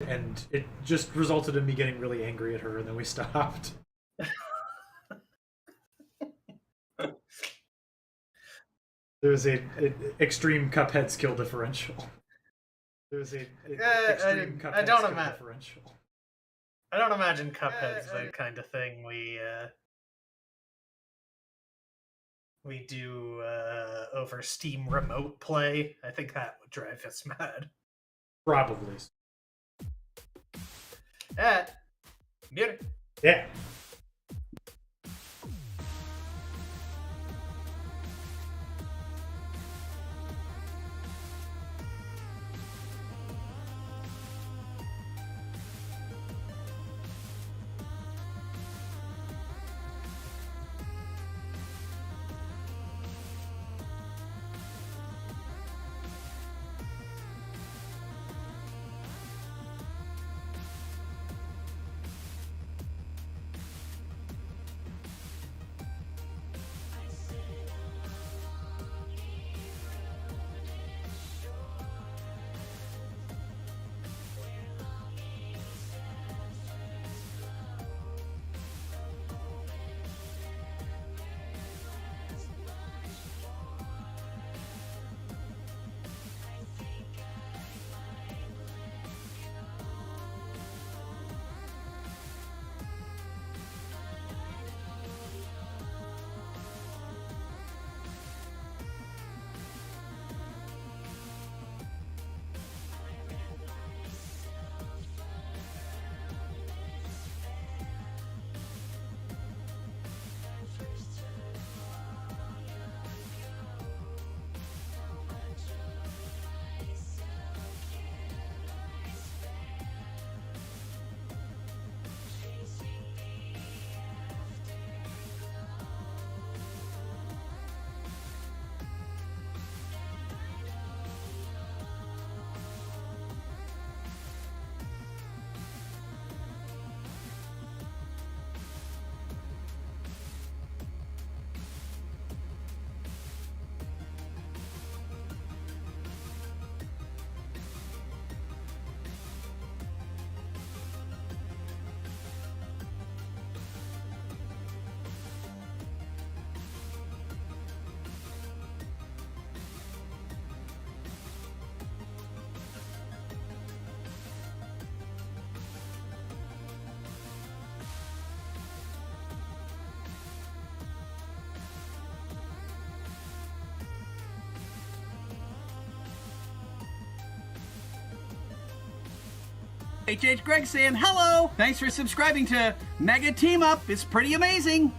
and it just resulted in me getting really angry at her, and then we stopped. There was a extreme Cuphead skill differential. There was a extreme Cuphead skill differential. I don't imagine Cuphead's the kind of thing we do over Steam remote play. I think that would drive us mad. Probably. Mute. Yeah. HH Greg saying hello. Thanks for subscribing to Mega Team Up. It's pretty amazing.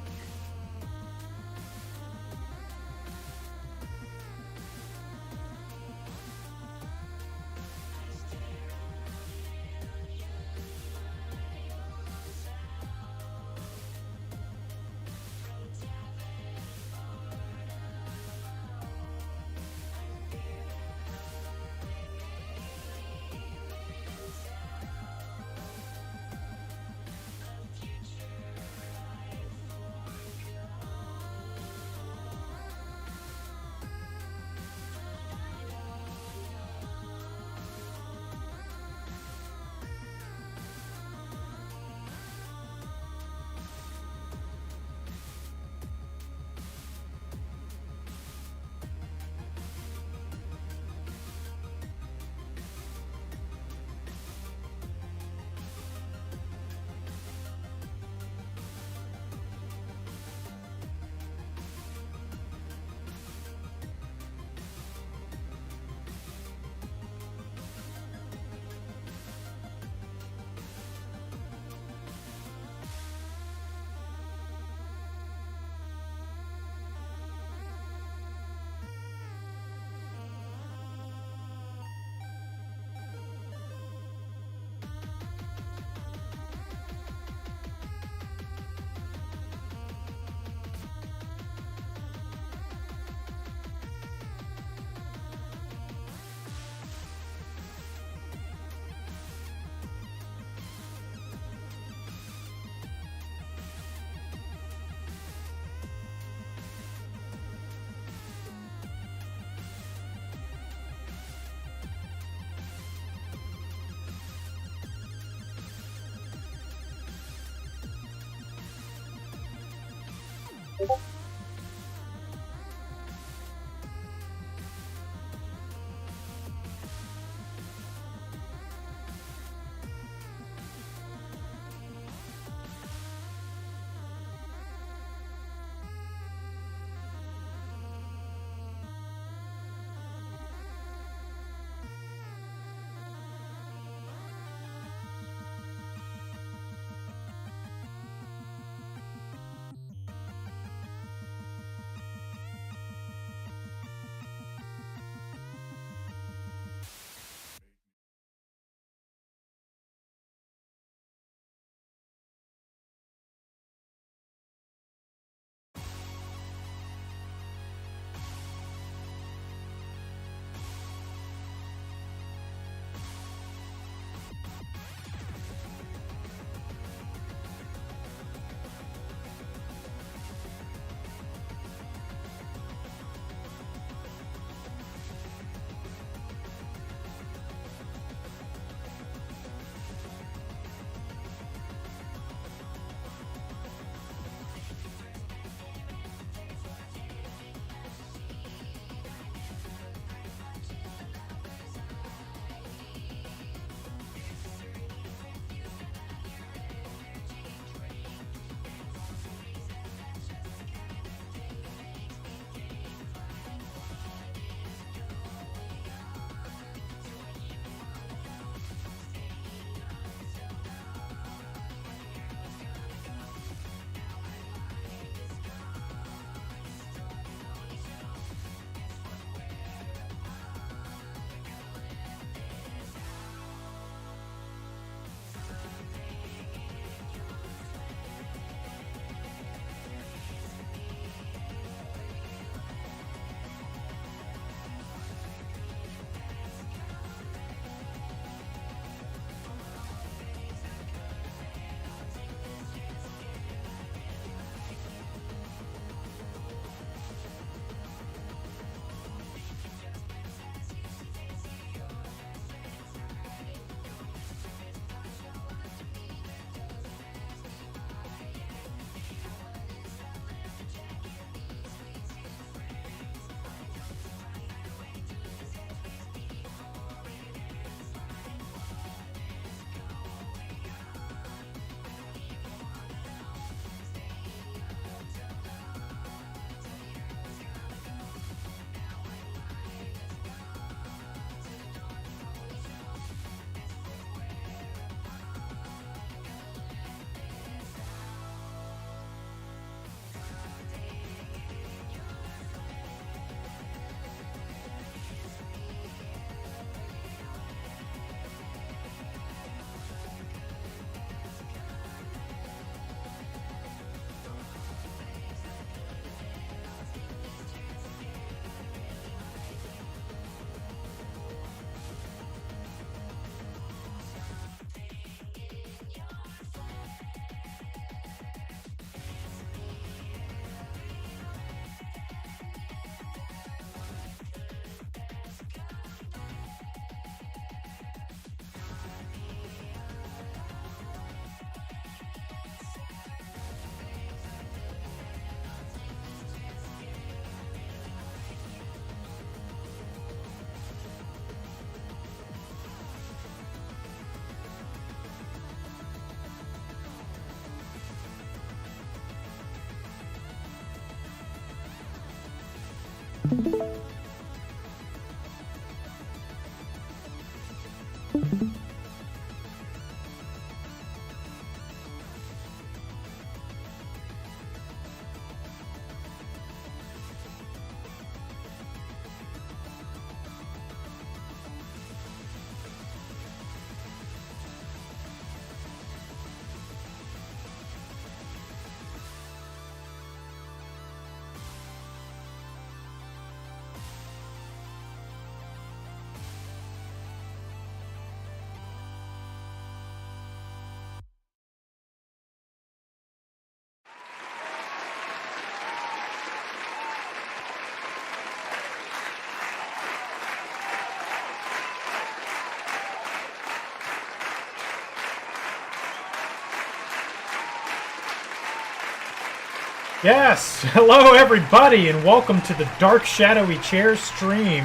Yes, hello everybody, and welcome to the Dark Shadowy Chair stream.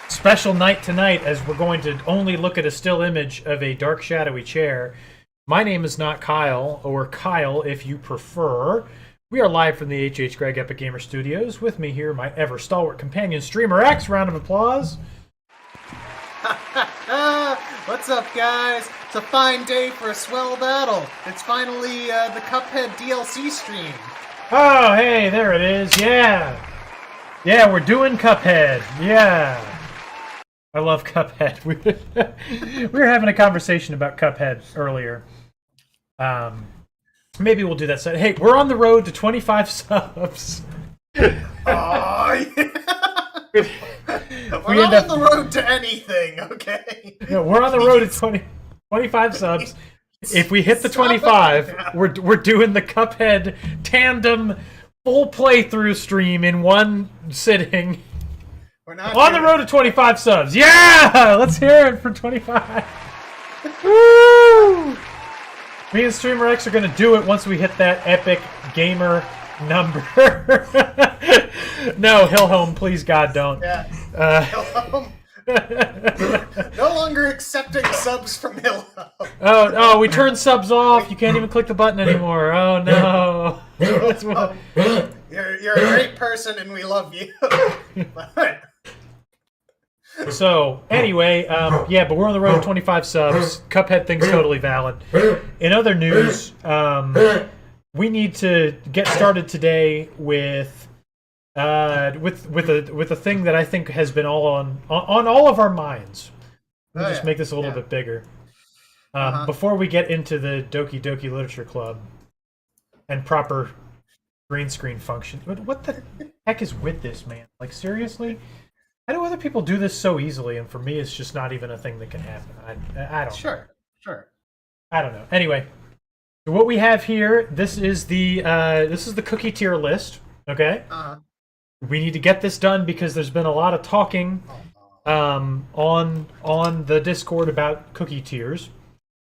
Special night tonight, as we're going to only look at a still image of a dark shadowy chair. My name is not Kyle, or Kyle if you prefer. We are live from the H.H. Greg Epic Gamer Studios. With me here, my ever stalwart companion, Streamer X. Round of applause. What's up, guys? It's a fine day for a swell battle. It's finally the Cuphead DLC stream. Oh, hey, there it is. Yeah. Yeah, we're doing Cuphead. Yeah. I love Cuphead. We were having a conversation about Cuphead earlier. Maybe we'll do that. Hey, we're on the road to 25 subs. Oh, yeah. We're not on the road to anything, okay? Yeah, we're on the road to 25 subs. If we hit the 25, we're doing the Cuphead tandem full playthrough stream in one sitting. We're not on the road to 25 subs. Yeah! Let's hear it for 25. Woo! Me and Streamer X are going to do it once we hit that epic gamer number. No, Hillhome, please, God, don't. Yeah. Hillhome. No longer accepting subs from Hillhome. Oh, we turned subs off. You can't even click the button anymore. Oh, no. You're a great person, and we love you. So, anyway, yeah, but we're on the road to 25 subs. Cuphead thing's totally valid. In other news, we need to get started today with a thing that I think has been all on all of our minds. We'll just make this a little bit bigger. Before we get into the Doki Doki Literature Club and proper green screen function. What the heck is with this, man? Like, seriously? How do other people do this so easily, and for me it's just not even a thing that can happen? I don't know. Sure. I don't know. Anyway, so what we have here, this is the cookie tier list, okay? We need to get this done because there's been a lot of talking on the Discord about cookie tiers.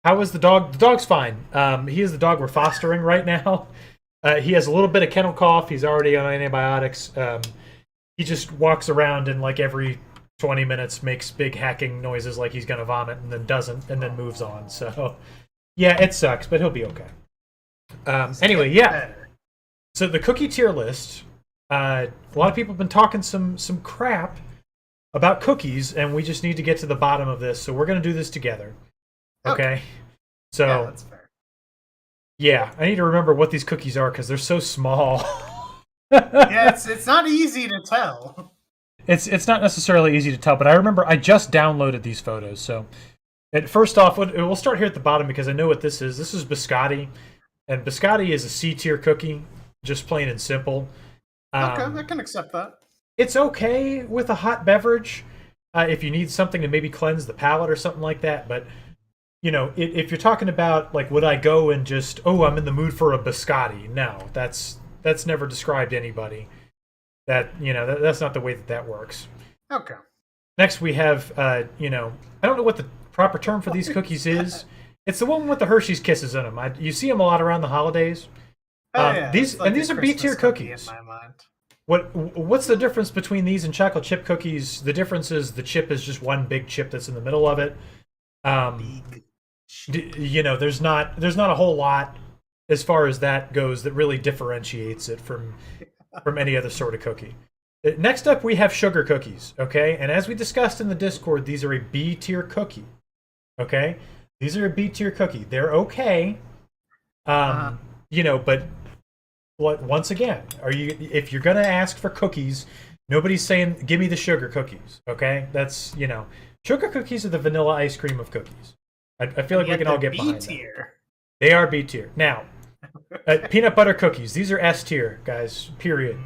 How is the dog? The dog's fine. He is the dog we're fostering right now. He has a little bit of kennel cough. He's already on antibiotics. He just walks around and like every 20 minutes makes big hacking noises like he's gonna vomit and then doesn't and then moves on. So yeah, it sucks, but he'll be okay. Anyway, yeah. So the cookie tier list. A lot of people have been talking some crap about cookies, and we just need to get to the bottom of this. So we're gonna do this together. Okay. So yeah, that's fair. Yeah, I need to remember what these cookies are because they're so small. Yeah, it's not easy to tell. It's not necessarily easy to tell, but I remember I just downloaded these photos. So, first off, we'll start here at the bottom because I know what this is. This is biscotti, and biscotti is a C tier cookie, just plain and simple. Okay, I can accept that. It's okay with a hot beverage if you need something to maybe cleanse the palate or something like that. But you know, if you're talking about like, would I go and just I'm in the mood for a biscotti? No, that's never described anybody. That's not the way that works. Okay. Next we have, I don't know what the proper term for these cookies is. It's the one with the Hershey's Kisses in them. You see them a lot around the holidays. These are B tier cookies. In my mind. What's the difference between these and chocolate chip cookies? The difference is the chip is just one big chip that's in the middle of it. There's not a whole lot as far as that goes that really differentiates it from any other sort of cookie. Next up, we have sugar cookies, okay? And as we discussed in the Discord, these are a B tier cookie, okay? These are a B tier cookie. They're okay, but once again, if you're gonna ask for cookies, nobody's saying give me the sugar cookies, okay? That's sugar cookies are the vanilla ice cream of cookies. I feel like we can all get behind that. They are B tier. Now, peanut butter cookies. These are S tier, guys. Period.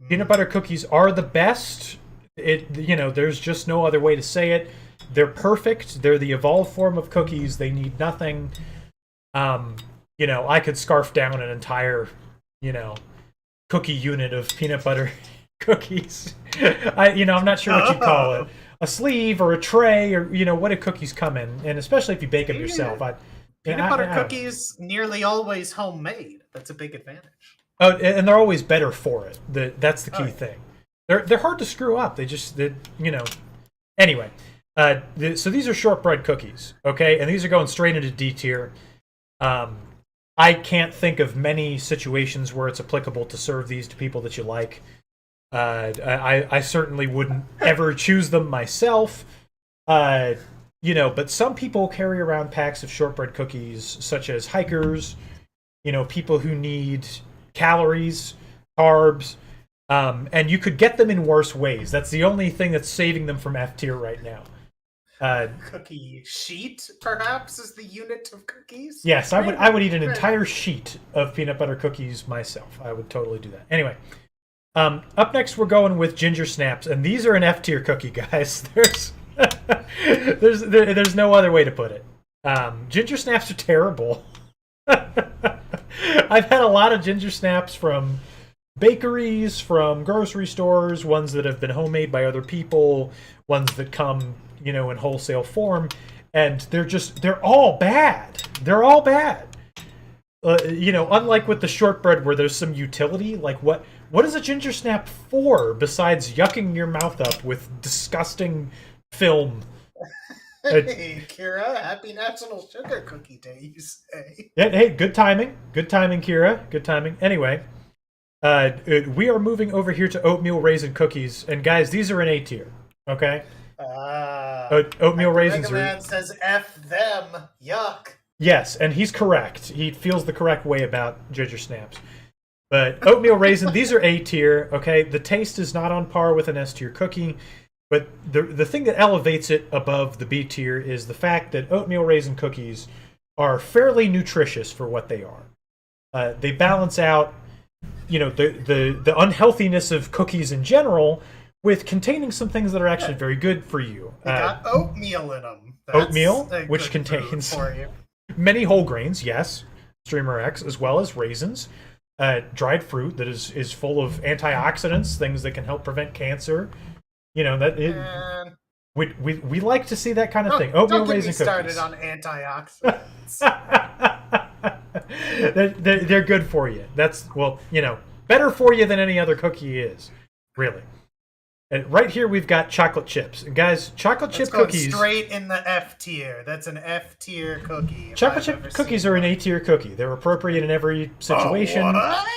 Peanut butter cookies are the best. There's just no other way to say it. They're perfect. They're the evolved form of cookies. They need nothing. I could scarf down an entire, cookie unit of peanut butter cookies. I'm not sure what you call it. A sleeve or a tray or, what do cookies come in? And especially if you bake them yourself. Peanut butter cookies, nearly always homemade. That's a big advantage. Oh, and they're always better for it. That's the key thing. They're hard to screw up. Anyway, so these are shortbread cookies, okay, and these are going straight into D tier. I can't think of many situations where it's applicable to serve these to people that you like. I certainly wouldn't ever choose them myself. But some people carry around packs of shortbread cookies, such as hikers, people who need calories, carbs, and you could get them in worse ways. That's the only thing that's saving them from F tier right now. Cookie sheet, perhaps, is the unit of cookies? Yes, I would eat an entire sheet of peanut butter cookies myself. I would totally do that. Anyway, up next we're going with ginger snaps, and these are an F tier cookie, guys. There's no other way to put it. Ginger snaps are terrible. I've had a lot of ginger snaps from bakeries, from grocery stores, ones that have been homemade by other people, ones that come, in wholesale form, and they're all bad. They're all bad. Unlike with the shortbread where there's some utility, like what is a ginger snap for besides yucking your mouth up with disgusting film? Hey, Kira, happy National Sugar Cookie Day, you say. Yeah, hey, good timing. Good timing, Kira. Good timing. Anyway, we are moving over here to oatmeal raisin cookies, and guys, these are an A tier, okay? Oatmeal raisins man says F them, yuck. Yes, and he's correct. He feels the correct way about ginger snaps. But oatmeal raisin, these are A tier, okay? The taste is not on par with an S tier cookie, but the thing that elevates it above the B tier is the fact that oatmeal raisin cookies are fairly nutritious for what they are. They balance out, the unhealthiness of cookies in general with containing some things that are actually very good for you. They got oatmeal in them. Oatmeal, which contains many whole grains, yes, Streamer X, as well as raisins. Dried fruit that is full of antioxidants, things that can help prevent cancer. We like to see that kind of thing. Oatmeal raisin cookies. Don't get me started on antioxidants. they're good for you. Better for you than any other cookie is, really. And right here we've got chocolate chips. And guys, chocolate chip cookies straight in the F tier. That's an F tier cookie. Chocolate chip cookies are an A tier cookie. They're appropriate in every situation. What?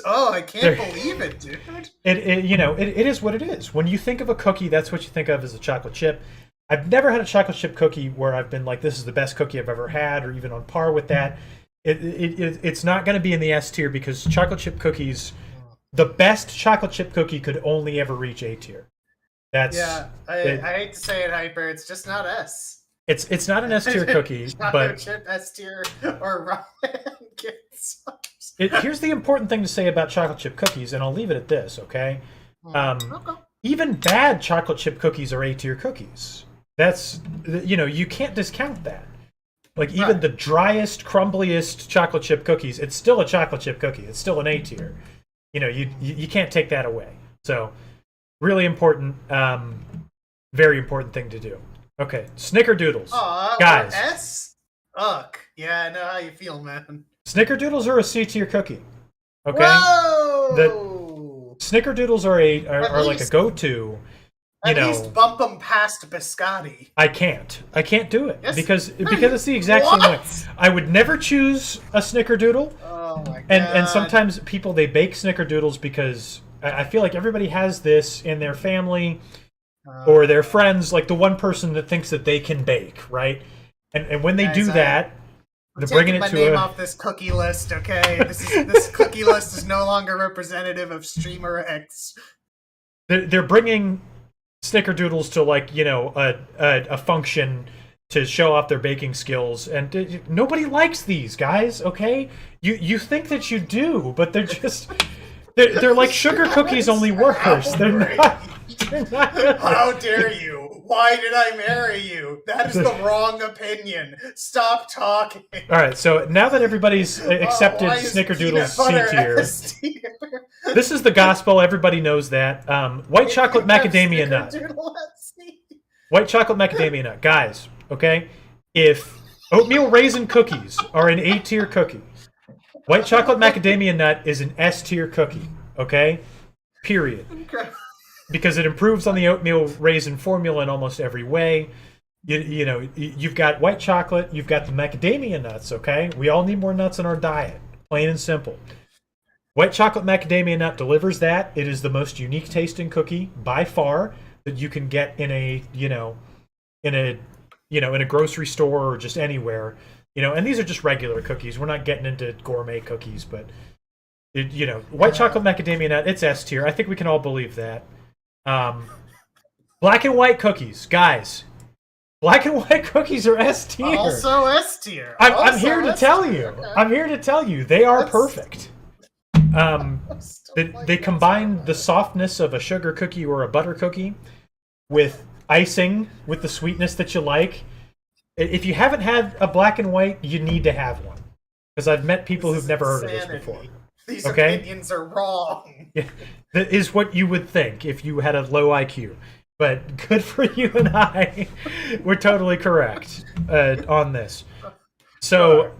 Oh, I can't believe it, dude. It is what it is. When you think of a cookie, that's what you think of as a chocolate chip. I've never had a chocolate chip cookie where I've been like, this is the best cookie I've ever had, or even on par with that. It's not going to be in the S tier because chocolate chip cookies, the best chocolate chip cookie could only ever reach A tier. I hate to say it, Hyper. It's just not S. It's not an S tier cookie, but chip S tier or here's the important thing to say about chocolate chip cookies, and I'll leave it at this, okay? Even bad chocolate chip cookies are A tier cookies. That's you can't discount that. Like even the driest, crumbliest chocolate chip cookies, it's still a chocolate chip cookie. It's still an A tier. You can't take that away. So really important, very important thing to do. Okay, Snickerdoodles. Guys. S? Ugh. Yeah, I know how you feel, man. Snickerdoodles are a C tier cookie. Okay? Whoa! The Snickerdoodles are like a go-to. At least bump them past biscotti. I can't do it because it's the exact same way. I would never choose a Snickerdoodle. Oh my god! And sometimes people they bake Snickerdoodles because I feel like everybody has this in their family or their friends, like the one person that thinks that they can bake, right? And when they do that, they're bringing it to my name off this cookie list. Okay, this cookie list is no longer representative of Streamer X. They're bringing Snickerdoodles to a function to show off their baking skills, and nobody likes these guys. Okay, you think that you do, but they're just they're like sugar cookies, only worse. They're not. How dare you? Why did I marry you? That is the wrong opinion. Stop talking. All right, so now that everybody's accepted Snickerdoodles C tier, this is the gospel. Everybody knows that. White chocolate macadamia nut. White chocolate macadamia nut. Guys, okay? If oatmeal raisin cookies are an A tier cookie, White chocolate macadamia nut is an S tier cookie, okay? Period. Okay. Because it improves on the oatmeal raisin formula in almost every way. You know, you've got white chocolate, you've got the macadamia nuts, okay? We all need more nuts in our diet, plain and simple. White chocolate macadamia nut delivers that. It is the most unique tasting cookie by far that you can get in a, in a grocery store or just anywhere. And these are just regular cookies. We're not getting into gourmet cookies, but white chocolate macadamia nut, it's S tier. I think we can all believe that. Black and white cookies, guys. Black and white cookies are S tier. Also S tier. I'm here to tell you. Okay. I'm here to tell you they are perfect. They combine the softness of a sugar cookie or a butter cookie with icing with the sweetness that you like. If you haven't had a black and white, you need to have one. Because I've met people who've never heard of this before. These opinions are wrong. Yeah, that is what you would think if you had a low IQ. But good for you and I. We're totally correct on this. So,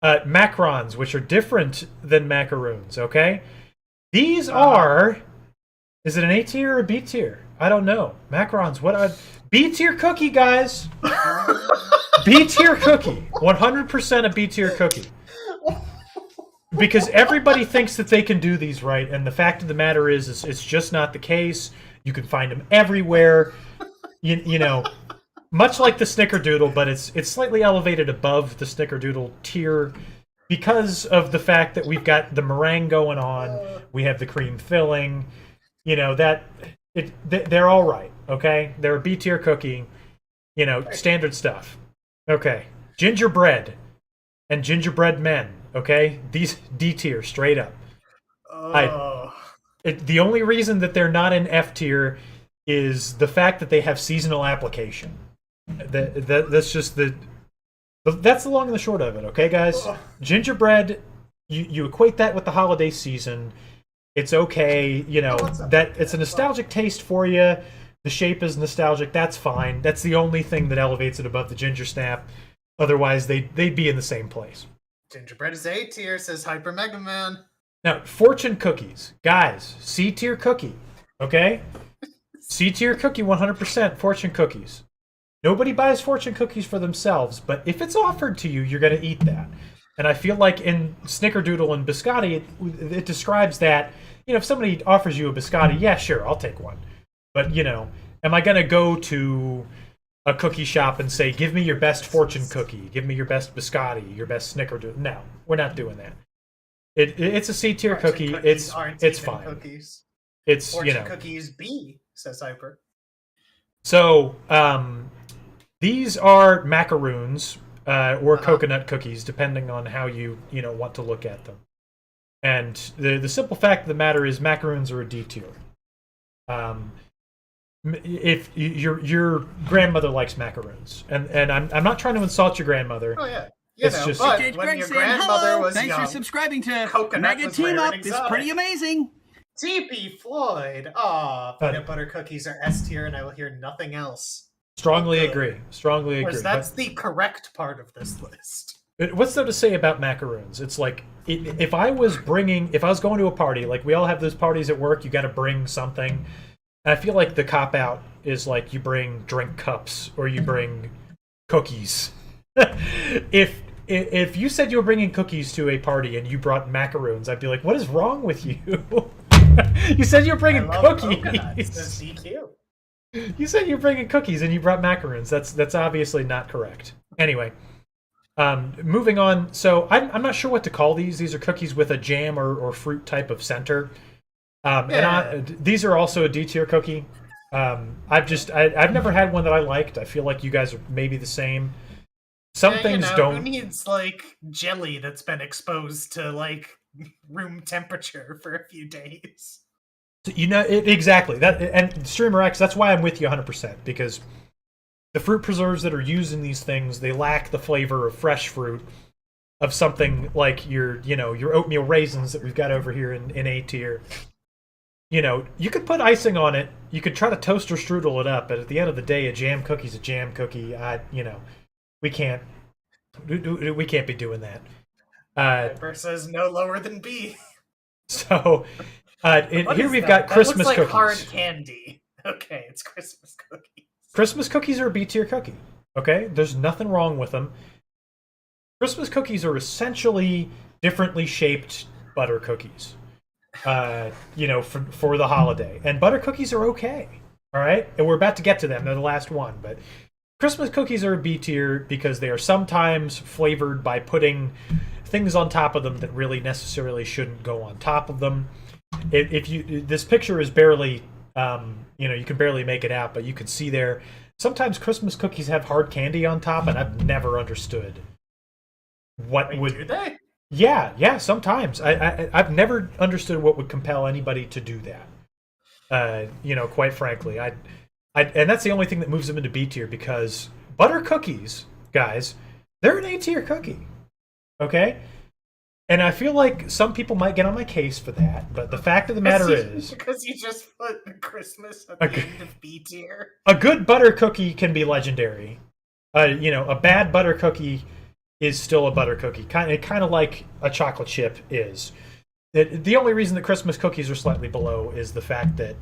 macarons, which are different than macaroons, okay? These are... Is it an A tier or a B tier? I don't know. Macarons, what are... B tier cookie, guys! B tier cookie. 100% a B tier cookie. Because everybody thinks that they can do these right, and the fact of the matter is it's just not the case. You can find them everywhere. You know, much like the Snickerdoodle, but it's slightly elevated above the Snickerdoodle tier because of the fact that we've got the meringue going on. We have the cream filling. They're all right, okay? They're a B tier cookie. Standard stuff. Okay. Gingerbread and gingerbread men, okay? These D tier, straight up. The only reason that they're not in F tier is the fact that they have seasonal application. That's just that's the long and the short of it, okay, guys? Gingerbread, you equate that with the holiday season. It's okay, that it's a nostalgic taste for you. The shape is nostalgic. That's fine. That's the only thing that elevates it above the ginger snap. Otherwise, they'd be in the same place. Gingerbread is A tier, says Hyper Mega Man. Now, fortune cookies. Guys, C tier cookie, okay? C tier cookie, 100% fortune cookies. Nobody buys fortune cookies for themselves, but if it's offered to you, you're going to eat that. And I feel like in Snickerdoodle and Biscotti, it describes that, if somebody offers you a Biscotti, yeah, sure, I'll take one. But, am I going to go to a cookie shop and say, give me your best fortune cookie, give me your best Biscotti, your best Snickerdoodle? No, we're not doing that. It's a C tier cookie. It's fine. Cookies. It's Fortune cookies B, says Hyper. So these are macaroons or coconut cookies, depending on how you want to look at them. And the simple fact of the matter is, macaroons are a D tier. If your grandmother likes macaroons, and I'm not trying to insult your grandmother. Oh yeah. But when your grandmother was young, thanks for subscribing to Mega Team Up. It's pretty amazing. TP Floyd. Peanut butter cookies are S tier, and I will hear nothing else. Strongly agree. That's the correct part of this list. What's there to say about macaroons? It's like, if I was going to a party, like we all have those parties at work, you got to bring something. And I feel like the cop out is like you bring drink cups or you bring cookies. If you said you were bringing cookies to a party and you brought macaroons, I'd be like, what is wrong with you? You said you were bringing cookies. You said you were bringing cookies and you brought macaroons. That's obviously not correct. Anyway, moving on. So I'm not sure what to call these. These are cookies with a jam or fruit type of center. These are also a D tier cookie. I've never had one that I liked. I feel like you guys are maybe the same. Some things don't. Who needs jelly that's been exposed to room temperature for a few days? Exactly that. And Streamer X, that's why I'm with you 100%, because the fruit preserves that are used in these things, they lack the flavor of fresh fruit of something like your oatmeal raisins that we've got over here in A tier. You could put icing on it. You could try to toast or strudel it up, but at the end of the day, a jam cookie's a jam cookie. We can't be doing that. Piper says no lower than B. So here we've got that? Christmas that looks like cookies. hard candy. Okay, it's Christmas cookies. Christmas cookies are a B-tier cookie. Okay, there's nothing wrong with them. Christmas cookies are essentially differently shaped butter cookies. For the holiday. And butter cookies are okay. All right? And we're about to get to them. They're the last one. But Christmas cookies are a B tier because they are sometimes flavored by putting things on top of them that really necessarily shouldn't go on top of them. This picture is barely, you can barely make it out, but you can see there. Sometimes Christmas cookies have hard candy on top, and I've never understood do they? Yeah, sometimes. I've never understood what would compel anybody to do that. Quite frankly, and that's the only thing that moves them into B tier because butter cookies, guys, they're an A tier cookie. Okay? And I feel like some people might get on my case for that, but the fact of the matter is... Because you just put Christmas at the end of B tier. A good butter cookie can be legendary. A bad butter cookie is still a butter cookie. Kind of like a chocolate chip is. The only reason that Christmas cookies are slightly below is the fact that,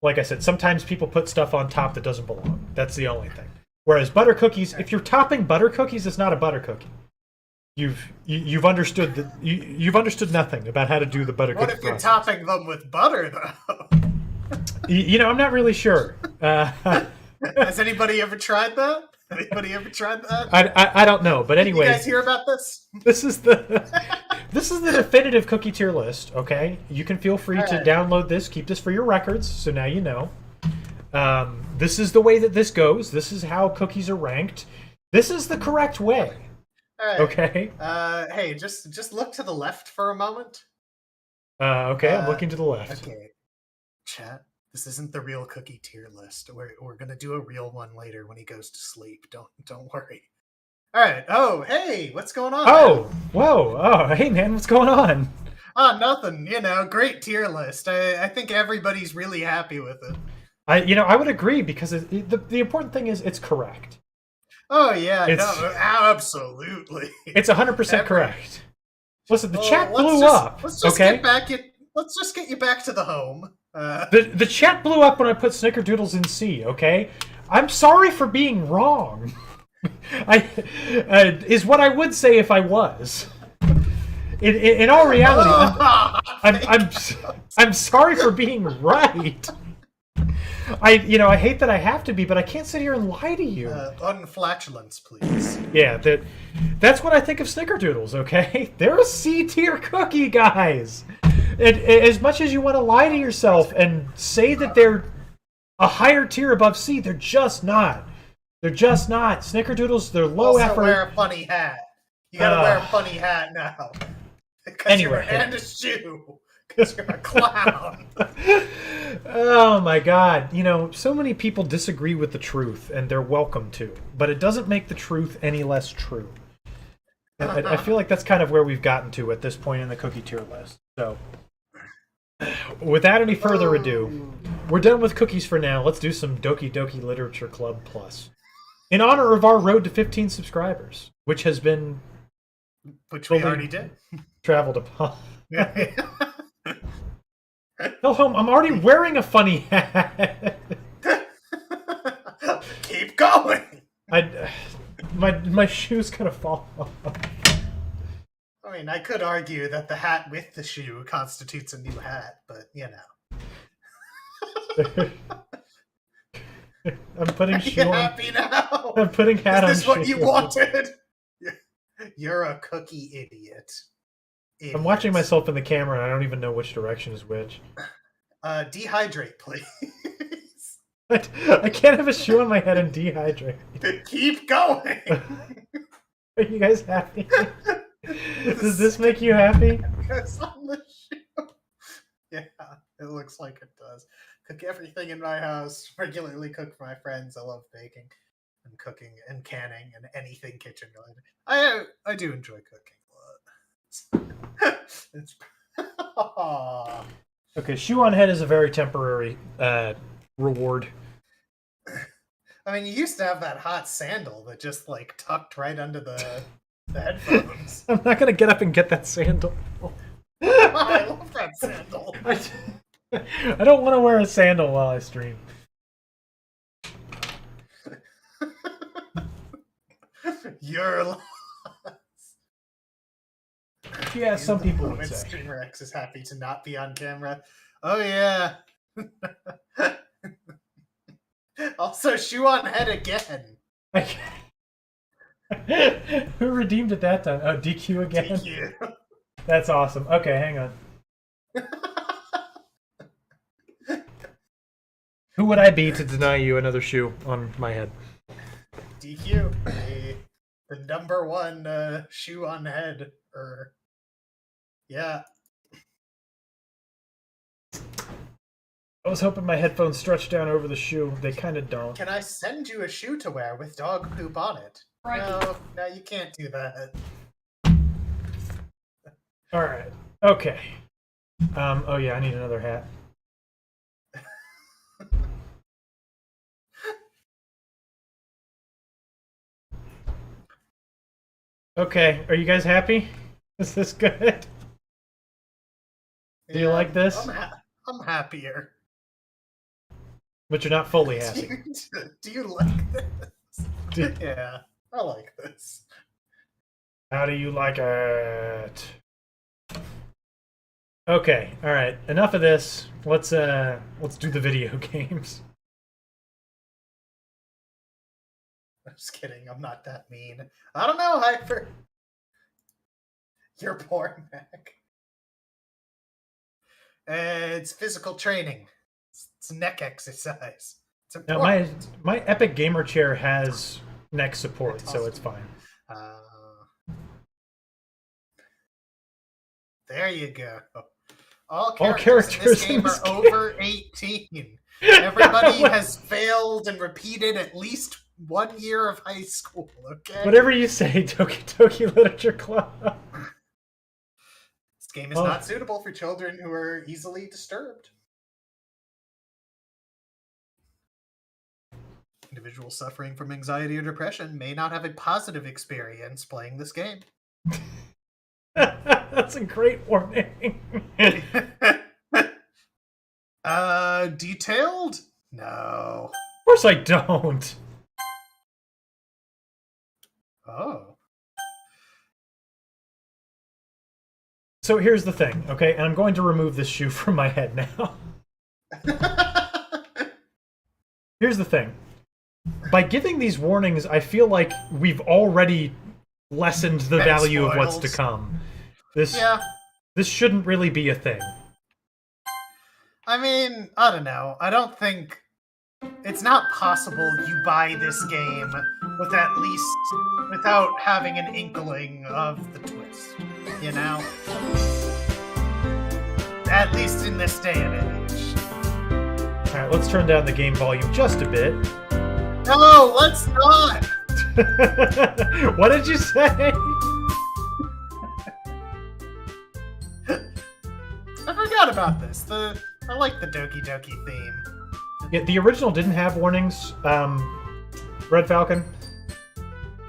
like I said, sometimes people put stuff on top that doesn't belong. That's the only thing. Whereas butter cookies, if you're topping butter cookies, it's not a butter cookie. You've understood that you've understood nothing about how to do the butter cookie. What if you're topping them with butter though? I'm not really sure. Has anybody ever tried that? Anybody ever tried that? I don't know, but anyway. You guys hear about this? This is the definitive cookie tier list. Okay, you can feel free to download this, keep this for your records. So now you know. This is the way that this goes. This is how cookies are ranked. This is the correct way. All right. Okay. Hey, just look to the left for a moment. Okay, I'm looking to the left. Okay, chat. This isn't the real cookie tier list. We're gonna do a real one later when he goes to sleep. Don't worry. All right. Oh, hey, what's going on? Oh, man? Whoa. Oh, hey, man, what's going on? Nothing. Great tier list. I think everybody's really happy with it. I would agree because the important thing is it's correct. Oh yeah, absolutely. It's 100% correct. Listen, the chat blew up. Let's just let's just get you back to the home. The chat blew up when I put Snickerdoodles in C. Okay, I'm sorry for being wrong. Is what I would say if I was. In all reality, I'm sorry for being right. I hate that I have to be, but I can't sit here and lie to you. Unflatulence, please. Yeah, that's what I think of Snickerdoodles, okay? They're a C-tier cookie, guys. As much as you want to lie to yourself and say that they're a higher tier above C, they're just not. They're just not. Snickerdoodles, they're low also effort. Wear a funny hat. You gotta wear a funny hat now. Because you're and a shoe. Because you're a clown. Oh my god. So many people disagree with the truth, and they're welcome to. But it doesn't make the truth any less true. I feel like that's kind of where we've gotten to at this point in the cookie tier list. So, without any further ado, we're done with cookies for now. Let's do some Doki Doki Literature Club Plus. In honor of our road to 15 subscribers, which has been... Which we already did. Traveled upon. Go home. I'm already wearing a funny hat. Keep going. My shoe's gonna fall off. I mean, I could argue that the hat with the shoe constitutes a new hat, but I'm putting shoe on. Happy now? I'm putting hat on. Is this what you wanted? You're a cookie idiot. I'm watching myself in the camera and I don't even know which direction is which. Dehydrate, please. I can't have a shoe on my head and dehydrate. Keep going. Are you guys happy? Does this make you happy? It's on the shoe. Yeah, it looks like it does. Cook everything in my house. Regularly cook for my friends. I love baking and cooking and canning and anything kitchen related. I do enjoy cooking a lot. It's okay, shoe on head is a very temporary reward. I mean, you used to have that hot sandal that just like tucked right under the The headphones. I'm not gonna get up and get that sandal. I love that sandal. I don't want to wear a sandal while I stream. You're lost. Yeah, some people would say. Streamer X is happy to not be on camera. Oh yeah. Also, shoe on head again. Who redeemed it that time? Oh, DQ again? DQ. That's awesome. Okay, hang on. Who would I be to deny you another shoe on my head? DQ. The number one shoe on head. Yeah. I was hoping my headphones stretched down over the shoe. They kind of don't. Can I send you a shoe to wear with dog poop on it? No, you can't do that. All right. Okay. Oh yeah, I need another hat. Okay, are you guys happy? Is this good? Do you like this? I'm happier. But you're not fully happy. Do you like this? Yeah, I like this. How do you like it? Okay, all right. Enough of this. Let's do the video games. I'm just kidding. I'm not that mean. I don't know, Hyper. You're poor, Mac. It's physical training. It's neck exercise. It's important. Now, my Epic Gamer Chair has neck support, so it's fine. There you go. All characters in this game are over 18. Everybody has failed and repeated at least 1 year of high school, okay? Whatever you say, Doki Literature Club. This game is not suitable for children who are easily disturbed. Individuals suffering from anxiety or depression may not have a positive experience playing this game. That's a great warning. Detailed? No. Of course I don't. Oh. So here's the thing, okay? And I'm going to remove this shoe from my head now. Here's the thing. By giving these warnings, I feel like we've already lessened the value of what's to come. This shouldn't really be a thing. I mean, I don't know. I don't think... It's not possible you buy this game without having an inkling of the twist. You know? At least in this day and age. Alright, let's turn down the game volume just a bit. No, let's not! What did you say? I forgot about this. I like the Doki Doki theme. Yeah, the original didn't have warnings, Red Falcon.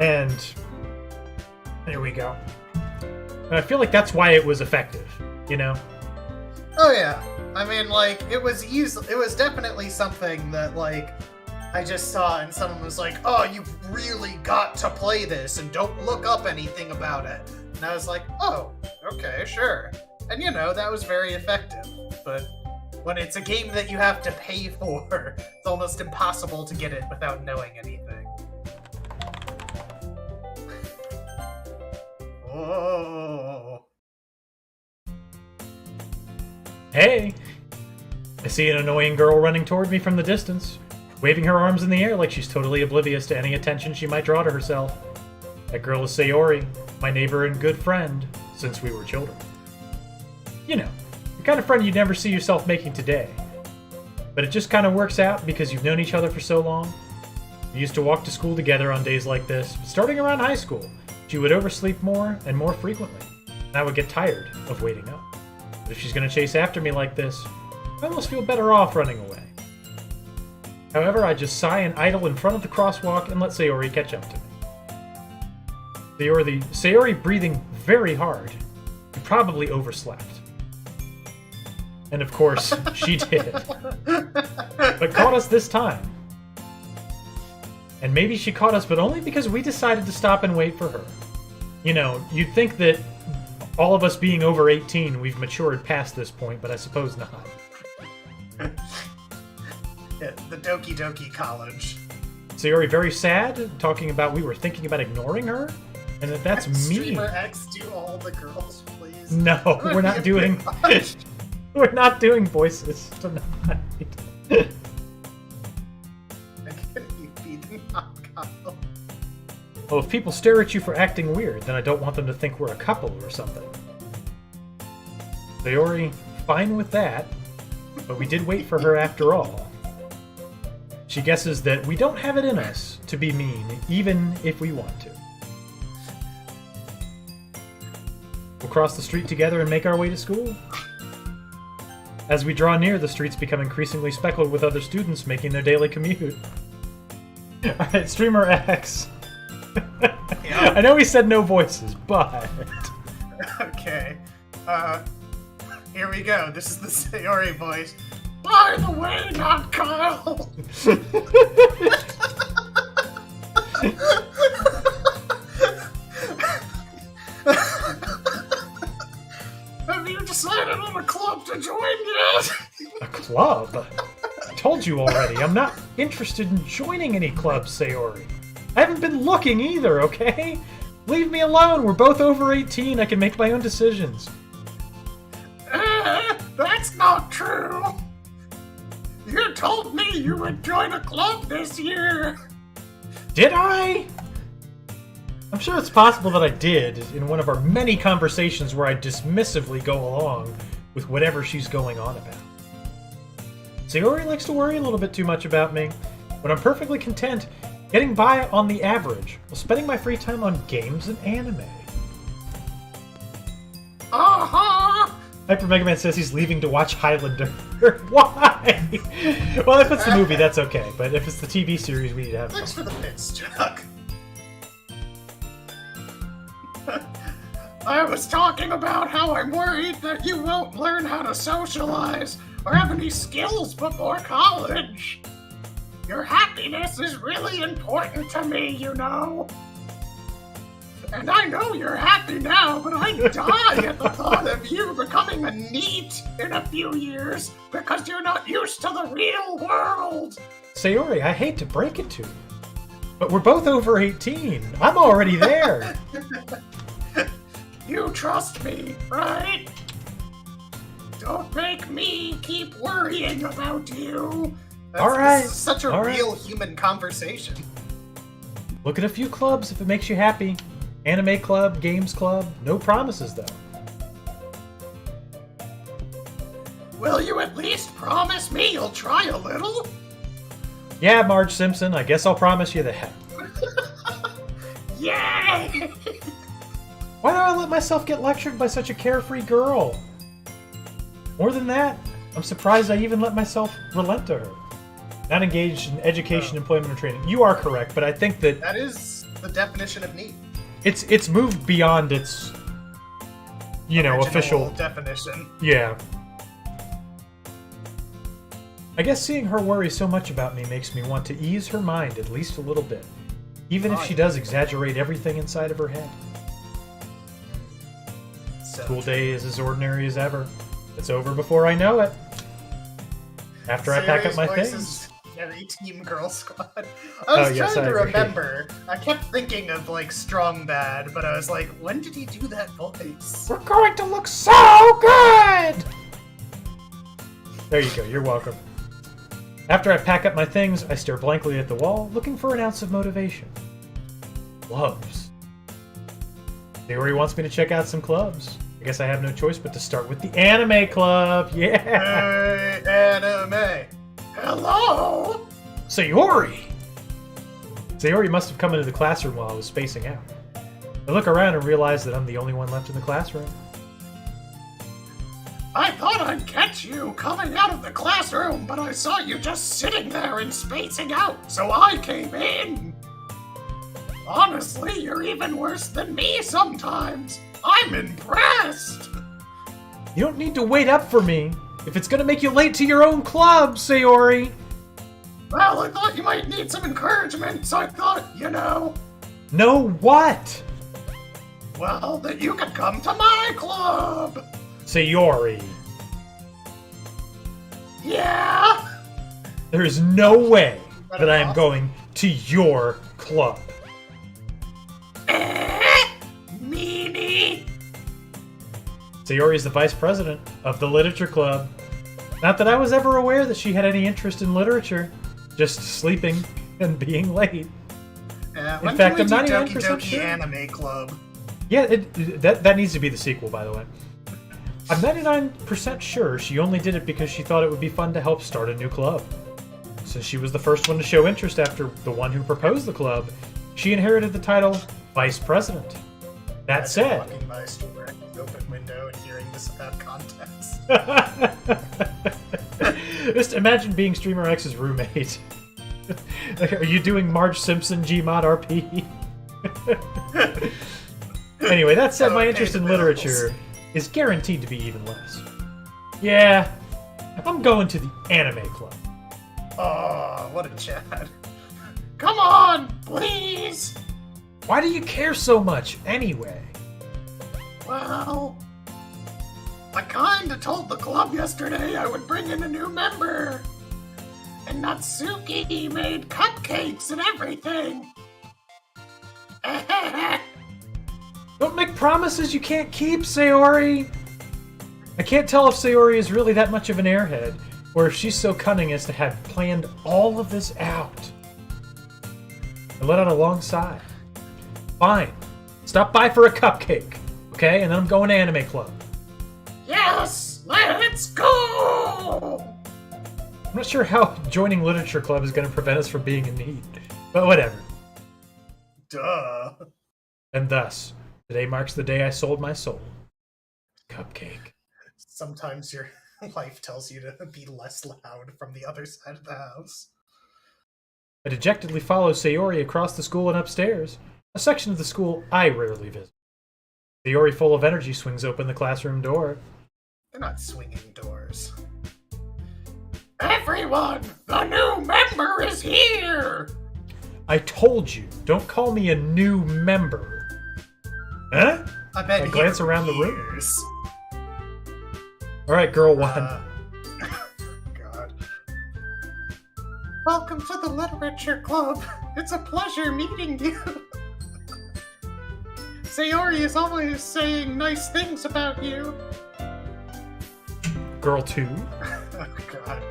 And there we go. And I feel like that's why it was effective, you know? Oh yeah. I mean, like, it was definitely something that, like, I just saw and someone was like, oh, you've really got to play this and don't look up anything about it. And I was like, oh, okay, sure. And, you know, that was very effective. But when it's a game that you have to pay for, it's almost impossible to get it without knowing anything. Oh. Hey! I see an annoying girl running toward me from the distance, waving her arms in the air like she's totally oblivious to any attention she might draw to herself. That girl is Sayori, my neighbor and good friend since we were children. You know, the kind of friend you'd never see yourself making today. But it just kind of works out because you've known each other for so long. We used to walk to school together on days like this, but starting around high school. She would oversleep more and more frequently, and I would get tired of waiting up. But if she's going to chase after me like this, I almost feel better off running away. However, I just sigh and idle in front of the crosswalk and let Sayori catch up to me. Sayori breathing very hard. You probably overslept. And of course, she did. But caught us this time. And maybe she caught us, but only because we decided to stop and wait for her. You know, you'd think that all of us being over 18, we've matured past this point, but I suppose not. Yeah, the Doki Doki College. Sayori very sad, talking about we were thinking about ignoring her, and that's mean. Streamer X, do all the girls, please. No, we're not doing. We're not doing voices tonight. I can't be beating up couple. Well, if people stare at you for acting weird, then I don't want them to think we're a couple or something. Sayori, fine with that, but we did wait for her after all. She guesses that we don't have it in us to be mean, even if we want to. We'll cross the street together and make our way to school. As we draw near, the streets become increasingly speckled with other students making their daily commute. Alright, Streamer X. Yeah. I know we said no voices, but... Okay. Here we go. This is the Sayori voice. By the way, not Kyle! Have you decided on a club to join yet? A club? I told you already, I'm not interested in joining any clubs, Sayori. I haven't been looking either, okay? Leave me alone, we're both over 18, I can make my own decisions. That's not true! You told me you would join a club this year! Did I? I'm sure it's possible that I did in one of our many conversations where I dismissively go along with whatever she's going on about. Sayori likes to worry a little bit too much about me, but I'm perfectly content getting by on the average while spending my free time on games and anime. Uh-huh! Hyper Mega Man says he's leaving to watch Highlander. Why? Well, if it's the movie, that's okay, but if it's the TV series, we need to have Thanks fun. for the bits, Chuck. I was talking about how I'm worried that you won't learn how to socialize or have any skills before college. Your happiness is really important to me, you know. And I know you're happy now, but I die at the thought of you becoming a NEET in a few years because you're not used to the real world. Sayori, I hate to break it to you, but we're both over 18. I'm already there. You trust me, right? Don't make me keep worrying about you. All right. This is such a All real right. human conversation. Look at a few clubs if it makes you happy. Anime club, games club, no promises though. Will you at least promise me you'll try a little? Yeah, Marge Simpson, I guess I'll promise you that. Yay! Why do I let myself get lectured by such a carefree girl? More than that, I'm surprised I even let myself relent to her. Not engaged in education, employment, or training. You are correct, but I think that That is the definition of NEET. it's moved beyond its, Original official definition. Yeah. I guess seeing her worry so much about me makes me want to ease her mind at least a little bit, even if she does exaggerate everything inside of her head. So, School day is as ordinary as ever. It's over before I know it. After I pack up my Sayori's voice things. is very Team Girl Squad. I was yes, trying I to agree. remember. I kept thinking of Strong Bad, but I was like, when did he do that voice? We're going to look so good! There you go, you're welcome. After I pack up my things, I stare blankly at the wall, looking for an ounce of motivation. Clubs. Sayori wants me to check out some clubs. I guess I have no choice but to start with the anime club. Yeah! Hey, anime. Hello? Sayori! Sayori must have come into the classroom while I was spacing out. I look around and realize that I'm the only one left in the classroom. I thought I'd catch you coming out of the classroom, but I saw you just sitting there and spacing out, so I came in. Honestly, you're even worse than me sometimes. I'm impressed. You don't need to wait up for me if it's gonna make you late to your own club, Sayori. Well, I thought you might need some encouragement, so I thought, No what? Well, that you could come to my club. Sayori. Yeah? There is no way that I am going to your club. Meanie. Sayori is the vice president of the literature club. Not that I was ever aware that she had any interest in literature, just sleeping and being late. In fact, I'm 99% sure. Anime Club. Yeah, that needs to be the sequel, by the way. I'm 99% sure she only did it because she thought it would be fun to help start a new club. Since she was the first one to show interest after the one who proposed the club, she inherited the title Vice President. That said... walking by a store, open window, and hearing this about context. Just imagine being Streamer X's roommate. Like, are you doing Marge Simpson Gmod RP? Anyway, that said, my interest in literature is guaranteed to be even less. Yeah, I'm going to the anime club. Oh, what a Chad. Come on, please! Why do you care so much, anyway? Well, I kinda told the club yesterday I would bring in a new member. And Natsuki made cupcakes and everything. Don't make promises you can't keep, Sayori! I can't tell if Sayori is really that much of an airhead, or if she's so cunning as to have planned all of this out. I let out a long sigh. Fine. Stop by for a cupcake, okay? And then I'm going to Anime Club. Yes! Let's go! I'm not sure how joining Literature Club is going to prevent us from being in need, but whatever. Duh. And thus, today marks the day I sold my soul. Cupcake. Sometimes your life tells you to be less loud from the other side of the house. I dejectedly follow Sayori across the school and upstairs, a section of the school I rarely visit. Sayori, full of energy, swings open the classroom door. They're not swinging doors. Everyone! The new member is here! I told you, don't call me a new member. Huh? I bet I glance around the room. years. Alright, girl one. God. Welcome to the Literature Club. It's a pleasure meeting you. Sayori is always saying nice things about you. Girl two. Oh, God.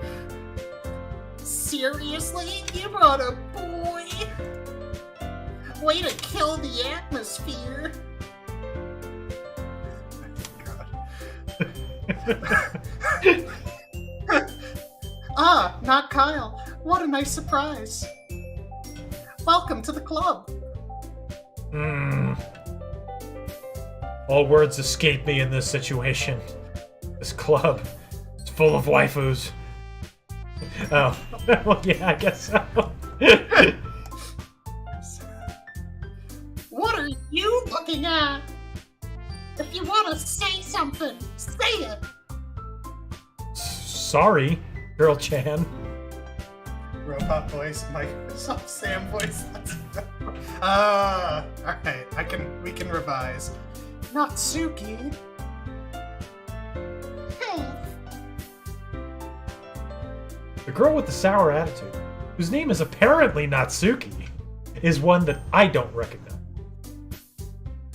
Seriously? You brought a boy? Way to kill the atmosphere. Ah, not Kyle. What a nice surprise. Welcome to the club. All words escape me in this situation. This club is full of waifus. Oh, well, yeah, I guess so. What are you looking at? If you want to say something, say it. Sorry, Girl Chan. Robot voice, Microsoft Sam voice. Alright, we can revise. Natsuki. The girl with the sour attitude, whose name is apparently Natsuki, is one that I don't recognize.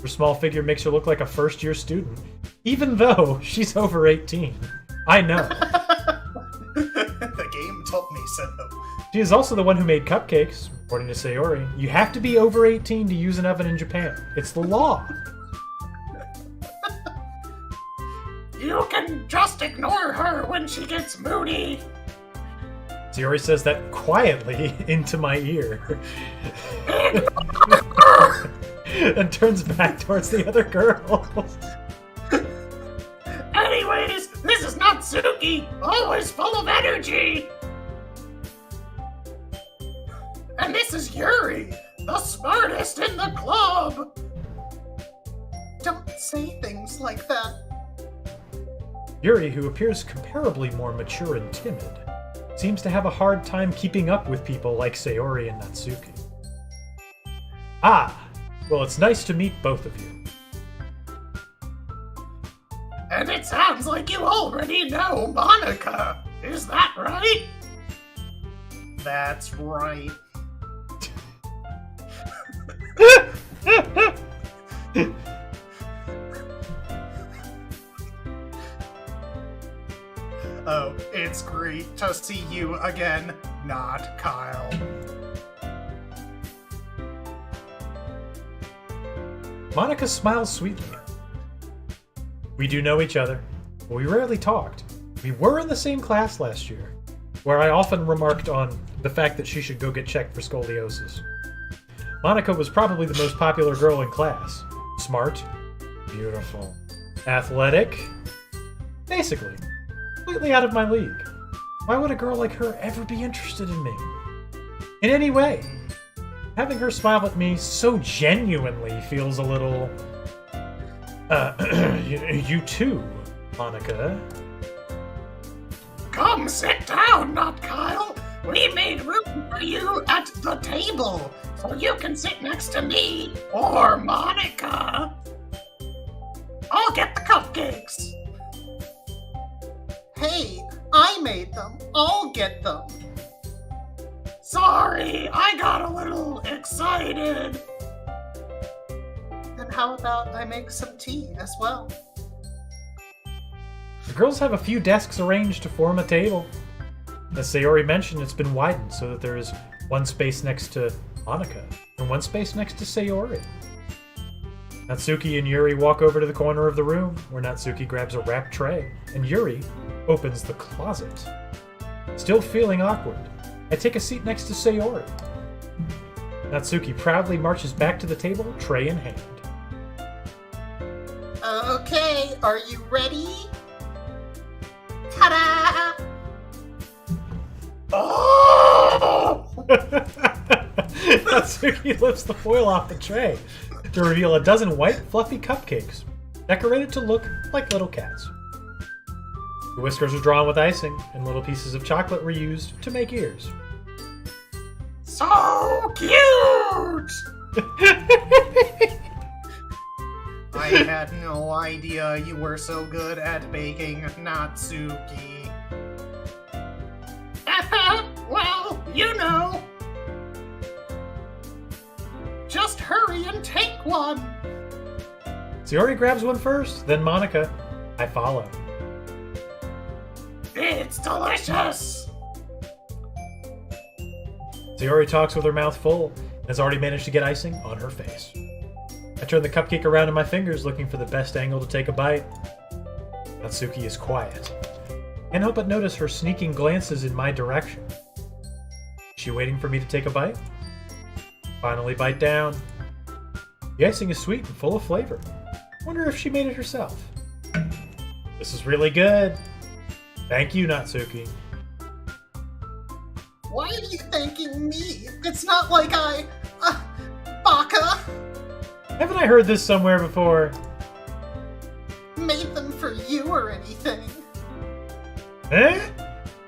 Her small figure makes her look like a first-year student, even though she's over 18. I know. The game told me so. She is also the one who made cupcakes, according to Sayori. You have to be over 18 to use an oven in Japan. It's the law. You can just ignore her when she gets moody. Sayori says that quietly into my ear. And turns back towards the other girls. Anyways, this is Natsuki, always full of energy. And this is Yuri, the smartest in the club! Don't say things like that. Yuri, who appears comparably more mature and timid, seems to have a hard time keeping up with people like Sayori and Natsuki. Ah, well, it's nice to meet both of you. And it sounds like you already know Monica. Is that right? That's right. Oh, it's great to see you again, not Kyle. Monica smiles sweetly. We do know each other, but we rarely talked. We were in the same class last year, where I often remarked on the fact that she should go get checked for scoliosis. Monica was probably the most popular girl in class. Smart, beautiful, athletic, basically, completely out of my league. Why would a girl like her ever be interested in me? In any way. Having her smile at me so genuinely feels a little... you too, Monica. Come sit down, not Kyle. We made room for you at the table, so you can sit next to me or Monica. I'll get the cupcakes. Hey, I made them. I'll get them. Sorry, I got a little excited. Then how about I make some tea as well? The girls have a few desks arranged to form a table. As Sayori mentioned, it's been widened so that there is one space next to Monica and one space next to Sayori. Natsuki and Yuri walk over to the corner of the room, where Natsuki grabs a wrapped tray, and Yuri opens the closet. Still feeling awkward, I take a seat next to Sayori. Natsuki proudly marches back to the table, tray in hand. Okay, are you ready? Ta-da! Oh! Natsuki lifts the foil off the tray to reveal a dozen white, fluffy cupcakes, decorated to look like little cats. The whiskers are drawn with icing, and little pieces of chocolate were used to make ears. So cute! I had no idea you were so good at baking, Natsuki. Well, you know. Just hurry and take one. Sayori grabs one first, then Monica. I follow. It's delicious. Sayori talks with her mouth full and has already managed to get icing on her face. I turn the cupcake around in my fingers, looking for the best angle to take a bite. Natsuki is quiet. Can't help but notice her sneaking glances in my direction. Is she waiting for me to take a bite? Finally bite down. The icing is sweet and full of flavor. Wonder if she made it herself. This is really good. Thank you, Natsuki. Why are you thanking me? It's not like I... Baka Haven't I heard this somewhere before? made them for you or anything. Eh?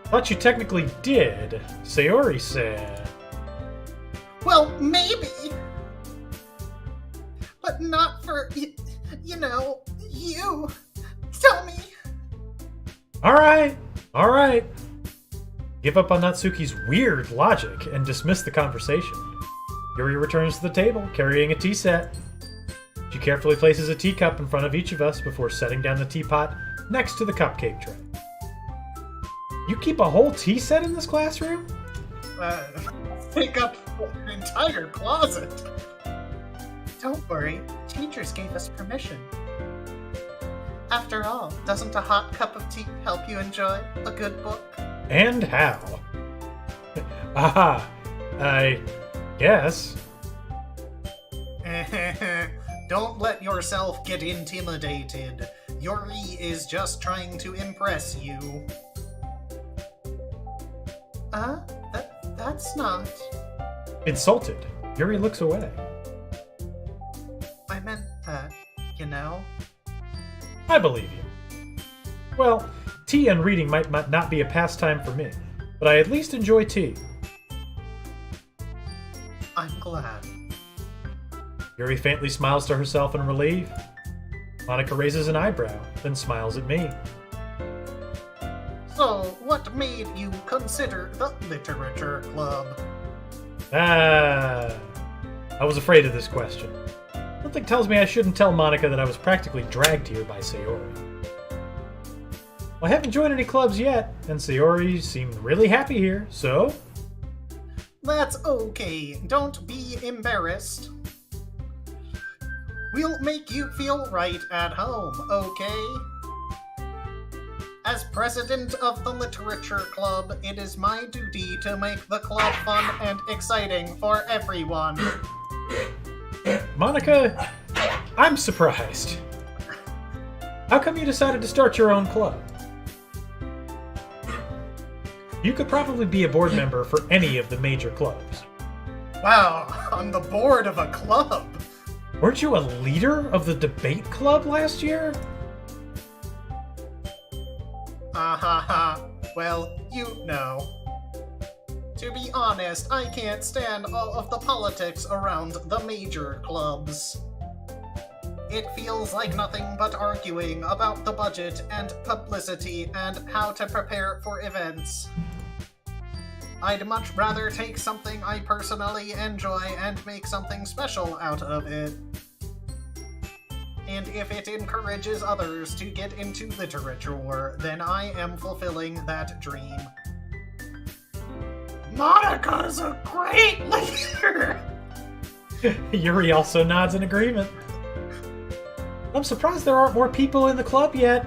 Thought you technically did. Sayori said. Well, maybe. But not for, you know, you. Tell me. Alright. Give up on Natsuki's weird logic and dismiss the conversation. Yuri returns to the table, carrying a tea set. She carefully places a teacup in front of each of us before setting down the teapot next to the cupcake tray. You keep a whole tea set in this classroom? Take up an entire closet. Don't worry, teachers gave us permission. After all, doesn't a hot cup of tea help you enjoy a good book? And how? Aha, I guess. Don't let yourself get intimidated. Yuri is just trying to impress you. That's not... Insulted, Yuri looks away. I meant that, you know? I believe you. Well, tea and reading might not be a pastime for me, but I at least enjoy tea. I'm glad. Yuri faintly smiles to herself in relief. Monica raises an eyebrow, then smiles at me. So, what made you consider the literature club? I was afraid of this question. Something tells me I shouldn't tell Monica that I was practically dragged here by Sayori. Well, I haven't joined any clubs yet, and Sayori seemed really happy here, so... That's okay. Don't be embarrassed. We'll make you feel right at home, okay? As president of the Literature Club, it is my duty to make the club fun and exciting for everyone. Monica, I'm surprised. How come you decided to start your own club? You could probably be a board member for any of the major clubs. Wow, on the board of a club! Weren't you a leader of the debate club last year? Well, you know. To be honest, I can't stand all of the politics around the major clubs. It feels like nothing but arguing about the budget and publicity and how to prepare for events. I'd much rather take something I personally enjoy and make something special out of it. And if it encourages others to get into literature, then I am fulfilling that dream. Monica's a great leader! Yuri also nods in agreement. I'm surprised there aren't more people in the club yet.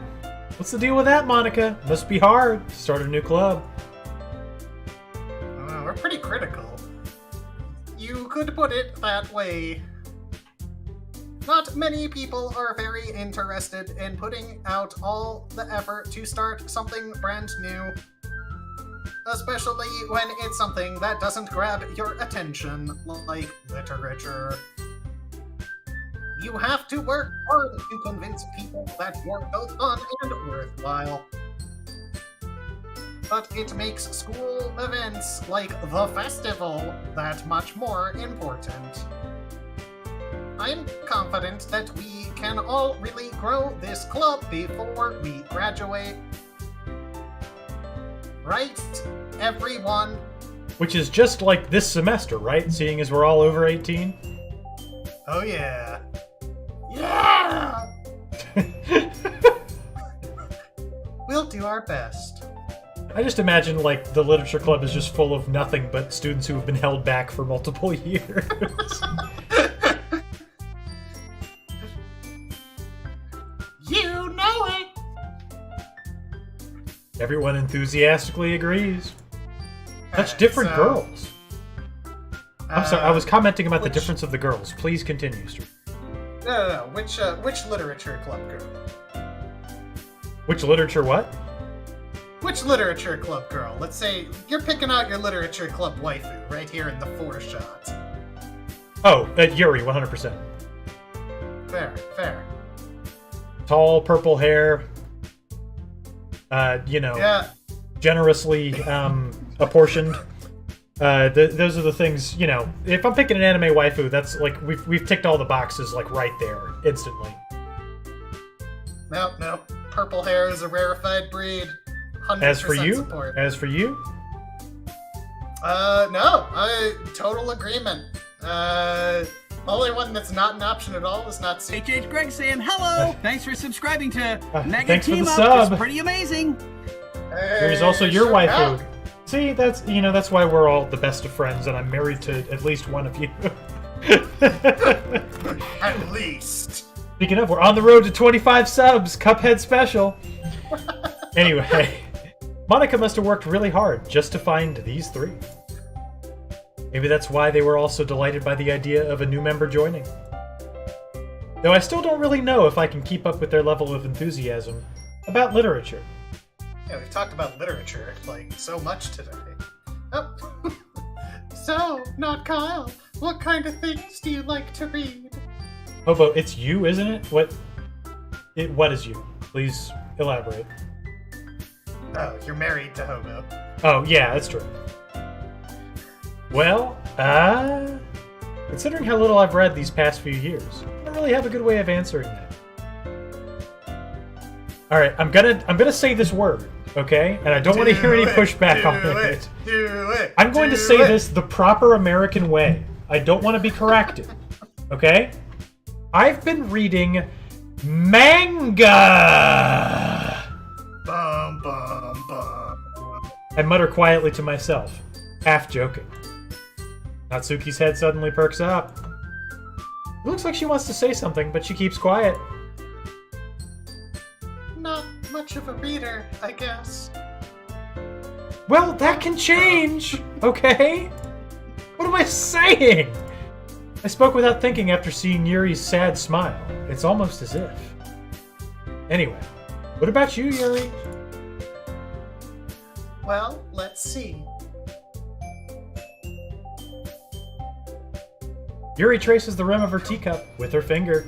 What's the deal with that, Monica? Must be hard to start a new club. We're pretty critical. You could put it that way. Not many people are very interested in putting out all the effort to start something brand new. Especially when it's something that doesn't grab your attention, like literature. You have to work hard to convince people that you're both fun and worthwhile. But it makes school events like the festival that much more important. I'm confident that we can all really grow this club before we graduate. Right, everyone? Which is just like this semester, right? Seeing as we're all over 18? Oh yeah. Yeah! We'll do our best. I just imagine, like, the literature club is just full of nothing but students who have been held back for multiple years. You know it! Everyone enthusiastically agrees. Such different girls. I'm sorry, I was commenting about the difference of the girls. Please continue, Stu. No. Which literature club girl? Which literature what? Which literature club girl? Let's say you're picking out your literature club waifu right here in the 4 shots. Oh, Yuri, 100%. Fair. Tall, purple hair. Yeah. Generously apportioned. Those are the things, if I'm picking an anime waifu, that's like, we've ticked all the boxes, like, right there, instantly. Nope. Purple hair is a rarefied breed. 100% As for you? Support. No. Total agreement. Only one that's not an option at all is not HH Greg saying hello. Thanks for subscribing to Mega thanks Team for the Up. sub. It's pretty amazing. There's also your sure waifu. help. See, that's why we're all the best of friends, and I'm married to at least one of you. At least. Speaking of, we're on the road to 25 subs, Cuphead special. Anyway, Monica must have worked really hard just to find these 3. Maybe that's why they were all so delighted by the idea of a new member joining. Though I still don't really know if I can keep up with their level of enthusiasm about literature. Yeah, we've talked about literature, like, so much today. Oh. So, not Kyle. What kind of things do you like to read? Hobo, it's you, isn't it? What is you? Please elaborate. Oh, you're married to Hobo. Oh, yeah, that's true. Well, considering how little I've read these past few years, I don't really have a good way of answering that. Alright, I'm gonna say this word, okay? And I don't want to hear any pushback on it. Do it! I'm going to say this the proper American way. I don't want to be corrected, okay? I've been reading manga! Bum, bum, bum. I mutter quietly to myself, half joking. Natsuki's head suddenly perks up. It looks like she wants to say something, but she keeps quiet. Not much of a reader, I guess. Well, that can change, okay? What am I saying? I spoke without thinking after seeing Yuri's sad smile. It's almost as if. Anyway, what about you, Yuri? Well, let's see. Yuri traces the rim of her teacup with her finger.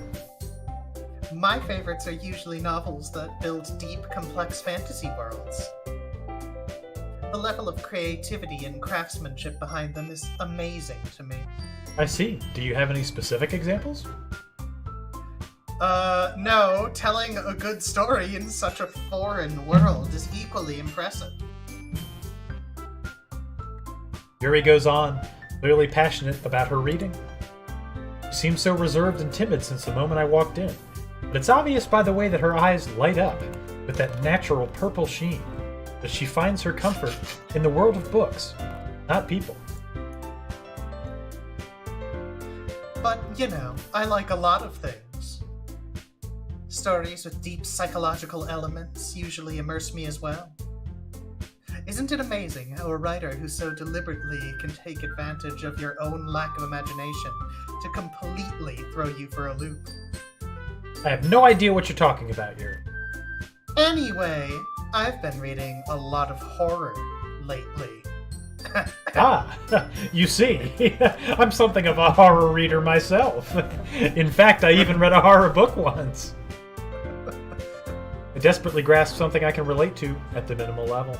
My favorites are usually novels that build deep, complex fantasy worlds. The level of creativity and craftsmanship behind them is amazing to me. I see. Do you have any specific examples? No. Telling a good story in such a foreign world is equally impressive. Yuri goes on, clearly passionate about her reading. She seems so reserved and timid since the moment I walked in, but it's obvious by the way that her eyes light up with that natural purple sheen that she finds her comfort in the world of books, not people. But, you know, I like a lot of things. Stories with deep psychological elements usually immerse me as well. Isn't it amazing how a writer who so deliberately can take advantage of your own lack of imagination to completely throw you for a loop? I have no idea what you're talking about, Yuri. Anyway, I've been reading a lot of horror lately. Ah, you see, I'm something of a horror reader myself. In fact, I even read a horror book once. I desperately grasp something I can relate to at the minimal level.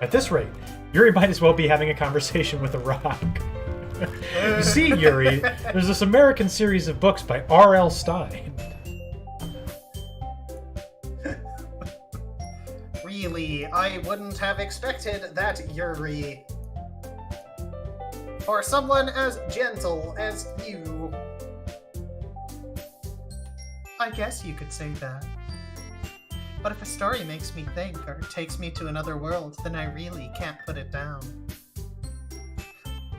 At this rate, Yuri might as well be having a conversation with a rock. You see, Yuri, there's this American series of books by R.L. Stine. Really, I wouldn't have expected that, Yuri. For someone as gentle as you. I guess you could say that. But if a story makes me think or takes me to another world, then I really can't put it down.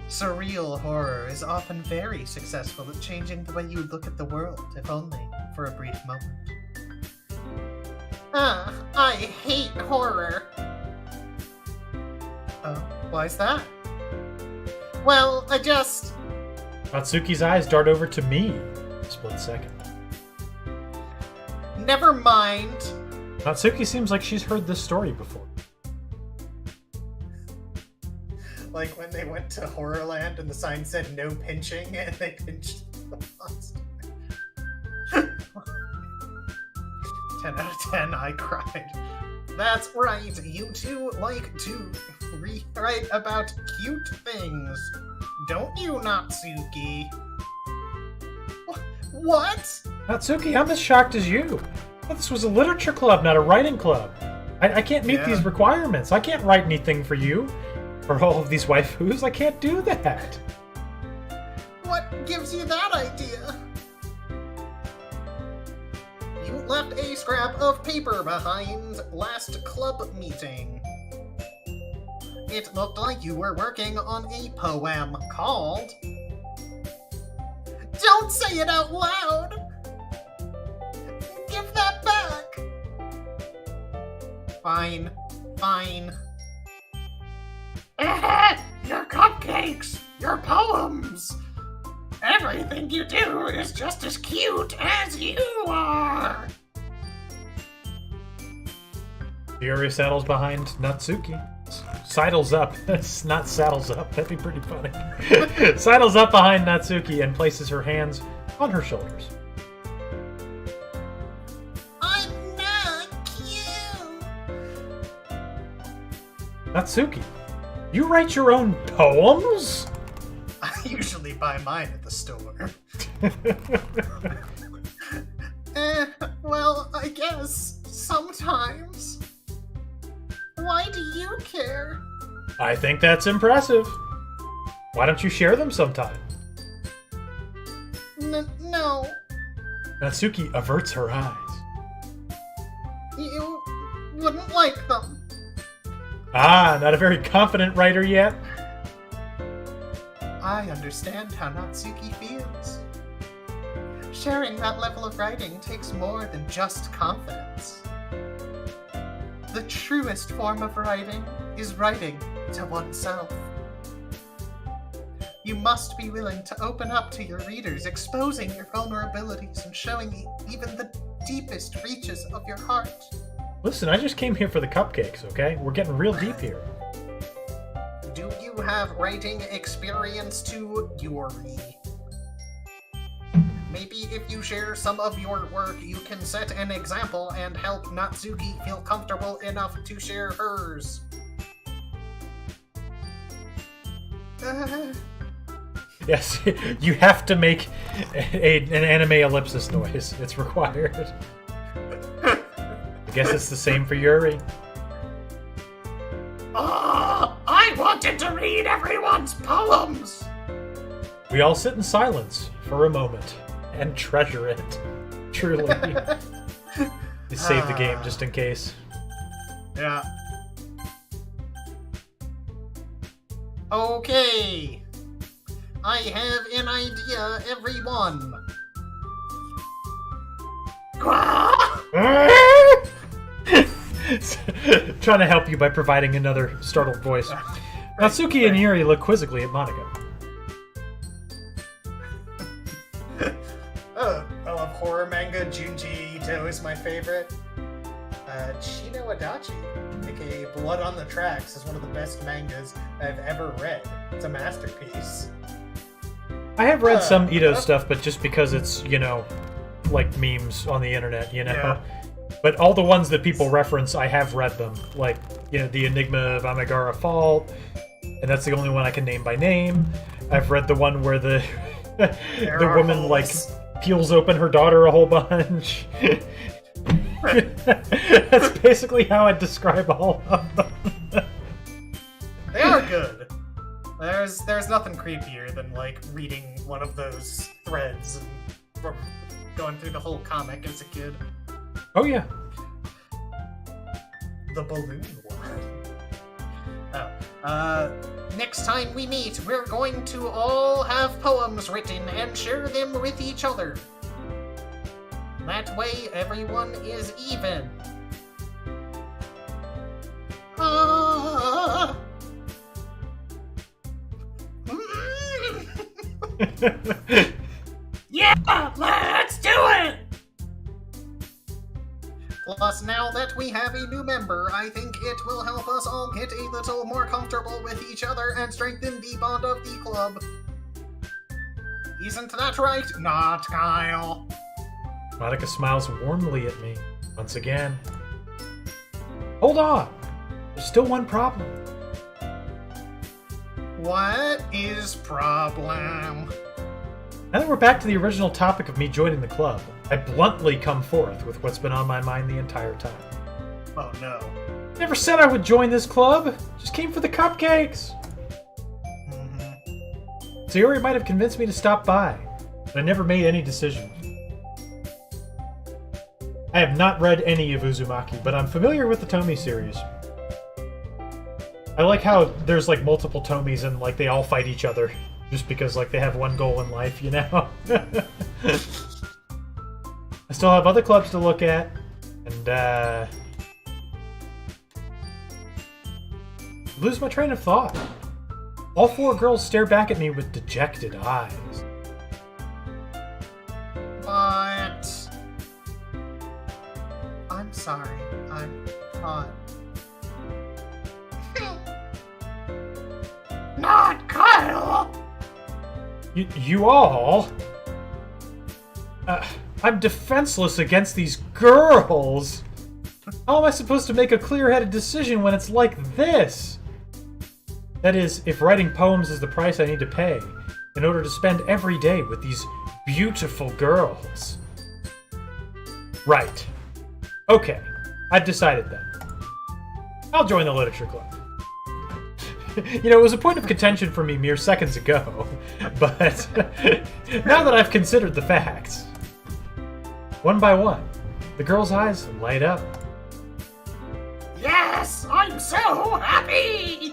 Surreal horror is often very successful at changing the way you look at the world, if only for a brief moment. I hate horror. Oh, why's that? Well, I just... Natsuki's eyes dart over to me a split second. Never mind. Natsuki seems like she's heard this story before. Like when they went to Horrorland and the sign said no pinching and they pinched the monster. 10 out of 10, I cried. That's right, you two like to write about cute things. Don't you, Natsuki? What? Natsuki, I'm as shocked as you. I thought this was a literature club, not a writing club. I can't meet these requirements. I can't write anything for you. For all of these waifus, I can't do that. What gives you that idea? You left a scrap of paper behind last club meeting. It looked like you were working on a poem called... Don't say it out loud! Give that back! Fine. Your cupcakes! Your poems! Everything you do is just as cute as you are! Fury settles behind Natsuki, sidles up. That's not saddles up. That'd be pretty funny. Sidles up behind Natsuki and places her hands on her shoulders. I'm not cute. Natsuki, you write your own poems? I usually buy mine at the store. Well, I guess sometimes. Why do you care? I think that's impressive. Why don't you share them sometime? No. Natsuki averts her eyes. You wouldn't like them. Ah, not a very confident writer yet? I understand how Natsuki feels. Sharing that level of writing takes more than just confidence. The truest form of writing is writing to oneself. You must be willing to open up to your readers, exposing your vulnerabilities and showing even the deepest reaches of your heart. Listen, I just came here for the cupcakes, okay? We're getting real deep here. Do you have writing experience to Yuri? Maybe if you share some of your work, you can set an example and help Natsuki feel comfortable enough to share hers. Yes, you have to make an anime ellipsis noise. It's required. I guess it's the same for Yuri. I wanted to read everyone's poems! We all sit in silence for a moment and treasure it. Truly. You save the game just in case. Yeah. Okay. I have an idea, everyone. Trying to help you by providing another startled voice. Natsuki and Yuri look quizzically at Monica. I love horror manga. Junji Ito is my favorite. Chino Adachi, aka Blood on the Tracks, is one of the best mangas I've ever read. It's a masterpiece. I have read some Ito stuff, but just because it's, you know, like memes on the internet, you know? Yeah. But all the ones that people reference, I have read them. Like, you know, The Enigma of Amigara Fault, and that's the only one I can name by name. I've read the one where the the woman, like, peels open her daughter a whole bunch. That's basically how I'd describe all of them. They are good. There's nothing creepier than, like, reading one of those threads and going through the whole comic as a kid. Oh, yeah. The balloon one. Next time we meet, we're going to all have poems written and share them with each other. That way, everyone is even. Yeah, let's do it! Plus, now that we have a new member, I think it will help us all get a little more comfortable with each other and strengthen the bond of the club. Isn't that right? Not Kyle. Monica smiles warmly at me, once again. Hold on! There's still one problem. What is problem? Now that we're back to the original topic of me joining the club, I bluntly come forth with what's been on my mind the entire time. Oh no. Never said I would join this club. Just came for the cupcakes. Mm-hmm. Sayori might have convinced me to stop by, but I never made any decision. I have not read any of Uzumaki, but I'm familiar with the Tomy series. I like how there's like multiple Tomies and like they all fight each other just because like they have one goal in life, you know? I still have other clubs to look at, and lose my train of thought. All four girls stare back at me with dejected eyes. But I'm sorry. I'm hot. Kyle! You all? I'm defenseless against these girls. How am I supposed to make a clear-headed decision when it's like this? That is, if writing poems is the price I need to pay in order to spend every day with these beautiful girls. Right. Okay. I've decided then. I'll join the literature club. You know, it was a point of contention for me mere seconds ago, but now that I've considered the facts, one by one, the girls' eyes light up. Yes! I'm so happy!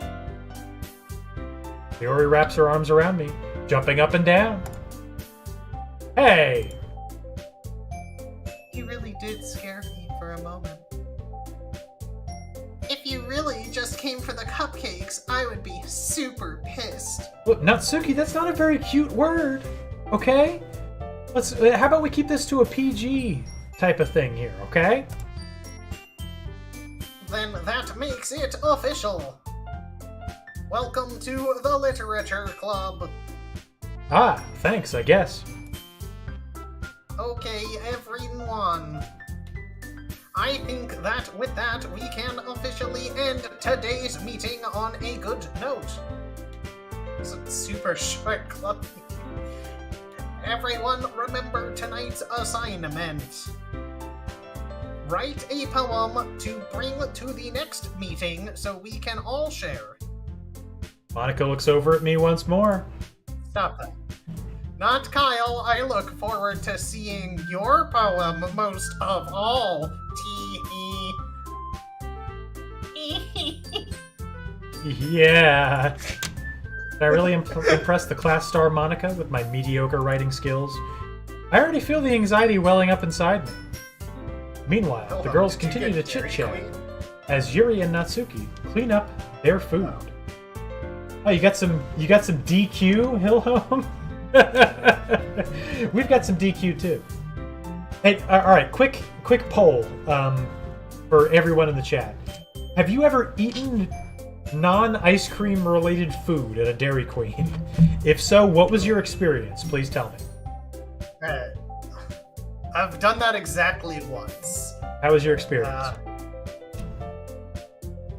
Hiyori wraps her arms around me, jumping up and down. Hey! You really did scare me for a moment. If you really just came for the cupcakes, I would be super pissed. Well, Natsuki, that's not a very cute word, okay? How about we keep this to a PG type of thing here, okay? Then that makes it official. Welcome to the Literature Club. Ah, thanks, I guess. Okay, everyone. I think that with that, we can officially end today's meeting on a good note. It's a super short club. Everyone, remember tonight's assignment. Write a poem to bring to the next meeting so we can all share. Monica looks over at me once more. Stop that. Not Kyle, I look forward to seeing your poem most of all. Yeah. Did I really impress the class star Monica with my mediocre writing skills? I already feel the anxiety welling up inside me. Meanwhile, the girls continue to chit-chat as Yuri and Natsuki clean up their food. Oh, you got some DQ, Hillhome? We've got some DQ too. Hey, all right, quick poll for everyone in the chat. Have you ever eaten non-ice cream related food at a Dairy Queen? If so, what was your experience? Please tell me. I've done that exactly once. How was your experience?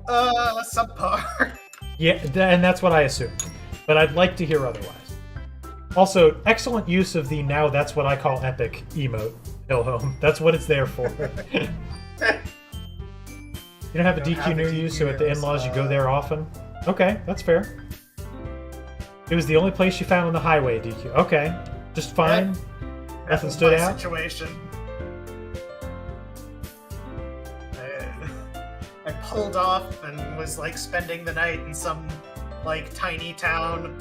Subpar. Yeah, and that's what I assumed. But I'd like to hear otherwise. Also, excellent use of the now that's what I call epic emote, Hillhome. That's what it's there for. You don't have a DQ near you, so at the in-laws you go there often? Okay, that's fair. It was the only place you found on the highway, DQ. Okay, just fine. Nothing stood out? Situation. I pulled off and was like spending the night in some like tiny town,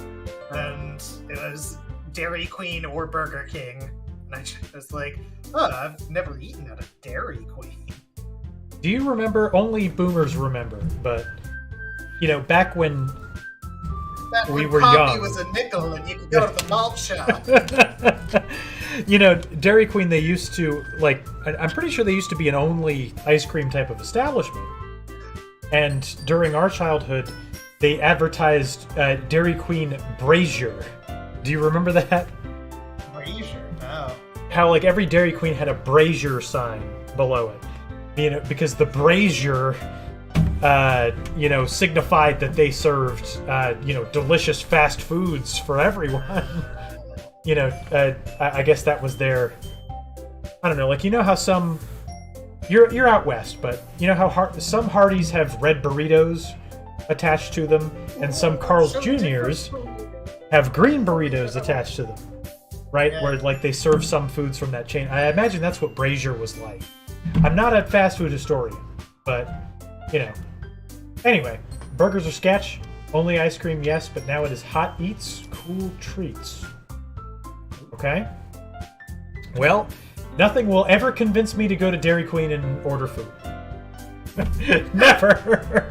and it was Dairy Queen or Burger King, and I just was like, oh, I've never eaten at a Dairy Queen. Do you remember? Only boomers remember, but you know, back when we were coffee young, was a nickel, and you could go to the malt shop. You know, Dairy Queen, they used to, like, I'm pretty sure they used to be an only ice cream type of establishment. And during our childhood, they advertised Dairy Queen Brazier. Do you remember that? Brazier? No. How, like, every Dairy Queen had a Brazier sign below it. You know, because the Brazier, you know, signified that they served, you know, delicious fast foods for everyone. You know, I guess that was their, I don't know, like, you know how some, you're out west, but you know how some Hardee's have red burritos attached to them, and some Carl's Jr.'s have green burritos attached to them, right? Yeah. Where, like, they serve some foods from that chain. I imagine that's what Brazier was like. I'm not a fast food historian, but, you know. Anyway, burgers are sketch, only ice cream, yes, but now it is hot eats, cool treats. Okay? Well, nothing will ever convince me to go to Dairy Queen and order food. Never!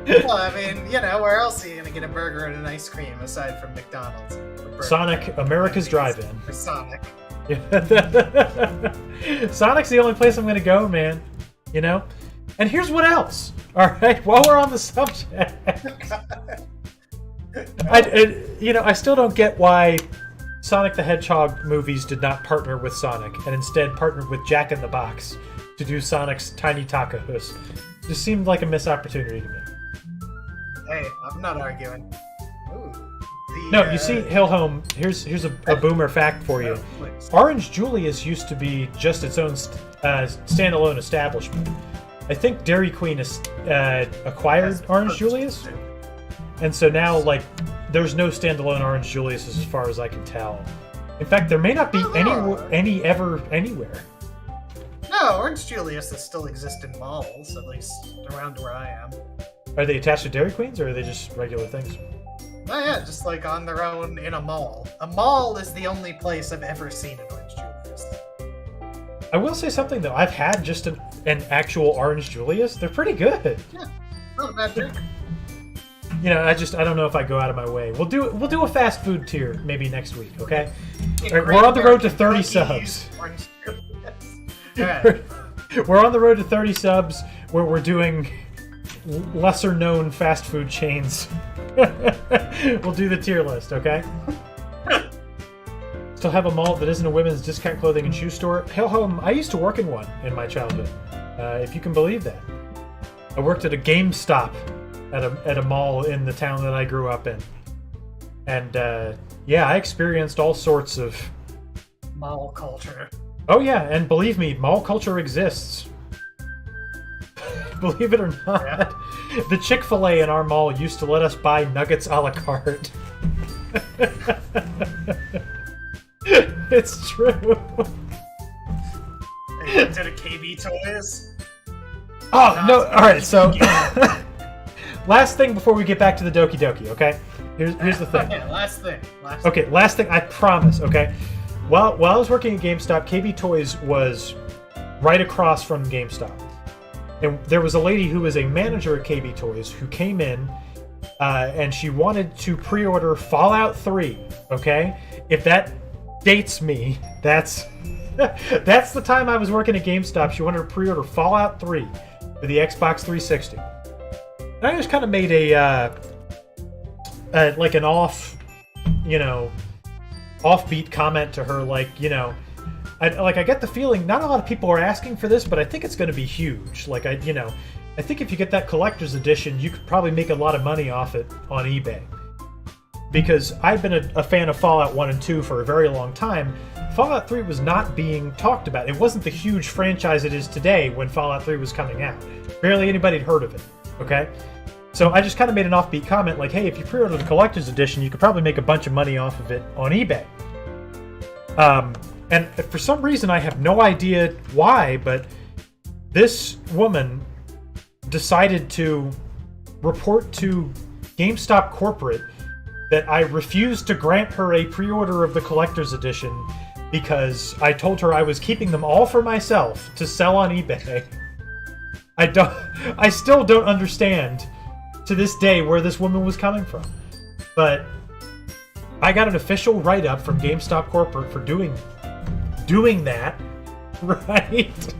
Well, I mean, you know, where else are you going to get a burger and an ice cream aside from McDonald's? Sonic, America's Drive-In. Or Sonic. Sonic's the only place I'm going to go, man. You know? And here's what else. All right, while we're on the subject. I still don't get why Sonic the Hedgehog movies did not partner with Sonic and instead partnered with Jack in the Box to do Sonic's Tiny Tacos. Just seemed like a missed opportunity to me. Hey, I'm not arguing. Ooh, no, you see, Hillhome, here's a boomer fact for you. Orange Julius used to be just its own standalone establishment. I think Dairy Queen has acquired Orange Julius, and so now, like, there's no standalone Orange Julius as far as I can tell. In fact, there may not be anywhere. No, Orange Julius still exist in malls, at least around where I am. Are they attached to Dairy Queens, or are they just regular things? Oh yeah, just like on their own in a mall. A mall is the only place I've ever seen an Orange Julius. I will say something though. I've had just an actual Orange Julius. They're pretty good. Yeah, not a bad drink. You know, I don't know if I go out of my way. We'll do a fast food tier maybe next week, okay? All right, we're on the road to 30 subs. Right. We're on the road to 30 subs where we're doing lesser known fast food chains. We'll do the tier list, okay? Still have a mall that isn't a women's discount clothing and shoe store. Hail home, I used to work in one in my childhood, if you can believe that. I worked at a GameStop at a mall in the town that I grew up in. And yeah, I experienced all sorts of mall culture. Oh yeah, and believe me, mall culture exists. Believe it or not. Yeah. The Chick-fil-A in our mall used to let us buy nuggets a la carte. It's true. Hey, did a KB Toys? Oh, no, alright, so... last thing before we get back to the Doki Doki, okay? Here's the thing. Yeah, last thing, I promise, okay? While I was working at GameStop, KB Toys was right across from GameStop. And there was a lady who was a manager at KB Toys who came in and she wanted to pre-order Fallout 3, okay? If that dates me, that's the time I was working at GameStop. She wanted to pre-order Fallout 3 for the Xbox 360. And I just kind of made like an offbeat comment to her, like, I get the feeling not a lot of people are asking for this, but I think it's going to be huge. Like, I think if you get that collector's edition, you could probably make a lot of money off it on eBay. Because I've been a fan of Fallout 1 and 2 for a very long time. Fallout 3 was not being talked about. It wasn't the huge franchise it is today when Fallout 3 was coming out. Barely anybody had heard of it, okay? So I just kind of made an offbeat comment like, hey, if you pre-order the collector's edition, you could probably make a bunch of money off of it on eBay. And for some reason, I have no idea why, but this woman decided to report to GameStop Corporate that I refused to grant her a pre-order of the collector's edition because I told her I was keeping them all for myself to sell on eBay. I still don't understand to this day where this woman was coming from. But I got an official write-up from GameStop Corporate for doing that, right?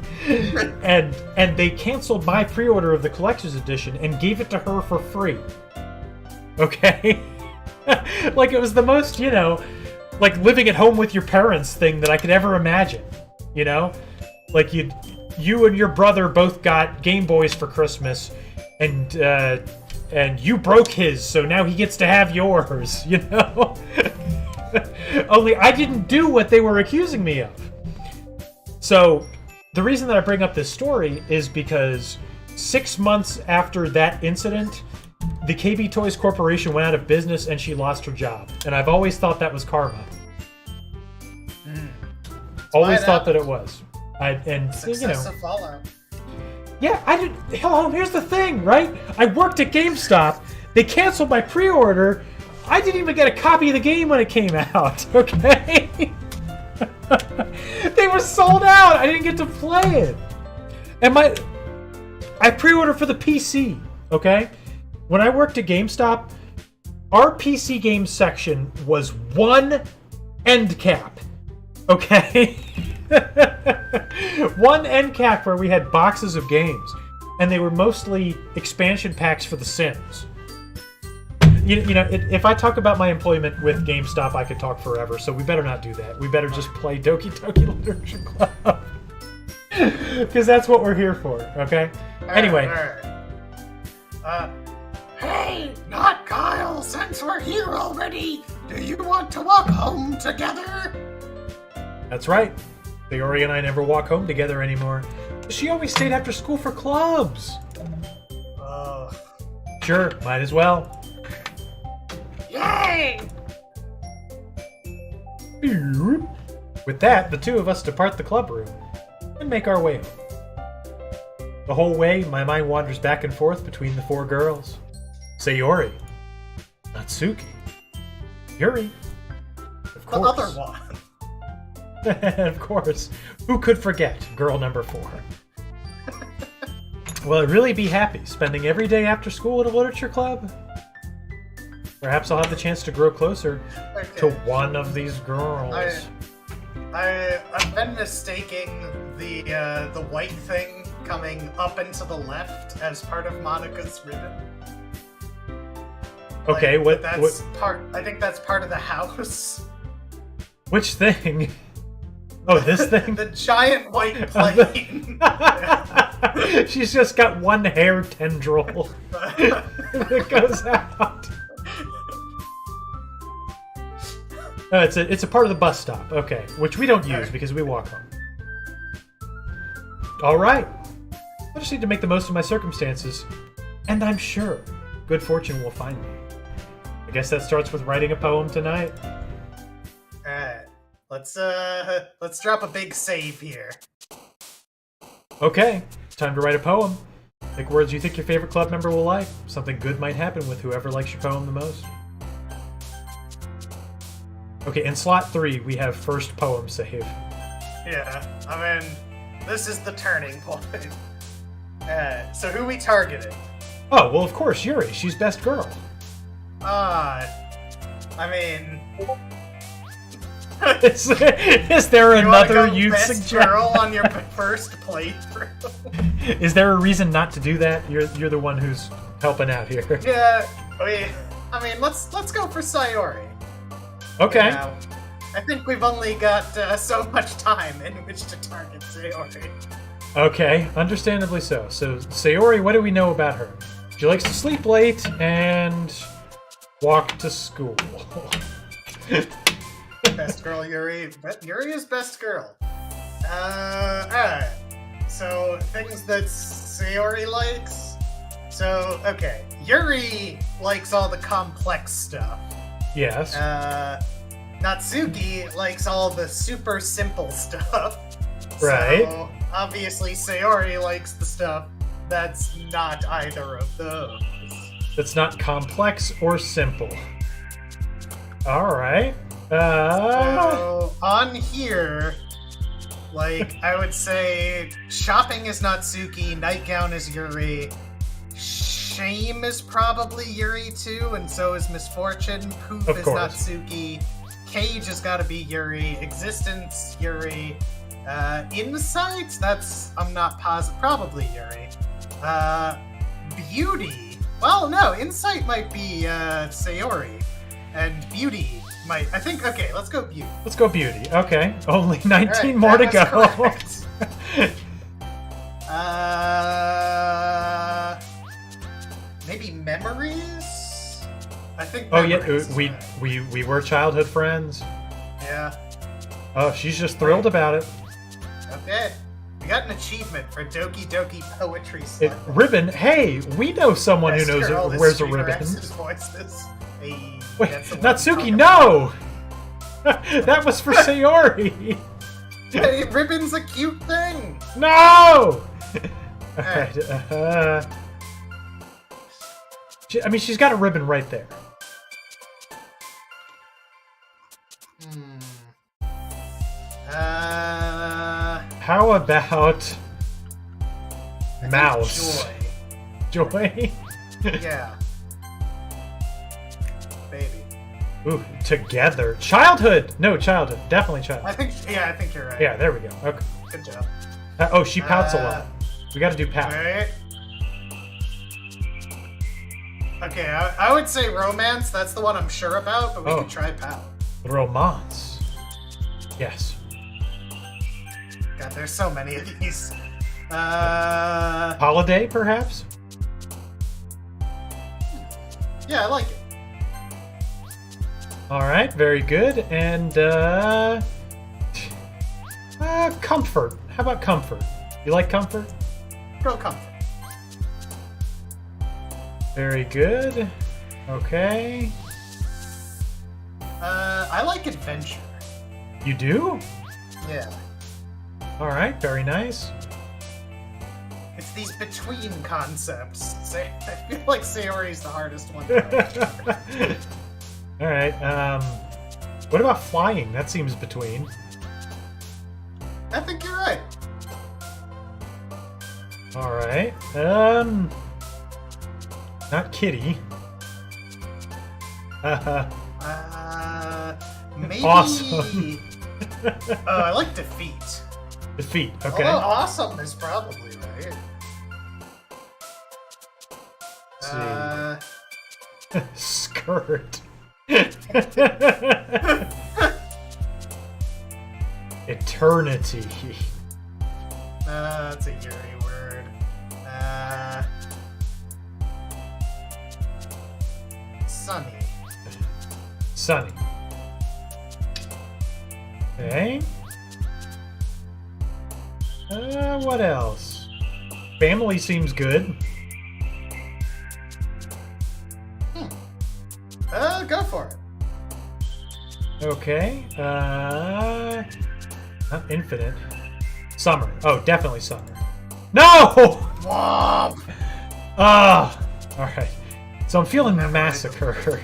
and they canceled my pre-order of the collector's edition and gave it to her for free. Okay? Like, it was the most, like living at home with your parents thing that I could ever imagine. Like you and your brother both got Game Boys for Christmas, and you broke his, so now he gets to have yours, Only I didn't do what they were accusing me of. So the reason that I bring up this story is because 6 months after that incident, the KB Toys Corporation went out of business and she lost her job. And I've always thought that was karma. Always thought that it was. Success of Fallout. Yeah, Hello, here's the thing, right? I worked at GameStop. They canceled my pre-order. I didn't even get a copy of the game when it came out, okay? They were sold out. I didn't get to play it. And I pre-ordered for the PC, okay? When I worked at GameStop, our PC games section was one end cap, okay? One end cap where we had boxes of games, and they were mostly expansion packs for The Sims. if I talk about my employment with GameStop, I could talk forever. So we better not do that. We better just play Doki Doki Literature Club. Because that's what we're here for, okay? Anyway. Hey, not Kyle, since we're here already, do you want to walk home together? That's right. Sayori and I never walk home together anymore. She always stayed after school for clubs. Sure, might as well. Yay! With that, the two of us depart the club room and make our way home. The whole way, my mind wanders back and forth between the four girls. Sayori, Natsuki, Yuri, of The course. other one. Of course. Who could forget girl number 4? Will I really be happy spending every day after school at a literature club? Perhaps I'll have the chance to grow closer to one of these girls. I've been mistaking the white thing coming up and to the left as part of Monica's ribbon. Okay, what? I think that's part of the house. Which thing? Oh, this thing? The giant white plane. She's just got one hair tendril that goes out. It's a part of the bus stop, okay, which we don't use because we walk home. All right, I just need to make the most of my circumstances, and I'm sure good fortune will find me. I guess that starts with writing a poem tonight. All right, let's drop a big save here. Okay, it's time to write a poem. Pick words you think your favorite club member will like. Something good might happen with whoever likes your poem the most. Okay, in slot 3, we have first poem save. Yeah, I mean, this is the turning point. So who we targeting? Oh, well, of course, Yuri. She's best girl. I mean... is there another you'd best suggest? girl on your first playthrough? Is there a reason not to do that? You're the one who's helping out here. Yeah, I mean, let's go for Sayori. Okay. I think we've only got so much time in which to target Sayori. Okay, understandably so. So, Sayori, what do we know about her? She likes to sleep late and walk to school. Best girl, Yuri. Yuri is best girl. Alright. So, things that Sayori likes. So, okay. Yuri likes all the complex stuff. Yes. Natsuki likes all the super simple stuff. Right. So, obviously, Sayori likes the stuff that's not either of those. That's not complex or simple. Alright. So, on here, like, I would say shopping is Natsuki, nightgown is Yuri, shame is probably Yuri too, and so is misfortune, poof Of is course. Natsuki, cage has gotta be Yuri, existence, Yuri, insights, I'm not positive, probably Yuri, beauty, well, no, insight might be, Sayori, and beauty might, I think, okay, let's go beauty. Let's go beauty. Okay. Only 19 Right, more to that go. was correct. Maybe memories? I think Oh yeah, memories is we were childhood friends. Yeah. Oh, she's just thrilled about it. Okay. We got an achievement for Doki Doki Poetry It Slam. ribbon. Hey, we know someone Best who knows girl, this wears a streamer ribbon. X's voices. Hey, Wait, that's the one Natsuki, I'm talking no! That was for Sayori. about. Hey, ribbon's a cute thing. No! Alright. Alright, I mean, she's got a ribbon right there. How about mouse? Joy. Joy? Yeah. Baby. Ooh, together. Childhood! No, childhood. Definitely childhood. I think you're right. Yeah, there we go. Okay. Good job. Oh, she pouts a lot. We gotta do pout. Alright. Okay, I would say romance. That's the one I'm sure about, but we could try pal. Romance. Yes. God, there's so many of these. Holiday, perhaps? Yeah, I like it. Alright, very good. And, comfort. How about comfort? You like comfort? Go comfort. Very good. Okay. I like adventure. You do? Yeah. Alright, very nice. It's these between concepts. I feel like Sayori's the hardest one. Alright, what about flying? That seems between. I think you're right. Alright, not kitty. Maybe... Awesome. I like defeat. Defeat, okay. Although awesome is probably right. Let's see. Skirt. Eternity. That's a Yuri word. Sunny. Sunny. Okay. What else? Family seems good. Go for it. Okay. Not infinite. Summer. Oh, definitely summer. No! Womp! Alright. So I'm feeling massacre.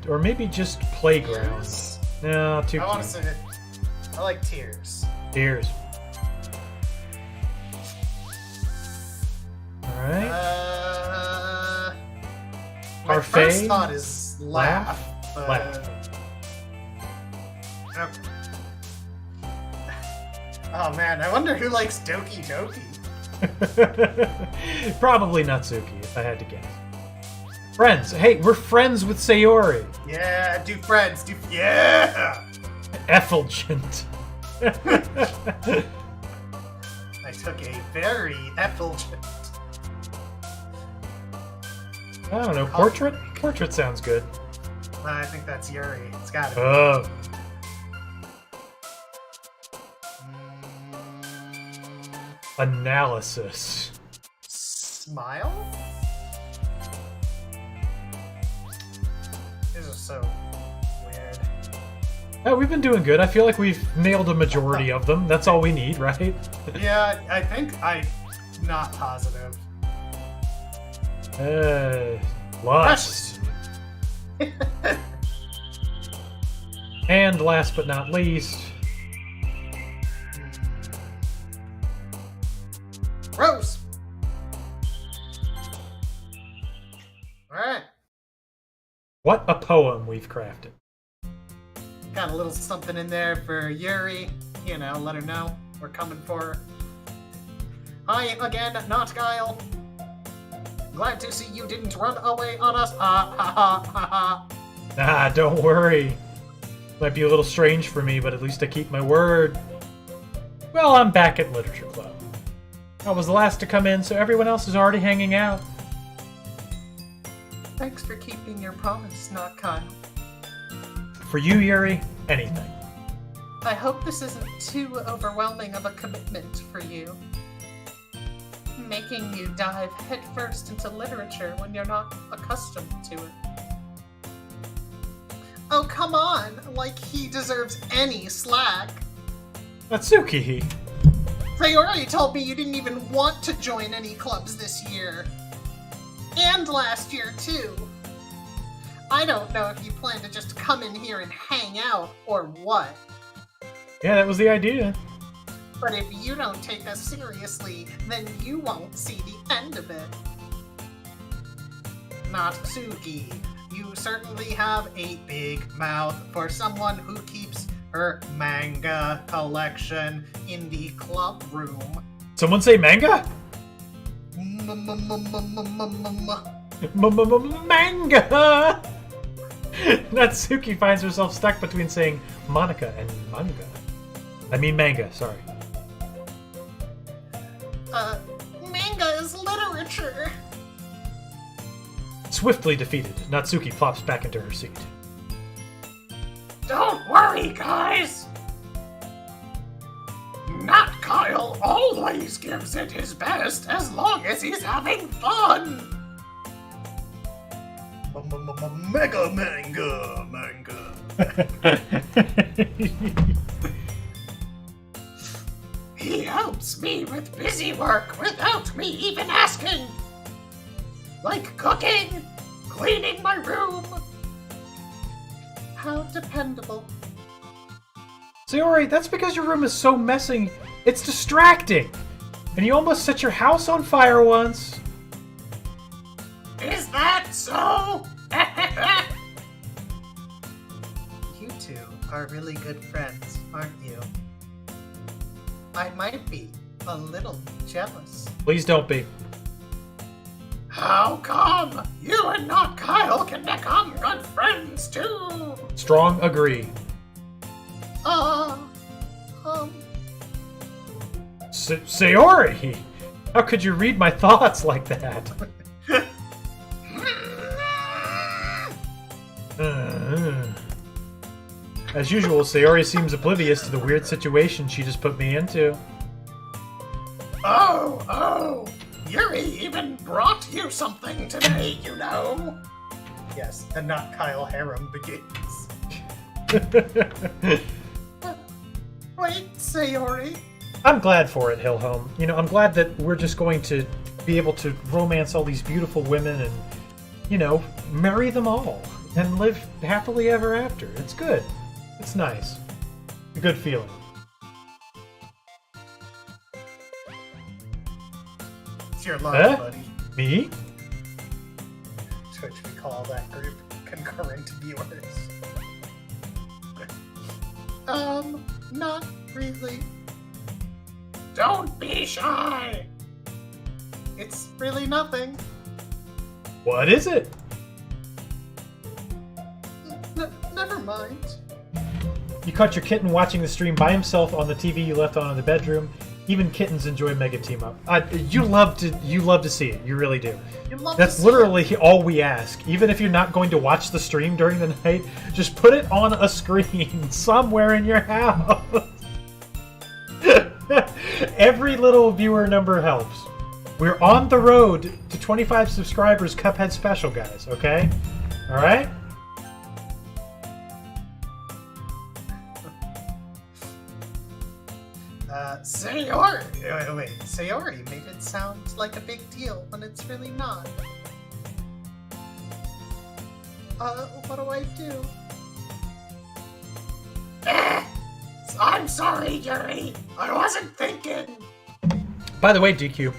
Or maybe just playgrounds. No, too I want to cute. say I like tears. Tears. Alright. My Parfait. first thought is laugh. But... Laugh. Oh man, I wonder who likes Doki Doki. Probably Natsuki, if I had to guess. Friends. Hey, we're friends with Sayori. Yeah, do friends. Yeah! Effulgent. I took a very effulgent. I don't know. Portrait? Portrait sounds good. I think that's Yuri. It's gotta be. Oh. Analysis. Smile? These are so weird. Oh, we've been doing good. I feel like we've nailed a majority of them. That's all we need, right? Yeah, I think I'm not positive. Lust. And last but not least, Rose. Alright. what a poem we've crafted. Got a little something in there for Yuri. You know, let her know we're coming for her. Hi again, not Guile. Glad to see you didn't run away on us. Ha ha ha ha ha. Nah, don't worry. Might be a little strange for me, but at least I keep my word. Well, I'm back at Literature Club. I was the last to come in, so everyone else is already hanging out. Thanks for keeping your promise, not Kyle. For you, Yuri, anything. I hope this isn't too overwhelming of a commitment for you. Making you dive headfirst into literature when you're not accustomed to it. Oh, come on! Like he deserves any slack. Natsuki. Sayori told me you didn't even want to join any clubs this year. And last year, too. I don't know if you plan to just come in here and hang out, or what. Yeah, that was the idea. But if you don't take us seriously, then you won't see the end of it. Natsuki, you certainly have a big mouth for someone who keeps her manga collection in the club room. Someone say manga? Manga! Natsuki finds herself stuck between saying Monica and manga. I mean manga, sorry. Manga is literature. Swiftly defeated, Natsuki plops back into her seat. Don't worry, guys! Not Kyle always gives it his best as long as he's having fun! Mega manga. He helps me with busy work without me even asking! Like cooking, cleaning my room. How dependable. Sayori, that's because your room is so messy, it's distracting! And you almost set your house on fire once! Is that so? You two are really good friends, aren't you? I might be a little jealous. Please don't be. How come you and not Kyle can become good friends too? Strong agree. Sayori! How could you read my thoughts like that? As usual, Sayori seems oblivious to the weird situation she just put me into. Oh, Yuri even brought you something today, you know. Yes, and not Kyle harem begins. Wait, Sayori. I'm glad for it, Hillhome. You know, I'm glad that we're just going to be able to romance all these beautiful women and, you know, marry them all and live happily ever after. It's good. It's nice. A good feeling. It's your love, buddy. Me? Which we call that group concurrent viewers. Not really. Don't be shy. It's really nothing. What is it? Never mind. You caught your kitten watching the stream by himself on the TV you left on in the bedroom. Even kittens enjoy Mega Team Up. You love to see it. You really do. That's literally all we ask. Even if you're not going to watch the stream during the night, just put it on a screen somewhere in your house. Every little viewer number helps. We're on the road to 25 subscribers Cuphead special, guys, okay? Alright? Sayori. Wait. Sayori made it sound like a big deal when it's really not. What do I do? I'm sorry, Yuri. I wasn't thinking. By the way, DQ,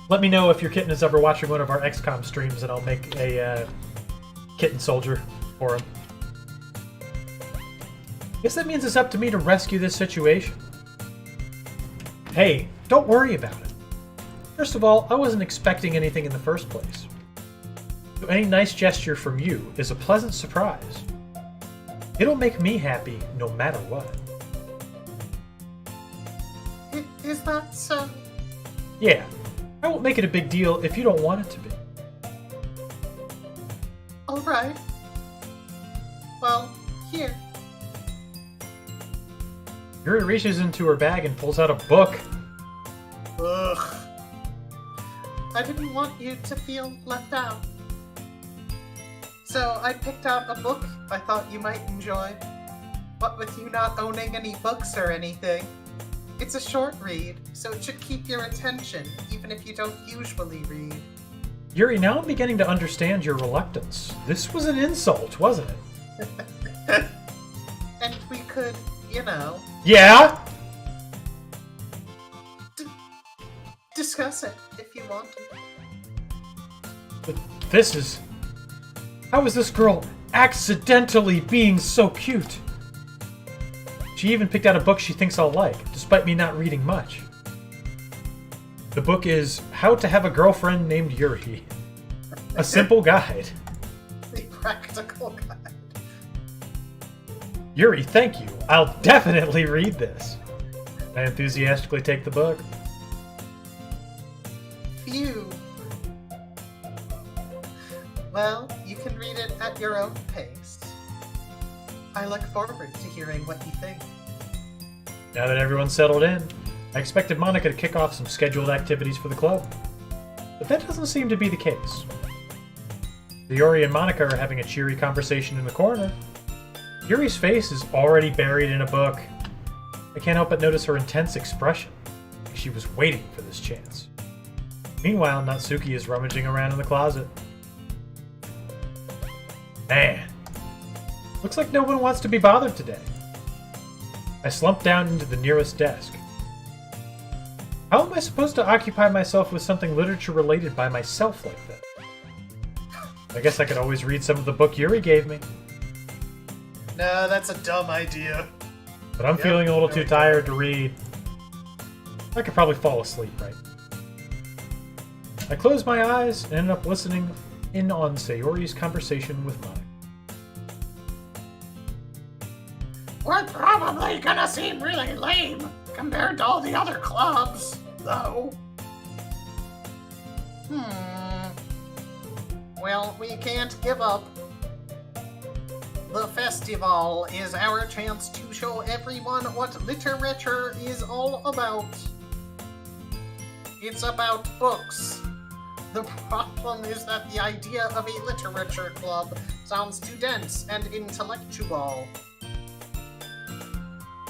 let me know if your kitten is ever watching one of our XCOM streams and I'll make a kitten soldier for him. Guess that means it's up to me to rescue this situation. Hey, don't worry about it. First of all, I wasn't expecting anything in the first place. So any nice gesture from you is a pleasant surprise. It'll make me happy no matter what. Is that so? Yeah, I won't make it a big deal if you don't want it to be. Alright. Well, here. Yuri reaches into her bag and pulls out a book. Ugh. I didn't want you to feel left out. So I picked out a book I thought you might enjoy. What with you not owning any books or anything, it's a short read, so it should keep your attention, even if you don't usually read. Yuri, now I'm beginning to understand your reluctance. This was an insult, wasn't it? And we could, you know... Yeah? Discuss it, if you want to. But this is... How is this girl accidentally being so cute? She even picked out a book she thinks I'll like, despite me not reading much. The book is How to Have a Girlfriend Named Yuri. A simple guide. The practical guide. Yuri, thank you. I'll definitely read this. I enthusiastically take the book. Phew. Well, you can read it at your own pace. I look forward to hearing what you think. Now that everyone's settled in, I expected Monica to kick off some scheduled activities for the club. But that doesn't seem to be the case. Yuri and Monica are having a cheery conversation in the corner. Yuri's face is already buried in a book. I can't help but notice her intense expression, like she was waiting for this chance. Meanwhile, Natsuki is rummaging around in the closet. Man, looks like no one wants to be bothered today. I slump down into the nearest desk. How am I supposed to occupy myself with something literature-related by myself like that? I guess I could always read some of the book Yuri gave me. No, that's a dumb idea. But I'm feeling a little too tired to read. I could probably fall asleep, right? I close my eyes and end up listening in on Sayori's conversation with Monica. We're probably gonna seem really lame compared to all the other clubs, though. Well, we can't give up. The festival is our chance to show everyone what literature is all about. It's about books. The problem is that the idea of a literature club sounds too dense and intellectual.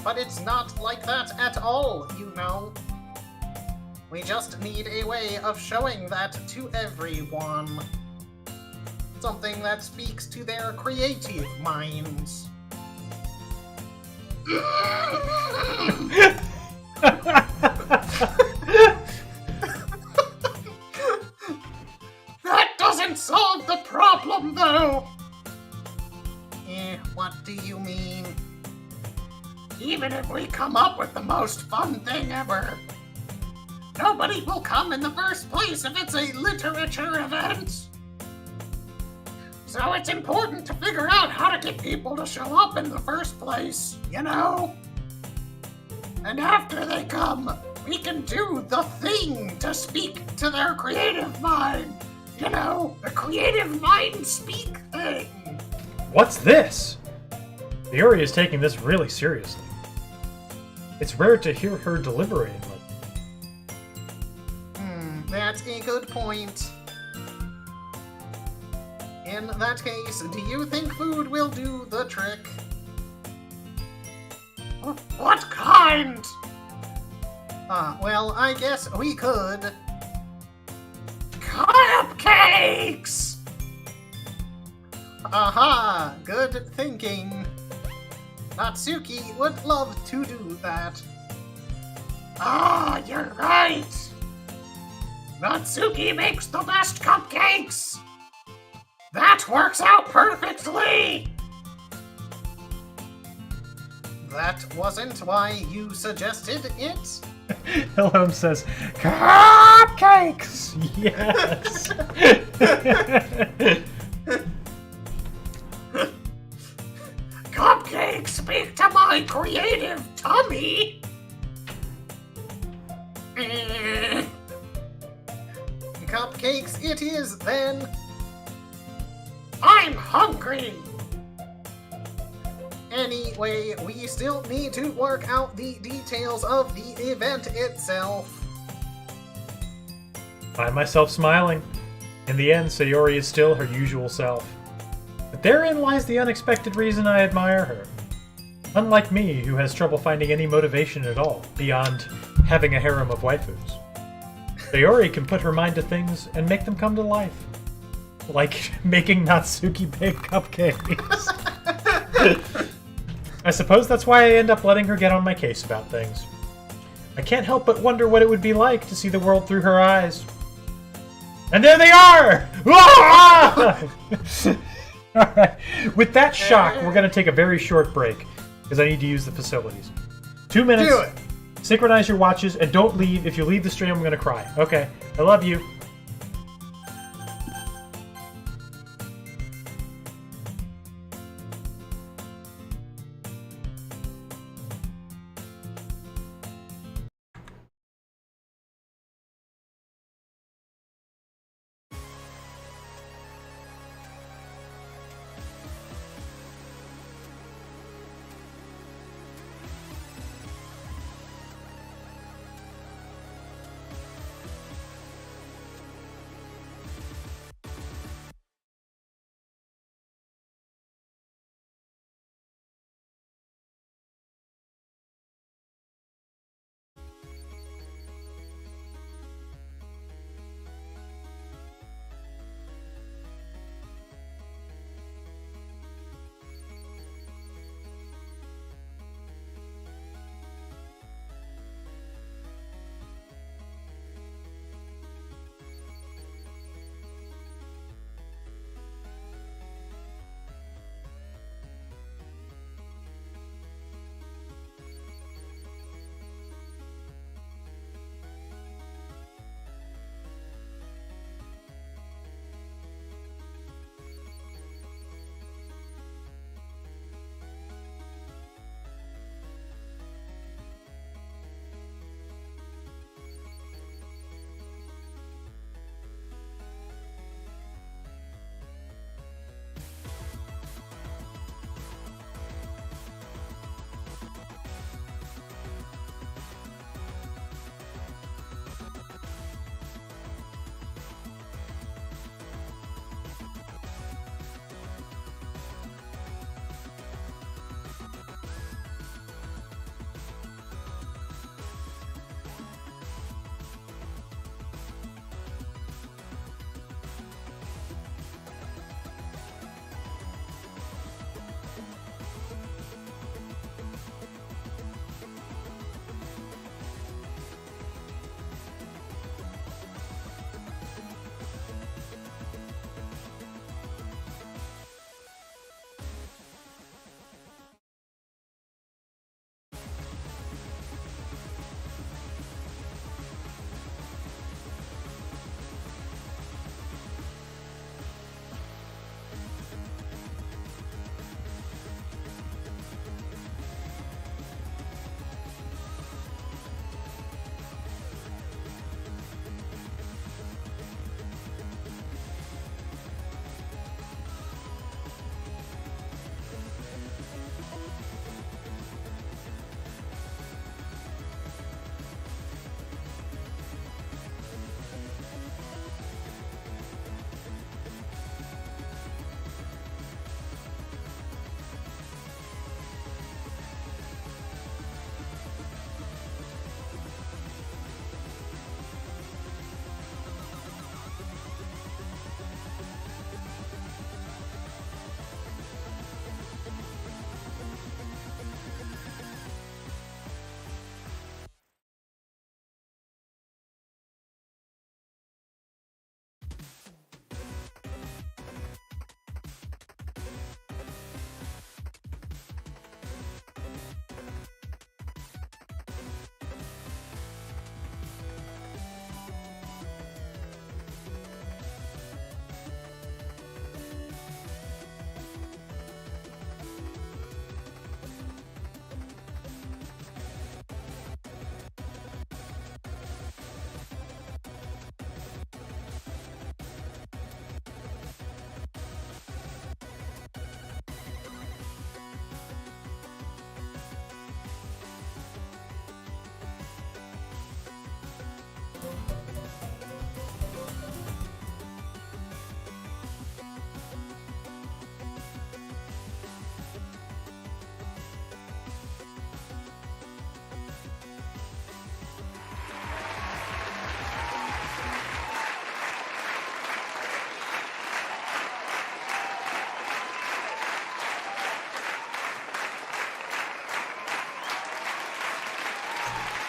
But it's not like that at all, you know. We just need a way of showing that to everyone. Something that speaks to their creative minds. That doesn't solve the problem, though! What do you mean? Even if we come up with the most fun thing ever, nobody will come in the first place if it's a literature event. So it's important to figure out how to get people to show up in the first place, you know? And after they come, we can do the thing to speak to their creative mind. You know, the creative mind speak thing. What's this? Yuri is taking this really seriously. It's rare to hear her deliberating like that. That's a good point. In that case, do you think food will do the trick? What kind? Well, I guess we could. Cupcakes! Aha! Good thinking. Natsuki would love to do that. Ah, you're right! Natsuki makes the best cupcakes! That works out perfectly! That wasn't why you suggested it? Helm says, cupcakes! Yes! Cupcakes speak to my creative tummy! Cupcakes it is, then. I'm hungry! Anyway, we still need to work out the details of the event itself. Find myself smiling. In the end, Sayori is still her usual self. But therein lies the unexpected reason I admire her. Unlike me, who has trouble finding any motivation at all, beyond having a harem of waifus. Sayori can put her mind to things and make them come to life. Like making Natsuki bake cupcakes. I suppose that's why I end up letting her get on my case about things. I can't help but wonder what it would be like to see the world through her eyes. And there they are! Alright, with that shock, we're going to take a very short break, because I need to use the facilities. 2 minutes. Do it! Synchronize your watches and don't leave. If you leave the stream, I'm gonna cry. Okay. I love you.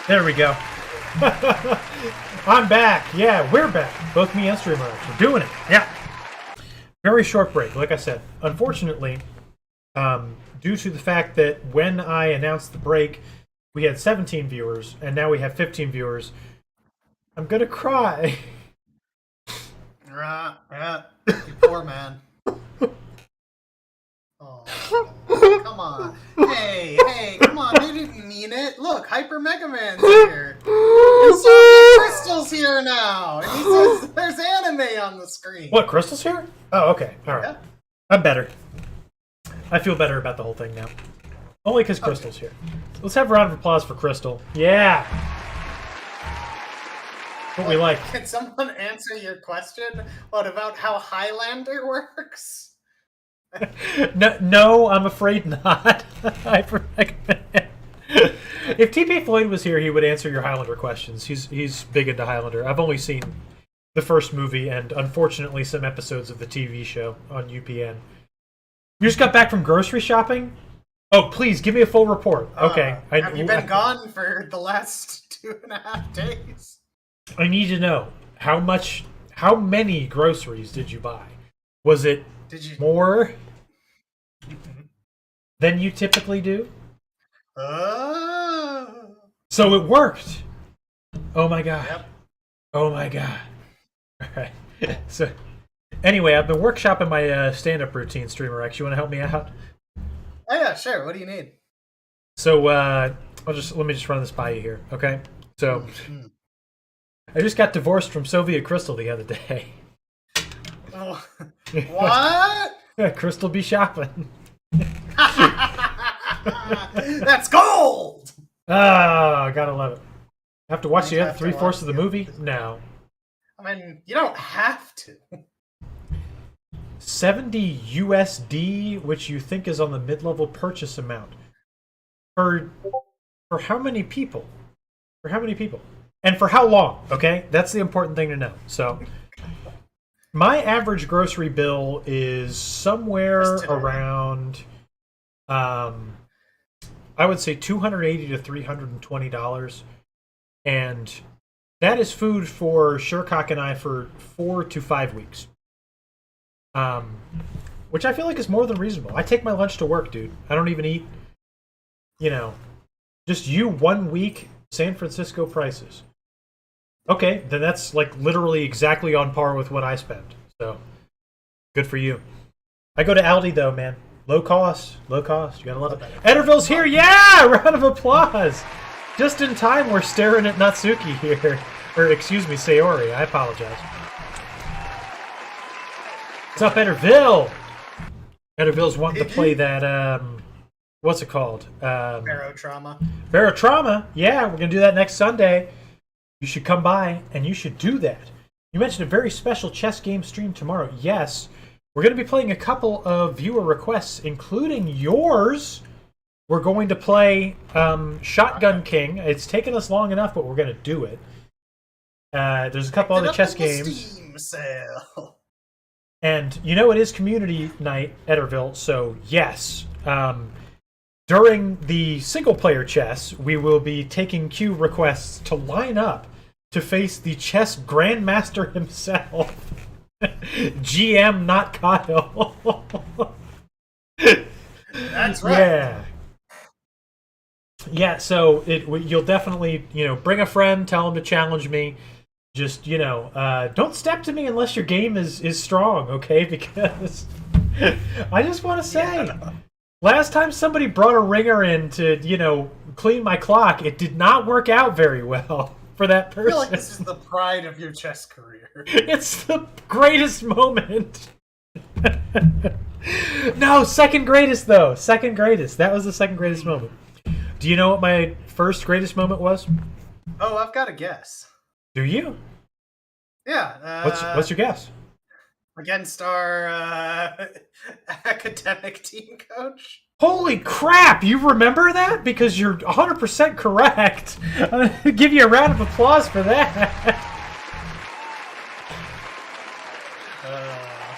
There we go. I'm back. Yeah, we're back. Both me and streamers. We're doing it. Yeah. Very short break, like I said. Unfortunately, due to the fact that when I announced the break, we had 17 viewers, and now we have 15 viewers. I'm gonna cry. Yeah, you poor man. Oh, come on. Hey, come on. They didn't mean it. Look, Hyper Mega Man's here. And so Crystal's here now. And he says there's anime on the screen. What, Crystal's here? Oh, okay. All right. Yeah. I'm better. I feel better about the whole thing now. Only because Crystal's here. Let's have a round of applause for Crystal. Yeah! What we like. Can someone answer your question? What about how Highlander works? No, I'm afraid not. If TP Floyd was here, he would answer your Highlander questions. He's big into Highlander. I've only seen the first movie and, unfortunately, some episodes of the TV show on UPN. You just got back from grocery shopping? Oh, please, give me a full report. Okay. Have you been gone for the last 2.5 days? I need to know, how many groceries did you buy? Was it more than you typically do? So it worked. Oh my god. Yep. Oh my god. Alright. So anyway, I've been workshopping my stand-up routine, Streamer X. You want to help me out? Oh yeah, sure. What do you need? So let me just run this by you here, okay? So I just got divorced from Soviet Crystal the other day. Oh, what? Crystal be shopping. That's gold! Ah, gotta love it. Have to watch the other have to 3/4 watch of the the movie? No. I mean, you don't have to. 70 USD, which you think is on the mid-level purchase amount. For how many people? For how many people? And for how long, okay? That's the important thing to know. So, my average grocery bill is somewhere around, I would say $280 to $320. And that is food for Shercock and I for 4 to 5 weeks. Which I feel like is more than reasonable. I take my lunch to work, dude. I don't even eat, just 1 week, San Francisco prices. Okay, then that's like literally exactly on par with what I spend. So, good for you. I go to Aldi though, man. Low cost. You gotta love it. Ederville's here, yeah! Round of applause! Just in time, we're staring at Natsuki here. Or, excuse me, Sayori. I apologize. What's up, Ederville? Ederville's wanting to play that, what's it called? Barotrauma. Barotrauma? Yeah, we're gonna do that next Sunday. You should come by, and you should do that. You mentioned a very special chess game stream tomorrow. Yes, we're going to be playing a couple of viewer requests, including yours. We're going to play Shotgun King. It's taken us long enough, but we're going to do it. There's a couple other chess games. Steam sale. And it is community night, Ederville, so yes. During the single-player chess, we will be taking queue requests to line up to face the chess grandmaster himself, GM not Kyle. That's right. Yeah. Yeah, so you'll definitely, bring a friend, tell him to challenge me. Just, don't step to me unless your game is strong, okay? Because I just want to say... Yeah. Last time somebody brought a ringer in to, clean my clock, it did not work out very well for that person. I feel like this is the pride of your chess career. It's the greatest moment. No, second greatest, though. Second greatest. That was the second greatest moment. Do you know what my first greatest moment was? Oh, I've got a guess. Do you? Yeah. What's your guess? Against our academic team coach. Holy crap! You remember that? Because you're 100% correct. I'm going to give you a round of applause for that.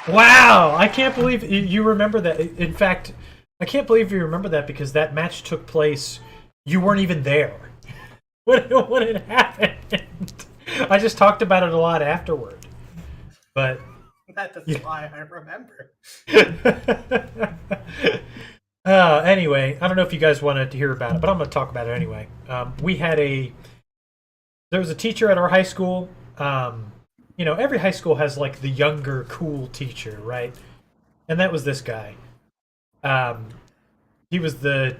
Wow! I can't believe you remember that. In fact, I can't believe you remember that because that match took place. You weren't even there when it happened. I just talked about it a lot afterward. But... That's why I remember. Anyway, I don't know if you guys wanted to hear about it, but I'm going to talk about it anyway. There was a teacher at our high school. Every high school has like the younger, cool teacher, right? And that was this guy. He was the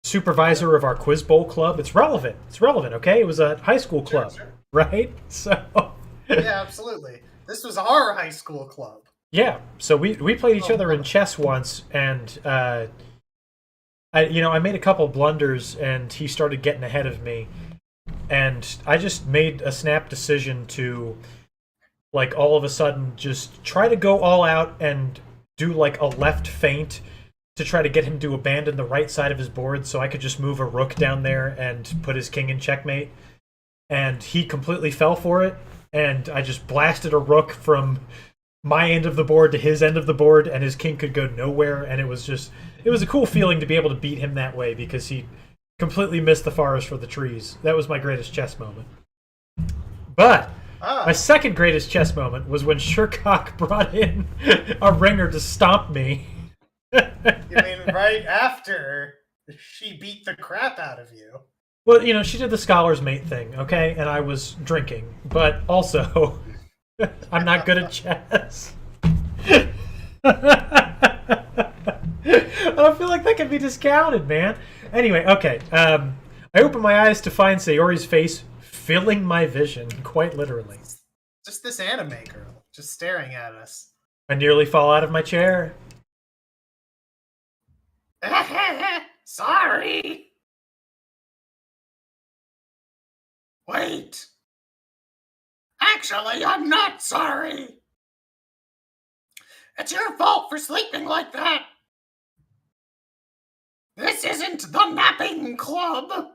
supervisor of our quiz bowl club. It's relevant. Okay? It was a high school club, Sure. right? So Yeah, absolutely. This was our high school club. yeah. So we played each other in chess once, and I made a couple blunders, and he started getting ahead of me, and I just made a snap decision to, like, all of a sudden just try to go all out and do like a left feint to try to get him to abandon the right side of his board so I could just move a rook down there and put his king in checkmate. And he completely fell for it, and I just blasted a rook from my end of the board to his end of the board, and his king could go nowhere, and it was a cool feeling to be able to beat him that way because he completely missed the forest for the trees. That was my greatest chess moment. But my second greatest chess moment was when Shercock brought in a ringer to stomp me. You mean right after she beat the crap out of you? Well, she did the scholar's mate thing, okay? And I was drinking. But also, I'm not good at chess. I don't feel like that can be discounted, man. Anyway, okay. I opened my eyes to find Sayori's face filling my vision, quite literally. Just this anime girl, just staring at us. I nearly fall out of my chair. Sorry. Wait. Actually, I'm not sorry. It's your fault for sleeping like that. This isn't the napping club.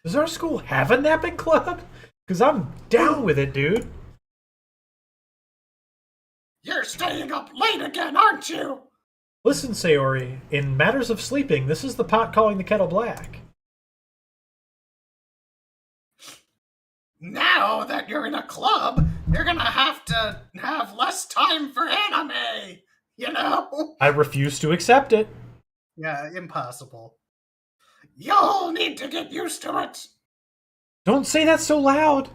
Does our school have a napping club? Because I'm down with it, dude. You're staying up late again, aren't you? Listen, Sayori, in matters of sleeping, this is the pot calling the kettle black. Now that you're in a club, you're gonna have to have less time for anime, you know? I refuse to accept it. Yeah, impossible. You'll need to get used to it. Don't say that so loud.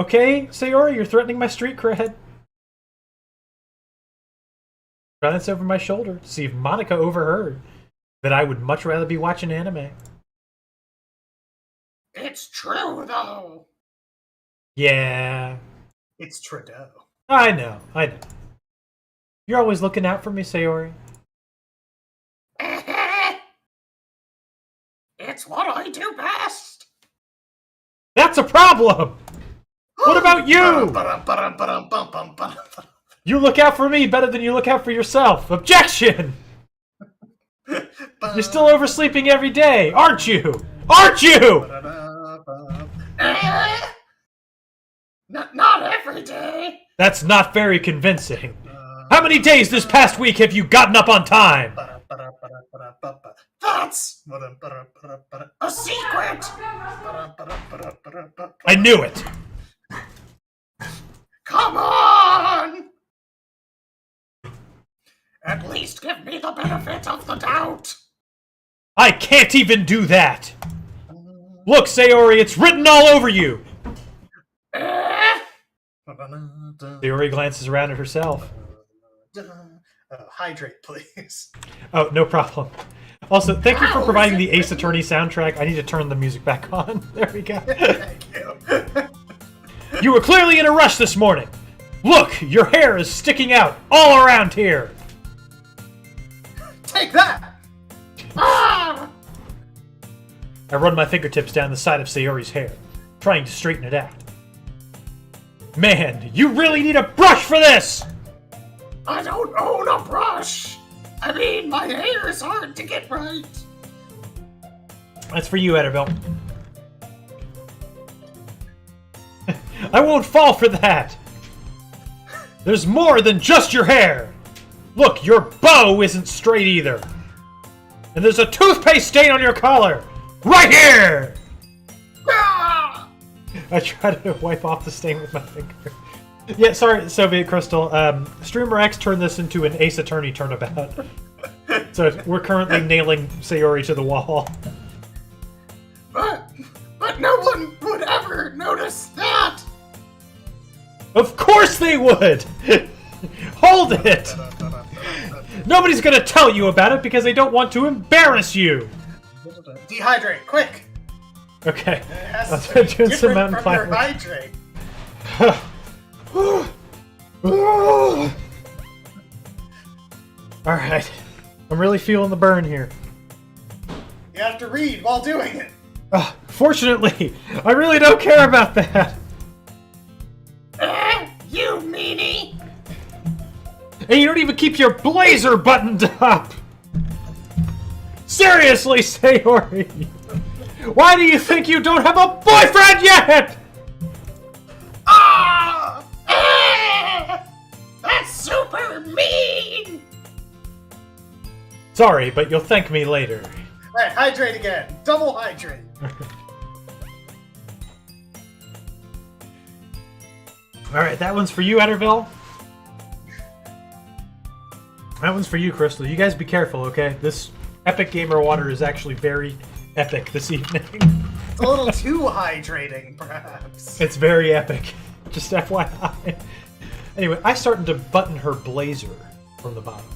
Okay, Sayori, you're threatening my street cred. Glance over my shoulder to see if Monica overheard that I would much rather be watching anime. It's true, though. Yeah. It's Trudeau. I know. You're always looking out for me, Sayori. It's what I do best. That's a problem! What about you? You look out for me better than you look out for yourself. Objection! You're still oversleeping every day, aren't you? Aren't you? Not every day. That's not very convincing. How many days this past week have you gotten up on time? That's a secret. I knew it. Come on. At least give me the benefit of the doubt. I can't even do that. Look, Sayori, it's written all over you. Sayori glances around at herself. Hydrate, please. Oh, no problem. Also, thank you for providing the Ace Attorney soundtrack. I need to turn the music back on. There we go. Thank you. You were clearly in a rush this morning. Look, your hair is sticking out all around here. Take that! Ah! I run my fingertips down the side of Sayori's hair, trying to straighten it out. Man, you really need a brush for this! I don't own a brush. I mean, my hair is hard to get right. That's for you, Ederville. I won't fall for that! There's more than just your hair! Look, your bow isn't straight either! And there's a toothpaste stain on your collar! Right here! Ah! I try to wipe off the stain with my finger. Yeah, sorry, Soviet Crystal. Streamer X turned this into an Ace Attorney turnabout. So we're currently nailing Sayori to the wall. But no one would ever notice that! Of course they would! Hold it! Nobody's gonna tell you about it because they don't want to embarrass you! Dehydrate, quick! Okay. It has I'll to be do some different mountain from your climbing. hydrate. Alright. I'm really feeling the burn here. You have to read while doing it. Fortunately, I really don't care about that. You meanie! And you don't even keep your blazer buttoned up! Seriously, Sayori! Why do you think you don't have a boyfriend yet?! That's super mean! Sorry, but you'll thank me later. Alright, hydrate again. Double hydrate. Alright, that one's for you, Etterville. That one's for you, Crystal. You guys be careful, okay? This Epic Gamer Water is actually very epic this evening. It's a little too hydrating, perhaps. It's very epic. Just FYI. Anyway, I started to button her blazer from the bottom.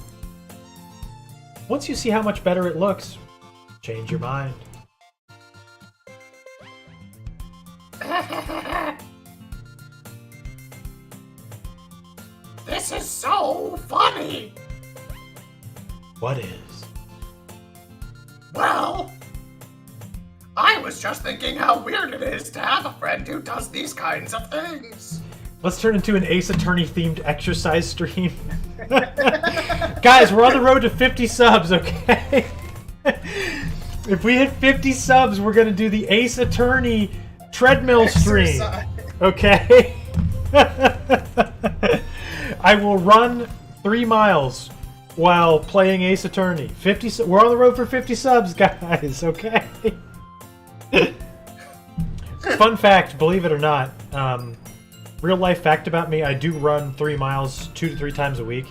Once you see how much better it looks, change your mind. This is so funny! What is? Well, I was just thinking how weird it is to have a friend who does these kinds of things. Let's turn into an Ace Attorney themed exercise stream. Guys, we're on the road to 50 subs, okay? If we hit 50 subs, we're gonna do the Ace Attorney treadmill stream. Okay? I will run 3 miles while playing Ace Attorney. We're on the road for 50 subs, guys, okay? Fun fact, believe it or not, real life fact about me, I do run 3 miles 2 to 3 times a week.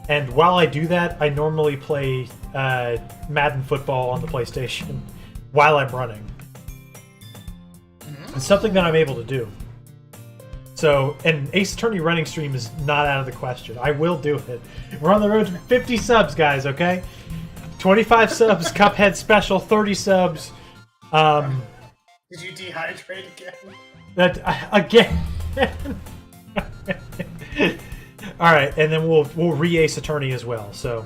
And while I do that, I normally play Madden football on the PlayStation while I'm running. It's something that I'm able to do. So, an Ace Attorney running stream is not out of the question. I will do it. We're on the road to 50 subs, guys, okay? 25 subs, Cuphead special, 30 subs. Did you dehydrate again? Again. All right, and then we'll re-Ace Attorney as well. So,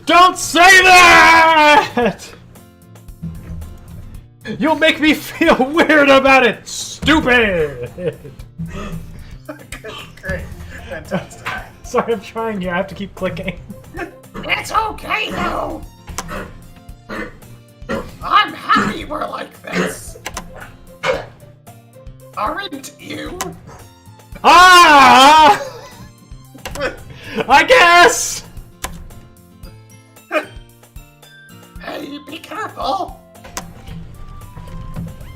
don't say that! You'll make me feel weird about it, stupid. Great, fantastic. Sorry, I'm trying here. I have to keep clicking. It's okay though. I'm happy we're like this. Aren't you? Ah! I guess! Hey, be careful.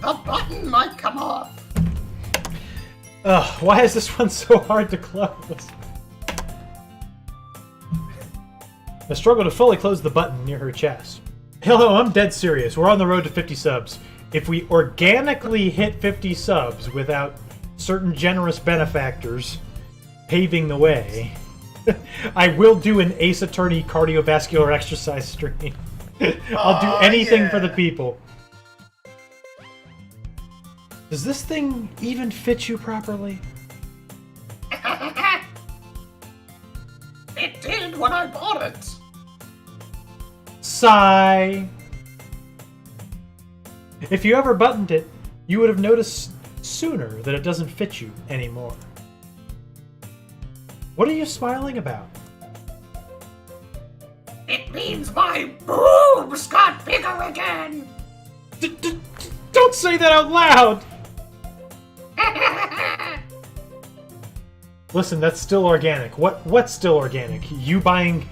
The button might come off. Ugh, why is this one so hard to close? I struggle to fully close the button near her chest. Hello, I'm dead serious. We're on the road to 50 subs. If we organically hit 50 subs without certain generous benefactors paving the way, I will do an Ace Attorney cardiovascular exercise stream. I'll do anything for the people. Does this thing even fit you properly? It did when I bought it. Sigh. If you ever buttoned it, you would have noticed sooner that it doesn't fit you anymore. What are you smiling about? It means my boobs got bigger again. Don't say that out loud! Listen, that's still organic. What's still organic? You buying...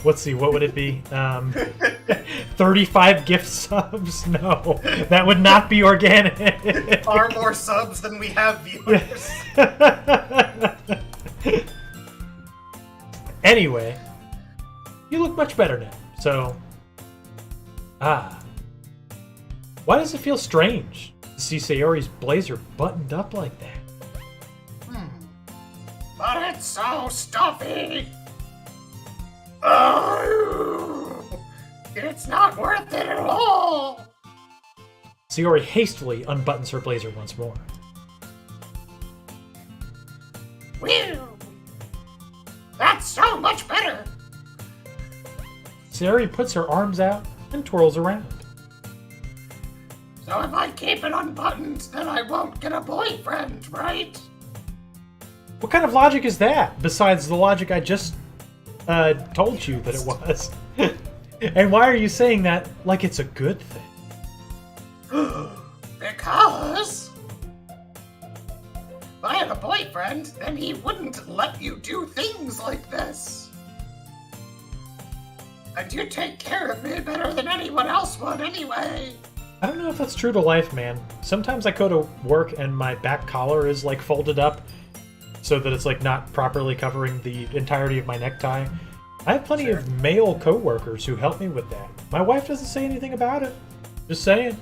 Let's see, what would it be? 35 gift subs? No, that would not be organic. Far more subs than we have viewers. Anyway, you look much better now. So, why does it feel strange to see Sayori's blazer buttoned up like that? But it's so stuffy. Oh, it's not worth it at all. Sayori hastily unbuttons her blazer once more. Whew. That's so much better. Sayori puts her arms out and twirls around. So if I keep it unbuttoned, then I won't get a boyfriend, right? What kind of logic is that, besides the logic I just told you that it was? And why are you saying that like it's a good thing? Because if I had a boyfriend, then he wouldn't let you do things like this. And you take care of me better than anyone else would anyway. I don't know if that's true to life, man. Sometimes I go to work and my back collar is like folded up so that it's like not properly covering the entirety of my necktie. I have plenty of male coworkers who help me with that. My wife doesn't say anything about it. Just saying.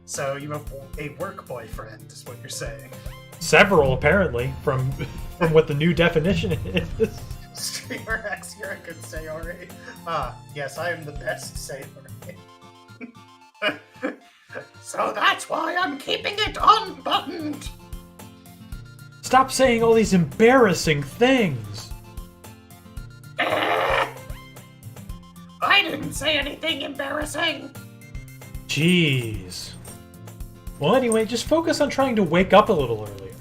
So you have a work boyfriend, is what you're saying. Several, apparently, from what the new definition is. Streamer X, you're a good Sayori. Yes, I am the best Sayori. So that's why I'm keeping it unbuttoned. Stop saying all these embarrassing things. I didn't say anything embarrassing. Jeez. Well, anyway, just focus on trying to wake up a little earlier.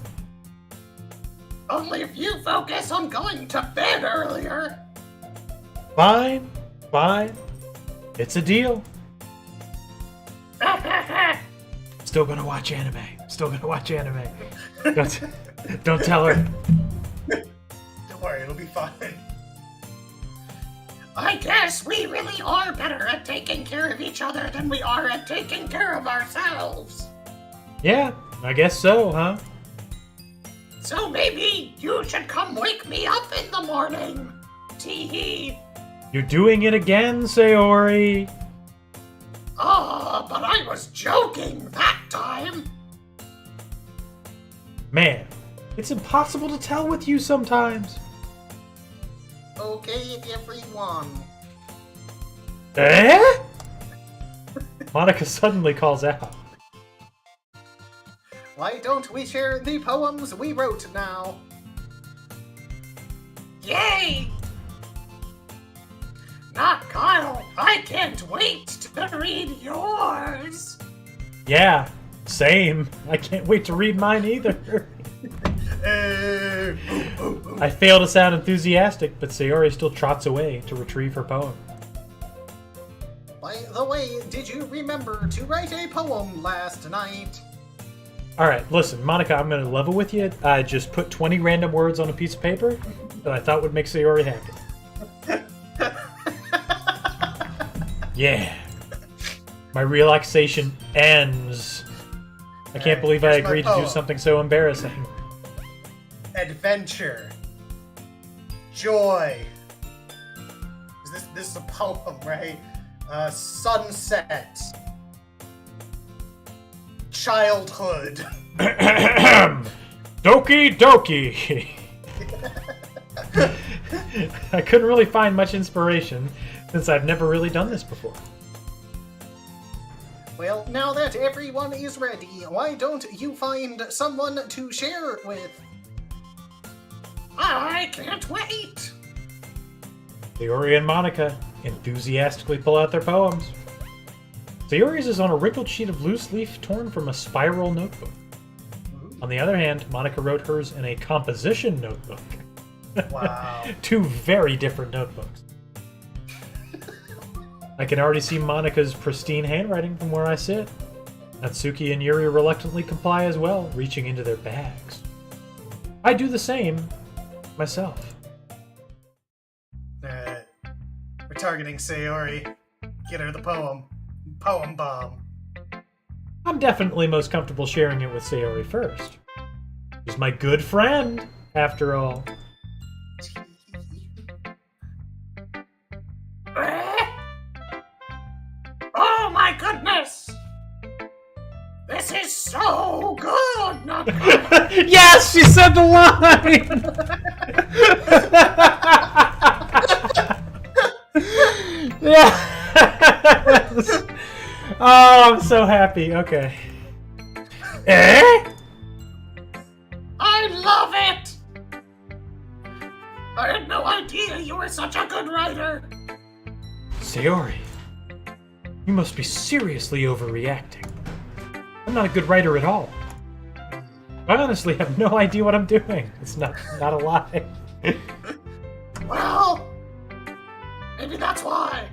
Only if you focus on going to bed earlier. Fine, fine. It's a deal. Still gonna watch anime. Still gonna watch anime. Don't tell her. Don't worry, it'll be fine. I guess we really are better at taking care of each other than we are at taking care of ourselves. Yeah, I guess so, huh? So maybe you should come wake me up in the morning. Tee-hee. You're doing it again, Sayori. But I was joking that time. Man, it's impossible to tell with you sometimes. Okay, everyone. Eh? Monica suddenly calls out. Why don't we share the poems we wrote now? Yay! Not Kyle. I can't wait to read yours. Yeah, same. I can't wait to read mine either. I fail to sound enthusiastic, but Sayori still trots away to retrieve her poem. By the way, did you remember to write a poem last night? Alright, listen, Monica, I'm going to level with you. I just put 20 random words on a piece of paper that I thought would make Sayori happy. Yeah. My relaxation ends. I can't believe I agreed to do something so embarrassing. Adventure. Joy. This is a poem, right? Sunset. Childhood. Doki Doki. I couldn't really find much inspiration since I've never really done this before. Well, now that everyone is ready, why don't you find someone to share with? I can't wait. Sayori and Monica enthusiastically pull out their poems. Sayori's is on a wrinkled sheet of loose leaf torn from a spiral notebook. On the other hand, Monica wrote hers in a composition notebook. Wow. Two very different notebooks. I can already see Monica's pristine handwriting from where I sit. Natsuki and Yuri reluctantly comply as well, reaching into their bags. I do the same myself. We're targeting Sayori. Get her the poem. Poem bomb. I'm definitely most comfortable sharing it with Sayori first. She's my good friend, after all. my goodness! This is so good! Not good. Yes, she said the line! Yes! Oh, I'm so happy. Okay. Eh? I love it! I had no idea you were such a good writer! Sayori, you must be seriously overreacting. I'm not a good writer at all. I honestly have no idea what I'm doing. It's not a lie. Well, maybe that's why.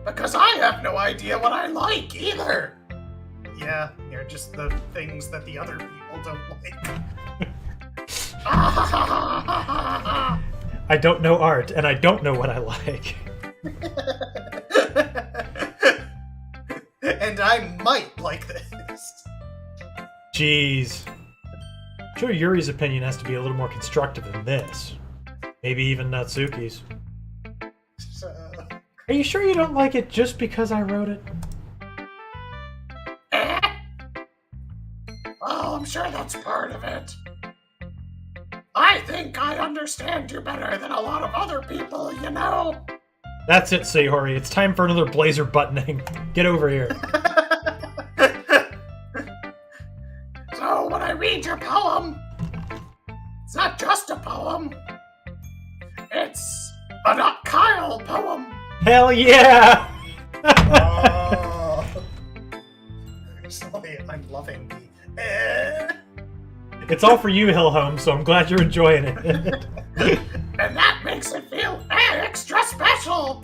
Because I have no idea what I like either. Yeah, you're just the things that the other people don't like. I don't know art, and I don't know what I like. And I might like this. Jeez. I'm sure Yuri's opinion has to be a little more constructive than this. Maybe even Natsuki's. Are you sure you don't like it just because I wrote it? Well, I'm sure that's part of it. I think I understand you better than a lot of other people, you know? That's it, Sayori. It's time for another blazer buttoning. Get over here. So, when I read your poem, it's not just a poem. It's a Not Kyle poem. Hell yeah! Oh. Actually, I'm loving the. It's all for you, Hillholm, so I'm glad you're enjoying it. And that makes it feel extra special.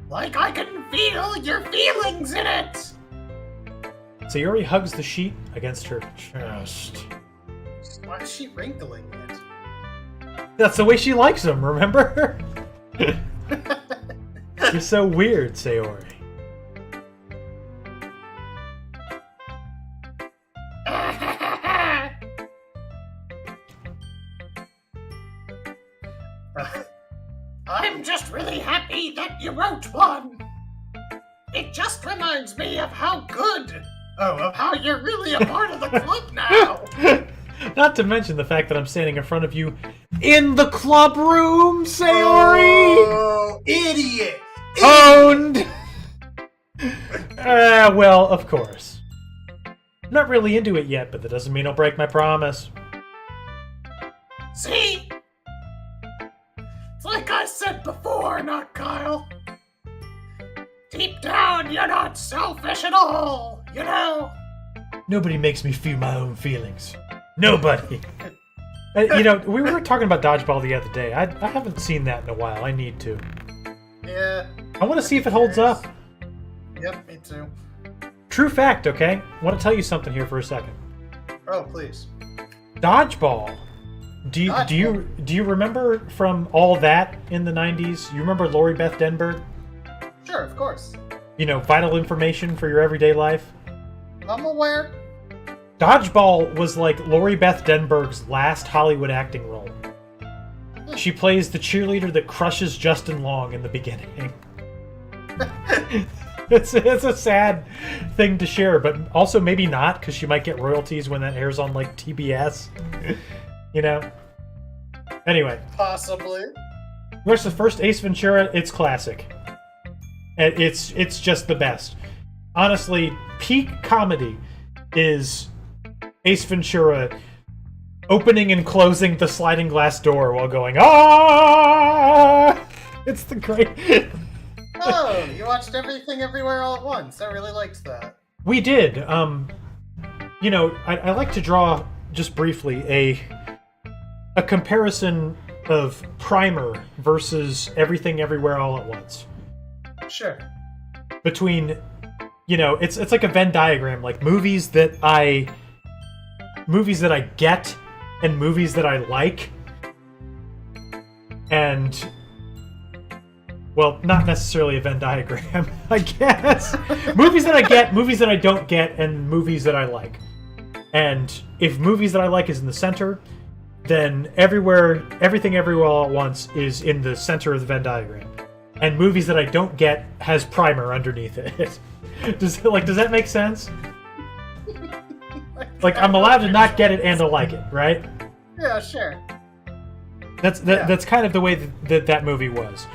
Like I can feel your feelings in it. Sayori hugs the sheet against her chest. Why is she wrinkling it? That's the way she likes them, remember? You're so weird, Sayori. I'm just really happy that you wrote one. It just reminds me of how good, of how you're really a part of the club now. Not to mention the fact that I'm standing in front of you in the club room, Sayori! Oh, idiot! Owned! Well, of course. I'm not really into it yet, but that doesn't mean I'll break my promise. See? It's like I said before, not Kyle. Deep down, you're not selfish at all, you know? Nobody makes me feel my own feelings. Nobody. You know, we were talking about dodgeball the other day. I haven't seen that in a while. I need to. Yeah. I want to see if it holds up. Yep, me too. True fact, okay? I want to tell you something here for a second. Oh, please. Dodgeball. Do you remember from all that in the 90s? You remember Lori Beth Denberg? Sure, of course. You know, vital information for your everyday life? I'm aware. Dodgeball was like Lori Beth Denberg's last Hollywood acting role. She plays the cheerleader that crushes Justin Long in the beginning. It's a sad thing to share, but also maybe not, because she might get royalties when that airs on, like, TBS. You know? Anyway. Possibly. Where's the first Ace Ventura? It's classic. It's just the best. Honestly, peak comedy is Ace Ventura opening and closing the sliding glass door while going, "Ah!" It's the great... Oh, you watched Everything Everywhere All at Once. I really liked that. We did. You know, I like to draw, just briefly, a comparison of Primer versus Everything Everywhere All at Once. Sure. Between, you know, it's like a Venn diagram, like movies that I get and movies that I like. And, well, not necessarily a Venn diagram, I guess. Movies that I get, movies that I don't get, and movies that I like. And if movies that I like is in the center, then Everything Everywhere All at Once is in the center of the Venn diagram. and movies that I don't get has primer underneath it. Does that make sense? Like, I'm allowed to not get it and to like it, right? Yeah, sure. That's kind of the way that movie was.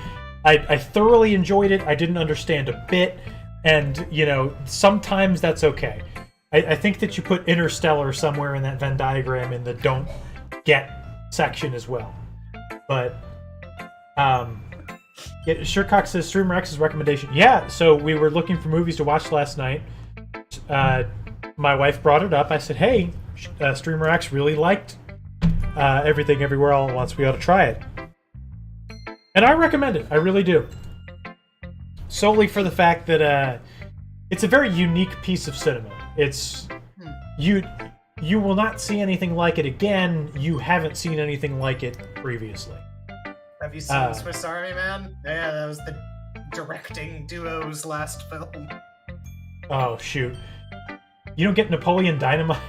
I thoroughly enjoyed it. I didn't understand a bit, and sometimes that's okay. I think that you put Interstellar somewhere in that Venn diagram in the don't get section as well. But Shercock says Streamer X's recommendation. Yeah, so we were looking for movies to watch last night. My wife brought it up. I said, hey, Streamer X really liked Everything Everywhere All at Once. We ought to try it. And I recommend it. I really do. Solely for the fact that it's a very unique piece of cinema. It's you will not see anything like it again. You haven't seen anything like it previously. Have you seen Swiss Army Man? Yeah, that was the directing duo's last film. Oh, shoot. You don't get Napoleon Dynamite?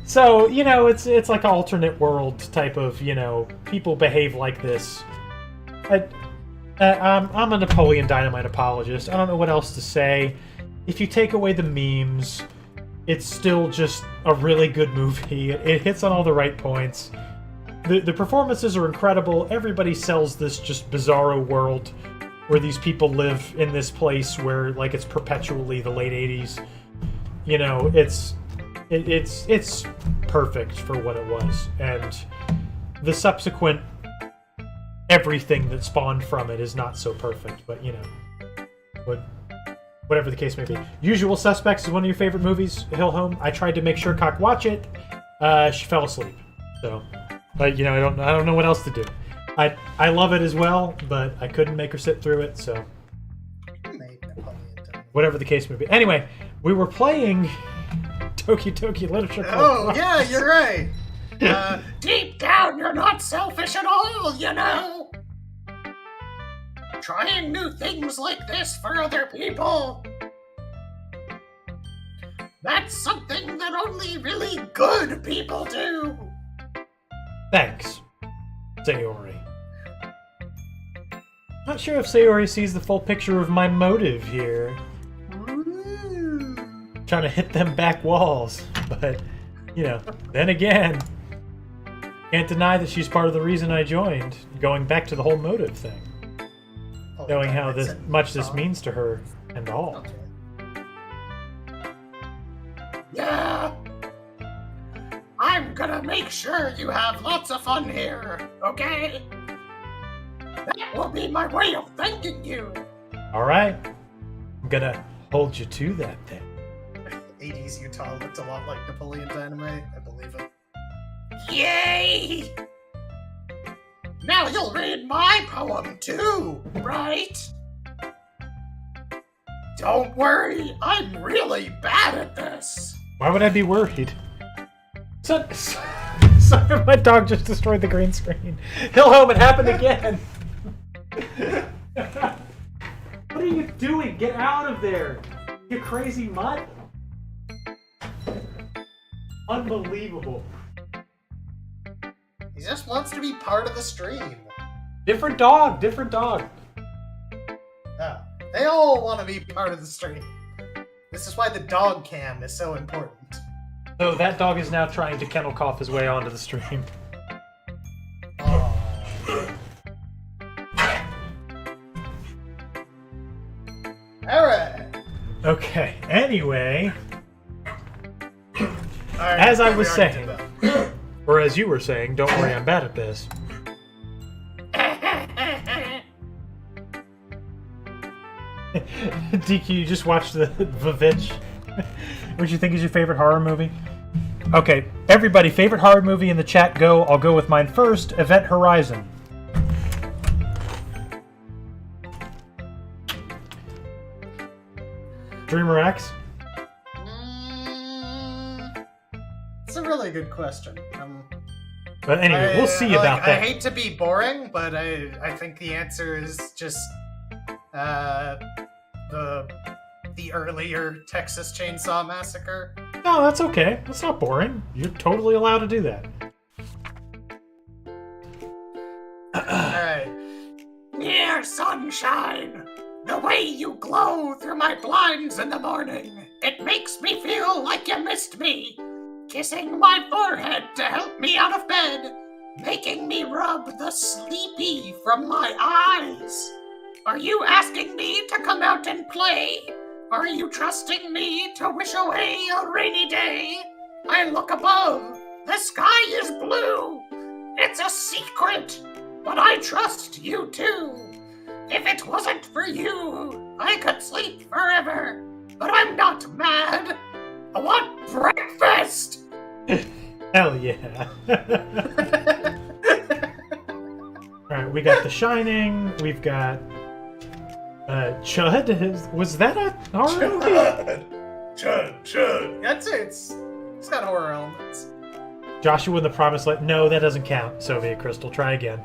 So, it's like an alternate world type of, people behave like this. I'm a Napoleon Dynamite apologist. I don't know what else to say. If you take away the memes, it's still just a really good movie. It hits on all the right points. The performances are incredible. Everybody sells this just bizarro world where these people live in this place where, like, it's perpetually the late 80s. It's perfect for what it was, and the subsequent everything that spawned from it is not so perfect. But whatever the case may be. Usual Suspects is one of your favorite movies, Hill Home. I tried to make Shercock watch it. She fell asleep. So, but I don't know what else to do. I love it as well, but I couldn't make her sit through it. So, whatever the case may be. Anyway, we were playing Doki Literature Club. Oh, yeah, you're right. Deep down, you're not selfish at all, Trying new things like this for other people. That's something that only really good people do. Thanks, Sayori. Not sure if Sayori sees the full picture of my motive here. Trying to hit them back walls, but then again, can't deny that she's part of the reason I joined. Going back to the whole motive thing, knowing how much this means to her and all. Yeah, I'm gonna make sure you have lots of fun here. Okay, that will be my way of thanking you. All right, I'm gonna hold you to that then. 80s Utah looked a lot like Napoleon Dynamite. I believe it. Yay! Now you'll read my poem too, right? Don't worry, I'm really bad at this. Why would I be worried? Sorry, my dog just destroyed the green screen. Hill Home, it happened again. What are you doing? Get out of there, you crazy mutt. Unbelievable. He just wants to be part of the stream. Different dog. Oh, they all want to be part of the stream. This is why the dog cam is so important. So that dog is now trying to kennel cough his way onto the stream. Oh. Alright. Okay, anyway. Right, as I was saying, or as you were saying, don't worry, I'm bad at this. DQ, you just watched the Vavitch. What you think is your favorite horror movie? Okay, everybody, favorite horror movie in the chat, go. I'll go with mine first, Event Horizon. Dreamer X? It's a really good question. But anyway, we'll see about that. I hate to be boring, but I think the answer is just the earlier Texas Chainsaw Massacre. No, that's okay. That's not boring. You're totally allowed to do that. Alright, there, sunshine. The way you glow through my blinds in the morning, it makes me feel like you missed me. Kissing my forehead to help me out of bed, making me rub the sleepy from my eyes. Are you asking me to come out and play? Are you trusting me to wish away a rainy day? I look above. The sky is blue. It's a secret, but I trust you too. If it wasn't for you, I could sleep forever. But I'm not mad. I want breakfast. Hell yeah. Alright, we got The Shining. We've got Chud. Was that a horror movie? Chud. That's it. It's got horror elements. Joshua and the Promised Land. No, that doesn't count. Soviet Crystal. Try again.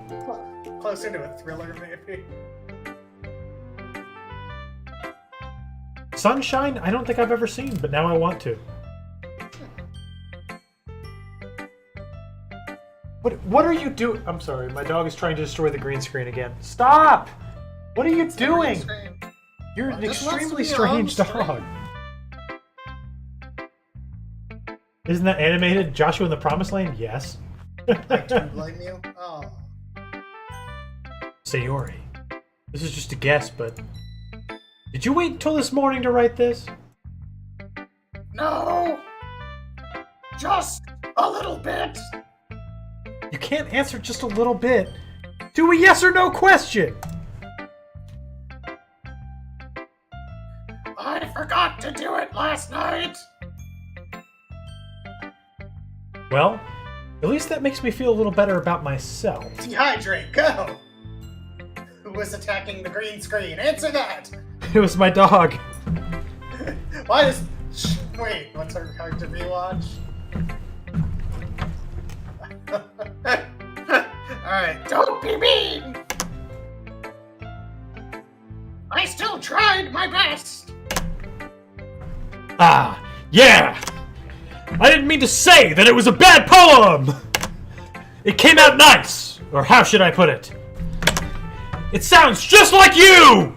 Closer to a thriller, maybe. Sunshine? I don't think I've ever seen, but now I want to. What are you doing? I'm sorry, my dog is trying to destroy the green screen again. Stop! What are you doing? You're an extremely strange dog. Isn't that animated? Joshua and the Promised Land? Yes. I don't blame you. Oh. Sayori. This is just a guess, but... Did you wait until this morning to write this? No. Just a little bit. You can't answer just a little bit. Do a yes or no question! I forgot to do it last night. Well, at least that makes me feel a little better about myself. Dehydrate, go! Who was attacking the green screen? Answer that! It was my dog. Why does... Wait, what's her hard to rewatch? Alright, Don't be mean. I still tried my best. Ah, yeah! I didn't mean to say that it was a bad poem! It came out nice! Or how should I put it? It sounds just like you!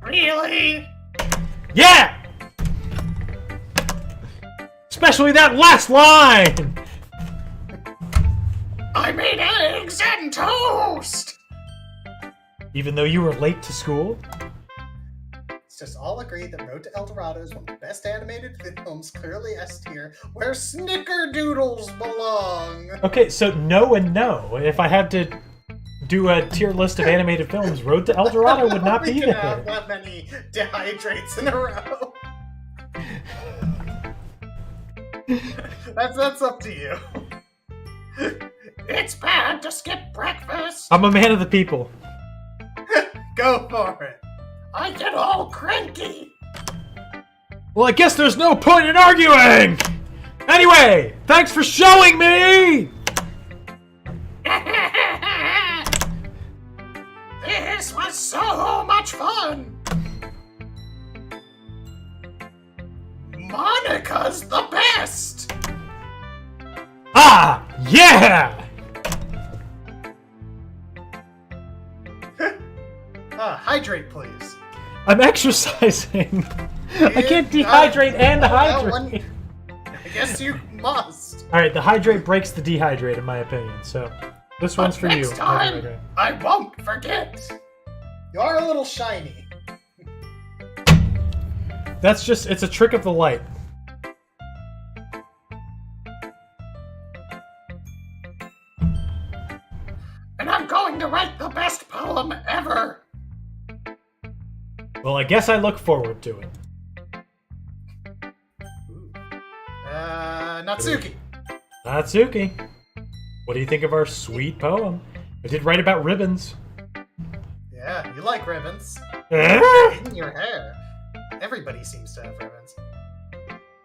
Really? Yeah! Especially that last line! I made eggs and toast. Even though you were late to school? let's just all agree that Road to El Dorado is one of the best animated films, clearly S tier, where snickerdoodles belong! Okay, so no and no. If I had to do a tier list of animated films, Road to El Dorado would not be We there. can have that many dehydrates in a row. That's up to you. It's bad to skip breakfast. I'm a man of the people. Go for it. I get all cranky. Well, I guess there's no point in arguing! Anyway, thanks for showing me! This was so much fun. Monica's the best. Ah, yeah! Hydrate, please. I'm exercising. I can't dehydrate and hydrate. I guess you must. Alright, the hydrate breaks the dehydrate, in my opinion, so this one's for you. Next time, I won't forget. You are a little shiny. That's just, it's a trick of the light. And I'm going to write the best poem ever. Well, I guess I look forward to it. Natsuki. Natsuki. What do you think of our sweet poem? I did write about ribbons. Yeah, you like ribbons. Eh? In your hair. Everybody seems to have ribbons.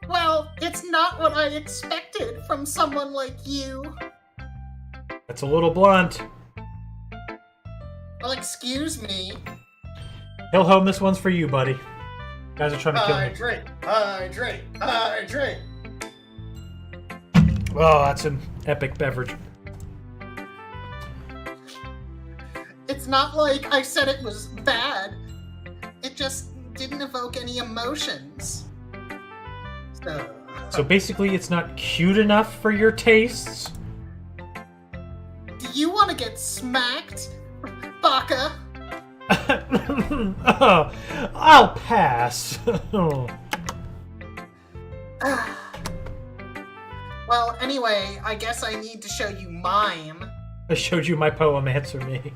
Well, it's not what I expected from someone like you. That's a little blunt. Well, excuse me. Hill home, this one's for you, buddy. You guys are trying to kill me. Hydrate. Oh, that's an epic beverage. It's not like I said it was bad. It just didn't evoke any emotions. So basically, it's not cute enough for your tastes? Do you want to get smacked, Baka? Oh, I'll pass. Well, anyway, I guess I need to show you mine. I showed you my poem, answer me.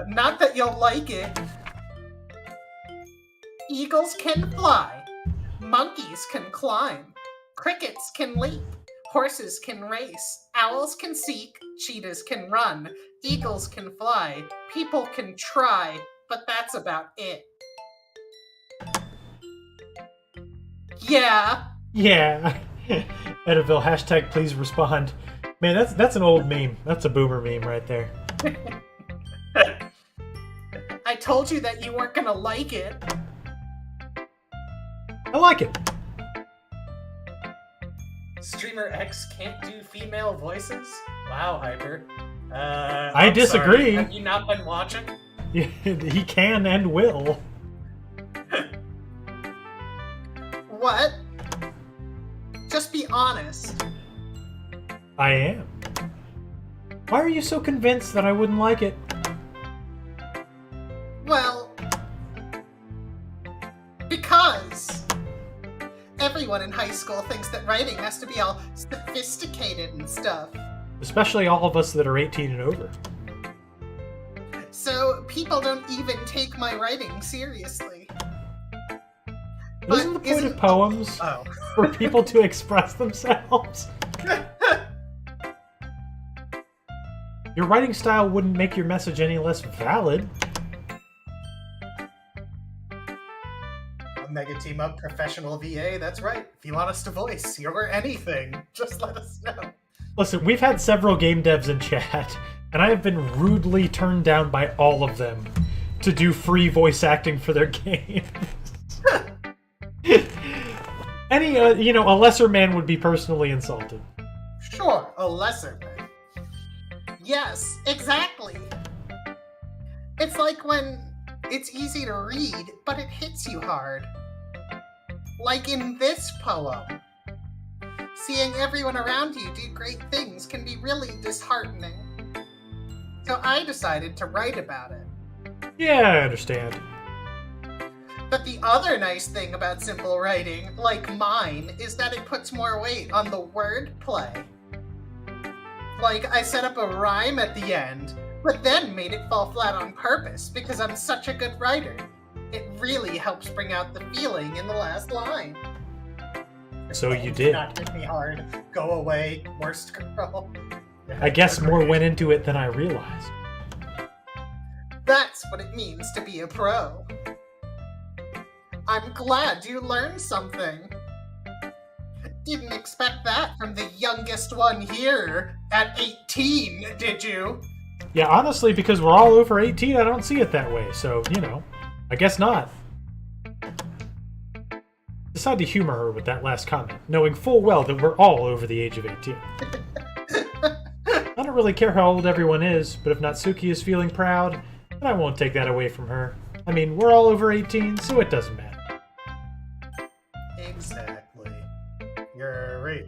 Not that you'll like it. Eagles can fly. Monkeys can climb. Crickets can leap. Horses can race. Owls can seek. Cheetahs can run. Eagles can fly. People can try. But that's about it. Yeah. Yeah. Ediville, hashtag please respond. Man, that's an old meme. That's a boomer meme right there. I told you that you weren't gonna like it. I like it. Streamer X can't do female voices? Wow, Hyper. I disagree. Sorry. Have you not been watching? He can and will. What? Just be honest. I am. Why are you so convinced that I wouldn't like it? Well, because everyone in high school thinks that writing has to be all sophisticated and stuff. Especially all of us that are 18 and over. So people don't even take my writing seriously. Isn't the point of poems for people to express themselves? Your writing style wouldn't make your message any less valid. A Mega Team Up professional VA, that's right. If you want us to voice your anything, just let us know. Listen, we've had several game devs in chat, and I have been rudely turned down by all of them to do free voice acting for their games. Any, a lesser man would be personally insulted. Sure, a lesser man. Yes, exactly. It's like when it's easy to read, but it hits you hard. Like in this poem. Seeing everyone around you do great things can be really disheartening. So I decided to write about it. Yeah, I understand. But the other nice thing about simple writing, like mine, is that it puts more weight on the wordplay. Like, I set up a rhyme at the end, but then made it fall flat on purpose because I'm such a good writer. It really helps bring out the feeling in the last line. So you did. Not hit me hard. Go away, worst girl. I guess more went into it than I realized. That's what it means to be a pro. I'm glad you learned something. Didn't expect that from the youngest one here at 18, did you? Yeah, honestly, because we're all over 18, I don't see it that way. So, I guess not. Decide to humor her with that last comment, knowing full well that we're all over the age of 18. I don't really care how old everyone is, but if Natsuki is feeling proud, then I won't take that away from her. I mean, we're all over 18, so it doesn't matter. Exactly. Yuri.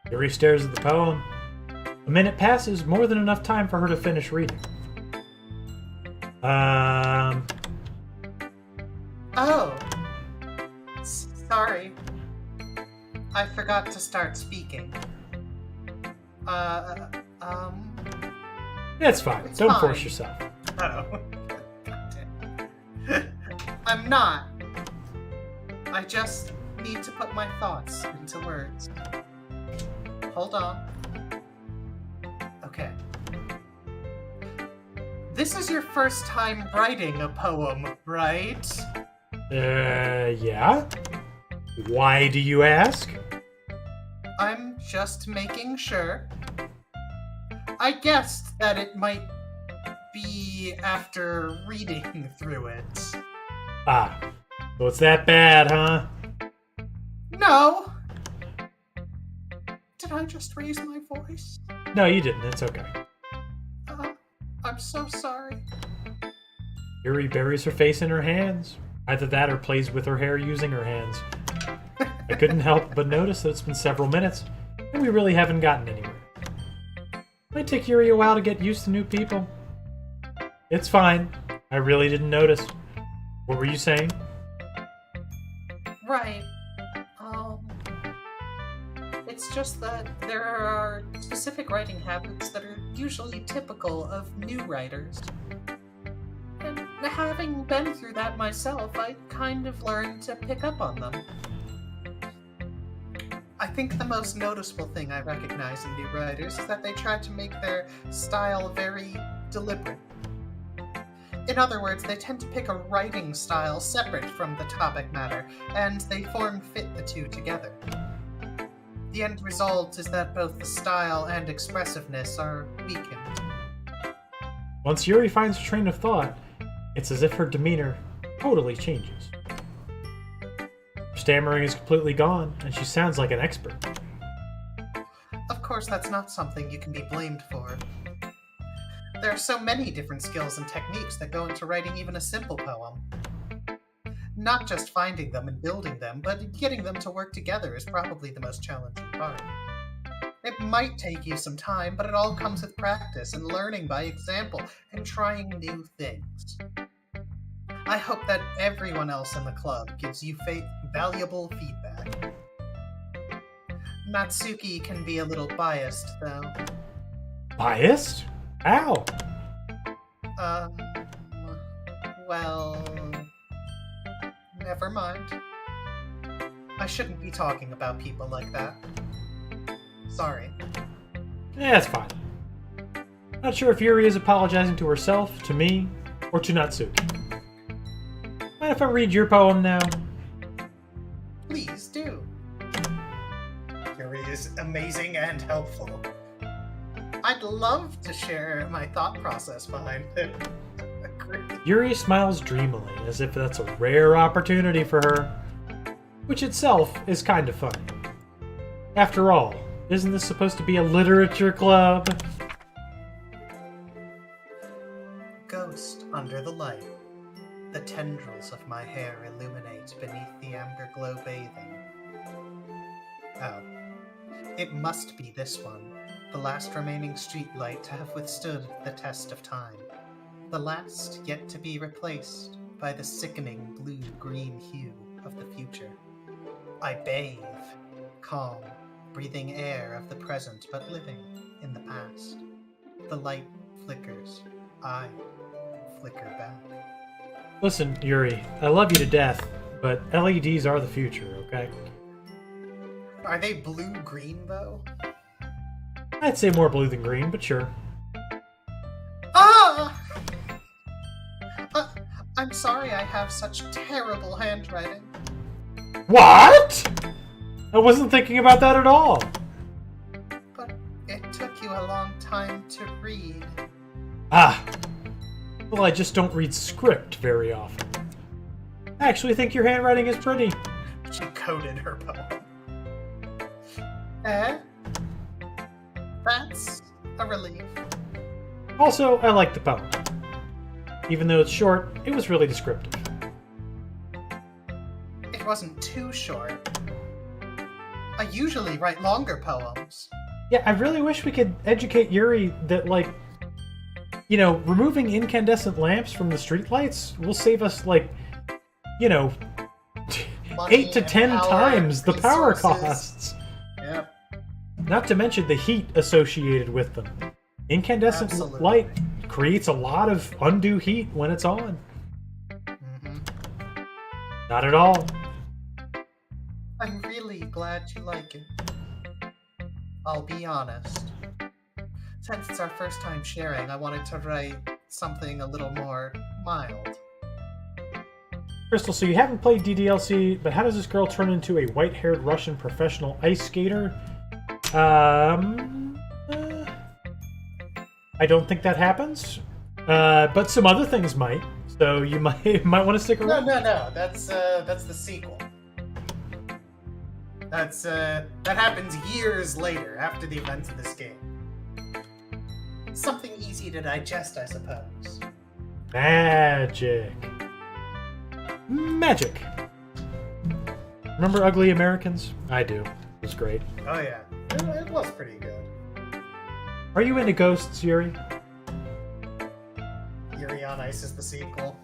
Yuri stares at the poem. A minute passes, more than enough time for her to finish reading. Oh. Sorry. I forgot to start speaking. It's fine. It's Don't fine. force yourself. Oh. I'm not. I just need to put my thoughts into words. Hold on. Okay. This is your first time writing a poem, right? Yeah? Why do you ask? I'm just making sure. I guessed that it might be after reading through it. Ah, so it's that bad, huh? No! Did I just raise my voice? No, you didn't. It's okay. I'm so sorry. Yuri buries her face in her hands. Either that or plays with her hair using her hands. I couldn't help but notice that it's been several minutes, and we really haven't gotten anywhere. Might take Yuri a while to get used to new people. It's fine. I really didn't notice. What were you saying? Right. It's just that there are specific writing habits that are usually typical of new writers. And having been through that myself, I kind of learned to pick up on them. I think the most noticeable thing I recognize in new writers is that they try to make their style very deliberate. In other words, they tend to pick a writing style separate from the topic matter, and they form-fit the two together. The end result is that both the style and expressiveness are weakened. Once Yuri finds her train of thought, it's as if her demeanor totally changes. Her stammering is completely gone, and she sounds like an expert. Of course, that's not something you can be blamed for. There are so many different skills and techniques that go into writing even a simple poem. Not just finding them and building them, but getting them to work together is probably the most challenging part. It might take you some time, but it all comes with practice and learning by example and trying new things. I hope that everyone else in the club gives you valuable feedback. Natsuki can be a little biased, though. Biased? How? Well... Never mind. I shouldn't be talking about people like that. Sorry. Yeah, it's fine. Not sure if Yuri is apologizing to herself, to me, or to Natsuki. Mind if I read your poem now? Please do. Yuri is amazing and helpful. I'd love to share my thought process behind it. Yuri smiles dreamily, as if that's a rare opportunity for her, which itself is kind of funny. After all, isn't this supposed to be a literature club? Ghost under the light. The tendrils of my hair illuminate beneath the amber glow bathing. Oh. It must be this one, the last remaining street light to have withstood the test of time. The last yet to be replaced by the sickening blue-green hue of the future. I bathe, calm, breathing air of the present but living in the past. The light flickers. I flicker back. Listen, Yuri, I love you to death, but LEDs are the future, okay? Are they blue-green, though? I'd say more blue than green, but sure. Ah! I'm sorry I have such terrible handwriting. What? I wasn't thinking about that at all. But it took you a long time to read. Ah. Well, I just don't read script very often. I actually think your handwriting is pretty. She coded her poem. Eh? That's a relief. Also, I like the poem. Even though it's short, it was really descriptive. It wasn't too short. I usually write longer poems. Yeah, I really wish we could educate Yuri that, like, you know, removing incandescent lamps from the streetlights will save us, like, you know, Money 8 to 10 power, times the power resources. costs. Yep. Not to mention the heat associated with them. Incandescent Absolutely. light creates a lot of undue heat when it's on. Mm-hmm. Not at all. I'm really glad you like it. I'll be honest. Since it's our first time sharing, I wanted to write something a little more mild. Crystal, so you haven't played DDLC, but how does this girl turn into a white-haired Russian professional ice skater? I don't think that happens. But some other things might. So you might want to stick around. No. That's the sequel. That happens years later, after the events of this game. Something easy to digest, I suppose. Magic. Remember Ugly Americans? I do. It was great. Oh yeah, it was pretty good. Are you into ghosts, Yuri? Yuri on Ice is the sequel.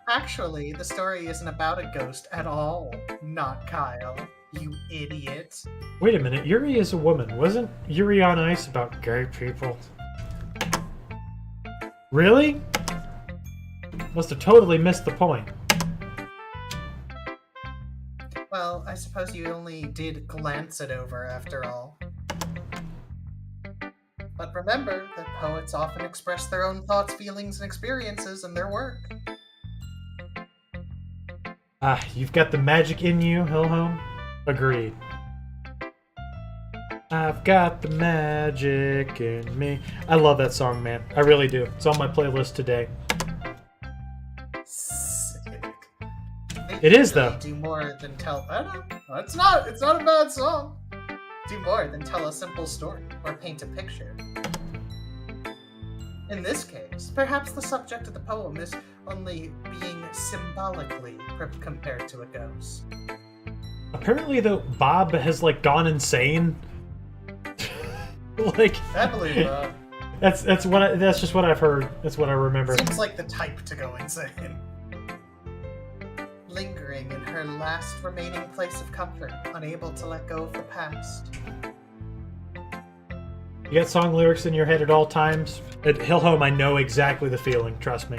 Actually, the story isn't about a ghost at all. Not Kyle, you idiot. Wait a minute, Yuri is a woman. Wasn't Yuri on Ice about gay people? Really? Must have totally missed the point. Well, I suppose you only did glance it over after all. But remember that poets often express their own thoughts, feelings, and experiences in their work. Ah, you've got the magic in you, Hillhome? Agreed. I've got the magic in me. I love that song, man. I really do. It's on my playlist today. Sick. It is, though. Do more than tell. I don't know. It's not a bad song. Do more than tell a simple story or paint a picture. In this case, perhaps the subject of the poem is only being symbolically compared to a ghost. Apparently, though, Bob has, like, gone insane. Like, I believe that. That's just what I've heard. That's what I remember. Seems like the type to go insane. Lingering in her last remaining place of comfort, unable to let go of the past. You got song lyrics in your head at all times? At Hillhome, I know exactly the feeling. Trust me.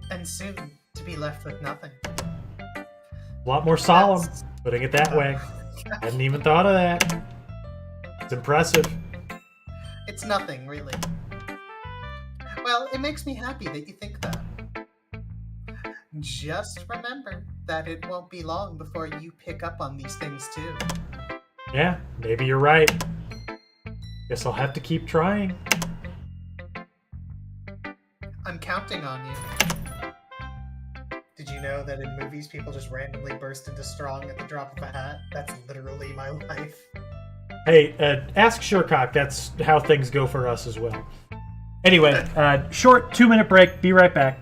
And soon to be left with nothing. A lot more solemn, putting it that way. Hadn't even thought of that. It's impressive. It's nothing, really. Well, it makes me happy that you think that. Just remember that it won't be long before you pick up on these things too. Yeah, maybe you're right. Guess I'll have to keep trying. I'm counting on you. Did you know that in movies people just randomly burst into strong at the drop of a hat? That's literally my life. Hey, ask Surecock. That's how things go for us as well. Anyway, short 2-minute break. Be right back.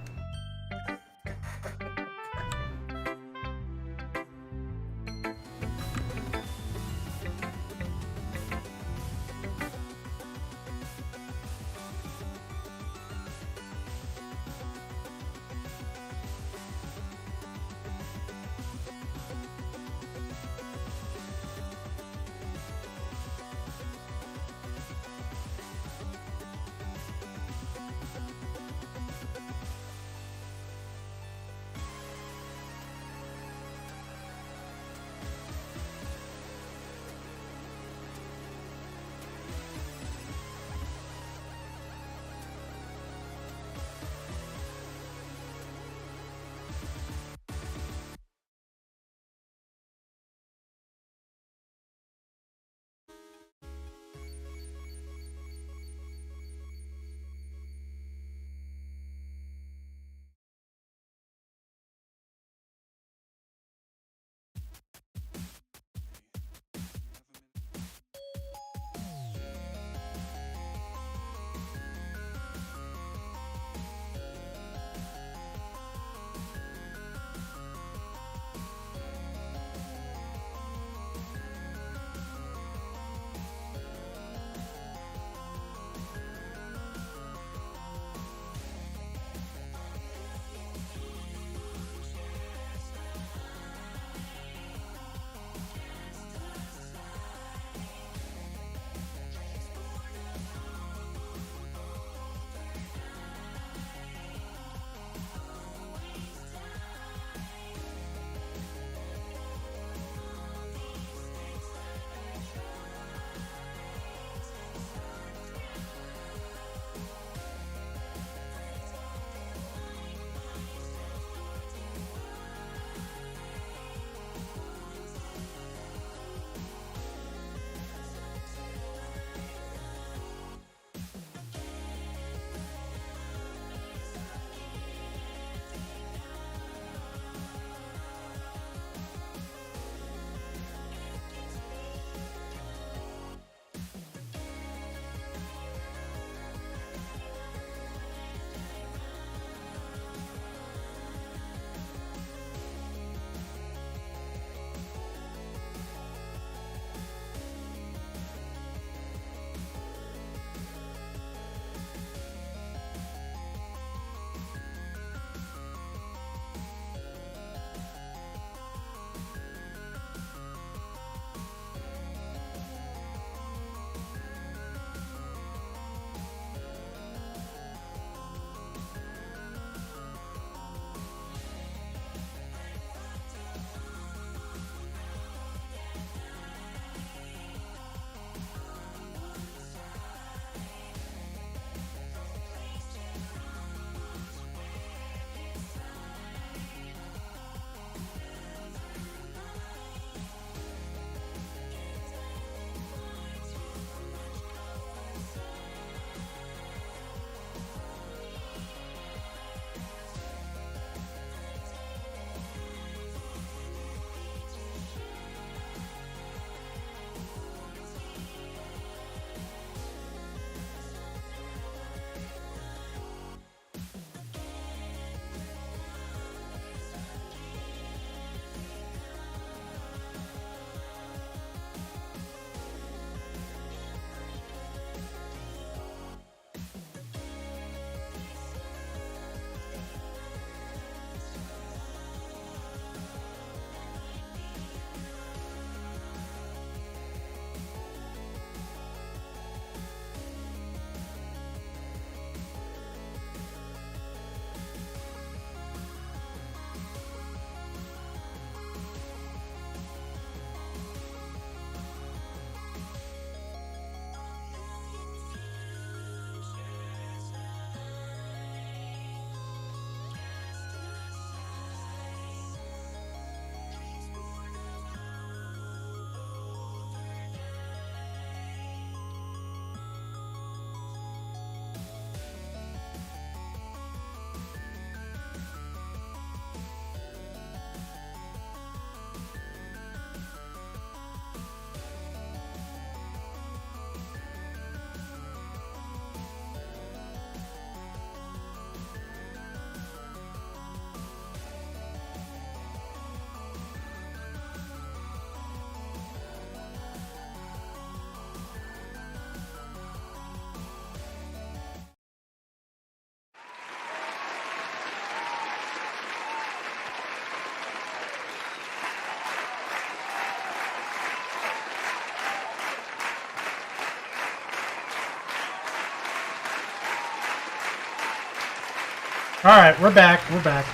Alright, we're back. We're back.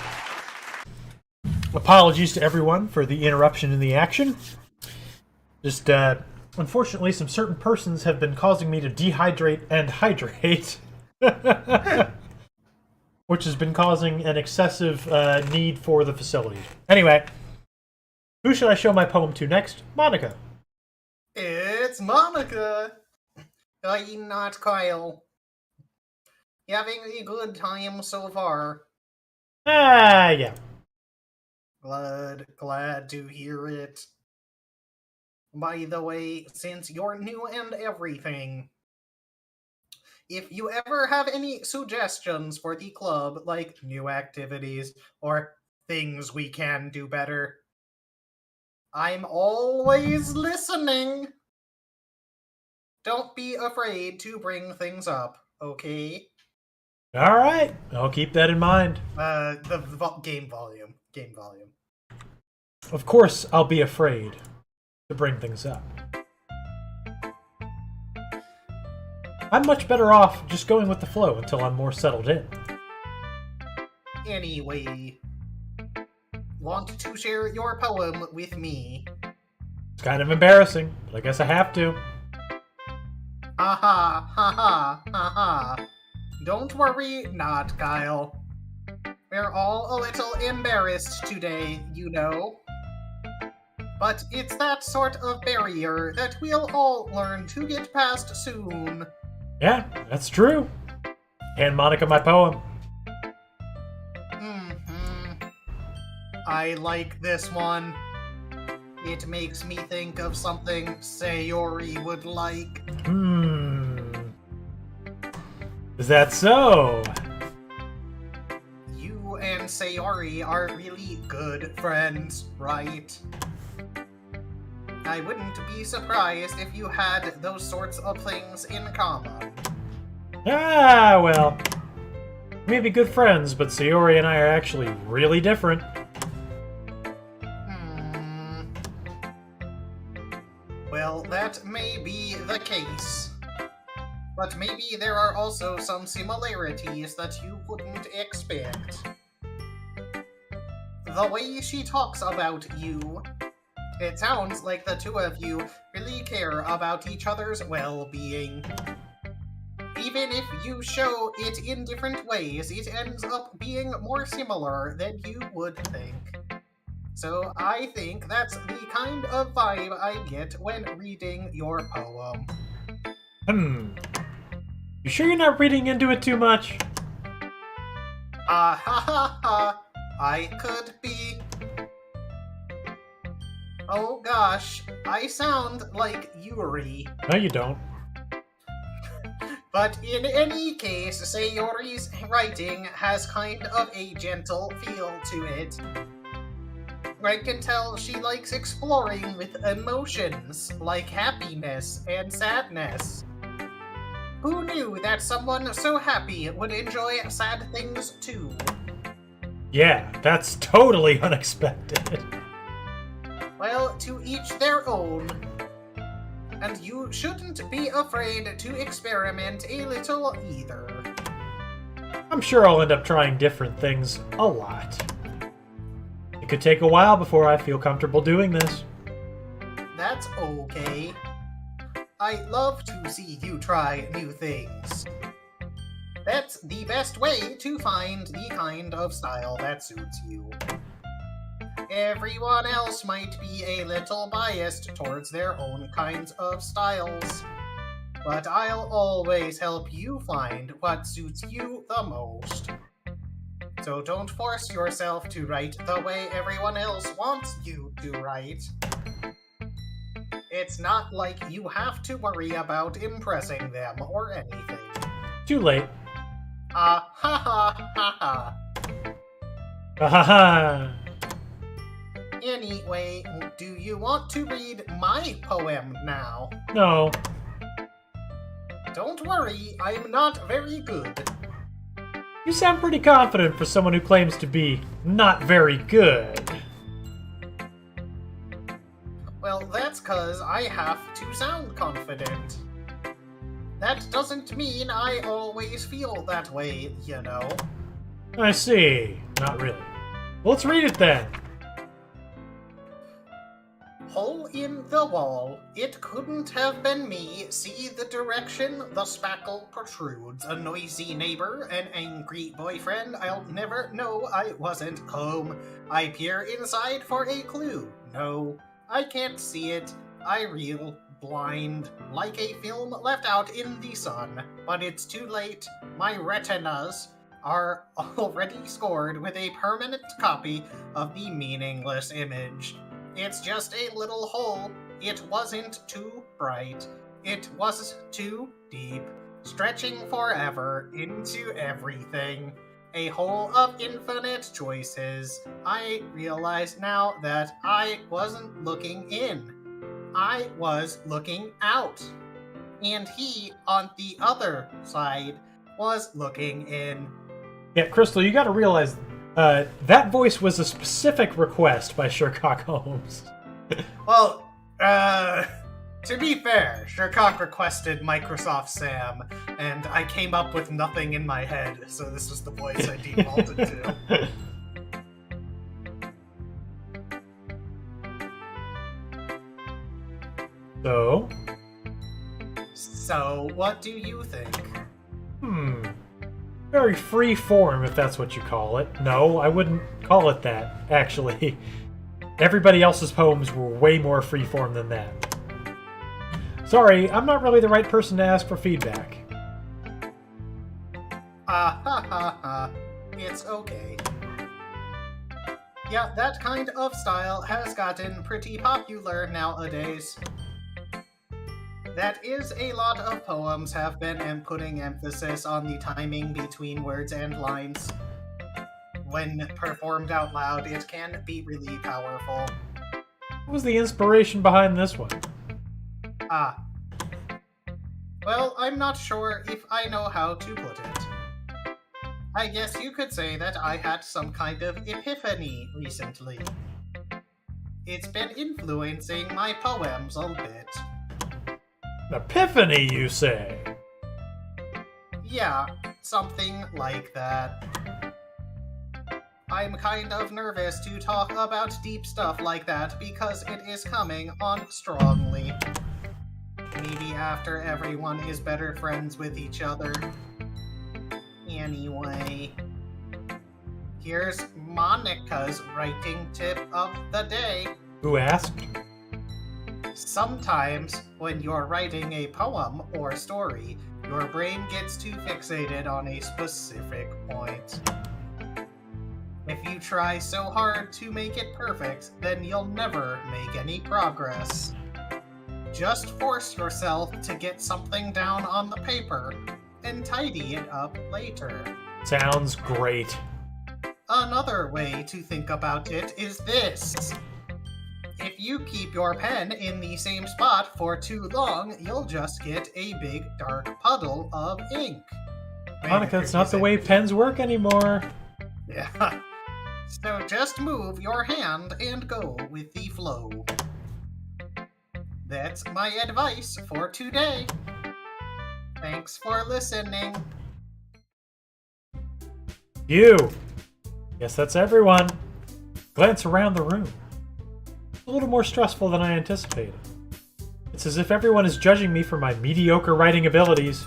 Apologies to everyone for the interruption in the action. Just, unfortunately, some certain persons have been causing me to dehydrate and hydrate. Which has been causing an excessive need for the facility. Anyway, who should I show my poem to next? Monica. It's Monica. I'm not Kyle. You having a good time so far? Yeah. Glad to hear it. By the way, since you're new and everything, if you ever have any suggestions for the club, like new activities or things we can do better, I'm always listening. Don't be afraid to bring things up, okay? Alright, I'll keep that in mind. The game volume. Of course, I'll be afraid to bring things up. I'm much better off just going with the flow until I'm more settled in. Anyway, want to share your poem with me? It's kind of embarrassing, but I guess I have to. Ha ha ha ha. Don't worry, not Kyle. We're all a little embarrassed today, you know. But it's that sort of barrier that we'll all learn to get past soon. Yeah, that's true. Hand Monica my poem. I like this one. It makes me think of something Sayori would like. Is that so? You and Sayori are really good friends, right? I wouldn't be surprised if you had those sorts of things in common. Ah, well. We may be good friends, but Sayori and I are actually really different. Well, that may be the case. But maybe there are also some similarities that you wouldn't expect. The way she talks about you, it sounds like the two of you really care about each other's well-being. Even if you show it in different ways, it ends up being more similar than you would think. So I think that's the kind of vibe I get when reading your poem. You sure you're not reading into it too much? I could be. Oh gosh, I sound like Yuri. No, you don't. But in any case, Sayori's writing has kind of a gentle feel to it. I can tell she likes exploring with emotions, like happiness and sadness. Who knew that someone so happy would enjoy sad things too? Yeah, that's totally unexpected. Well, to each their own. And you shouldn't be afraid to experiment a little either. I'm sure I'll end up trying different things a lot. It could take a while before I feel comfortable doing this. That's okay. I love to see you try new things. That's the best way to find the kind of style that suits you. Everyone else might be a little biased towards their own kinds of styles, but I'll always help you find what suits you the most. So don't force yourself to write the way everyone else wants you to write. It's not like you have to worry about impressing them or anything. Too late. Ha ha ha. Ha ha. Anyway, do you want to read my poem now? No. Don't worry, I'm not very good. You sound pretty confident for someone who claims to be not very good. Well, that's 'cause I have to sound confident. That doesn't mean I always feel that way, you know. I see. Not really. Well, let's read it then. Hole in the wall. It couldn't have been me. See the direction the spackle protrudes. A noisy neighbor, an angry boyfriend. I'll never know I wasn't home. I peer inside for a clue. No, I can't see it. I reel blind, like a film left out in the sun. But it's too late. My retinas are already scored with a permanent copy of the meaningless image. It's just a little hole. It wasn't too bright. It was too deep, stretching forever into everything. A hole of infinite choices. I realize now that I wasn't looking in. I was looking out. And he, on the other side, was looking in. Yeah, Crystal, you gotta realize that voice was a specific request by Shercock Holmes. Well, to be fair, Shercock requested Microsoft Sam, and I came up with nothing in my head, so this was the voice I defaulted to. So, what do you think? Very free form, if that's what you call it. No, I wouldn't call it that, actually. Everybody else's poems were way more free form than that. Sorry, I'm not really the right person to ask for feedback. It's okay. Yeah, that kind of style has gotten pretty popular nowadays. That is, a lot of poems have been putting emphasis on the timing between words and lines. When performed out loud, it can be really powerful. What was the inspiration behind this one? Well, I'm not sure if I know how to put it. I guess you could say that I had some kind of epiphany recently. It's been influencing my poems a bit. Epiphany, you say? Yeah, something like that. I'm kind of nervous to talk about deep stuff like that because it is coming on strongly. Maybe after everyone is better friends with each other. Anyway, here's Monica's writing tip of the day. Who asked? Sometimes, when you're writing a poem or story, your brain gets too fixated on a specific point. If you try so hard to make it perfect, then you'll never make any progress. Just force yourself to get something down on the paper and tidy it up later. Sounds great. Another way to think about it is this. If you keep your pen in the same spot for too long, you'll just get a big dark puddle of ink. Monica, it's not the way pens work anymore. Yeah. So just move your hand and go with the flow. That's my advice for today. Thanks for listening. You. Guess that's everyone. Glance around the room. A little more stressful than I anticipated. It's as if everyone is judging me for my mediocre writing abilities.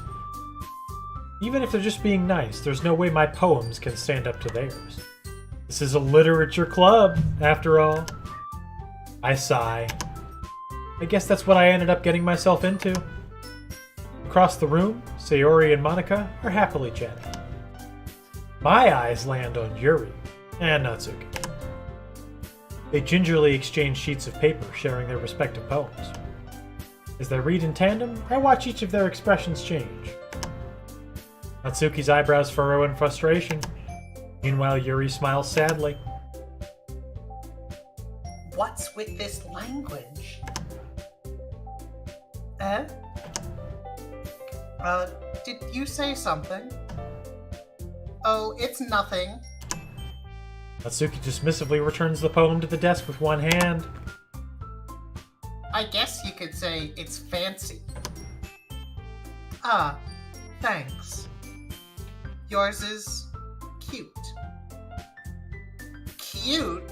Even if they're just being nice, there's no way my poems can stand up to theirs. This is a literature club, after all. I sigh. I guess that's what I ended up getting myself into. Across the room, Sayori and Monica are happily chatting. My eyes land on Yuri and Natsuki. They gingerly exchange sheets of paper, sharing their respective poems. As they read in tandem, I watch each of their expressions change. Natsuki's eyebrows furrow in frustration. Meanwhile, Yuri smiles sadly. What's with this language? Did you say something? Oh, it's nothing. Natsuki dismissively returns the poem to the desk with one hand. I guess you could say it's fancy. Thanks. Yours is cute. cute.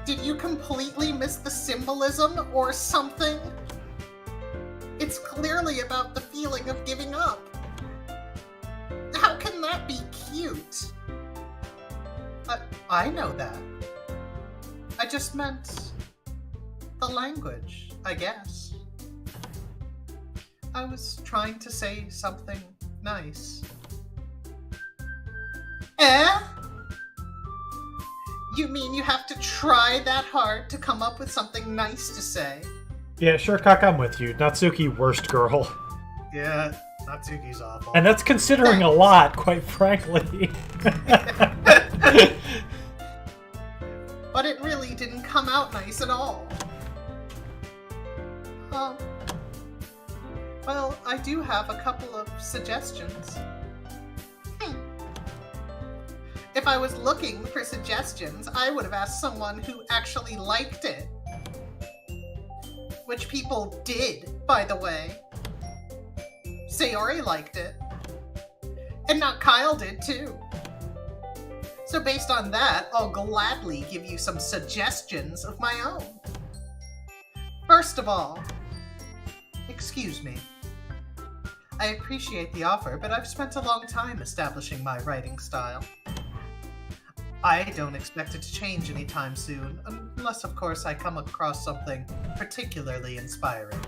Did you completely miss the symbolism or something? It's clearly about the feeling of giving up. How can that be cute? I know that. I just meant the language, I guess. I was trying to say something nice. Eh? You mean you have to try that hard to come up with something nice to say? Yeah, sure, Cock, I'm with you. Natsuki, worst girl. Yeah, Natsuki's awful. And that's considering a lot, quite frankly. But it really didn't come out nice at all. Well, I do have a couple of suggestions. If I was looking for suggestions, I would have asked someone who actually liked it. Which people did, by the way. Sayori liked it. And not Kyle did, too. So based on that, I'll gladly give you some suggestions of my own. First of all, excuse me. I appreciate the offer, but I've spent a long time establishing my writing style. I don't expect it to change anytime soon, unless of course I come across something particularly inspiring.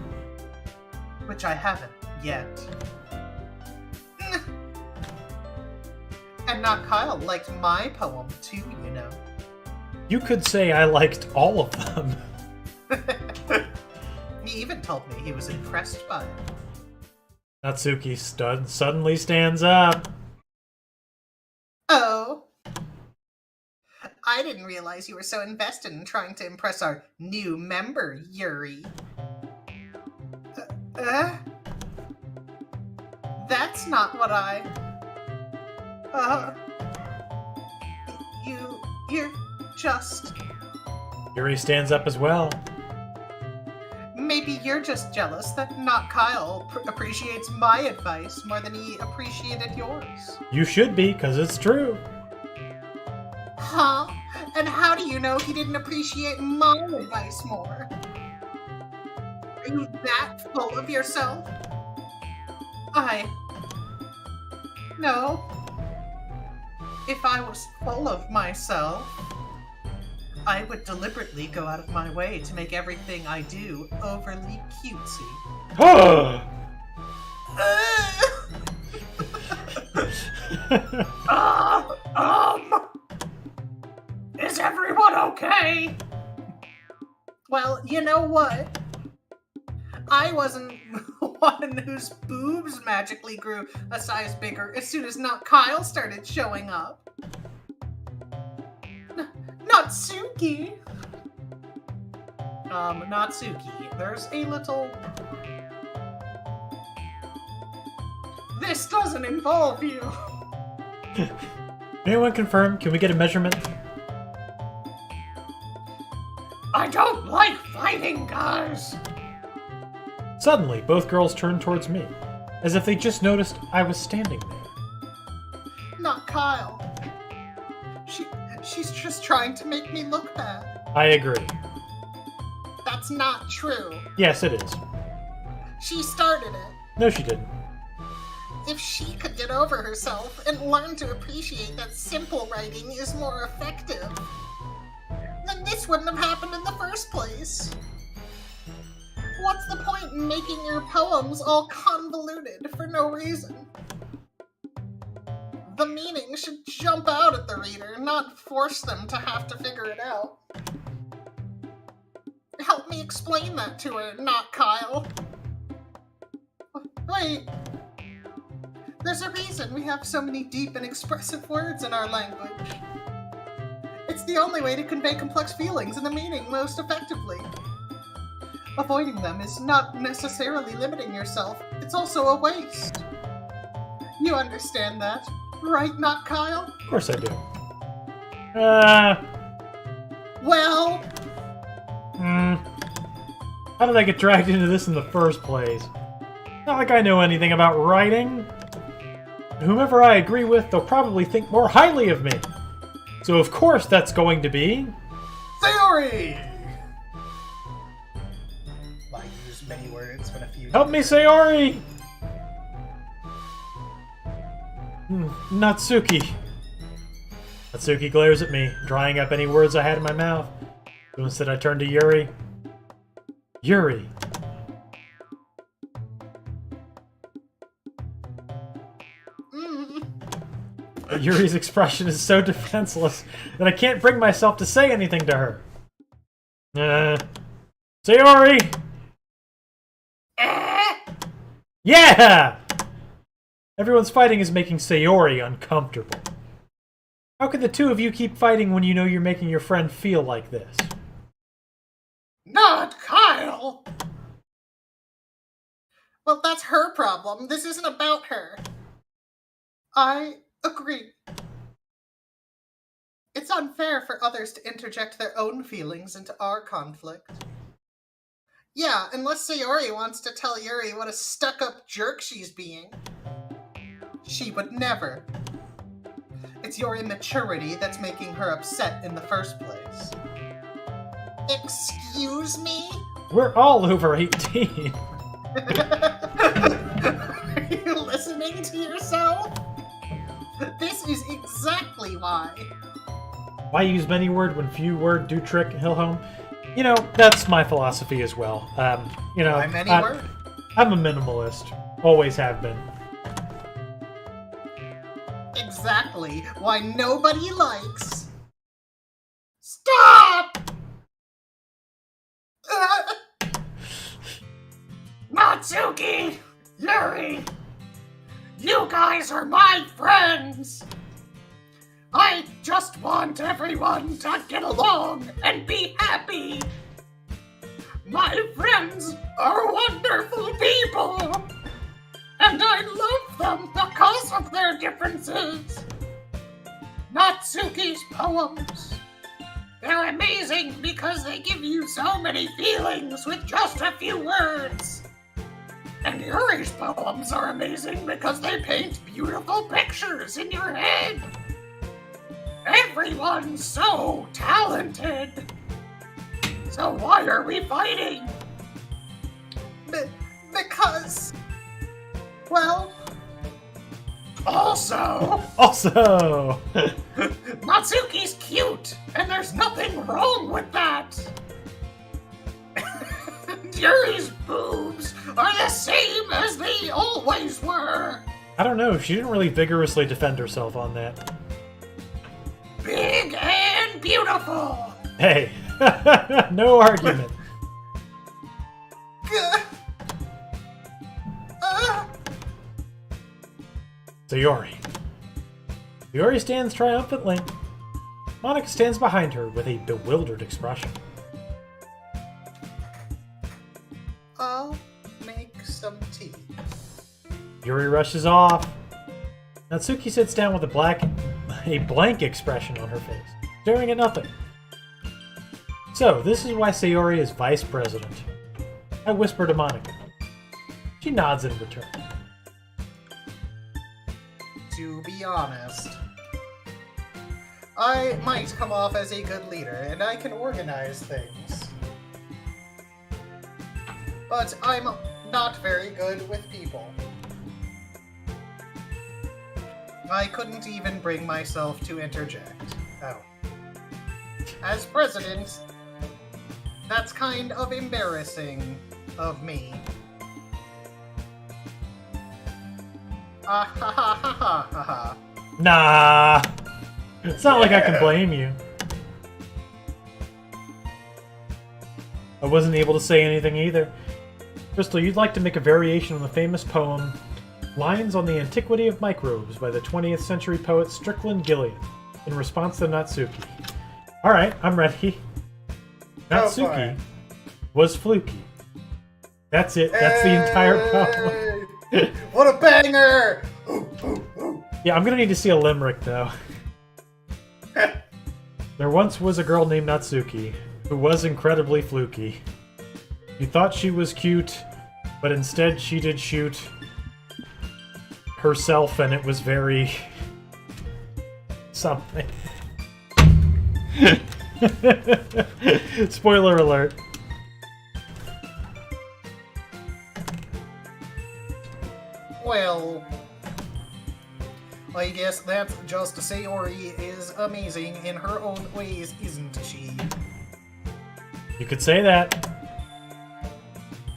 Which I haven't yet. And not Kyle liked my poem too, you know. You could say I liked all of them. He even told me he was impressed by it. Natsuki suddenly stands up. Oh. I didn't realize you were so invested in trying to impress our new member, Yuri. That's not what I... You're just... Yuri stands up as well. Maybe you're just jealous that not Kyle appreciates my advice more than he appreciated yours. You should be, because it's true. Huh? And how do you know he didn't appreciate my advice more? Are you that full of yourself? No. If I was full of myself, I would deliberately go out of my way to make everything I do overly cutesy. Is everyone okay? Well, you know what? I wasn't one whose boobs magically grew a size bigger as soon as not Kyle started showing up. Natsuki! Natsuki, there's a little... This doesn't involve you! Anyone confirm? Can we get a measurement? I don't like fighting, guys! Suddenly, both girls turned towards me, as if they just noticed I was standing there. Not Kyle. She's just trying to make me look bad. I agree. That's not true. Yes, it is. She started it. No, she didn't. If she could get over herself and learn to appreciate that simple writing is more effective, then this wouldn't have happened in the first place. What's the point in making your poems all convoluted for no reason? The meaning should jump out at the reader, not force them to have to figure it out. Help me explain that to her, not Kyle. Wait. There's a reason we have so many deep and expressive words in our language. It's the only way to convey complex feelings and the meaning most effectively. Avoiding them is not necessarily limiting yourself, it's also a waste. You understand that, right, not Kyle? Of course I do. Well... How did I get dragged into this in the first place? Not like I know anything about writing. Whomever I agree with, they'll probably think more highly of me. So of course that's going to be... Sayori! I use many words when a few... Help me, Sayori! Natsuki. Natsuki glares at me, drying up any words I had in my mouth. So instead I turn to Yuri. Yuri. But Yuri's expression is so defenseless that I can't bring myself to say anything to her. Sayori! Yeah! Everyone's fighting is making Sayori uncomfortable. How can the two of you keep fighting when you know you're making your friend feel like this? Not Kyle! Well, that's her problem. This isn't about her. I agree. It's unfair for others to interject their own feelings into our conflict. Yeah, unless Sayori wants to tell Yuri what a stuck-up jerk she's being. She would never. It's your immaturity that's making her upset in the first place. Excuse me? We're all over 18. Are you listening to yourself? This is exactly why. Why use many word when few word do trick, Hillhome? You know, that's my philosophy as well. You know, Why many word? I'm a minimalist. Always have been. Exactly why nobody likes. Stop! Natsuki! Yuri! You guys are my friends! I just want everyone to get along and be happy! My friends are wonderful people! And I love them because of their differences! Natsuki's poems. They're amazing because they give you so many feelings with just a few words! And Yuri's poems are amazing because they paint beautiful pictures in your head! Everyone's so talented! So why are we fighting? Because... Well... Also... Natsuki's cute, and there's nothing wrong with that! Yuri's boobs are the same as they always were! I don't know, she didn't really vigorously defend herself on that. Big and beautiful! Hey, no argument. Sayori. Sayori stands triumphantly. Monica stands behind her with a bewildered expression. I'll make some tea. Yuri rushes off. Natsuki sits down with a blank expression on her face, staring at nothing. So, this is why Sayori is vice president. I whisper to Monica. She nods in return. To be honest, I might come off as a good leader, and I can organize things. But I'm not very good with people. I couldn't even bring myself to interject. Oh. As president, that's kind of embarrassing of me. Ah ha ha ha ha ha ha. Nah. It's not like I can blame you. I wasn't able to say anything either. Crystal, you'd like to make a variation on the famous poem Lines on the Antiquity of Microbes by the 20th century poet Strickland Gillian in response to Natsuki. Alright, I'm ready. Natsuki was fluky. That's it. That's the entire poem. What a banger! Yeah, I'm gonna need to see a limerick, though. There once was a girl named Natsuki, who was incredibly fluky. You thought she was cute, but instead she did shoot herself, and it was very... something. Spoiler alert. Well, I guess that's just Sayori is amazing in her own ways, isn't she? You could say that.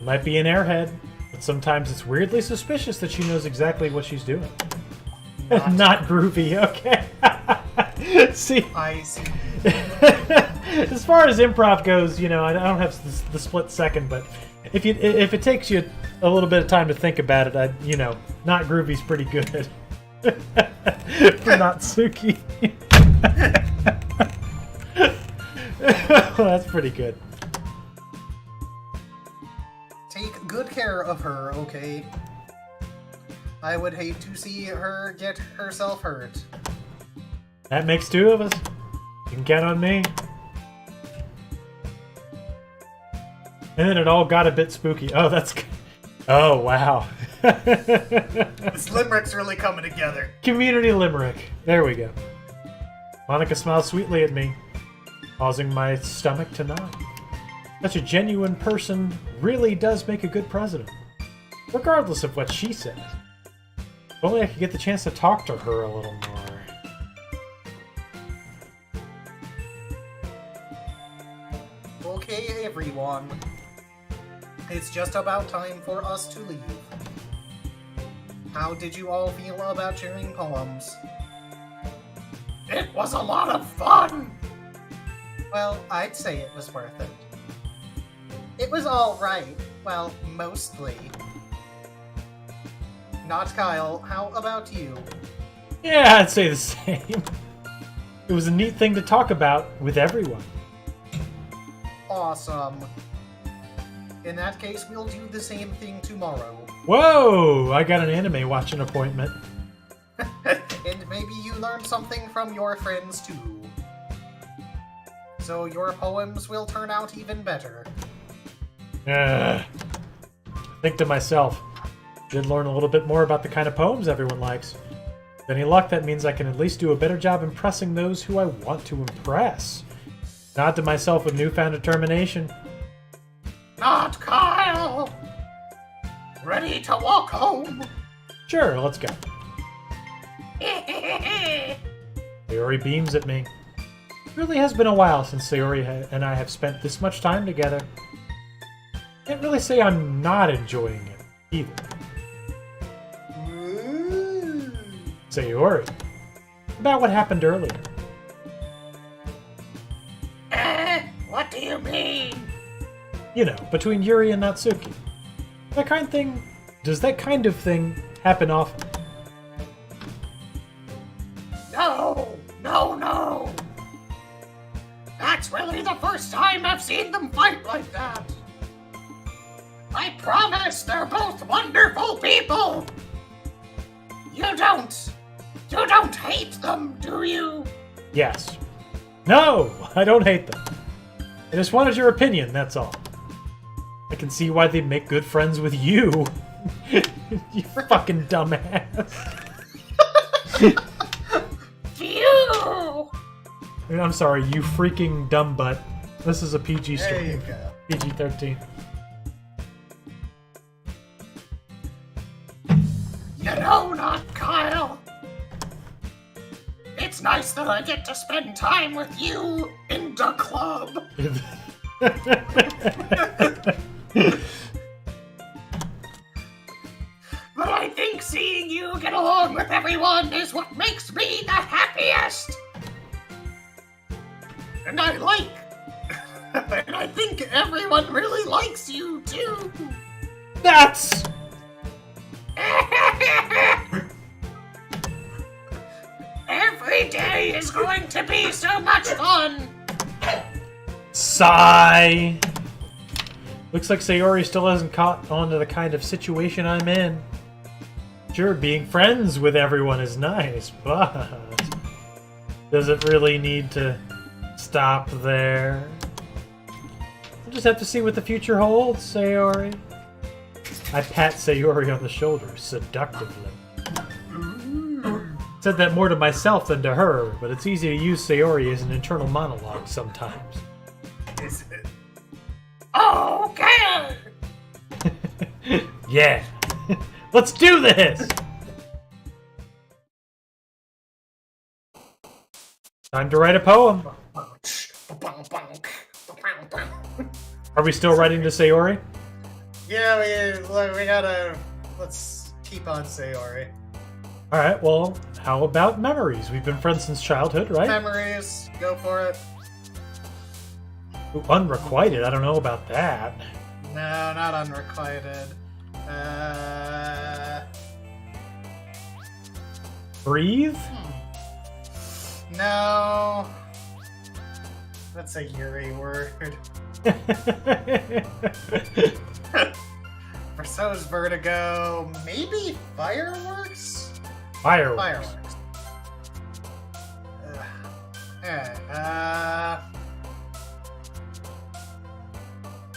Might be an airhead, but sometimes it's weirdly suspicious that she knows exactly what she's doing. Not groovy, okay. See, I see. as far as improv goes, you know, I don't have the split second, but if it takes you a little bit of time to think about it, you know, not groovy's pretty good. For Natsuki. Well, that's pretty good. Take good care of her, okay? I would hate to see her get herself hurt. That makes two of us. You can count on me. And then it all got a bit spooky. Oh, that's... Oh, wow. This limerick's really coming together. Community limerick. There we go. Monica smiles sweetly at me, causing my stomach to knot. Such a genuine person really does make a good president, regardless of what she says. If only I could get the chance to talk to her a little more. Okay, everyone. It's just about time for us to leave. How did you all feel about sharing poems? It was a lot of fun! Well, I'd say it was worth it. It was alright. Well, mostly. Not Kyle, how about you? Yeah, I'd say the same. It was a neat thing to talk about with everyone. Awesome. In that case, we'll do the same thing tomorrow. Whoa! I got an anime watching appointment. And maybe you learned something from your friends too. So your poems will turn out even better. Think to myself, did learn a little bit more about the kind of poems everyone likes. With any luck, that means I can at least do a better job impressing those who I want to impress. Nod to myself with newfound determination. Not Kyle! Ready to walk home? Sure, let's go. Sayori beams at me. It really has been a while since Sayori and I have spent this much time together. Can't really say I'm not enjoying it, either. Sayori, about what happened earlier. What do you mean? You know, between Yuri and Natsuki. That kind of thing... Does that kind of thing happen often? No. That's really the first time I've seen them fight like that. I promise they're both wonderful people. You don't hate them, do you? Yes. No, I don't hate them. I just wanted your opinion, that's all. I can see why they'd make good friends with you. You fucking dumbass. Phew! I'm sorry, you freaking dumb butt. This is a PG There you stream. go. PG-13. You know, not Kyle. It's nice that I get to spend time with you in the club. But I think seeing you get along with everyone is what makes me the happiest. And I think everyone really likes you too. That's... Every day is going to be so much fun. Sigh. Looks like Sayori still hasn't caught on to the kind of situation I'm in. Sure, being friends with everyone is nice, but does it really need to stop there? We'll just have to see what the future holds, Sayori. I pat Sayori on the shoulder seductively. Said that more to myself than to her, but it's easy to use Sayori as an internal monologue sometimes. Is it? Okay. Yeah. Let's do this! Time to write a poem. Are we still writing to Sayori? Yeah, we gotta. Let's keep on Sayori. Alright, well, how about memories? We've been friends since childhood, right? Memories, go for it. Ooh, unrequited, I don't know about that. No, not unrequited. Breathe? No. That's a Yuri word. For so's vertigo. Maybe fireworks? Fireworks. Fireworks. Alright,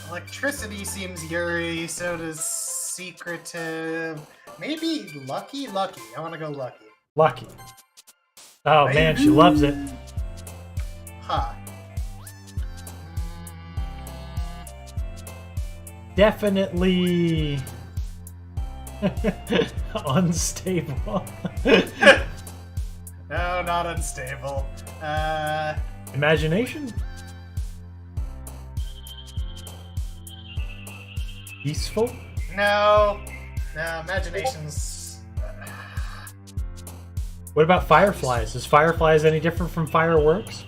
electricity seems Yuri, so does secretive. Maybe lucky? Lucky. I want to go lucky. Lucky. Oh man, she loves it. Huh. Definitely unstable. No, not unstable. Imagination? Peaceful? No. No, imagination's... What about fireflies? Is fireflies any different from fireworks?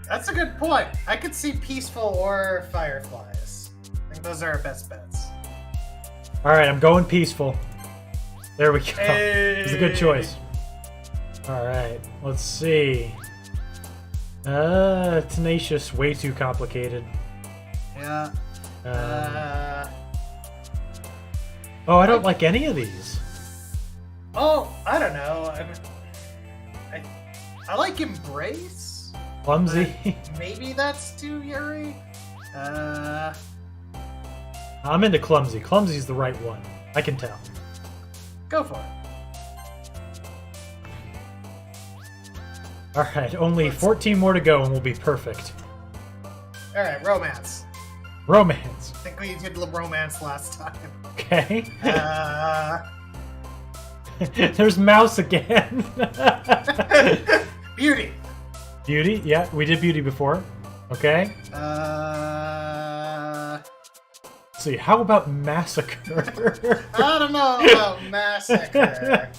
That's a good point. I could see peaceful or fireflies. I think those are our best bets. Alright, I'm going peaceful. There we go. Hey. It's a good choice. Alright, let's see. Tenacious, way too complicated. Yeah. Oh, I don't like any of these. Oh, I don't know. I like embrace. Clumsy. Maybe that's too Yuri. I'm into clumsy. Clumsy's the right one. I can tell. Go for it. Alright, only 14 more to go and we'll be perfect. Alright, romance. Romance. I think we did romance last time. Okay. There's Mouse again. Beauty. Beauty? Yeah, we did beauty before. Okay. Let's see, how about massacre? I don't know about massacre.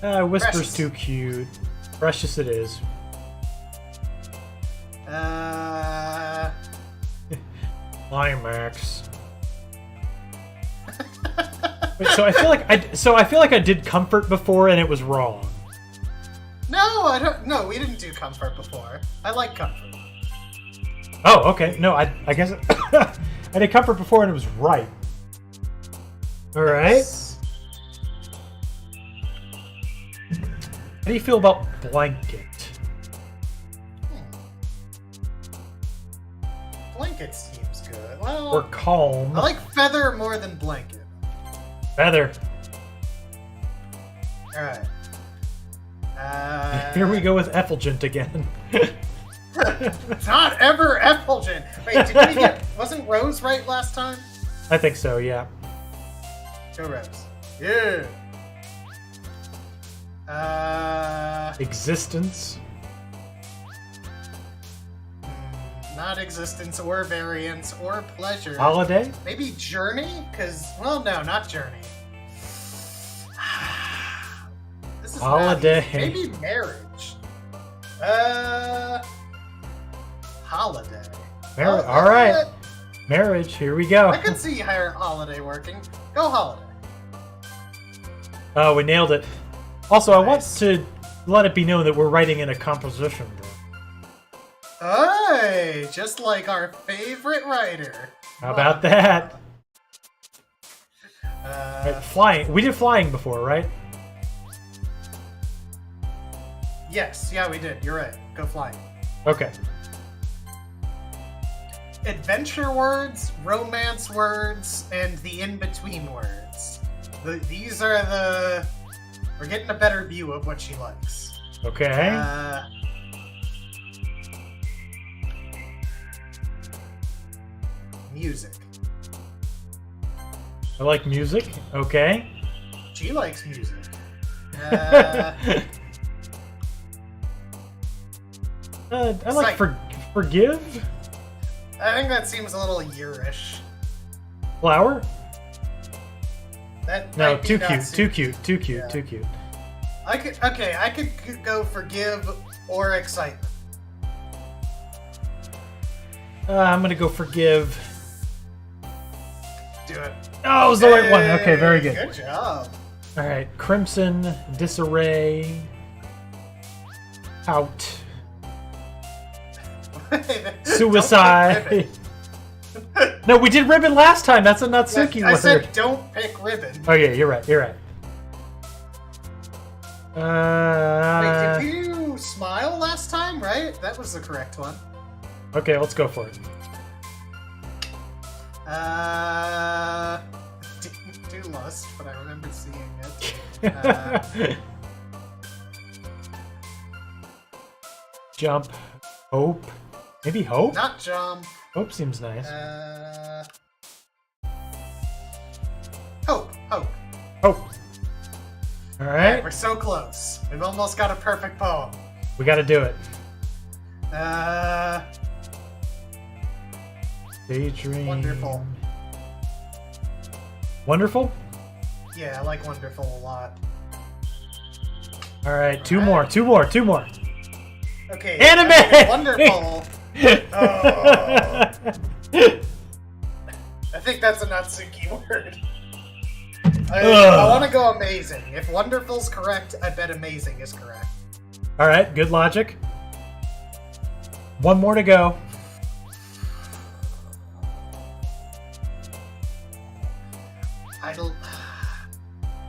Whisper's Precious. too cute. Precious it is. Climax. Wait, so I feel like I did comfort before and it was wrong. No, I don't. No, we didn't do comfort before. I like comfort. Oh, okay. No, I guess I did comfort before and it was right. All right. How do you feel about blanket? Blanket seems good. Well, Or calm? I like feather more than blanket. Feather. All right. Here we go with effulgent again. Not ever effulgent. Wait, did we get? Wasn't Rose right last time? I think so, yeah. Go Rose. Yeah. Existence. Not existence or variance or pleasure. Holiday? Maybe journey? Because, well, no, not journey. This is not Holiday. easy. Maybe marriage. Holiday. All right. Marriage, here we go. I could see higher holiday working. Go holiday. Oh, we nailed it. Also, I want Nice. to let it be known that we're writing in a composition book. Hey, just like our favorite writer. How about that? Uh, Right, flying. We did flying before, right? yes, yeah, we did. You're right. Go flying. Okay. Adventure words, romance words, and the in-between words. These are the... We're getting a better view of what she likes. Okay. Music. I like music. Okay. She likes music. I like forgive. I think that seems a little yearish. Flower? That No, might be too not cute, suit- too cute, too cute, Yeah. too cute. I could go forgive or excitement. I'm gonna go forgive. Do it. Oh, it was the right one. Okay, very good. Good job. All right, crimson, disarray, out, suicide. No, we did ribbon last time. That's a Natsuki I word. said don't pick ribbon. Oh yeah, you're right. You're right. Wait, did you smile last time, right? That was the correct one. Okay, let's go for it. Didn't do lust, but I remember seeing it. Jump, hope, maybe hope. Not jump. Hope seems nice. Hope. Hope. All right, We're so close. We've almost got a perfect poem. we got to do it. Daydream. Wonderful. Wonderful? Yeah, I like wonderful a lot. All right, two more. Okay. Anime! I think wonderful. Oh. I think that's a Natsuki word. I want to go amazing. If wonderful's correct, I bet amazing is correct. All right, good logic. One more to go.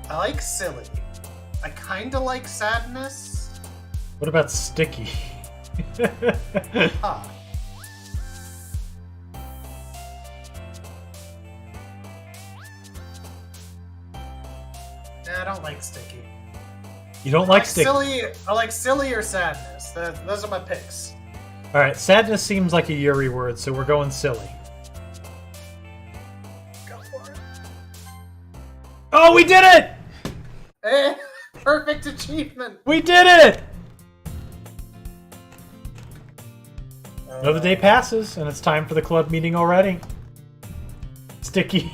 I like silly. I kind of like sadness. What about sticky? Huh. Nah, I don't like sticky. You don't like sticky? I like silly or sadness. Those are my picks. All right, sadness seems like a Yuri word, so we're going silly. Go for it. Oh, we did it! Eh, perfect achievement. We did it! Another day passes, and it's time for the club meeting already. Sticky.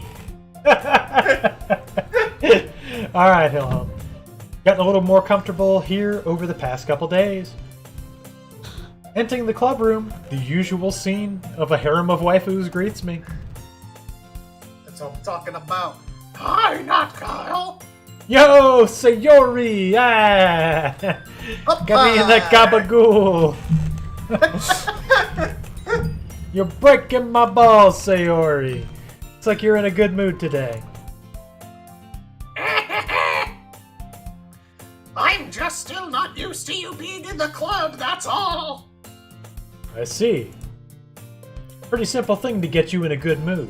Alright, Hill. Gotten a little more comfortable here over the past couple days. Entering the club room, the usual scene of a harem of waifus greets me. That's what I'm talking about. Hi, not Kyle. Yo, Sayori! Ah! Got me in that gabagool! You're breaking my balls, Sayori. It's like you're in a good mood today. I'm just still not used to you being in the club, that's all. I see. Pretty simple thing to get you in a good mood.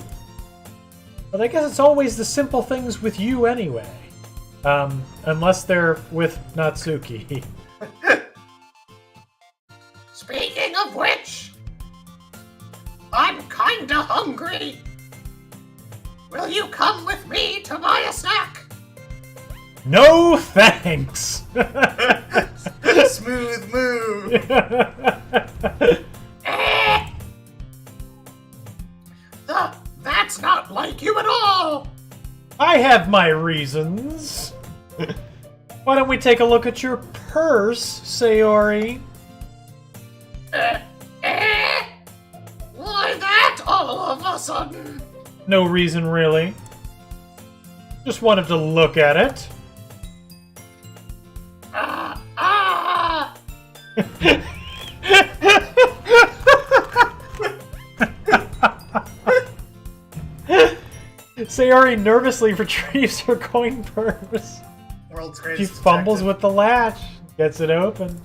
But I guess it's always the simple things with you anyway. Unless they're with Natsuki. Speaking of which, I'm kinda hungry. Will you come with me to buy a snack? No thanks! Smooth move. That's not like you at all. I have my reasons. Why don't we take a look at your purse, Sayori? Why that all of a sudden? No reason, really. Just wanted to look at it. Sayori nervously retrieves her coin purse. World's She greatest fumbles detective. with the latch, gets it open.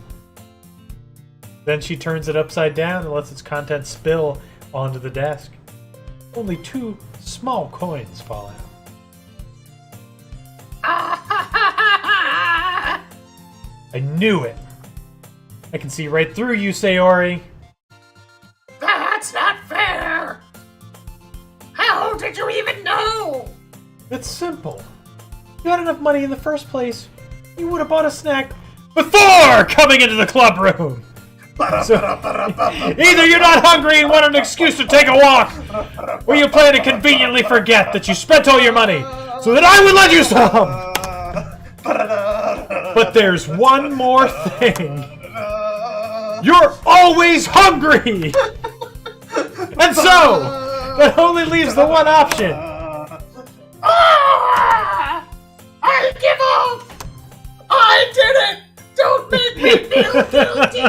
Then she turns it upside down and lets its contents spill onto the desk. Only 2 small coins fall out. I knew it. I can see right through you, Sayori. That's not fair! How did you even know? It's simple. If you had enough money in the first place, you would have bought a snack before coming into the club room. So, either you're not hungry and want an excuse to take a walk, or you plan to conveniently forget that you spent all your money so that I would let you some. But there's one more thing. You're always hungry! And so, that only leaves the one option. I give up! I did it! Don't make me feel guilty!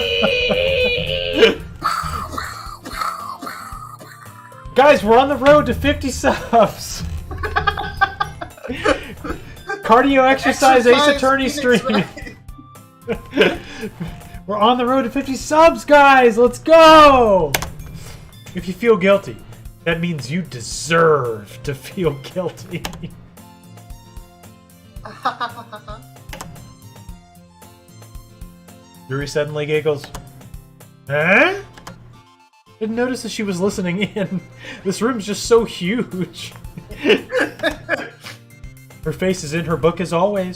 Guys, we're on the road to 50 subs. Cardio exercise Ace Attorney stream. We're on the road to 50 subs, guys. Let's go. If you feel guilty, that means you deserve to feel guilty. Yuri suddenly giggles. Huh? Didn't notice that she was listening in. This room's just so huge. Her face is in her book as always.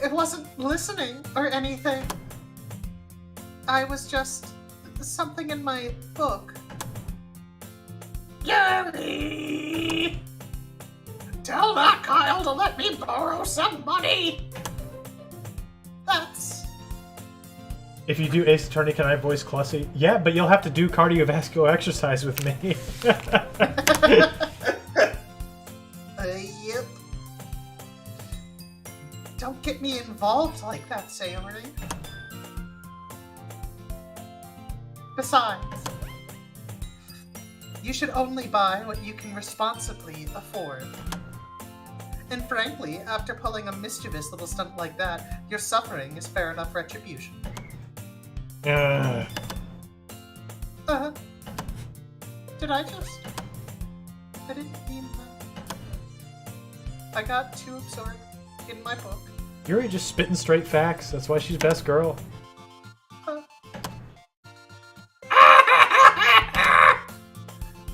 I wasn't listening or anything. I was just something in my book. Yuri! Tell that Kyle to let me borrow some money! That's... If you do Ace Attorney, can I voice Clussy? Yeah, but you'll have to do cardiovascular exercise with me. Yep. Don't get me involved like that, Sayori. Besides, you should only buy what you can responsibly afford. And frankly, after pulling a mischievous little stunt like that, your suffering is fair enough retribution. Did I just... I didn't mean that. I got too absorbed in my book. Yuri just spitting straight facts. That's why she's best girl.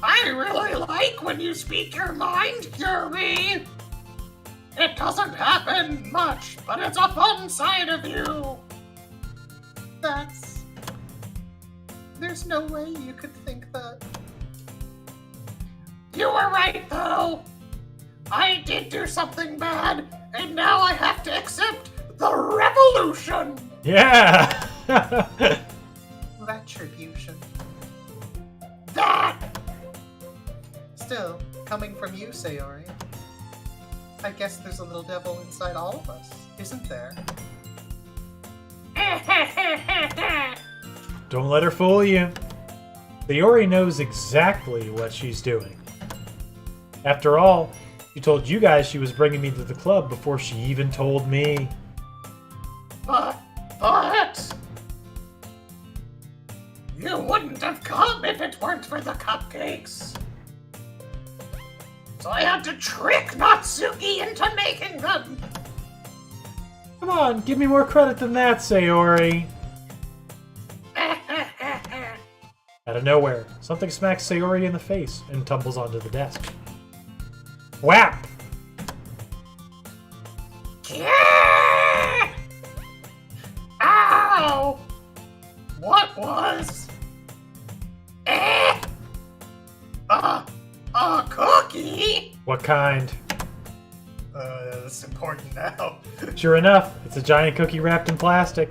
I really like when you speak your mind, Yuri! It doesn't happen much, but it's a fun side of you! That's... There's no way you could think that. You were right, though! I did do something bad, and now I have to accept the revolution! Yeah! Retribution. That! Still, coming from you, Sayori, I guess there's a little devil inside all of us, isn't there? Don't let her fool you. Sayori knows exactly what she's doing. After all, she told you guys she was bringing me to the club before she even told me. But... You wouldn't have come if it weren't for the cupcakes. So I had to trick Natsuki into making them. Come on, give me more credit than that, Sayori. Out of nowhere, something smacks Sayori in the face and tumbles onto the desk. Whap! Yeah! Ow! What was? A cookie? What kind? That's important now. Sure enough, it's a giant cookie wrapped in plastic.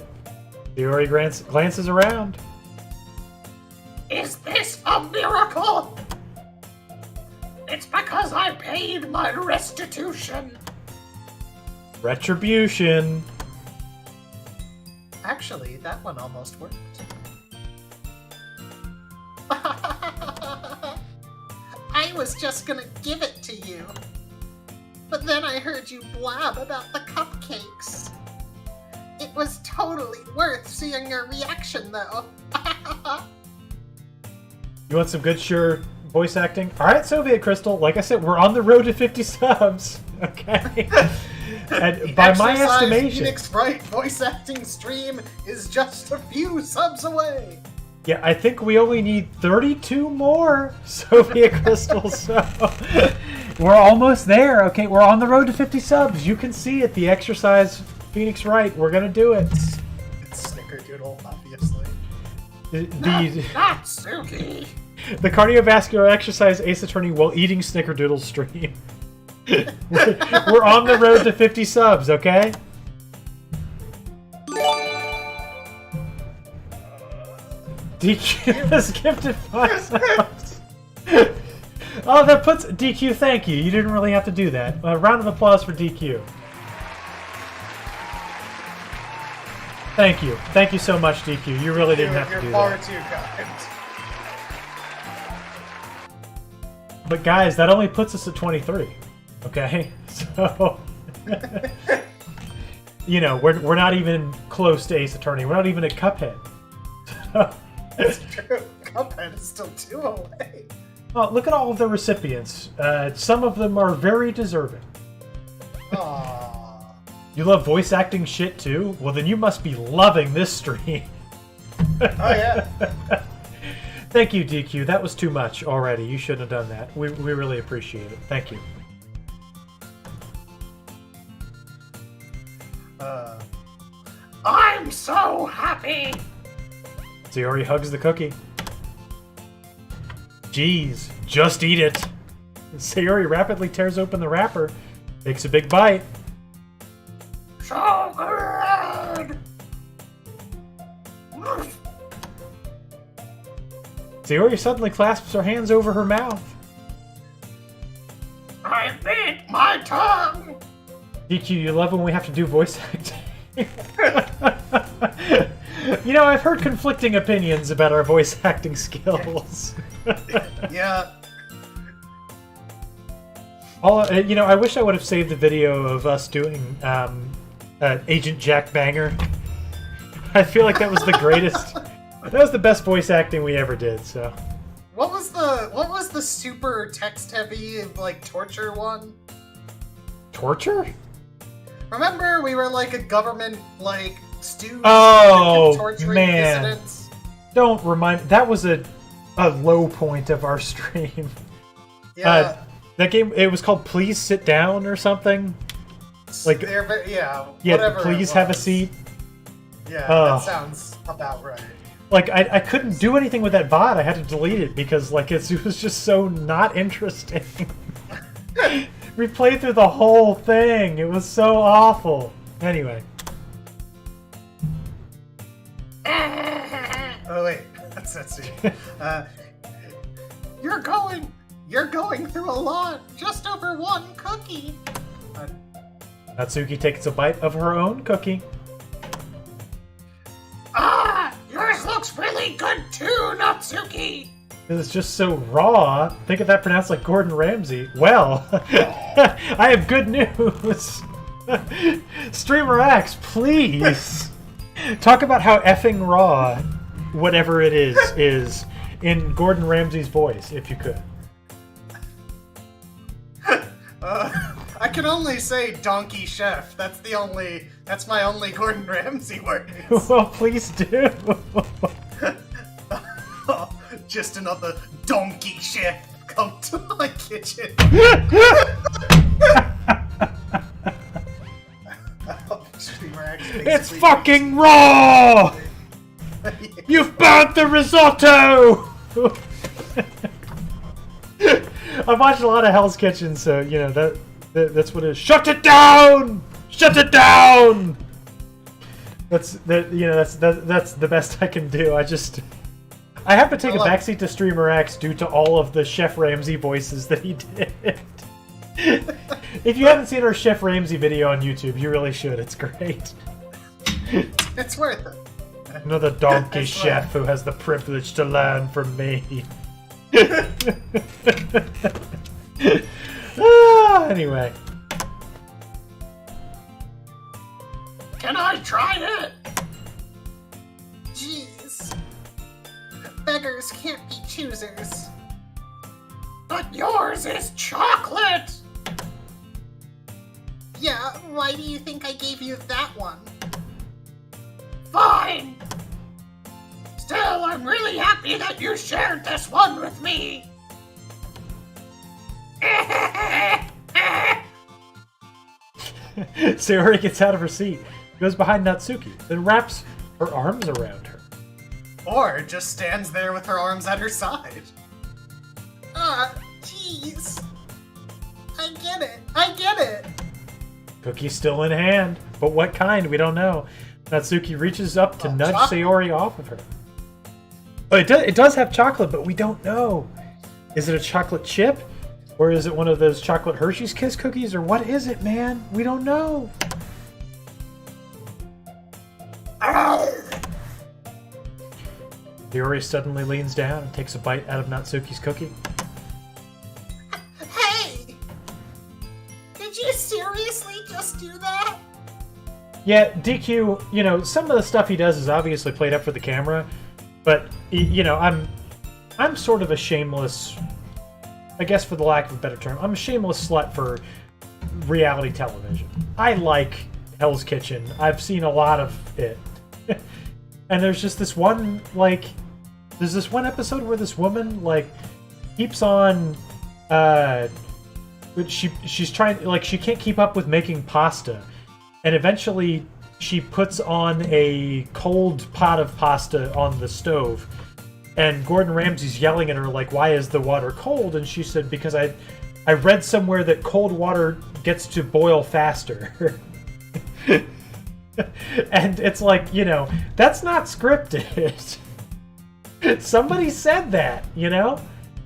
Sayori glances around. Is this a miracle? It's because I paid my restitution. Retribution. Actually, that one almost worked. I was just gonna give it to you. But then I heard you blab about the cupcakes. It was totally worth seeing your reaction, though. You want some good voice acting. All right, Soviet Crystal. Like I said, we're on the road to 50 subs. Okay. And by my estimation, Phoenix Wright voice acting stream is just a few subs away. Yeah, I think we only need 32 more Soviet crystals, so we're almost there. Okay, we're on the road to 50 subs. You can see it. The exercise Phoenix Wright. We're gonna do it. It's Snickerdoodle, obviously. Not Suki. The cardiovascular exercise Ace Attorney while eating Snickerdoodle stream. We're on the road to 50 subs. Okay. DQ has gifted 5 subs. Oh, that puts DQ. Thank you. You didn't really have to do that. A round of applause for DQ. Thank you. Thank you so much, DQ. You really didn't have to do that. You're far too kind. But guys, that only puts us at 23. Okay, so you know we're not even close to Ace Attorney. We're not even at Cuphead. That's true. Cuphead is still 2 away. Oh, look at all of the recipients. Some of them are very deserving. Aww. You love voice acting shit too? Well, then you must be loving this stream. Oh, yeah. Thank you, DQ. That was too much already. You shouldn't have done that. We really appreciate it. Thank you. I'm so happy. Sayori hugs the cookie. Jeez, just eat it. Sayori rapidly tears open the wrapper, takes a big bite. So good. Sayori suddenly clasps her hands over her mouth. I bit my tongue. DQ, you love when we have to do voice acting. You know, I've heard conflicting opinions about our voice acting skills. Yeah. You know, I wish I would have saved the video of us doing Agent Jack Banger. I feel like that was the greatest. That was the best voice acting we ever did. So. What was the super text heavy like torture one? Torture? Remember we were like a government like stooge torturing man. dissidents? Don't remind. That was a low point of our stream. Yeah. That game, it was called Please Sit Down or something. Like, yeah, yeah, please have a seat. Yeah, that sounds about right. Like, I couldn't do anything with that bot. I had to delete it because, like, it was just so not interesting. We played through the whole thing. It was so awful. Anyway. Oh, wait. That's it. You're going through a lot. Just over 1 cookie. Natsuki takes a bite of her own cookie. Yours looks really good too, Natsuki. It's just so raw. Think of that pronounced like Gordon Ramsay. Well, I have good news. Streamer X, please talk about how effing raw whatever it is in Gordon Ramsay's voice, if you could. I can only say donkey chef. That's my only Gordon Ramsay word. Well, please do. Just another donkey chef come to my kitchen. It's fucking raw! You've burnt the risotto! I've watched a lot of Hell's Kitchen, so you know that's what it is. Shut it down! Shut it down! That's the best I can do. I have to take a backseat to Streamer X due to all of the Chef Ramsay voices that he did. If you haven't seen our Chef Ramsay video on YouTube, you really should. It's great. It's worth it. Another donkey chef who has the privilege to learn from me. Anyway. Can I try it? Jeez. Beggars can't be choosers. But yours is chocolate! Yeah, why do you think I gave you that one? Fine! Still, I'm really happy that you shared this one with me! Sayori gets out of her seat, goes behind Natsuki, then wraps her arms around her. Or just stands there with her arms at her side. Jeez. I get it. Cookie's still in hand, but what kind? We don't know. Natsuki reaches up to nudge chocolate. Sayori off of her. Oh, it does have chocolate, but we don't know. Is it a chocolate chip? Or is it one of those chocolate Hershey's Kiss cookies? Or what is it, man? We don't know. Sayori suddenly leans down and takes a bite out of Natsuki's cookie. Hey! Did you seriously just do that? Yeah, DQ, you know, some of the stuff he does is obviously played up for the camera, but, you know, I'm sort of a shameless, I guess for the lack of a better term, I'm a shameless slut for reality television. I like Hell's Kitchen. I've seen a lot of it. And there's just this one, like, there's this one episode where this woman, like, keeps on, she's trying, like, she can't keep up with making pasta. And eventually she puts on a cold pot of pasta on the stove. And Gordon Ramsay's yelling at her, like, why is the water cold? And she said, because I read somewhere that cold water gets to boil faster. And it's like, you know, that's not scripted. Somebody said that, you know?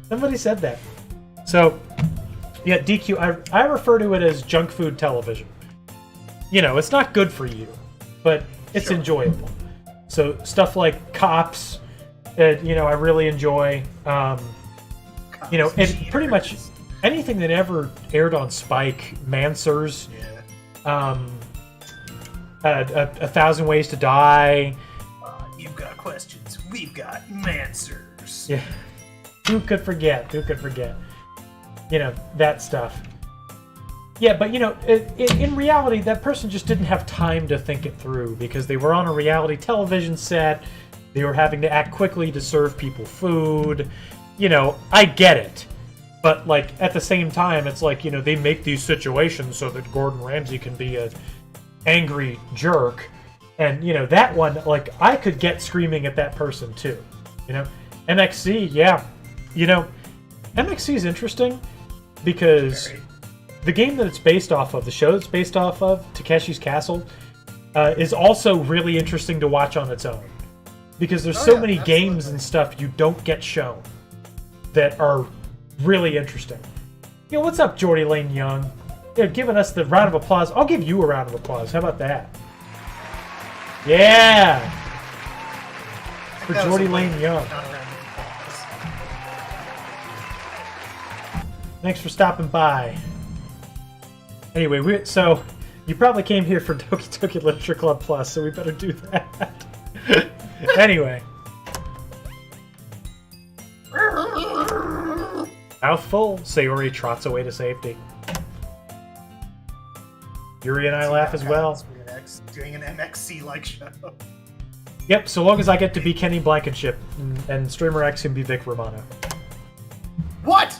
Somebody said that. So, yeah, DQ, I refer to it as junk food television. You know, it's not good for you, but it's enjoyable. So, stuff like Cops, you know, I really enjoy. You know, it pretty much anything that ever aired on Spike, Mansers, A Thousand Ways to Die. You've got questions. We've got Mansers. Yeah. Who could forget? Who could forget? You know, that stuff. Yeah, but you know, in reality, that person just didn't have time to think it through because they were on a reality television set. They were having to act quickly to serve people food. You know, I get it. But, like, at the same time, it's like, you know, they make these situations so that Gordon Ramsay can be a angry jerk. And, you know, that one, like, I could get screaming at that person, too. You know? MXC, yeah. You know, MXC is interesting because the game that it's based off of, the show it's based off of, Takeshi's Castle, is also really interesting to watch on its own. Because there's so many games and stuff you don't get shown that are really interesting. You know, what's up, Jordy Lane Young? They're giving us the round of applause. I'll give you a round of applause. How about that? Yeah! For Jordy Lane Young. Thanks for stopping by. Anyway, so you probably came here for Doki Doki Literature Club Plus, so we better do that. Anyway. Mouthful, Sayori trots away to safety. Yuri and I laugh as well. Doing an MXC-like show. Yep, so long as I get to be Kenny Blankenship and Streamer X can be Vic Romano. What?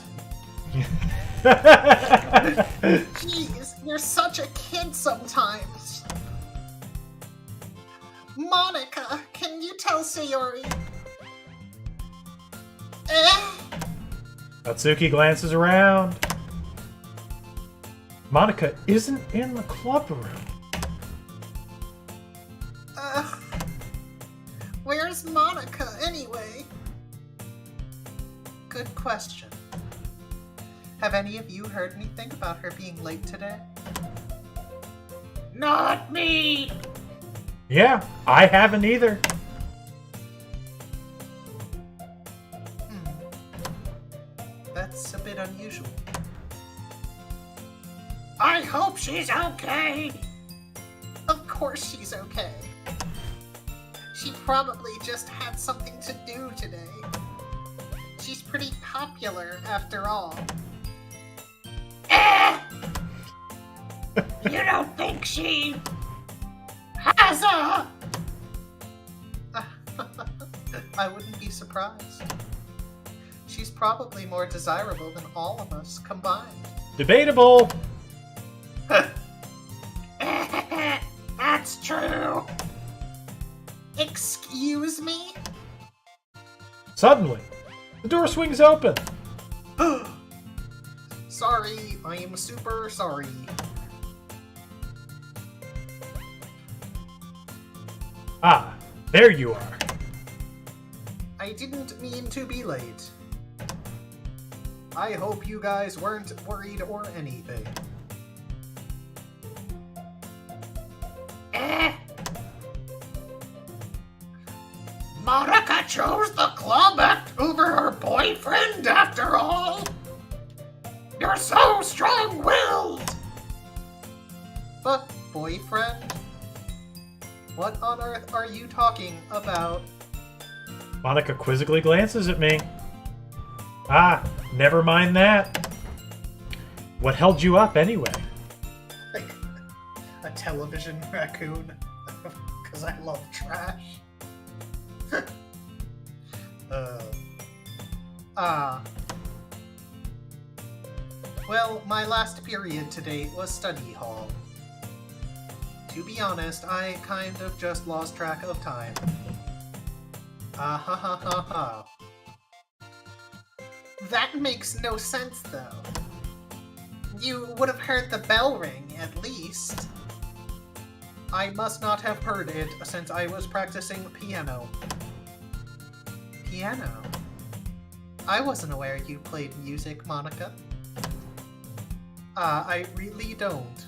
Jeez, you're such a kid sometimes. Monica, can you tell Sayori? Natsuki glances around. Monica isn't in the club room. Where's Monica, anyway? Good question. Have any of you heard anything about her being late today? Not me! Yeah, I haven't either. That's a bit unusual. I hope she's okay! Of course she's okay. She probably just had something to do today. she's pretty popular after all. You don't think she has a... I wouldn't be surprised. She's probably more desirable than all of us combined. Debatable. That's true. Excuse me? Suddenly, the door swings open. Sorry, I am super sorry. Ah, there you are. I didn't mean to be late. I hope you guys weren't worried or anything. Monica chose the club act over her boyfriend after all. You're so strong-willed. But, boyfriend? What on earth are you talking about? Monica quizzically glances at me. Ah, never mind that. What held you up anyway? Like, a television raccoon? Because I love trash. Well, my last period today was study hall. To be honest, I kind of just lost track of time. Ha ha ha ha. That makes no sense, though. You would have heard the bell ring, at least. I must not have heard it since I was practicing piano. Piano? I wasn't aware you played music, Monica. I really don't.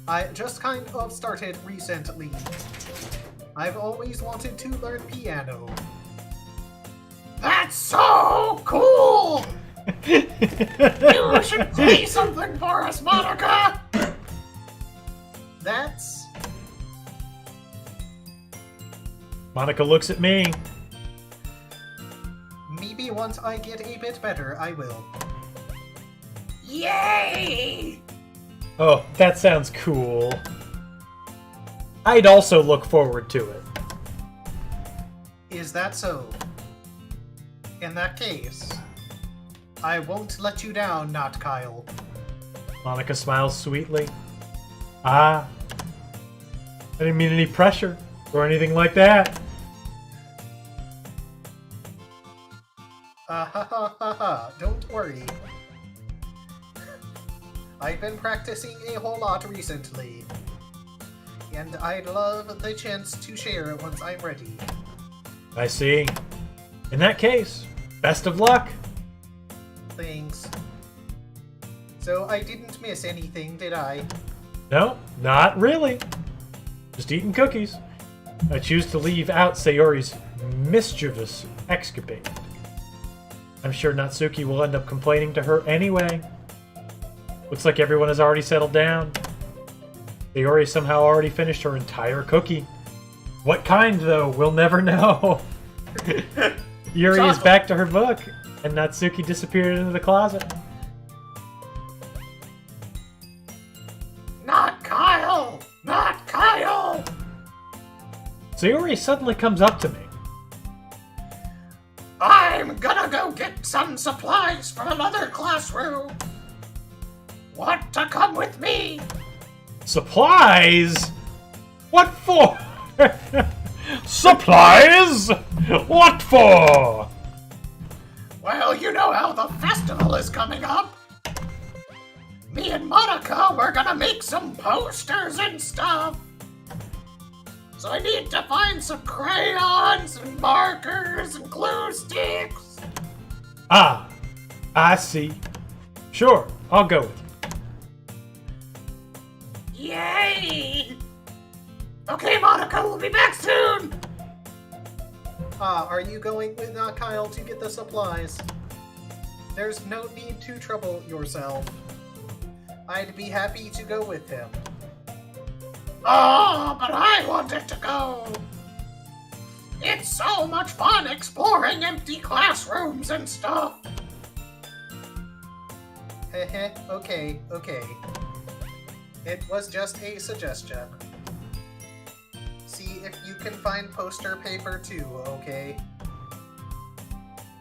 I just kind of started recently. I've always wanted to learn piano. That's so cool! You should play something for us, Monica! That's... Monica looks at me. Maybe once I get a bit better, I will. Yay! Oh, that sounds cool. I'd also look forward to it. Is that so? In that case, I won't let you down, not Kyle. Monica smiles sweetly. Ah, I didn't mean any pressure or anything like that. Ha ha ha ha, don't worry. I've been practicing a whole lot recently, and I'd love the chance to share it once I'm ready. I see. In that case, best of luck. Thanks. So I didn't miss anything, did I? No, not really. Just eating cookies. I choose to leave out Sayori's mischievous escapade. I'm sure Natsuki will end up complaining to her anyway. Looks like everyone has already settled down. Sayori somehow already finished her entire cookie. What kind, though? We'll never know. Yuri is back to her book, and Natsuki disappeared into the closet. Not Kyle! Not Kyle! Sayori suddenly comes up to me. I'm gonna go get some supplies from another classroom. Want to come with me? Supplies? What for? Supplies? What for? Well, you know how the festival is coming up. Me and Monica, we're gonna make some posters and stuff. So I need to find some crayons and markers and glue sticks. Ah, I see. Sure, I'll go with you. Yay! Okay, Monica, we'll be back soon! Are you going with Kyle to get the supplies? There's no need to trouble yourself. I'd be happy to go with him. Oh, but I wanted to go! It's so much fun exploring empty classrooms and stuff. Okay. It was just a suggestion. See if you can find poster paper too, okay?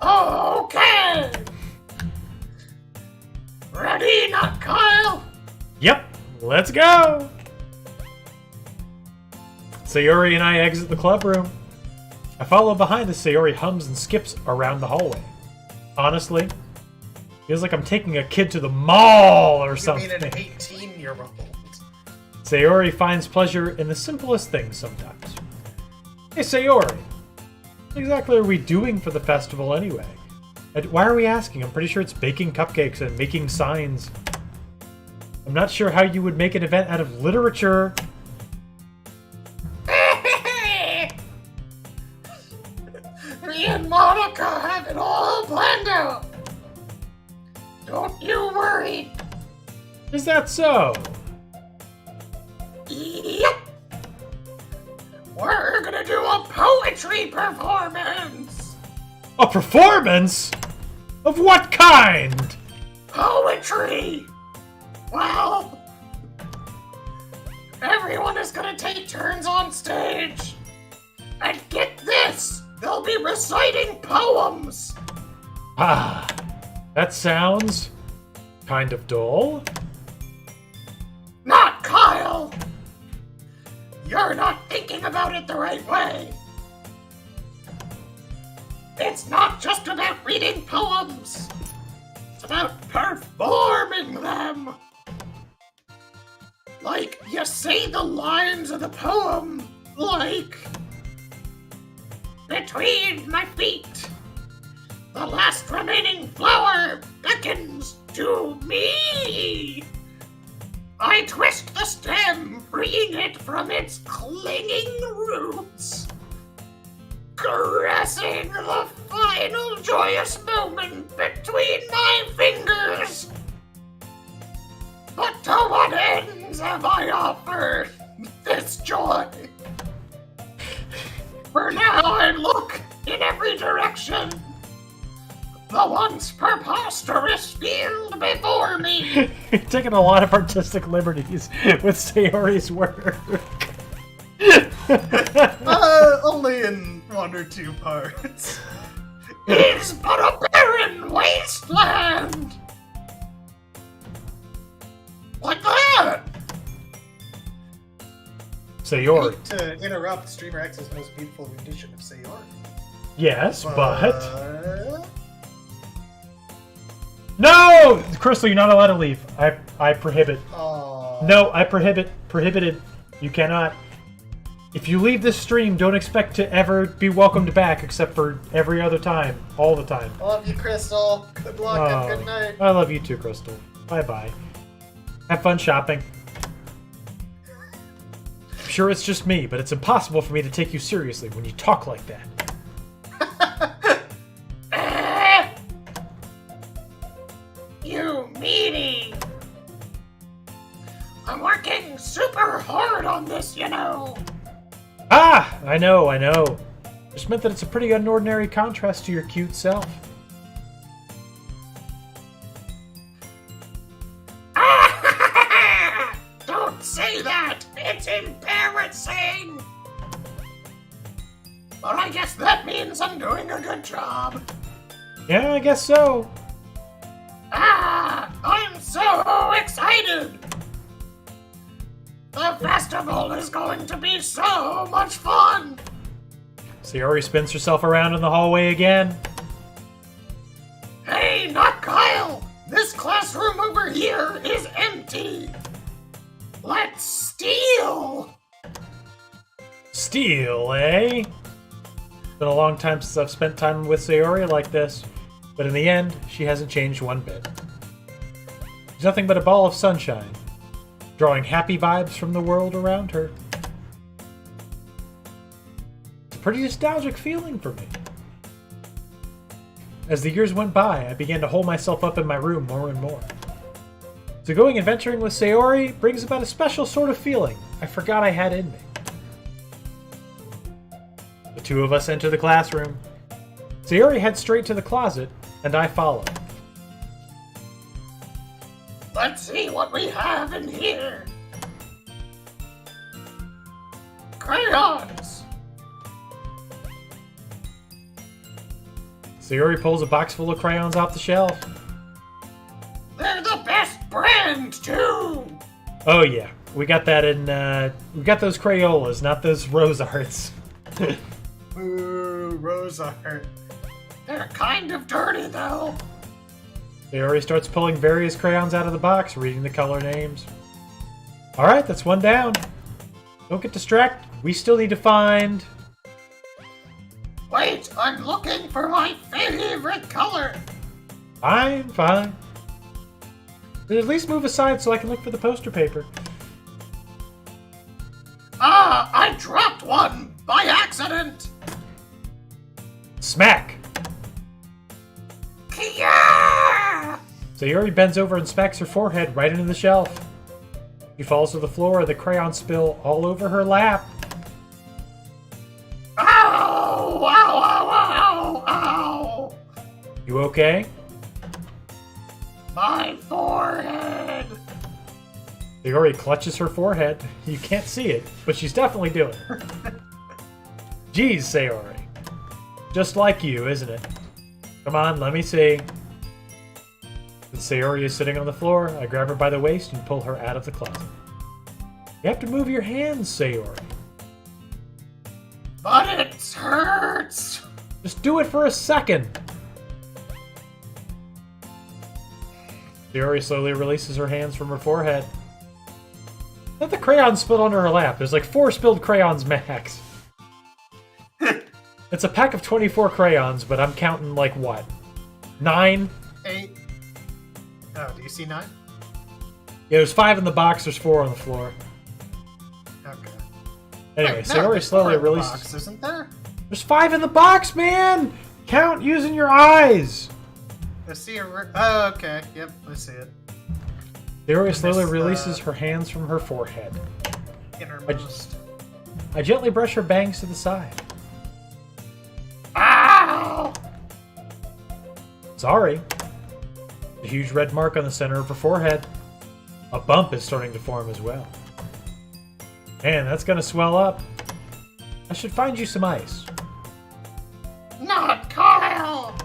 Okay! Ready, not Kyle? Yep, let's go! Sayori and I exit the club room. I follow behind as Sayori hums and skips around the hallway. Honestly, feels like I'm taking a kid to the mall or something. You mean an 18-year-old? Sayori finds pleasure in the simplest things sometimes. Hey Sayori, what exactly are we doing for the festival anyway? Why are we asking? I'm pretty sure it's baking cupcakes and making signs. I'm not sure how you would make an event out of literature. Me and Monica have it all planned out. Don't you worry. Is that so? Yep. We're gonna do a poetry performance. A performance? Of what kind? Poetry. Well, everyone is gonna take turns on stage. And get this, they'll be reciting poems. Ah, that sounds kind of dull. Not Kyle. You're not thinking about it the right way. It's not just about reading poems. It's about performing them. Like, you say the lines of the poem, like... Between my feet, the last remaining flower beckons to me. I twist the stem, freeing it from its clinging roots, caressing the final joyous moment between my fingers. But to what ends have I offered this joy? For now I look in every direction. The once preposterous field before me. You're taking a lot of artistic liberties with Sayori's work. Only in 1 or 2 parts. Is but a barren wasteland. Like that. Sayori. To interrupt Streamer X's most beautiful rendition of Sayori. Yes, but... No! Crystal, you're not allowed to leave. I prohibit. No, I prohibited. You cannot. If you leave this stream, don't expect to ever be welcomed back except for every other time. All the time. I love you, Crystal. Good luck and good night. I love you too, Crystal. Bye-bye. Have fun shopping. I'm sure it's just me, but it's impossible for me to take you seriously when you talk like that. You meanie! I'm working super hard on this, you know. Ah! I know. Just meant that it's a pretty unordinary contrast to your cute self. Don't say that! It's embarrassing! But I guess that means I'm doing a good job. Yeah, I guess so. I'm so excited! The festival is going to be so much fun! Sayori spins herself around in the hallway again. Hey, not Kyle! This classroom over here is empty! Let's steal! Steal, eh? It's been a long time since I've spent time with Sayori like this, but in the end, she hasn't changed one bit. She's nothing but a ball of sunshine, drawing happy vibes from the world around her. It's a pretty nostalgic feeling for me. As the years went by, I began to hole myself up in my room more and more. So going adventuring with Sayori brings about a special sort of feeling I forgot I had in me. The two of us enter the classroom. Sayori heads straight to the closet, and I follow. Let's see what we have in here. Crayons. Sayori pulls a box full of crayons off the shelf. They're the best brand, too. Oh yeah, we got that in, we got those Crayolas, not those Rose Arts. Ooh, Rose Art. They're kind of dirty, though. Sayori starts pulling various crayons out of the box, reading the color names. Alright, that's one down. Don't get distracted. We still need to find... Wait, I'm looking for my favorite color. Fine, fine. But at least move aside so I can look for the poster paper. Ah, I dropped one by accident. Smack! Yeah! Sayori bends over and smacks her forehead right into the shelf. She falls to the floor, the crayons spill all over her lap. Ow! Ow! Ow! Ow! Ow! You okay? My forehead. Sayori clutches her forehead. You can't see it, but she's definitely doing it. Jeez, Sayori. Just like you, isn't it? Come on, let me see. When Sayori is sitting on the floor, I grab her by the waist and pull her out of the closet. You have to move your hands, Sayori. But it hurts. Just do it for a second. Sayori slowly releases her hands from her forehead. Let the crayons spilled onto her lap. There's like 4 spilled crayons max. It's a pack of 24 crayons, but I'm counting like what? 9? 8. Oh, do you see 9? Yeah, there's 5 in the box, there's 4 on the floor. Okay. Anyway, Wait, no, Sayori there's slowly 4 in the releases... box, isn't there? There's 5 in the box, man! Count using your eyes! I see a... Oh, okay. Yep, I see it. Sayori slowly Miss, releases her hands from her forehead. Innermost. I gently brush her bangs to the side. Ow! Sorry. A huge red mark on the center of her forehead. A bump is starting to form as well. Man, that's gonna swell up. I should find you some ice. Not Kyle.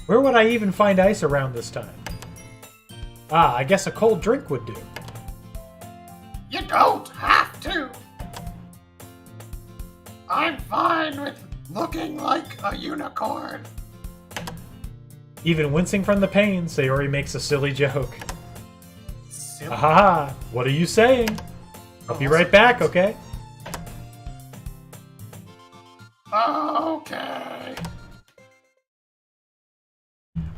Where would I even find ice around this time? Ah, I guess a cold drink would do. You don't have to. I'm fine with looking like a unicorn. Even wincing from the pain, Sayori makes a silly joke. Silly. Aha! What are you saying? I'll be right back, okay? Okay.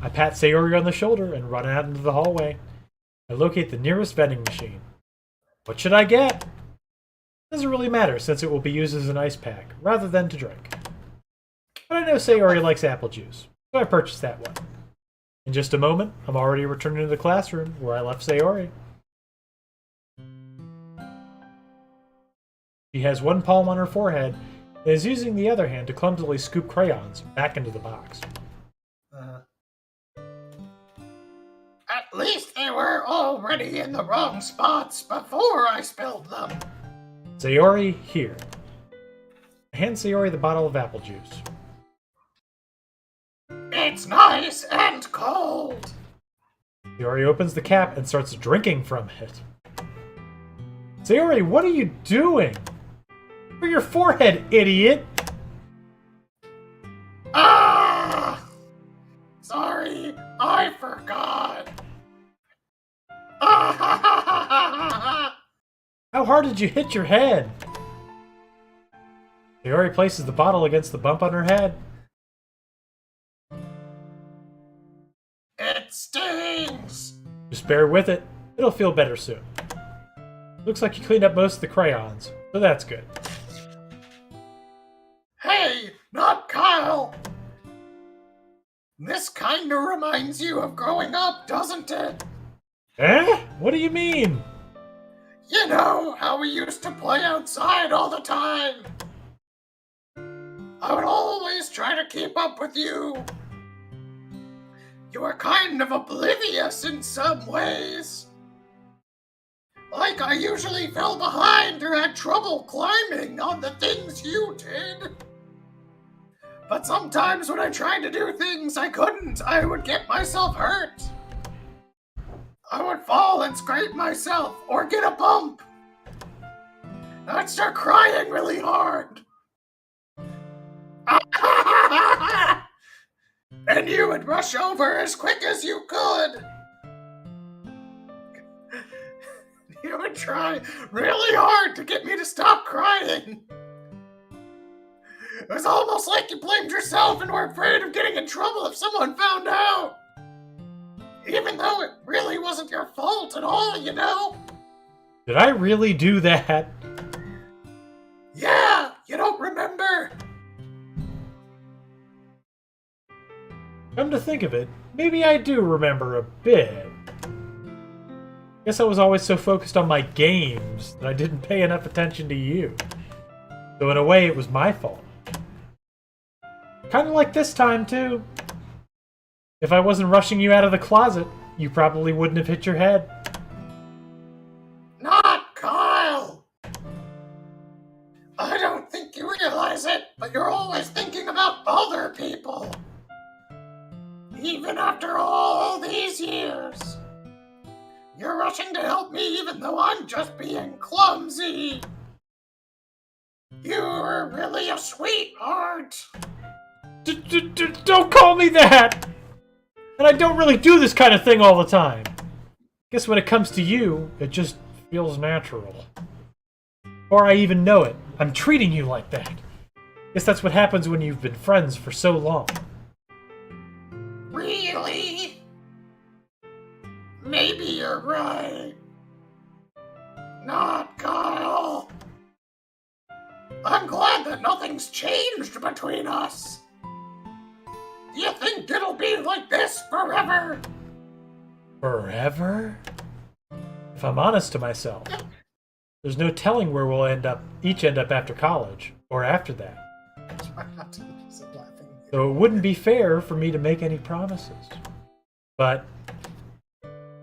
I pat Sayori on the shoulder and run out into the hallway. I locate the nearest vending machine. What should I get? Doesn't really matter since it will be used as an ice pack, rather than to drink. But I know Sayori likes apple juice, so I purchased that one. In just a moment, I'm already returning to the classroom where I left Sayori. She has one palm on her forehead and is using the other hand to clumsily scoop crayons back into the box. At least they were already in the wrong spots before I spilled them. Sayori, here. I hand Sayori the bottle of apple juice. It's nice and cold. Sayori opens the cap and starts drinking from it. Sayori, what are you doing? For your forehead, idiot! Ah! Sorry, I forgot. How hard did you hit your head? Sayori places the bottle against the bump on her head. It stings. Just bear with it. It'll feel better soon. Looks like you cleaned up most of the crayons, so that's good. Hey, not Kyle. This kinda reminds you of growing up, doesn't it? Eh? What do you mean? You know how we used to play outside all the time. I would always try to keep up with you. You were kind of oblivious in some ways. Like I usually fell behind or had trouble climbing on the things you did. But sometimes when I tried to do things I couldn't, I would get myself hurt. I would fall and scrape myself or get a bump. I'd start crying really hard. And you would rush over as quick as you could. You would try really hard to get me to stop crying. It was almost like you blamed yourself and were afraid of getting in trouble if someone found out. Even though it really wasn't your fault at all, you know? Did I really do that? Yeah, you don't remember? Come to think of it, maybe I do remember a bit. Guess I was always so focused on my games that I didn't pay enough attention to you. So in a way, it was my fault. Kind of like this time, too. If I wasn't rushing you out of the closet, you probably wouldn't have hit your head. Not Kyle! I don't think you realize it, but you're always thinking about other people. Even after all these years. You're rushing to help me even though I'm just being clumsy. You're really a sweetheart. Don't call me that! And I don't really do this kind of thing all the time. Guess when it comes to you, it just feels natural. Before I even know it, I'm treating you like that. Guess that's what happens when you've been friends for so long. Really? Maybe you're right. Not Kyle. I'm glad that nothing's changed between us. Do you think it'll be like this forever? Forever? If I'm honest to myself, there's no telling where we'll each end up after college, or after that. So it wouldn't be fair for me to make any promises. But,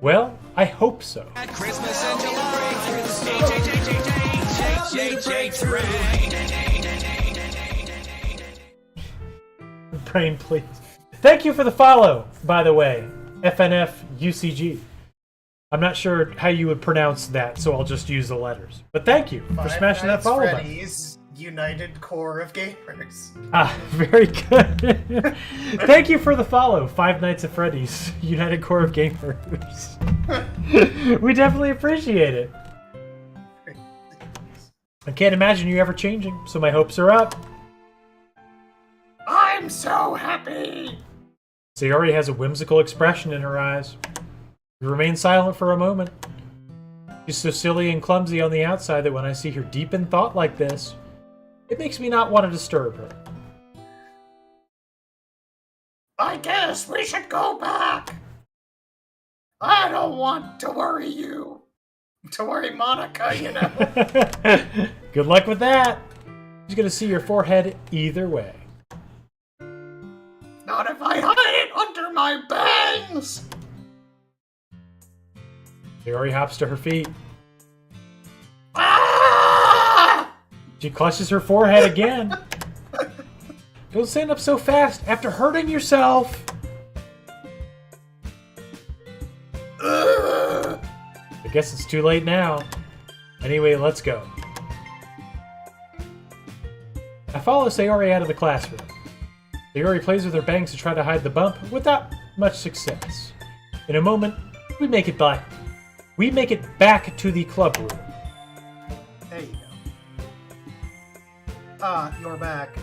well, I hope so. At Christmas in July, Brain, please. Thank you for the follow, by the way, FNF UCG. I'm not sure how you would pronounce that, so I'll just use the letters. But thank you for smashing that follow button. Freddy's United Core of Gamers. Ah, very good. Thank you for the follow, Five Nights at Freddy's United Core of Gamers. We definitely appreciate it. I can't imagine you ever changing, so my hopes are up. I'm so happy. Sayori has a whimsical expression in her eyes. We remain silent for a moment. She's so silly and clumsy on the outside that when I see her deep in thought like this, it makes me not want to disturb her. I guess we should go back. I don't want to worry you. To worry Monica, you know. Good luck with that. She's going to see your forehead either way. Not if I hide it under my bangs. Sayori hops to her feet. Ah! She clutches her forehead again. Don't stand up so fast after hurting yourself. I guess it's too late now. Anyway, let's go. I follow Sayori out of the classroom. Sayori plays with her bangs to try to hide the bump without much success. In a moment, we make it back to the club room. There you go. Ah, you're back.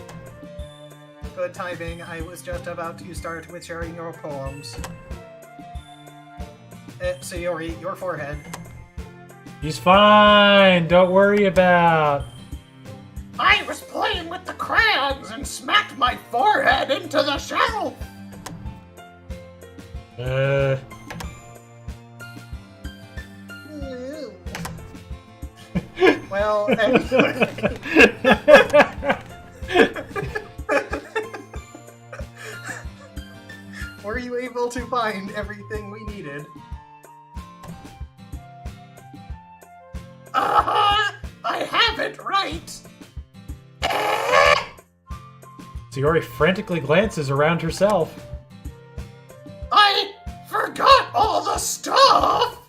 Good timing. I was just about to start with sharing your poems. Sayori, your forehead. He's fine. Don't worry about. I was playing with the crayons and smacked my forehead into the shelf. Well, anyway. Were you able to find everything we needed? I have it right. Sayori frantically glances around herself. I forgot all the stuff.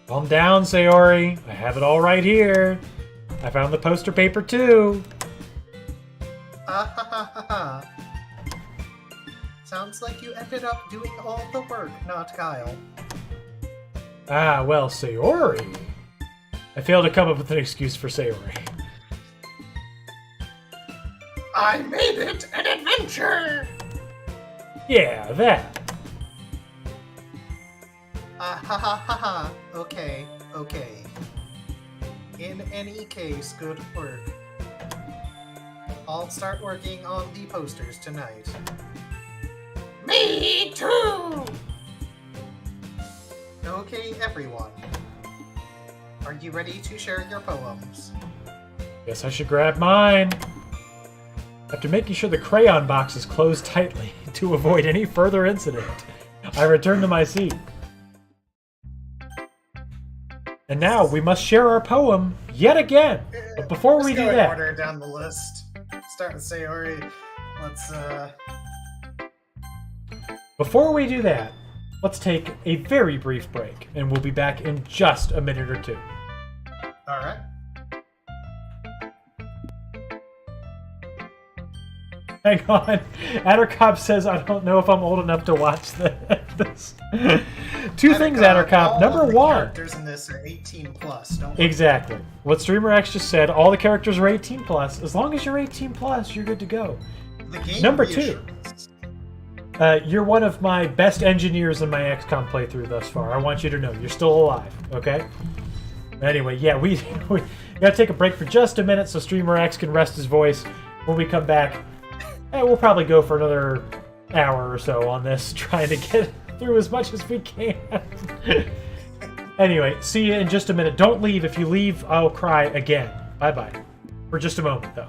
Calm down, Sayori. I have it all right here. I found the poster paper too. Sounds like you ended up doing all the work, not Kyle. Ah, well, Sayori. I failed to come up with an excuse for Sayori. I made it an adventure. Yeah, that. Okay. In any case, good work. I'll start working on the posters tonight. Me too. Okay, everyone. Are you ready to share your poems? Guess I should grab mine. After making sure the crayon box is closed tightly to avoid any further incident, I return to my seat. And now we must share our poem yet again. But before we do that, order down the list. Start with Sayori. Before we do that, let's take a very brief break, and we'll be back in just a minute or two. All right. Hang on. Addercop says, I don't know if I'm old enough to watch this. Two things, Addercop. Number one. Characters in this are 18 plus. Don't Exactly. What Streamer X just said, all the characters are 18 plus. As long as you're 18 plus, you're good to go. The game Number two. You're one of my best engineers in my XCOM playthrough thus far. I want you to know you're still alive, okay? Anyway, yeah, we gotta take a break for just a minute so Streamer X can rest his voice. When we come back, we'll probably go for another hour or so on this, trying to get through as much as we can. Anyway, see you in just a minute. Don't leave. If you leave, I'll cry again. Bye-bye. For just a moment, though.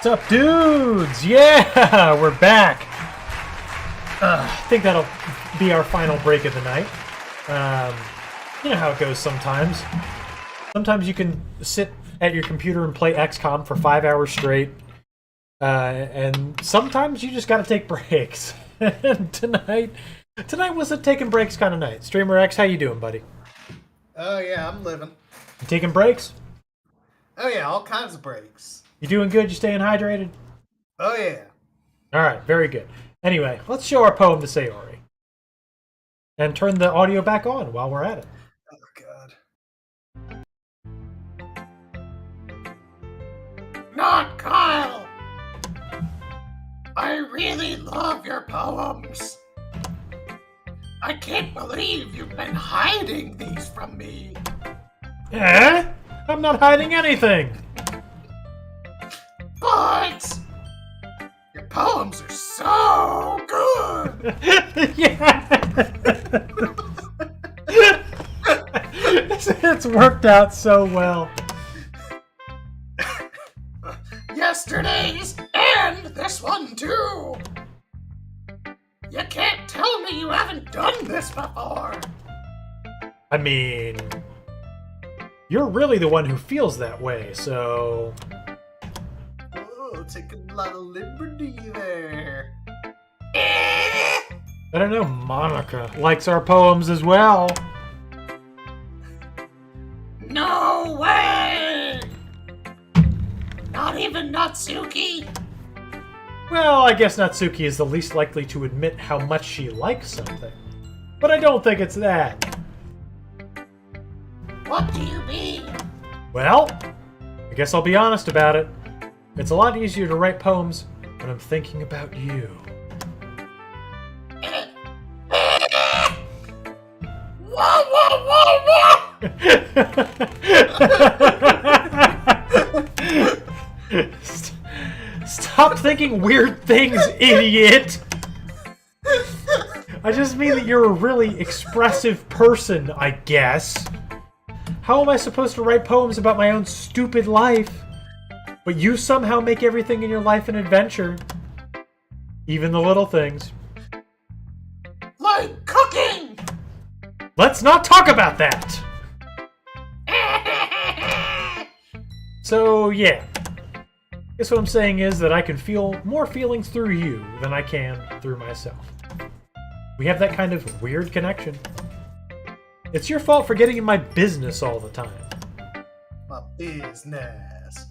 What's up, dudes? Yeah, we're back. I think that'll be our final break of the night. You know how it goes sometimes. Sometimes you can sit at your computer and play XCOM for 5 hours straight. And sometimes you just gotta take breaks. And tonight was a taking breaks kind of night. Streamer X, how you doing, buddy? Oh yeah, I'm living. You taking breaks? Oh yeah, all kinds of breaks. You doing good? You staying hydrated? Oh yeah. Alright, very good. Anyway, let's show our poem to Sayori. And turn the audio back on while we're at it. Oh god. Not Kyle! I really love your poems. I can't believe you've been hiding these from me. Eh? I'm not hiding anything! But your poems are so good. Yeah! It's worked out so well. Yesterday's and this one too. You can't tell me you haven't done this before. I mean, you're really the one who feels that way, so... Oh, taking a lot of liberty there. I don't know, Monica likes our poems as well. No way! Not even Natsuki? Well, I guess Natsuki is the least likely to admit how much she likes something. But I don't think it's that. What do you mean? Well, I guess I'll be honest about it. It's a lot easier to write poems when I'm thinking about you. Whoa, whoa, whoa, whoa! Stop thinking weird things, idiot! I just mean that you're a really expressive person, I guess. How am I supposed to write poems about my own stupid life? But you somehow make everything in your life an adventure. Even the little things. Like cooking! Let's not talk about that! So, yeah. Guess what I'm saying is that I can feel more feelings through you than I can through myself. We have that kind of weird connection. It's your fault for getting in my business all the time. My business.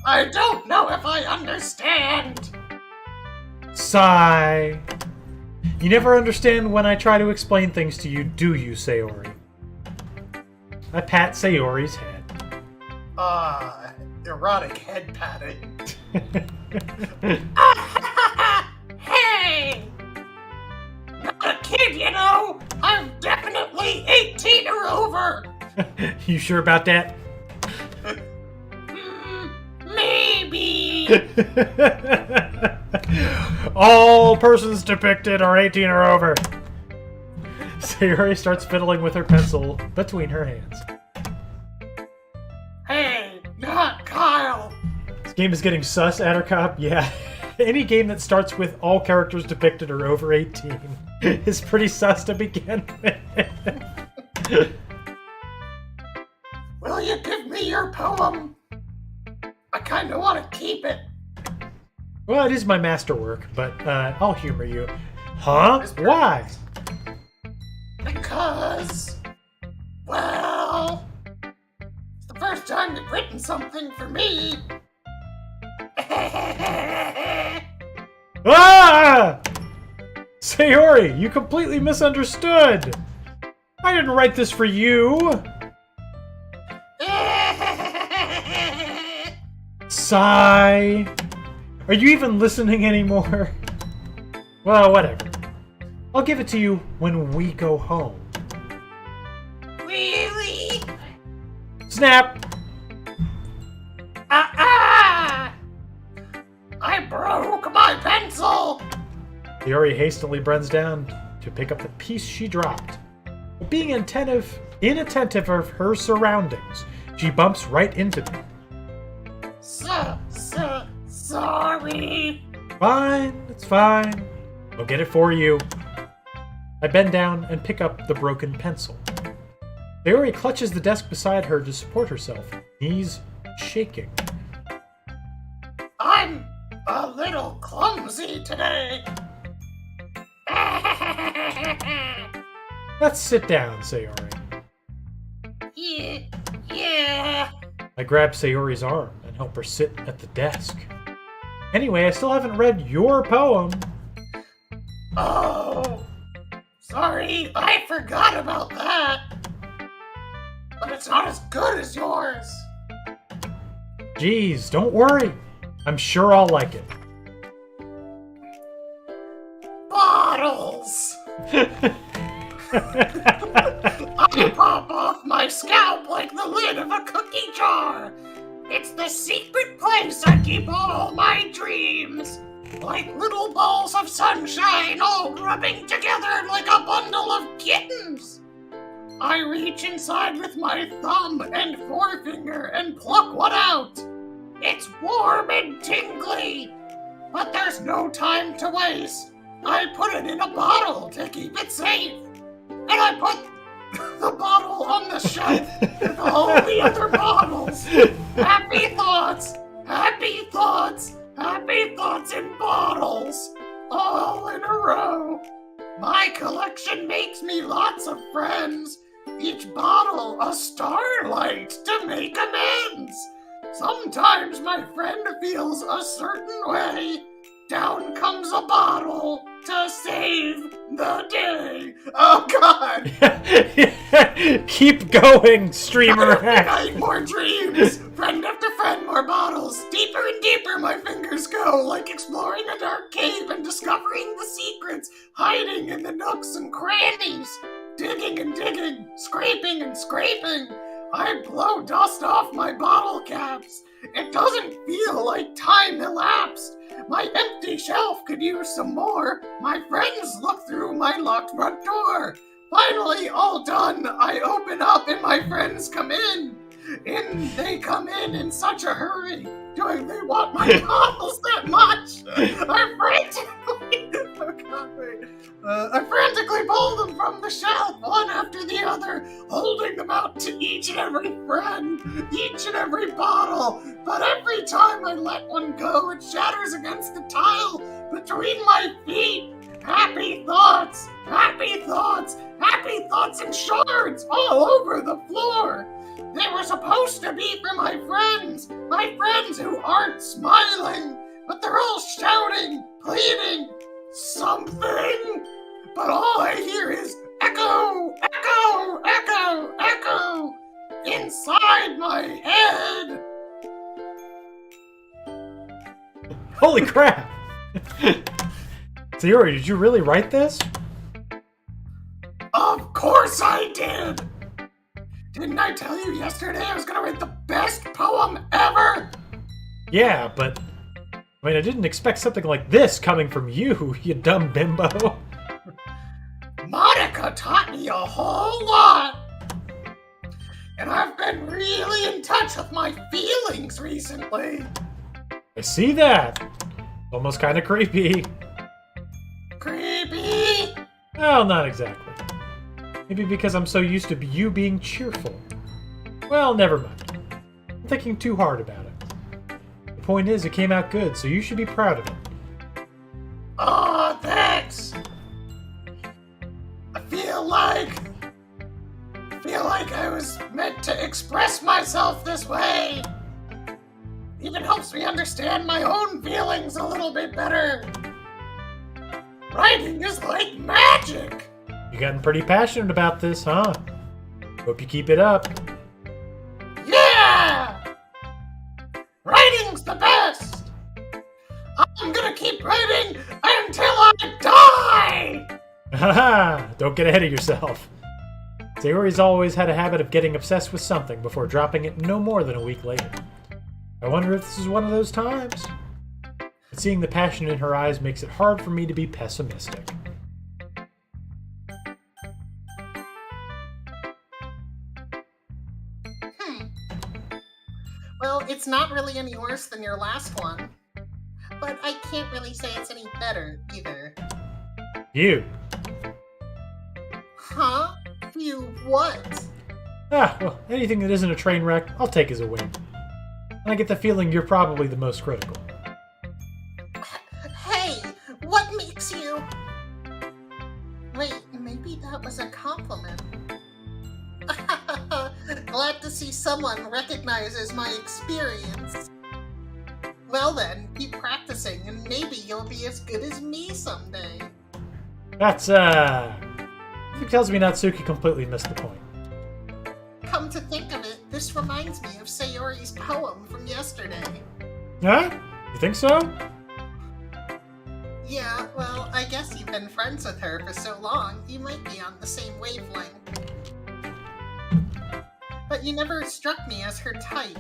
I don't know if I understand. Sigh. You never understand when I try to explain things to you, do you, Sayori? I pat Sayori's head. Erotic head patting. Hey! Not a kid, you know! I'm definitely 18 or over! You sure about that? Maybe! All persons depicted are 18 or over. Sayori starts fiddling with her pencil between her hands. Hey, not Kyle! This game is getting sus, Addercop. Yeah. Any game that starts with all characters depicted are over 18 is pretty sus to begin with. Will you give me your poem? I kinda wanna keep it. Well, it is my masterwork, but I'll humor you. Huh? Why? Because... well... it's the first time you've written something for me. Ah! Sayori, you completely misunderstood. I didn't write this for you. Sigh. Are you even listening anymore? Well, whatever. I'll give it to you when we go home. Really? Snap! I broke my pencil! Sayori hastily bends down to pick up the piece she dropped. But being inattentive of her surroundings, She bumps right into me. Sorry. Fine, it's fine. I'll get it for you. I bend down and pick up the broken pencil. Sayori clutches the desk beside her to support herself, knees shaking. I'm a little clumsy today. Let's sit down, Sayori. Yeah. I grab Sayori's arm and help her sit at the desk. Anyway, I still haven't read your poem. Oh, sorry, I forgot about that. But it's not as good as yours. Geez, don't worry. I'm sure I'll like it. Bottles. I pop off my scalp like the lid of a cookie jar. It's the secret place I keep all my dreams. Like little balls of sunshine all rubbing together like a bundle of kittens. I reach inside with my thumb and forefinger and pluck one out. It's warm and tingly, but there's no time to waste. I put it in a bottle to keep it safe. And I put the bottle on the shelf with all the other bottles. Happy thoughts, happy thoughts, happy thoughts in bottles. All in a row. My collection makes me lots of friends. Each bottle a starlight to make amends. Sometimes my friend feels a certain way. Down comes a bottle to save the day. Oh, God! Keep going, streamer. I need more dreams. Friend after friend, more bottles. Deeper and deeper my fingers go, like exploring a dark cave and discovering the secrets hiding in the nooks and crannies. Digging and digging, scraping and scraping. I blow dust off my bottle caps. It doesn't feel like time elapsed. My empty shelf could use some more. My friends look through my locked front door. Finally, all done, I open up and my friends come in. And they come in such a hurry. Do they want my bottles that much? I frantically pull them from the shelf, one after the other, holding them out to each and every friend, each and every bottle. But every time I let one go, it shatters against the tile between my feet. Happy thoughts, happy thoughts, happy thoughts and shards all over the floor. They were supposed to be for my friends who aren't smiling, but they're all shouting, pleading, something. But all I hear is echo, echo, echo, echo inside my head. Holy crap! Sayori, did you really write this? Of course I did! Didn't I tell you yesterday I was gonna write the best poem ever? Yeah, but I didn't expect something like this coming from you, you dumb bimbo. Monica taught me a whole lot. And I've been really in touch with my feelings recently. I see that. Almost kind of creepy. Creepy? Well, not exactly. Maybe because I'm so used to you being cheerful. Well, never mind. I'm thinking too hard about it. The point is, it came out good, so you should be proud of it. Oh, thanks. I feel like I was meant to express myself this way. Even helps me understand my own feelings a little bit better. Writing is like magic. You're getting pretty passionate about this, huh? Hope you keep it up. Yeah! Writing's the best. I'm gonna keep writing until I die. Haha! Don't get ahead of yourself. Sayori's always had a habit of getting obsessed with something before dropping it no more than a week later. I wonder if this is one of those times. But seeing the passion in her eyes makes it hard for me to be pessimistic. Well, it's not really any worse than your last one. But I can't really say it's any better, either. You. Huh? You what? Well, anything that isn't a train wreck, I'll take as a win. And I get the feeling you're probably the most critical. Hey! What makes you... Wait, maybe that was a compliment. Glad to see someone recognizes my experience. Well then, keep practicing and maybe you'll be as good as me someday. That's, It tells me Natsuki completely missed the point. Come to think of it, this reminds me of Sayori's poem from yesterday. Huh? You think so? Yeah, well, I guess you've been friends with her for so long, you might be on the same wavelength. But you never struck me as her type.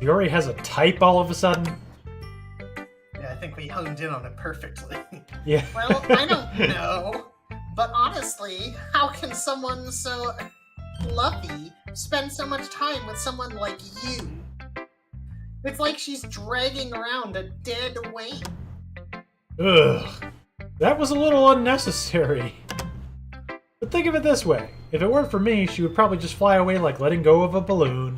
Yuri has a type all of a sudden? Yeah, I think we honed in on it perfectly. Yeah. Well, I don't know. But honestly, how can someone so fluffy spend so much time with someone like you? It's like she's dragging around a dead weight. Ugh. That was a little unnecessary. But think of it this way. If it weren't for me, she would probably just fly away like letting go of a balloon.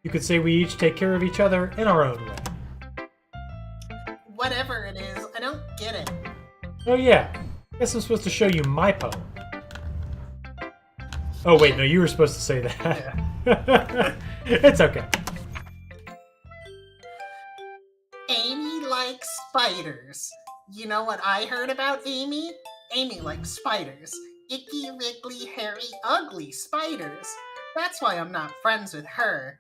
You could say we each take care of each other in our own way. Whatever it is, I don't get it. Oh yeah. Guess I'm supposed to show you my poem. Oh wait, no, you were supposed to say that. Yeah. It's okay. Amy likes spiders. You know what I heard about Amy? Amy likes spiders. Icky, wriggly, hairy, ugly spiders. That's why I'm not friends with her.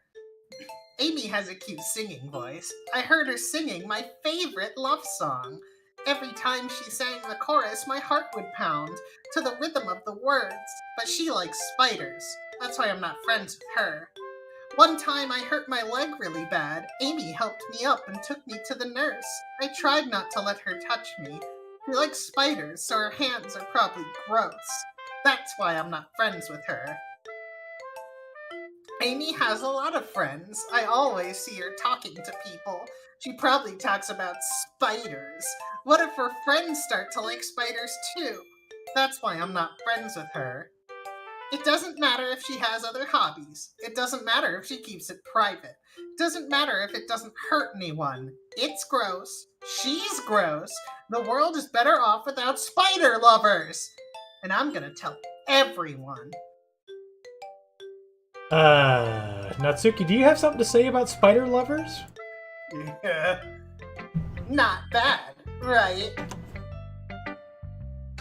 Amy has a cute singing voice. I heard her singing my favorite love song. Every time she sang the chorus, my heart would pound to the rhythm of the words. But she likes spiders. That's why I'm not friends with her. One time I hurt my leg really bad. Amy helped me up and took me to the nurse. I tried not to let her touch me. She likes spiders, so her hands are probably gross. That's why I'm not friends with her. Amy has a lot of friends. I always see her talking to people. She probably talks about spiders. What if her friends start to like spiders too? That's why I'm not friends with her. It doesn't matter if she has other hobbies. It doesn't matter if she keeps it private. It doesn't matter if it doesn't hurt anyone. It's gross. She's gross. The world is better off without spider lovers. And I'm gonna tell everyone. Natsuki, do you have something to say about spider lovers? Yeah. Not bad, right?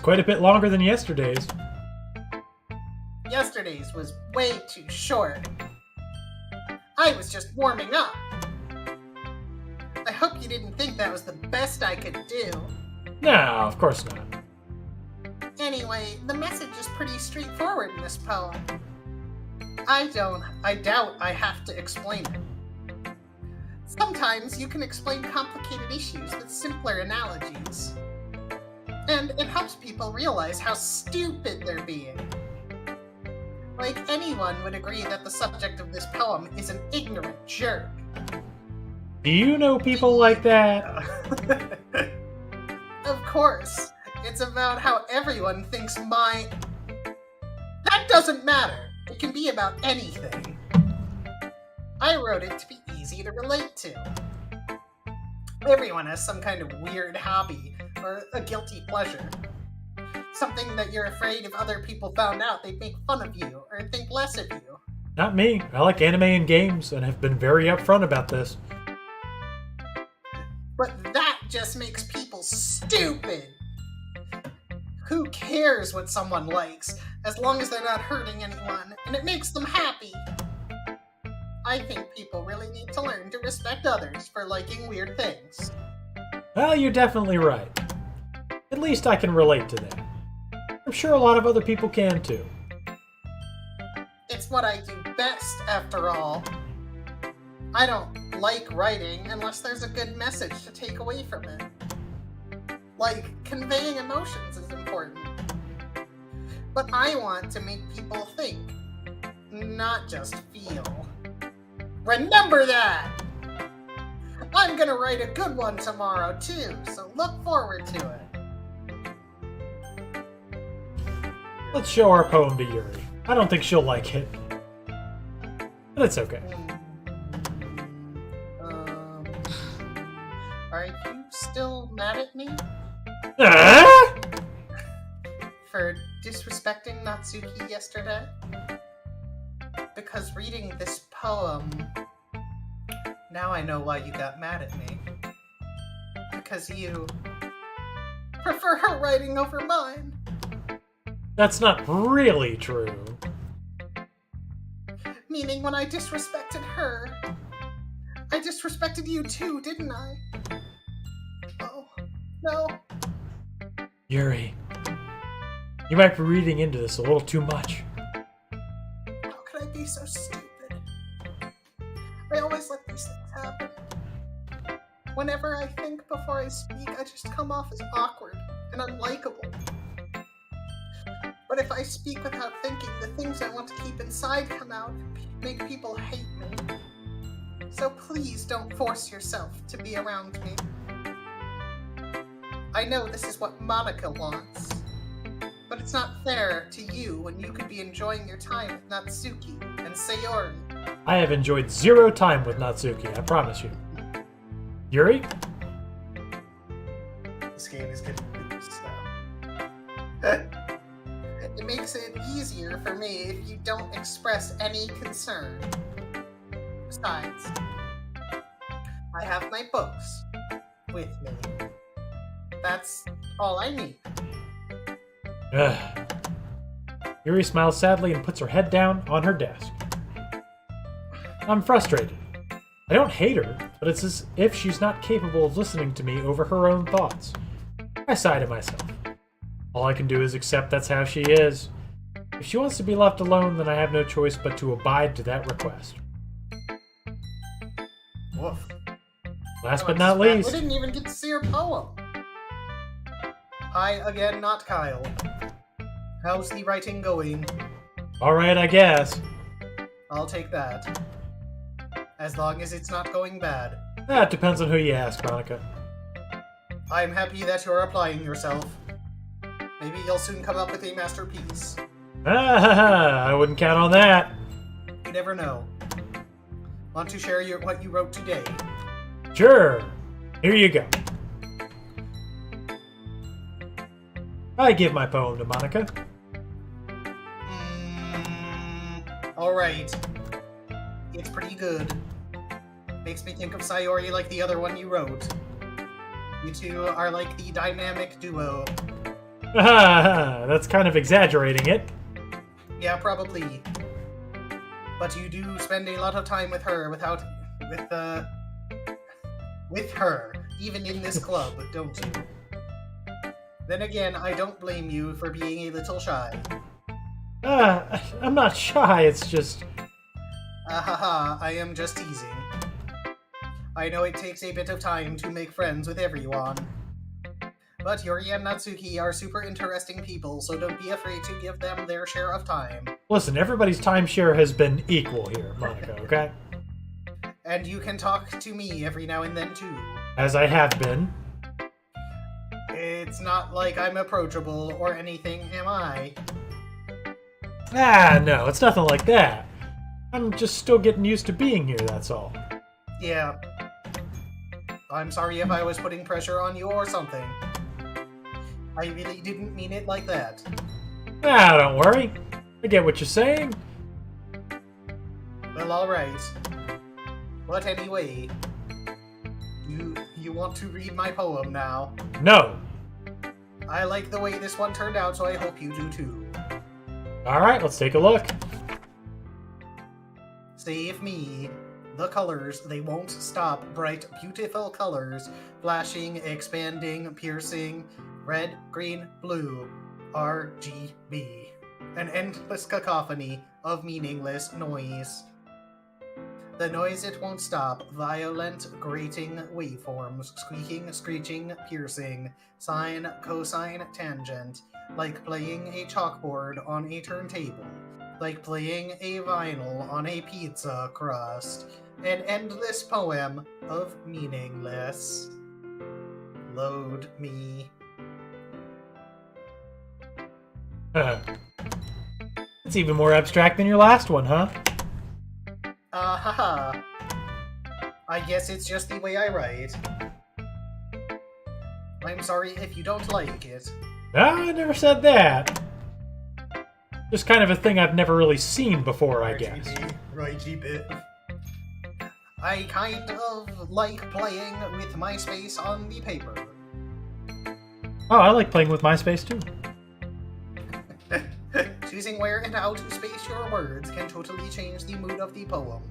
Quite a bit longer than yesterday's. Yesterday's was way too short. I was just warming up. I hope you didn't think that was the best I could do. No, of course not. Anyway, the message is pretty straightforward in this poem. I doubt I have to explain it. Sometimes you can explain complicated issues with simpler analogies. And it helps people realize how stupid they're being. Like, anyone would agree that the subject of this poem is an ignorant jerk. Do you know people like that? Of course. It's about how everyone thinks my... That doesn't matter. It can be about anything. I wrote it to be easy to relate to. Everyone has some kind of weird hobby or a guilty pleasure. Something that you're afraid if other people found out they'd make fun of you or think less of you. Not me. I like anime and games and have been very upfront about this. But that just makes people stupid. Who cares what someone likes, as long as they're not hurting anyone, and it makes them happy? I think people really need to learn to respect others for liking weird things. Well, you're definitely right. At least I can relate to that. I'm sure a lot of other people can too. It's what I do best, after all. I don't like writing unless there's a good message to take away from it. Like, conveying emotions is important. But I want to make people think, not just feel. Remember that! I'm gonna write a good one tomorrow, too, so look forward to it. Let's show our poem to Yuri. I don't think she'll like it. But it's okay. Are you still mad at me? Ah! For disrespecting Natsuki yesterday? Because reading this poem... Now I know why you got mad at me. Because you... prefer her writing over mine. That's not really true. Meaning when I disrespected her, I disrespected you too, didn't I? Oh, no. Yuri, you might be reading into this a little too much. How could I be so stupid? I always let these things happen. Whenever I think before I speak, I just come off as awkward and unlikable. But if I speak without thinking, the things I want to keep inside come out and make people hate me. So please don't force yourself to be around me. I know this is what Monica wants, but it's not fair to you when you could be enjoying your time with Natsuki and Sayori. I have enjoyed 0 time with Natsuki, I promise you. Yuri? This game is getting loose now. It makes it easier for me if you don't express any concern. Besides, I have my books with me. That's all I need. Ugh. Yuri smiles sadly and puts her head down on her desk. I'm frustrated. I don't hate her, but it's as if she's not capable of listening to me over her own thoughts. I sigh to myself. All I can do is accept that's how she is. If she wants to be left alone, then I have no choice but to abide to that request. Woof. Last but not least... We didn't even get to see her poem. Hi again, not Kyle. How's the writing going? Alright, I guess. I'll take that. As long as it's not going bad. That depends on who you ask, Monica. I'm happy that you're applying yourself. Maybe you'll soon come up with a masterpiece. I wouldn't count on that. You never know. Want to share what you wrote today? Sure. Here you go. I give my poem to Monica. Alright. It's pretty good. Makes me think of Sayori like the other one you wrote. You two are like the dynamic duo. That's kind of exaggerating it. Yeah, probably. But you do spend a lot of time with her with her, even in this club, don't you? Then again, I don't blame you for being a little shy. I'm not shy, it's just... I am just teasing. I know it takes a bit of time to make friends with everyone. But Yuri and Natsuki are super interesting people, so don't be afraid to give them their share of time. Listen, everybody's timeshare has been equal here, Monica, okay? And you can talk to me every now and then, too. As I have been. It's not like I'm approachable or anything, am I? No, it's nothing like that. I'm just still getting used to being here, that's all. Yeah. I'm sorry if I was putting pressure on you or something. I really didn't mean it like that. Don't worry. I get what you're saying. Well, alright. But anyway, you want to read my poem now? No. I like the way this one turned out, so I hope you do too. Alright, let's take a look. Save me. The colors, they won't stop. Bright, beautiful colors. Flashing, expanding, piercing. Red, green, blue. RGB. An endless cacophony of meaningless noise. The noise it won't stop. Violent, grating waveforms. Squeaking, screeching, piercing. Sine, cosine, tangent. Like playing a chalkboard on a turntable. Like playing a vinyl on a pizza crust. an endless poem of meaningless. Load me. It's even more abstract than your last one, huh? Haha. I guess it's just the way I write. I'm sorry if you don't like it. I never said that. Just kind of a thing I've never really seen before, I guess. Righty bit. I kind of like playing with MySpace on the paper. Oh, I like playing with MySpace too. Choosing where and how to space your words can totally change the mood of the poem.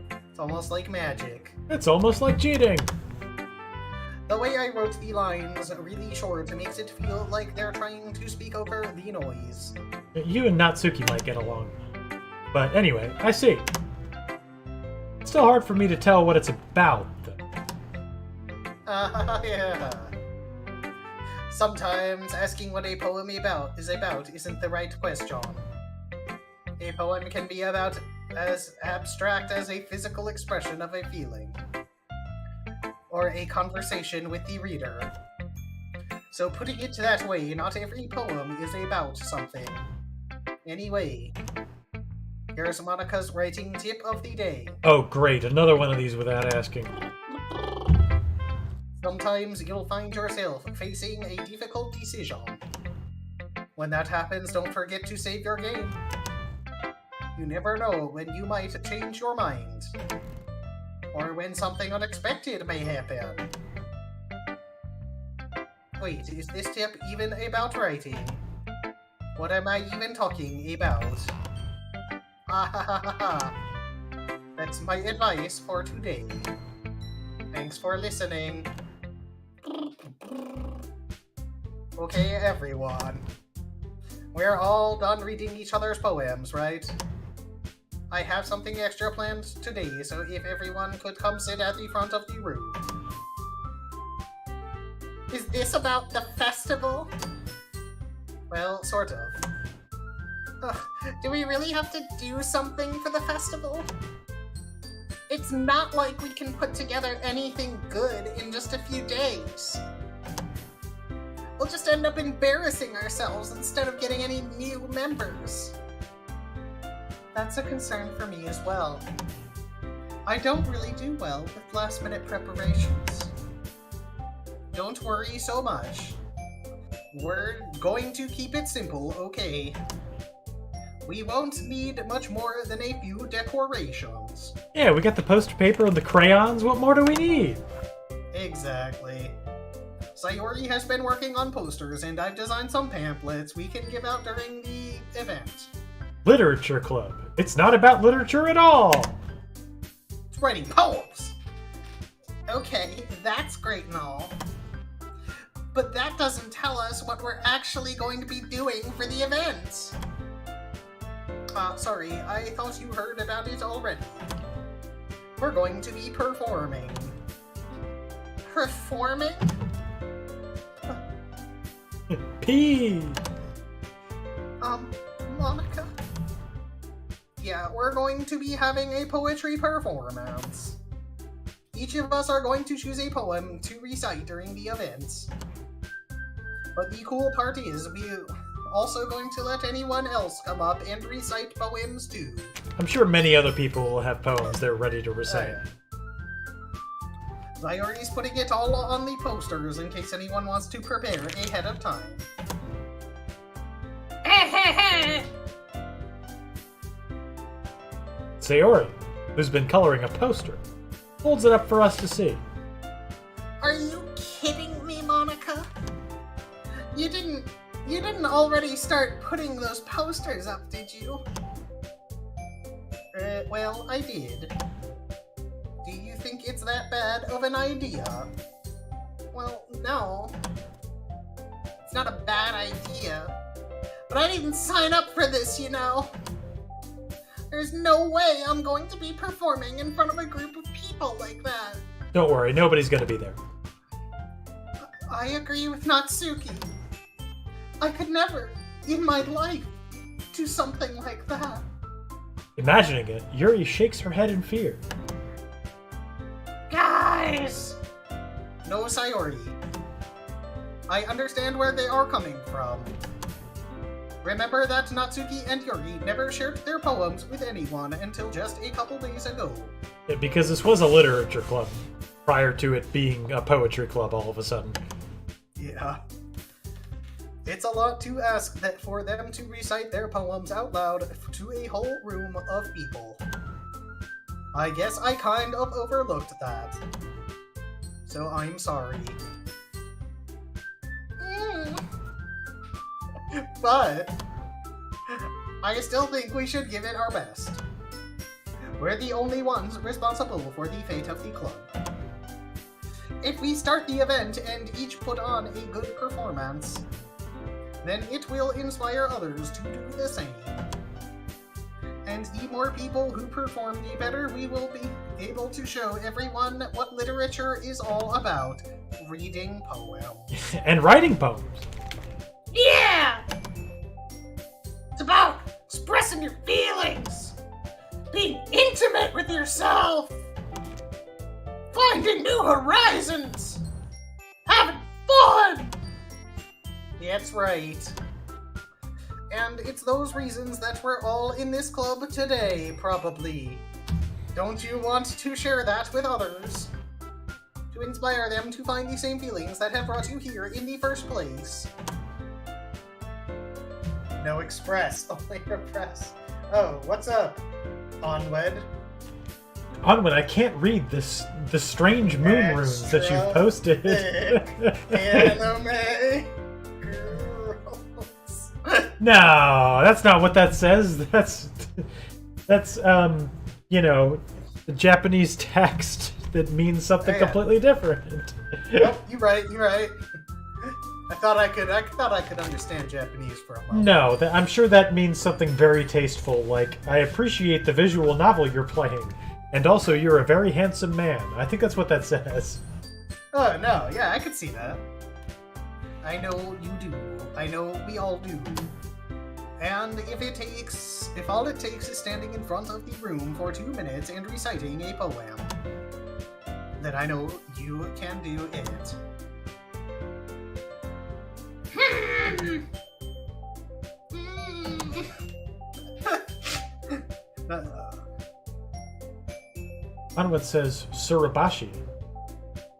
It's almost like magic. It's almost like cheating. The way I wrote the lines really short makes it feel like they're trying to speak over the noise. You and Natsuki might get along. But anyway, I see. It's still hard for me to tell what it's about, though. Yeah. Sometimes asking what a poem is about isn't the right question. A poem can be about as abstract as a physical expression of a feeling, or a conversation with the reader. So putting it that way, not every poem is about something. Anyway, here's Monica's writing tip of the day. Oh great, another one of these without asking. Sometimes you'll find yourself facing a difficult decision. When that happens, don't forget to save your game. You never know when you might change your mind, or when something unexpected may happen. Wait, is this tip even about writing? What am I even talking about? That's my advice for today. Thanks for listening. Okay, everyone. We're all done reading each other's poems, right? I have something extra planned today, so if everyone could come sit at the front of the room. Is this about the festival? Well, sort of. Ugh, do we really have to do something for the festival? It's not like we can put together anything good in just a few days. We'll just end up embarrassing ourselves instead of getting any new members. That's a concern for me as well. I don't really do well with last-minute preparations. Don't worry so much. We're going to keep it simple, okay? We won't need much more than a few decorations. Yeah, we got the poster paper and the crayons. What more do we need? Exactly. Sayori has been working on posters, and I've designed some pamphlets we can give out during the event. Literature club. It's not about literature at all. It's writing poems. Okay, that's great and all. But that doesn't tell us what we're actually going to be doing for the event. Sorry, I thought you heard about it already. We're going to be performing. Performing? P. Monica? Yeah, we're going to be having a poetry performance. Each of us are going to choose a poem to recite during the events. But the cool part is, we're also going to let anyone else come up and recite poems too. I'm sure many other people will have poems they're ready to recite. Sayori's putting it all on the posters in case anyone wants to prepare ahead of time. Sayori, who's been coloring a poster, holds it up for us to see. Are you kidding me, Monica? You didn't already start putting those posters up, did you? Well, I did. Do you think it's that bad of an idea? Well, no. It's not a bad idea. But I didn't sign up for this, you know. There's no way I'm going to be performing in front of a group of people like that. Don't worry, nobody's gonna be there. I agree with Natsuki. I could never, in my life, do something like that. Imagining it, Yuri shakes her head in fear. Guys! No, Sayori. I understand where they are coming from. Remember that Natsuki and Yuri never shared their poems with anyone until just a couple days ago. Yeah, because this was a literature club prior to it being a poetry club all of a sudden. Yeah. It's a lot to ask that for them to recite their poems out loud to a whole room of people. I guess I kind of overlooked that. So I'm sorry. But I still think we should give it our best. We're the only ones responsible for the fate of the club. If we start the event and each put on a good performance, then it will inspire others to do the same. And the more people who perform, the better we will be able to show everyone what literature is all about. Reading poems. And writing poems. Yeah! It's about expressing your feelings, being intimate with yourself, finding new horizons, having fun! That's right. And it's those reasons that we're all in this club today, probably. Don't you want to share that with others? To inspire them to find the same feelings that have brought you here in the first place. No express, only repress. Oh, what's up, Onwed? Onward, I can't read the strange moon runes that you've posted. Anime girls. No, that's not what that says. That's you know, the Japanese text that means something completely different. Nope, you're right. I thought I could understand Japanese for a moment. No, I'm sure that means something very tasteful, like, I appreciate the visual novel you're playing, and also you're a very handsome man. I think that's what that says. Oh, no, yeah, I could see that. I know you do. I know we all do. And if all it takes is standing in front of the room for 2 minutes and reciting a poem, then I know you can do it. Onward says Surabashi.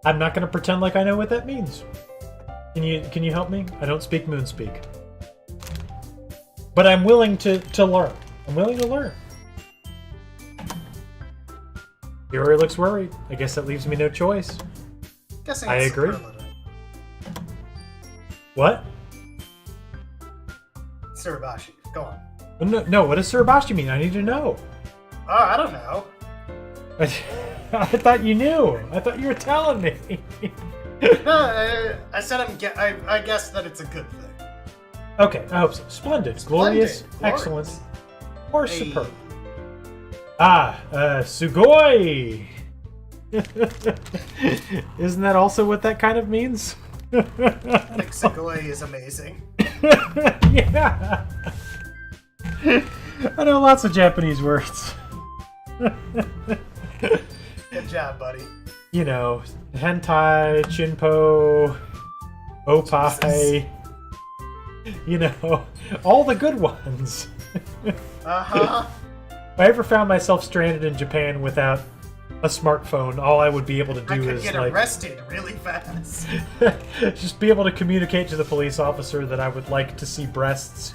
I'm not going to pretend like I know what that means. Can you help me? I don't speak Moonspeak. But I'm willing to learn. I'm willing to learn. Yuri looks worried. I guess that leaves me no choice. Guessing I it's agree. superlative. What? Surabashi, go on. No, what does Surabashi mean? I need to know. Oh, I don't know. I thought you knew. I thought you were telling me. No, I said I guess that it's a good thing. Okay, I hope so. Splendid, glorious, excellent, or superb. Sugoi! Isn't that also what that kind of means? I think Sugoi is amazing. Yeah! I know lots of Japanese words. Good job, buddy. You know, hentai, chinpo, opai. You know, all the good ones. Uh-huh. If I ever found myself stranded in Japan without a smartphone, all I would be able to do I could is get like arrested really fast. just be able to communicate to the police officer that I would like to see breasts.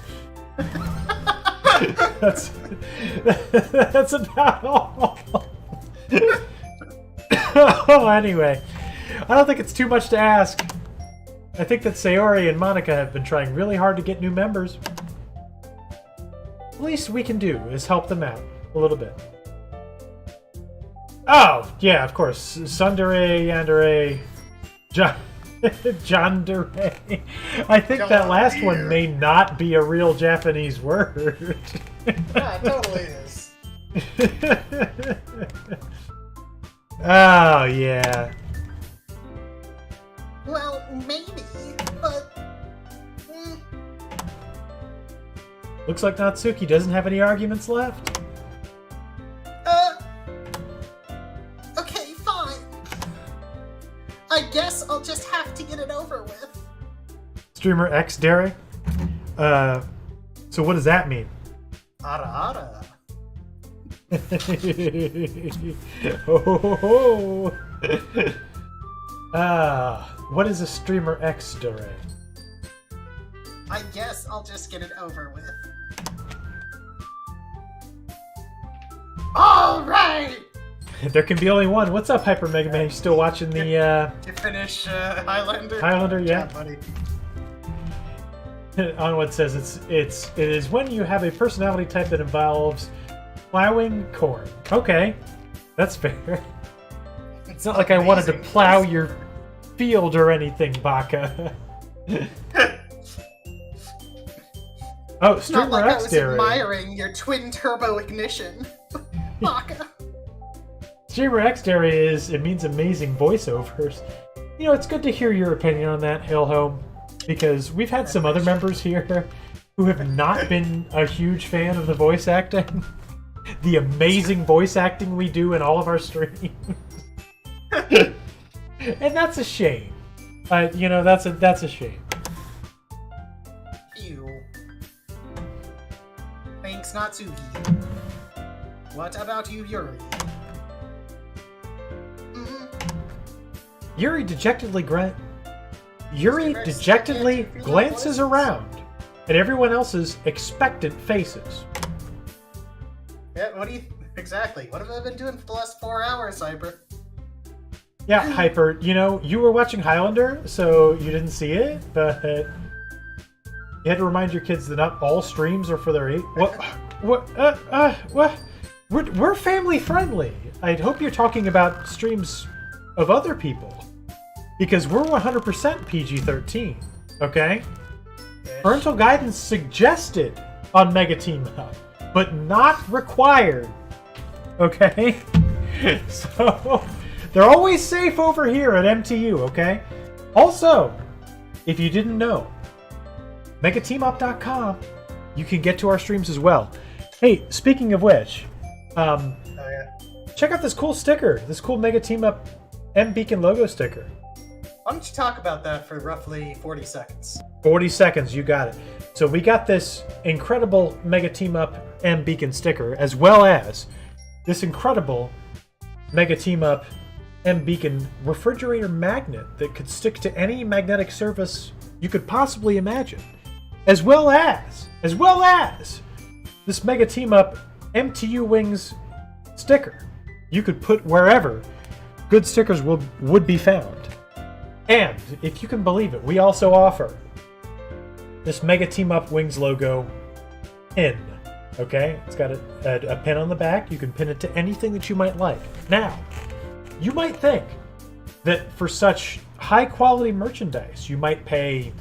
that's about all. Oh, anyway, I don't think it's too much to ask. I think that Sayori and Monica have been trying really hard to get new members. The least we can do is help them out a little bit. Oh, yeah, of course. Sundere, Yandere, Jandere. I think that last one may not be a real Japanese word. Yeah, it totally is. Oh, yeah. Well, maybe, but... Looks like Natsuki doesn't have any arguments left. Streamer X Derek. So what does that mean? Ara ara. What is a Streamer X Derek? I guess I'll just get it over with. All right. There can be only one. What's up, Hyper Mega Man? You still watching the You finish Highlander? Highlander? Yeah. buddy. Onward says it is when you have a personality type that involves plowing corn. Okay, that's fair. It's not like I wanted to plow your field or anything, Baka. Oh, It's not Streamer like I X was Derek. admiring your twin turbo ignition. Baka. Streamer X Derek it means amazing voiceovers. You know, it's good to hear your opinion on that, Hail Home, because we've had some other members here who have not been a huge fan of the voice acting. The amazing voice acting we do in all of our streams. And that's a shame. You know, that's a shame. Ew. Thanks, Natsuki. What about you, Yuri? Yuri dejectedly glances around at everyone else's expectant faces. Yeah, what do you... Exactly. What have I been doing for the last 4 hours, Hyper? Yeah, Hyper, you know, you were watching Highlander, so you didn't see it, but you had to remind your kids that not all streams are for their age. What? We're family friendly. I hope you're talking about streams of other people, because we're 100% PG-13, okay? Parental guidance suggested on Mega Team Up, but not required, okay? So, they're always safe over here at MTU, okay? Also, if you didn't know, megateamup.com, you can get to our streams as well. Hey, speaking of which, check out this cool sticker, this cool Mega Team Up M Beacon logo sticker. Why don't you talk about that for roughly 40 seconds? 40 seconds, you got it. So we got this incredible Mega Team Up M Beacon sticker, as well as this incredible Mega Team Up M Beacon refrigerator magnet that could stick to any magnetic surface you could possibly imagine, as well as this Mega Team Up MTU Wings sticker you could put wherever good stickers would be found. And if you can believe it, we also offer this Mega Team Up Wings logo pin. Okay, it's got a pin on the back. You can pin it to anything that you might like. Now, you might think that for such high quality merchandise, you might pay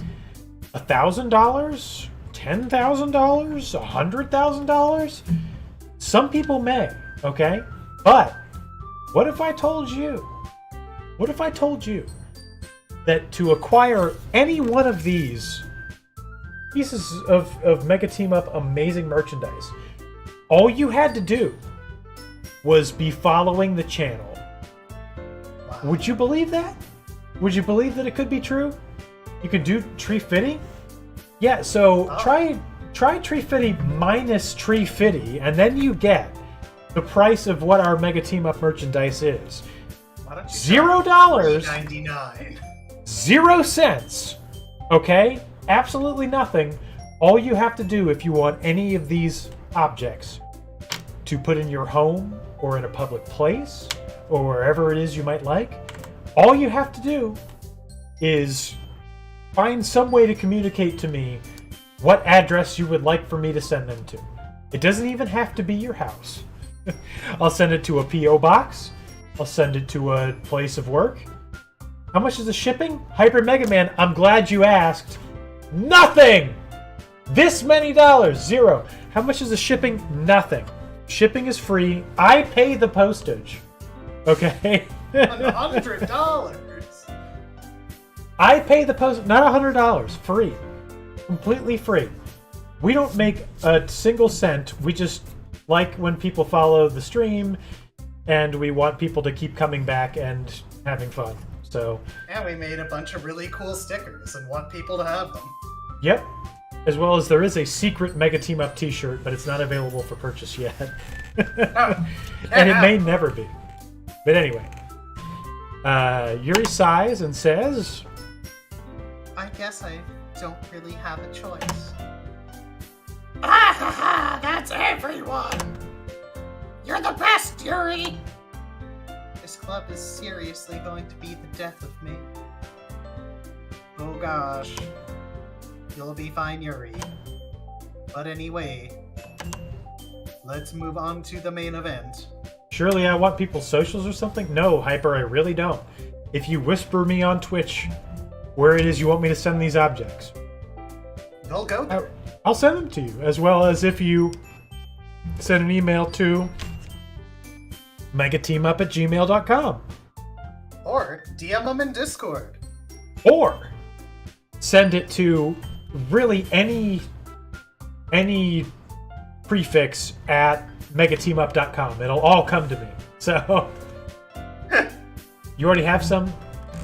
$1,000, $10,000, $100,000. Some people may, okay? But what if I told you that to acquire any one of these pieces of Mega Team Up amazing merchandise, all you had to do was be following the channel? Wow. Would you believe that? Would you believe that it could be true? You could do Tree Fitty? Yeah, so try Tree Fitty minus Tree Fitty, and then you get the price of what our Mega Team Up merchandise is. $0. $3.99. 0 cents. Okay? Absolutely nothing. All you have to do if you want any of these objects to put in your home or in a public place or wherever it is you might like, all you have to do is find some way to communicate to me what address you would like for me to send them to. It doesn't even have to be your house. I'll send it to a P.O. box. I'll send it to a place of work. How much is the shipping? Hyper Mega Man, I'm glad you asked. Nothing! This many dollars, 0. How much is the shipping? Nothing. Shipping is free. I pay the postage. Okay? $100. I pay the post, not $100. Free. Completely free. We don't make a single cent. We just like when people follow the stream, and we want people to keep coming back and having fun. So, And we made a bunch of really cool stickers and want people to have them. yep. As well as there is a secret Mega Team Up t-shirt, but it's not available for purchase yet. And it may never be. But anyway. Yuri sighs and says, I guess I don't really have a choice. Ah ha ha! That's everyone! You're the best, Yuri! This club is seriously going to be the death of me. Oh gosh. You'll be fine, Yuri. But anyway, let's move on to the main event. surely I want people's socials or something? No, Hyper, I really don't. If you whisper me on Twitch where it is you want me to send these objects, They'll go there. I'll send them to you, as well as if you send an email to megateamup@gmail.com. Or DM them in Discord. Or send it to really any prefix at megateamup.com. It'll all come to me. So you already have some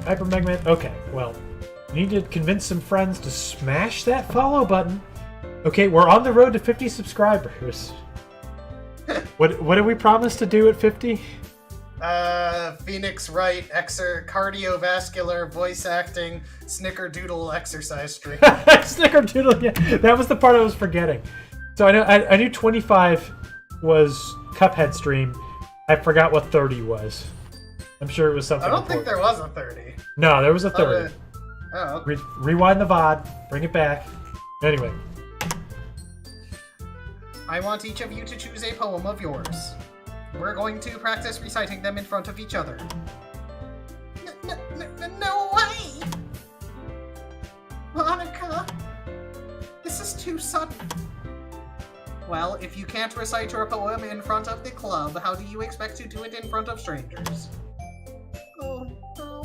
Hyper Mega Man? Okay, well, you need to convince some friends to smash that follow button. Okay, we're on the road to 50 subscribers. What did we promise to do at 50? Phoenix Wright, cardiovascular voice acting, snickerdoodle exercise stream. Snickerdoodle, yeah. That was the part I was forgetting. So I knew 25 was Cuphead stream. I forgot what 30 was. I'm sure it was something I don't think important. there was a 30. No, there was a 30. Oh, Rewind the VOD. Bring it back. Anyway. I want each of you to choose a poem of yours. We're going to practice reciting them in front of each other. No way! Monica, this is too sudden. Well, if you can't recite your poem in front of the club, how do you expect to do it in front of strangers? Oh, no.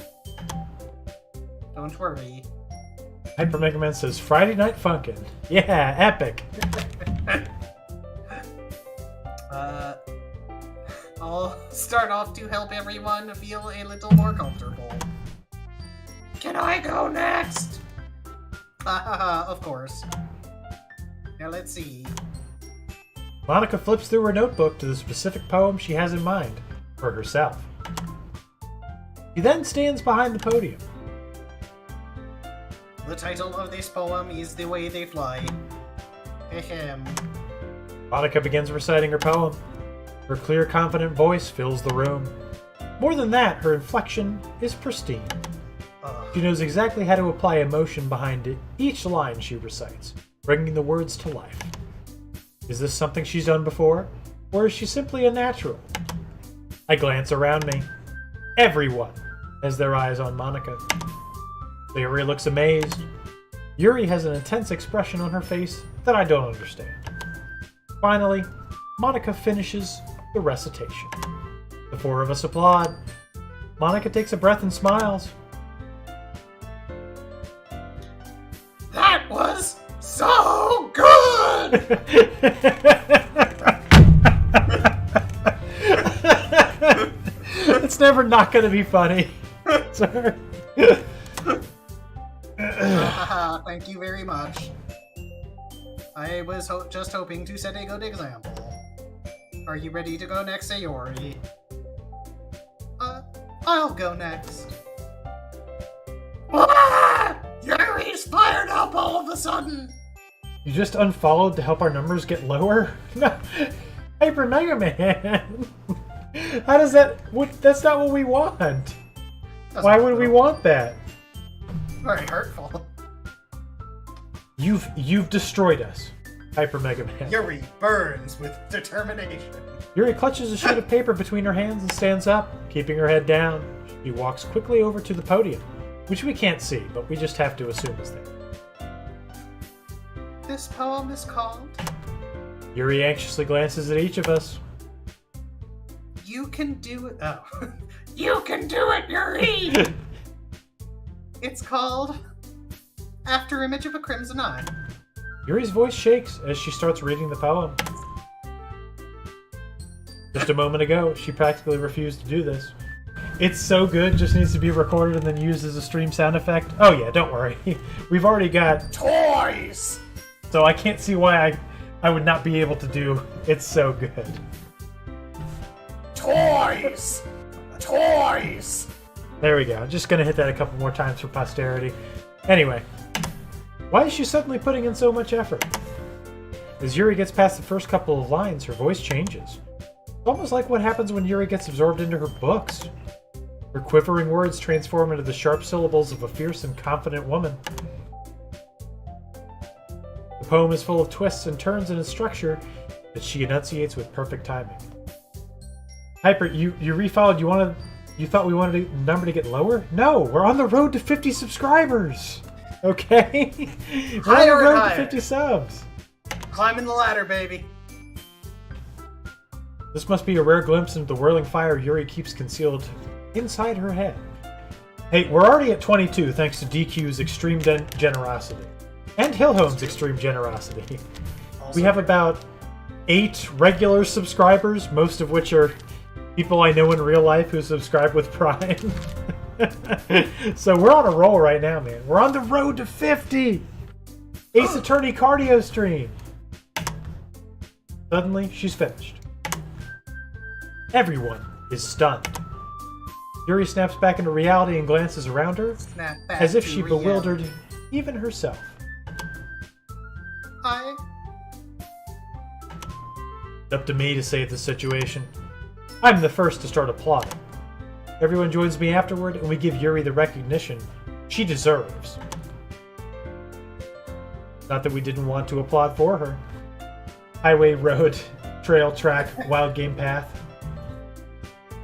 Don't worry. Hyper Mega Man says Friday Night Funkin'. Yeah, epic. I'll start off to help everyone feel a little more comfortable. Can I go next? Of course. Now let's see. Monica flips through her notebook to the specific poem she has in mind for herself. She then stands behind the podium. The title of this poem is The Way They Fly. Ahem. Monica begins reciting her poem. Her clear, confident voice fills the room. More than that, her inflection is pristine. She knows exactly how to apply emotion behind each line she recites, bringing the words to life. Is this something she's done before, or is she simply a natural? I glance around me. Everyone has their eyes on Monica. Yuri looks amazed. Yuri has an intense expression on her face that I don't understand. Finally, Monica finishes the recitation. The four of us applaud. Monica takes a breath and smiles. That was so good! It's never not going to be funny. Sorry. Thank you very much. I was just hoping to set a good example. Are you ready to go next, Sayori? I'll go next. Ah! Yuri's fired up all of a sudden! You just unfollowed to help our numbers get lower? No. Hyper Mega Man! How does that... That's not what we want! Why would we want that? Very hurtful. You've destroyed us, Hyper Mega Man. Yuri burns with determination. Yuri clutches a sheet of paper between her hands and stands up, keeping her head down. She walks quickly over to the podium, which we can't see, but we just have to assume is there. This poem is called Yuri anxiously glances at each of us. You Can Do It. Oh. You can do it, Yuri! It's called After Image of a Crimson Eye. Yuri's voice shakes as she starts reading the poem. Just a moment ago, she practically refused to do this. It's so good, just needs to be recorded and then used as a stream sound effect. Oh yeah, don't worry. We've already got Toys! so I can't see why I would not be able to do it's so good. Toys! Toys! There we go. Just gonna hit that a couple more times for posterity. Anyway, why is she suddenly putting in so much effort? As Yuri gets past the first couple of lines, her voice changes. It's almost like what happens when Yuri gets absorbed into her books. Her quivering words transform into the sharp syllables of a fierce and confident woman. The poem is full of twists and turns in its structure that she enunciates with perfect timing. Hyper, you refollowed. You thought we wanted the number to get lower? No, we're on the road to 50 subscribers. Okay, we're on the road to 50 subs. Climbing the ladder, baby. This must be a rare glimpse into the whirling fire Yuri keeps concealed inside her head. Hey, we're already at 22 thanks to DQ's extreme generosity. And Hillhome's extreme generosity. We have about 8 regular subscribers, most of which are people I know in real life who subscribe with Prime. So we're on a roll right now, man. We're on the road to 50! Ace Attorney cardio stream! Suddenly, she's finished. Everyone is stunned. Yuri snaps back into reality and glances around her, Snap back as if to she reality. bewildered even herself. Hi. It's up to me to save the situation. I'm the first to start applauding. Everyone joins me afterward, and we give Yuri the recognition she deserves. Not that we didn't want to applaud for her. Highway, road, trail, track, wild game path.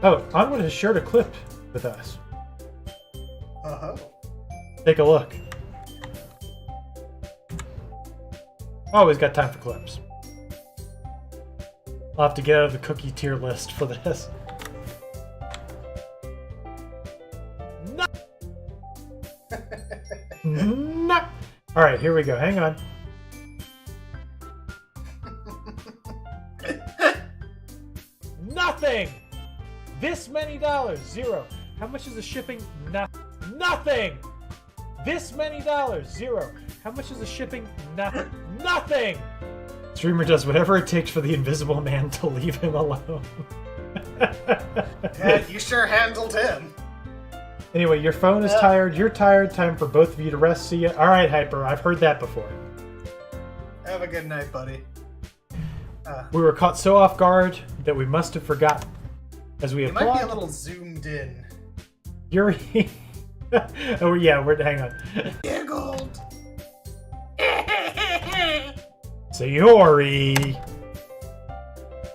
Oh, Onward has shared a clip with us. Uh-huh. Take a look. Always got time for clips. I'll have to get out of the cookie tier list for this. No! No! Alright, here we go. Hang on. Nothing! This many dollars. 0. How much is the shipping? Nothing! This many dollars. 0. How much is the shipping? Nothing! Streamer does whatever it takes for the invisible man to leave him alone. Yeah, you sure handled him. Anyway, your phone is tired. You're tired. Time for both of you to rest. See ya. Alright, Hyper. I've heard that before. Have a good night, buddy. We were caught so off guard that we must have forgotten. As we You might be a applaud, little zoomed in. Yuri... oh, yeah, hang on. Giggled. Sayori!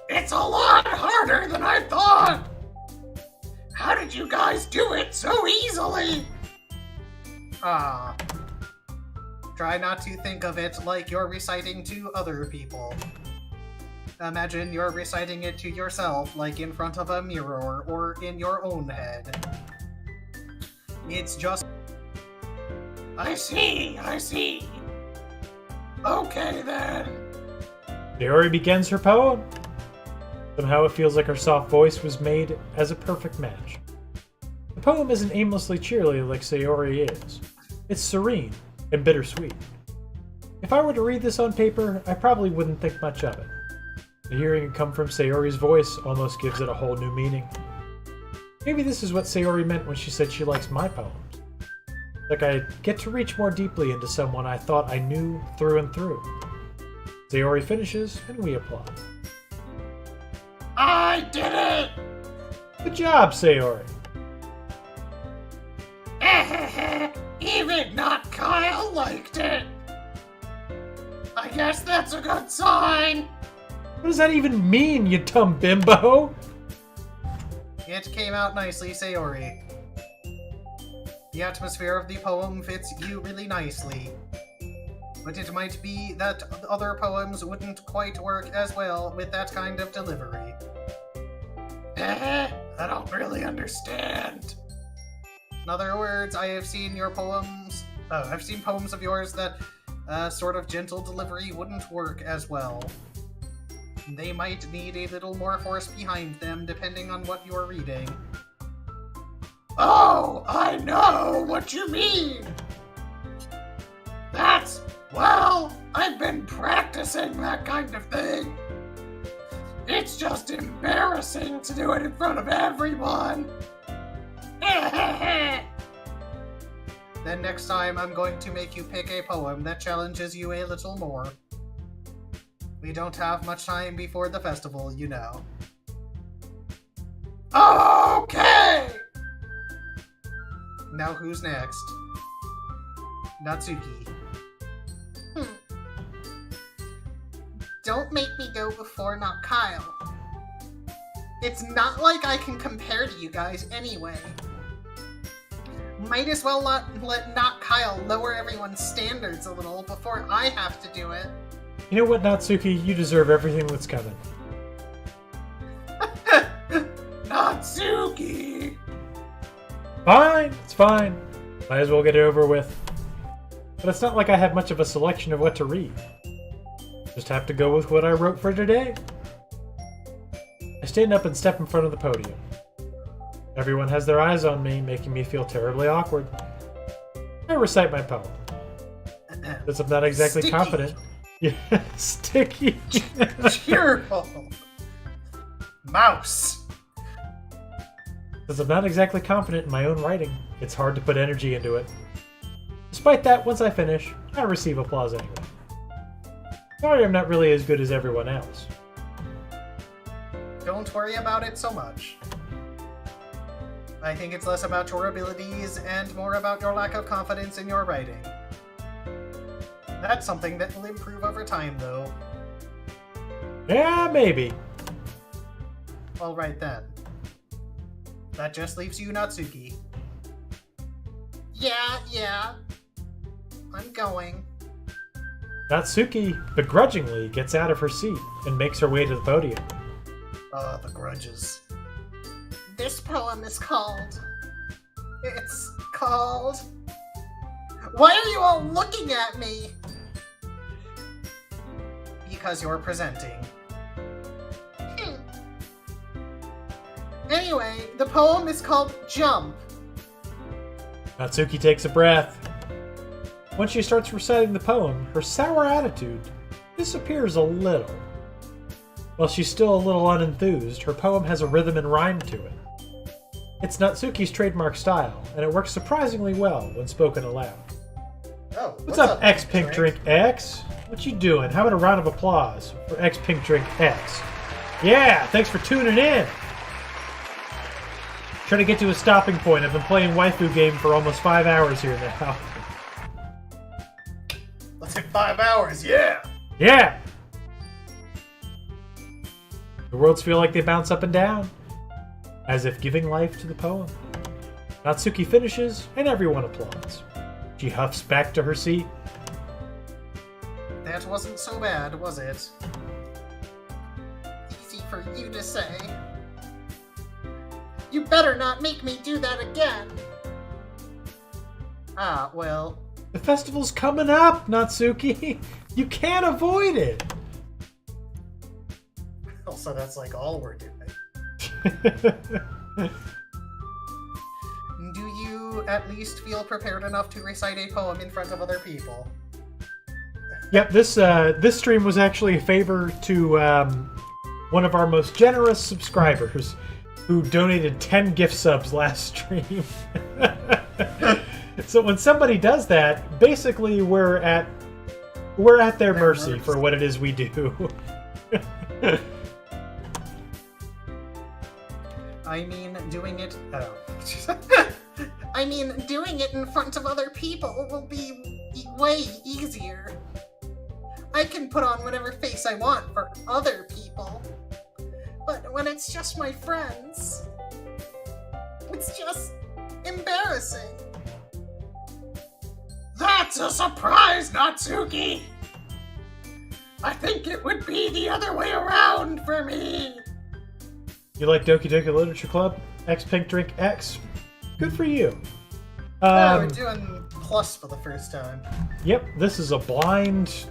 It's a lot harder than I thought. How did you guys do it so easily? Try not to think of it like you're reciting to other people. Imagine you're reciting it to yourself, like in front of a mirror or in your own head. It's just... I see. Okay then. Sayori begins her poem. Somehow it feels like her soft voice was made as a perfect match. The poem isn't aimlessly cheerily like Sayori is. It's serene and bittersweet. If I were to read this on paper, I probably wouldn't think much of it. But hearing it come from Sayori's voice almost gives it a whole new meaning. Maybe this is what Sayori meant when she said she likes my poems. Like I get to reach more deeply into someone I thought I knew through and through. Sayori finishes, and we applaud. I did it! Good job, Sayori. Even not Kyle liked it. I guess that's a good sign. What does that even mean, you dumb bimbo? It came out nicely, Sayori. The atmosphere of the poem fits you really nicely. But it might be that other poems wouldn't quite work as well with that kind of delivery. I don't really understand. In other words, I have seen your poems... I've seen poems of yours that sort of gentle delivery wouldn't work as well. They might need a little more force behind them, depending on what you're reading. Oh, I know what you mean. Well, I've been practicing that kind of thing. It's just embarrassing to do it in front of everyone. Then next time I'm going to make you pick a poem that challenges you a little more. We don't have much time before the festival, you know. Okay! Now who's next? Natsuki. Don't make me go before not Kyle. It's not like I can compare to you guys anyway. Might as well let not Kyle lower everyone's standards a little before I have to do it. You know what, Natsuki? You deserve everything that's coming. Natsuki! Fine, it's fine. Might as well get it over with. But it's not like I have much of a selection of what to read. Just have to go with what I wrote for today. I stand up and step in front of the podium. Everyone has their eyes on me, making me feel terribly awkward. I recite my poem. Since I'm not exactly Sticky. confident. Yeah, sticky. Cheerful. Mouse. Since I'm not exactly confident in my own writing, it's hard to put energy into it. Despite that, once I finish, I receive applause anyway. Sorry I'm not really as good as everyone else. Don't worry about it so much. I think it's less about your abilities and more about your lack of confidence in your writing. That's something that will improve over time, though. Yeah, maybe. Alright then. That just leaves you, Natsuki. Yeah. I'm going. Natsuki begrudgingly gets out of her seat and makes her way to the podium. The grudges. This poem is called... It's called... Why are you all looking at me? Because you're presenting. Anyway, the poem is called Jump. Natsuki takes a breath. When she starts reciting the poem, her sour attitude disappears a little. While she's still a little unenthused, her poem has a rhythm and rhyme to it. It's Natsuki's trademark style, and it works surprisingly well when spoken aloud. Oh, What's up, X Pink Drink X? What you doing? How about a round of applause for X Pink Drink X? Yeah, thanks for tuning in! Trying to get to a stopping point. I've been playing Waifu game for almost 5 hours here now. Let's hit 5 hours, yeah! Yeah! The worlds feel like they bounce up and down, as if giving life to the poem. Natsuki finishes, and everyone applauds. She huffs back to her seat. That wasn't so bad, was it? Easy for you to say. You better not make me do that again. Ah, well... The festival's coming up, Natsuki! You can't avoid it! Also, that's like all we're doing. Do you at least feel prepared enough to recite a poem in front of other people? Yep, this stream was actually a favor to one of our most generous subscribers who donated 10 gift subs last stream. So when somebody does that, basically we're at their mercy for what it is we do. I mean, doing it... Oh. I mean, doing it in front of other people will be way easier. I can put on whatever face I want for other people. But when it's just my friends, it's just embarrassing. That's a surprise, Natsuki! I think it would be the other way around for me. You like Doki Doki Literature Club? X Pink Drink X? Good for you. We're doing plus for the first time. Yep, this is a blind,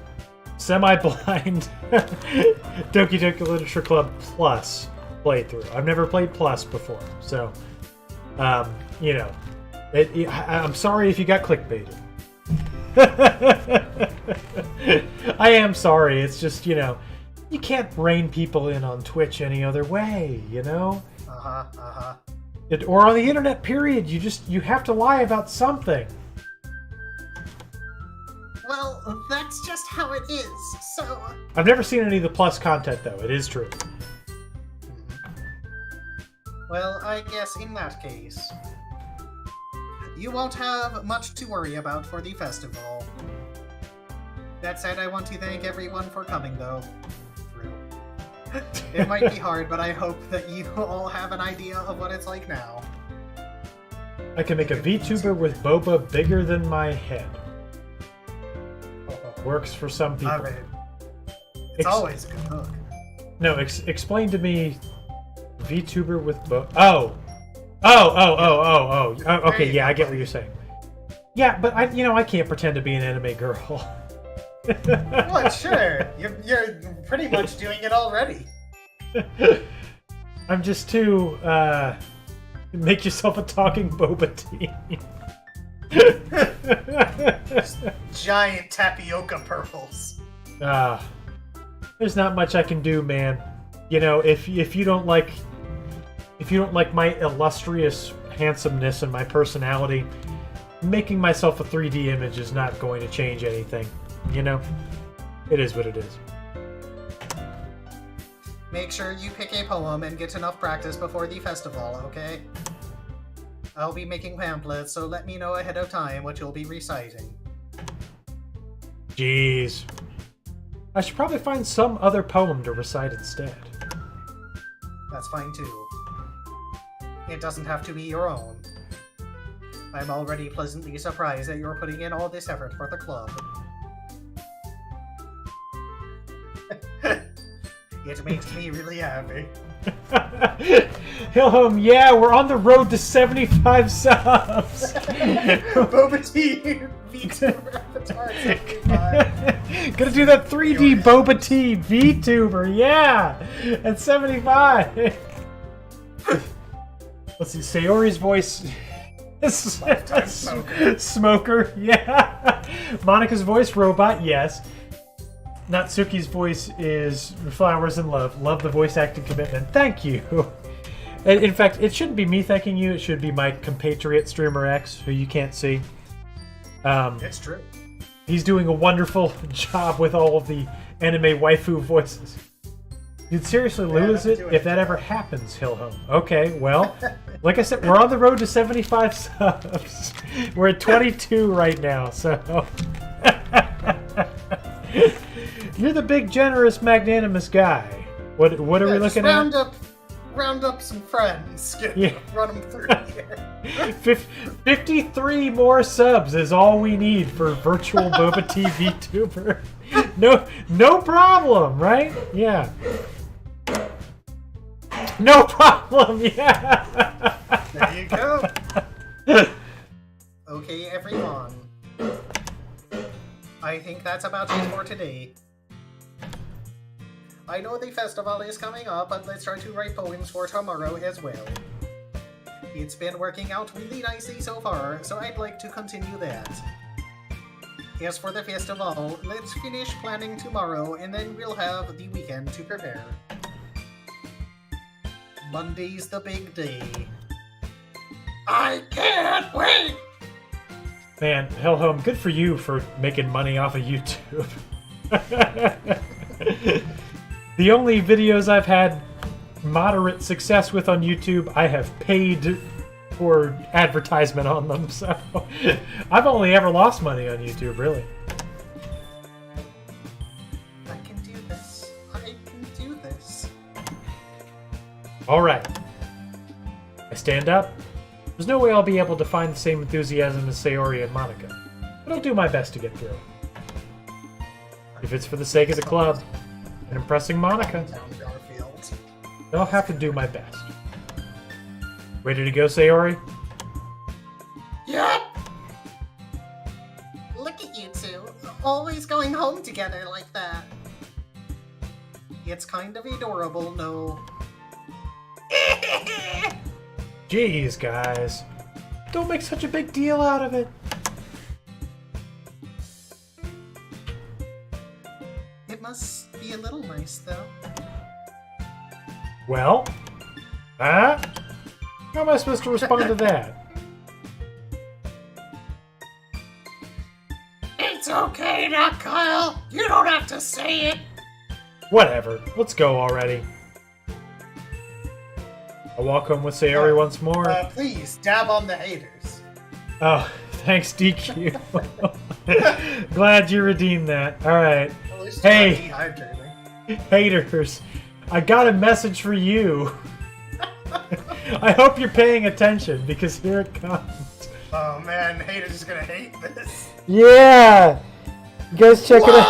semi-blind Doki Doki Literature Club Plus playthrough. I've never played Plus before, so, you know, I'm sorry if you got clickbaited. I am sorry. It's just, you know, you can't rein people in on Twitch any other way, you know? Or on the internet, period. You have to lie about something. Well, that's just how it is, so... I've never seen any of the Plus content, though. It is true. Well, I guess in that case, you won't have much to worry about for the festival. That said, I want to thank everyone for coming, though. It might be hard, but I hope that you all have an idea of what it's like now. I can make a VTuber with boba bigger than my head. Works for some people. I mean, it's always a good hook. No, explain to me VTuber with boba. Okay, yeah, I get what you're saying. Yeah, but I can't pretend to be an anime girl. Well, sure. You're pretty much doing it already. I'm just too, make yourself a talking boba tea. Giant tapioca pearls. There's not much I can do, man. You know, if you don't like my illustrious handsomeness and my personality, making myself a 3D image is not going to change anything. You know, it is what it is. Make sure you pick a poem and get enough practice before the festival, okay? I'll be making pamphlets, so let me know ahead of time what you'll be reciting. Jeez. I should probably find some other poem to recite instead. That's fine too. It doesn't have to be your own. I'm already pleasantly surprised that you're putting in all this effort for the club. It makes me really happy. Hillhome, yeah, we're on the road to 75 subs. Boba tea, VTuber avatar 75. Gonna do that 3D Boba Tea VTuber, yeah, at 75. Let's see, Sayori's voice. Smoker, yeah. Monica's voice, robot, yes. Natsuki's voice is Flowers in Love. Love the voice acting commitment. Thank you. And in fact, it shouldn't be me thanking you. It should be my compatriot Streamer X, who you can't see. It's true. He's doing a wonderful job with all of the anime waifu voices. You'd seriously lose it if that ever happens, Hillhome. Okay, well, like I said, we're on the road to 75 subs. We're at 22 right now, so... You're the big, generous, magnanimous guy. What are we looking at? Round up some friends. Run them through here. 53 more subs is all we need for virtual Boba TV VTuber. No problem, right? Yeah. No problem, yeah. There you go. Okay, everyone. I think that's about it for today. I know the festival is coming up, but let's try to write poems for tomorrow as well. It's been working out really nicely so far, so I'd like to continue that. As for the festival, let's finish planning tomorrow, and then we'll have the weekend to prepare. Monday's the big day. I can't wait! Man, Hellhome, good for you for making money off of YouTube. The only videos I've had moderate success with on YouTube, I have paid for advertisement on them, so I've only ever lost money on YouTube, really. I can do this. I can do this. Alright. I stand up. There's no way I'll be able to find the same enthusiasm as Sayori and Monica, but I'll do my best to get through. If it's for the sake of the club and impressing Monica, then I'll have to do my best. Ready to go, Sayori? Yep! Look at you two, always going home together like that. It's kind of adorable, no. Jeez, guys. Don't make such a big deal out of it. It must be a little nice, though. Well, how am I supposed to respond to that? It's okay, not Kyle. You don't have to say it. Whatever. Let's go already. I walk home with Sayori once more. Please, dab on the haters. Oh, thanks, DQ. Glad you redeemed that. Alright. At least Hey. you're not dehydrating. Haters, I got a message for you. I hope you're paying attention, because here it comes. Oh man, haters is gonna hate this. Yeah! You guys check it out.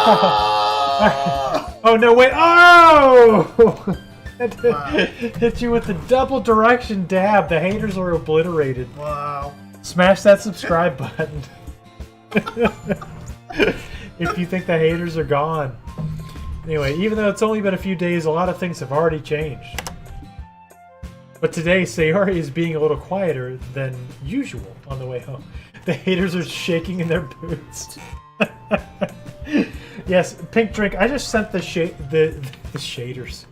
Oh, no, wait. Oh! Hit you with the double direction dab. The haters are obliterated. Wow. Smash that subscribe button. If you think the haters are gone. Anyway, even though it's only been a few days, a lot of things have already changed. But today, Sayori is being a little quieter than usual on the way home. The haters are shaking in their boots. Yes, Pink Drink, I just sent the shaders.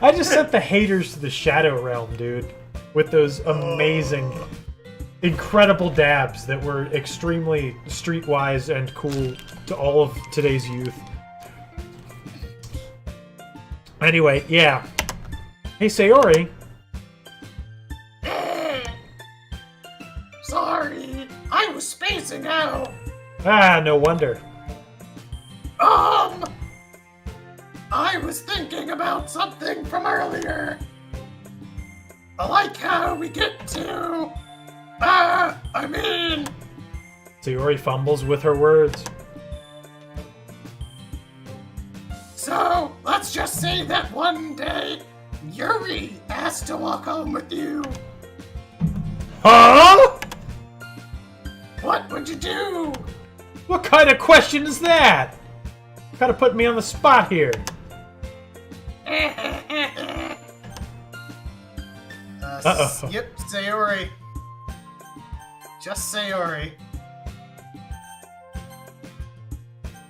I just sent the haters to the Shadow Realm, dude. With those amazing, incredible dabs that were extremely streetwise and cool to all of today's youth. Anyway, yeah. Hey, Sayori. Sorry, I was spacing out. Ah, no wonder. I was thinking about something from earlier. I like how we get to... Sayori fumbles with her words. So, let's just say that one day, Yuri asked to walk home with you. Huh? What would you do? What kind of question is that? Kind of put me on the spot here. Uh-oh. Yep, Sayori. Just Sayori.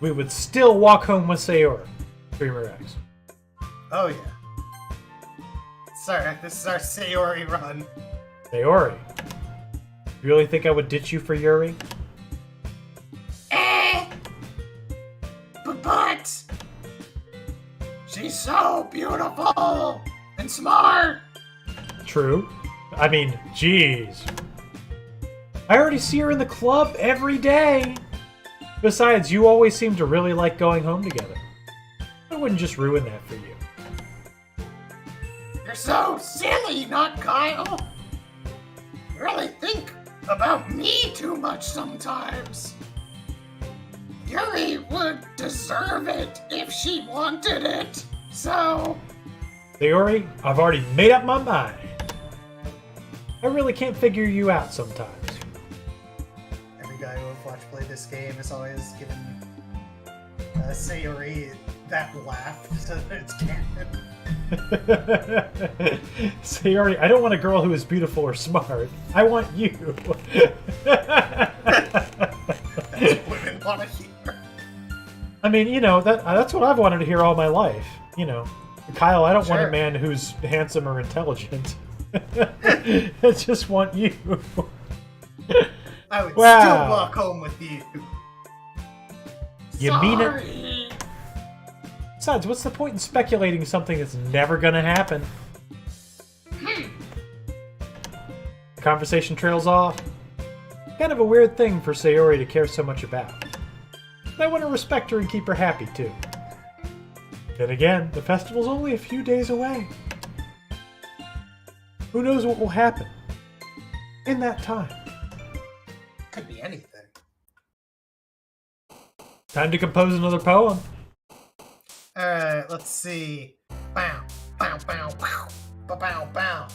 We would still walk home with Sayori. Dreamer X. Oh yeah. Sorry, this is our Sayori run. Sayori. You really think I would ditch you for Yuri? But she's so beautiful and smart. True. I mean, jeez. I already see her in the club every day. Besides, you always seem to really like going home together. I wouldn't just ruin that for you. You're so silly, not Kyle. You really think about me too much sometimes. Yuri would deserve it if she wanted it, so... Sayori, I've already made up my mind. I really can't figure you out sometimes. Every guy who I've watched play this game has always given Sayori that laugh so that it's canon. Sayori, I don't want a girl who is beautiful or smart. I want you. That's what women want to hear. I mean, you know, that's what I've wanted to hear all my life. You know, Kyle, I don't want a man who's handsome or intelligent. I just want you. I would still walk home with you. You mean it? Besides, what's the point in speculating something that's never gonna happen? The conversation trails off. Kind of a weird thing for Sayori to care so much about. But I want to respect her and keep her happy, too. Then again, the festival's only a few days away. Who knows what will happen in that time? Could be anything. Time to compose another poem. Alright, let's see. Bow, bow, bow, bow, bow, bow, bow.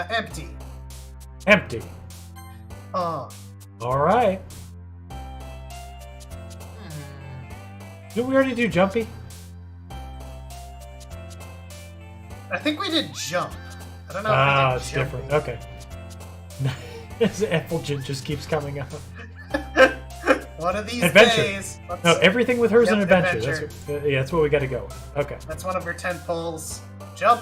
Empty. Empty. Alright. Did we already do Jumpy? I think we did jump. I don't know if we did It's jumpy. different. Okay. This Effulgent just keeps coming up. One of these Adventure. days. No, everything with her is an Yep, adventure. adventure. That's what we got to go with. Okay. That's one of her 10 poles. Jump.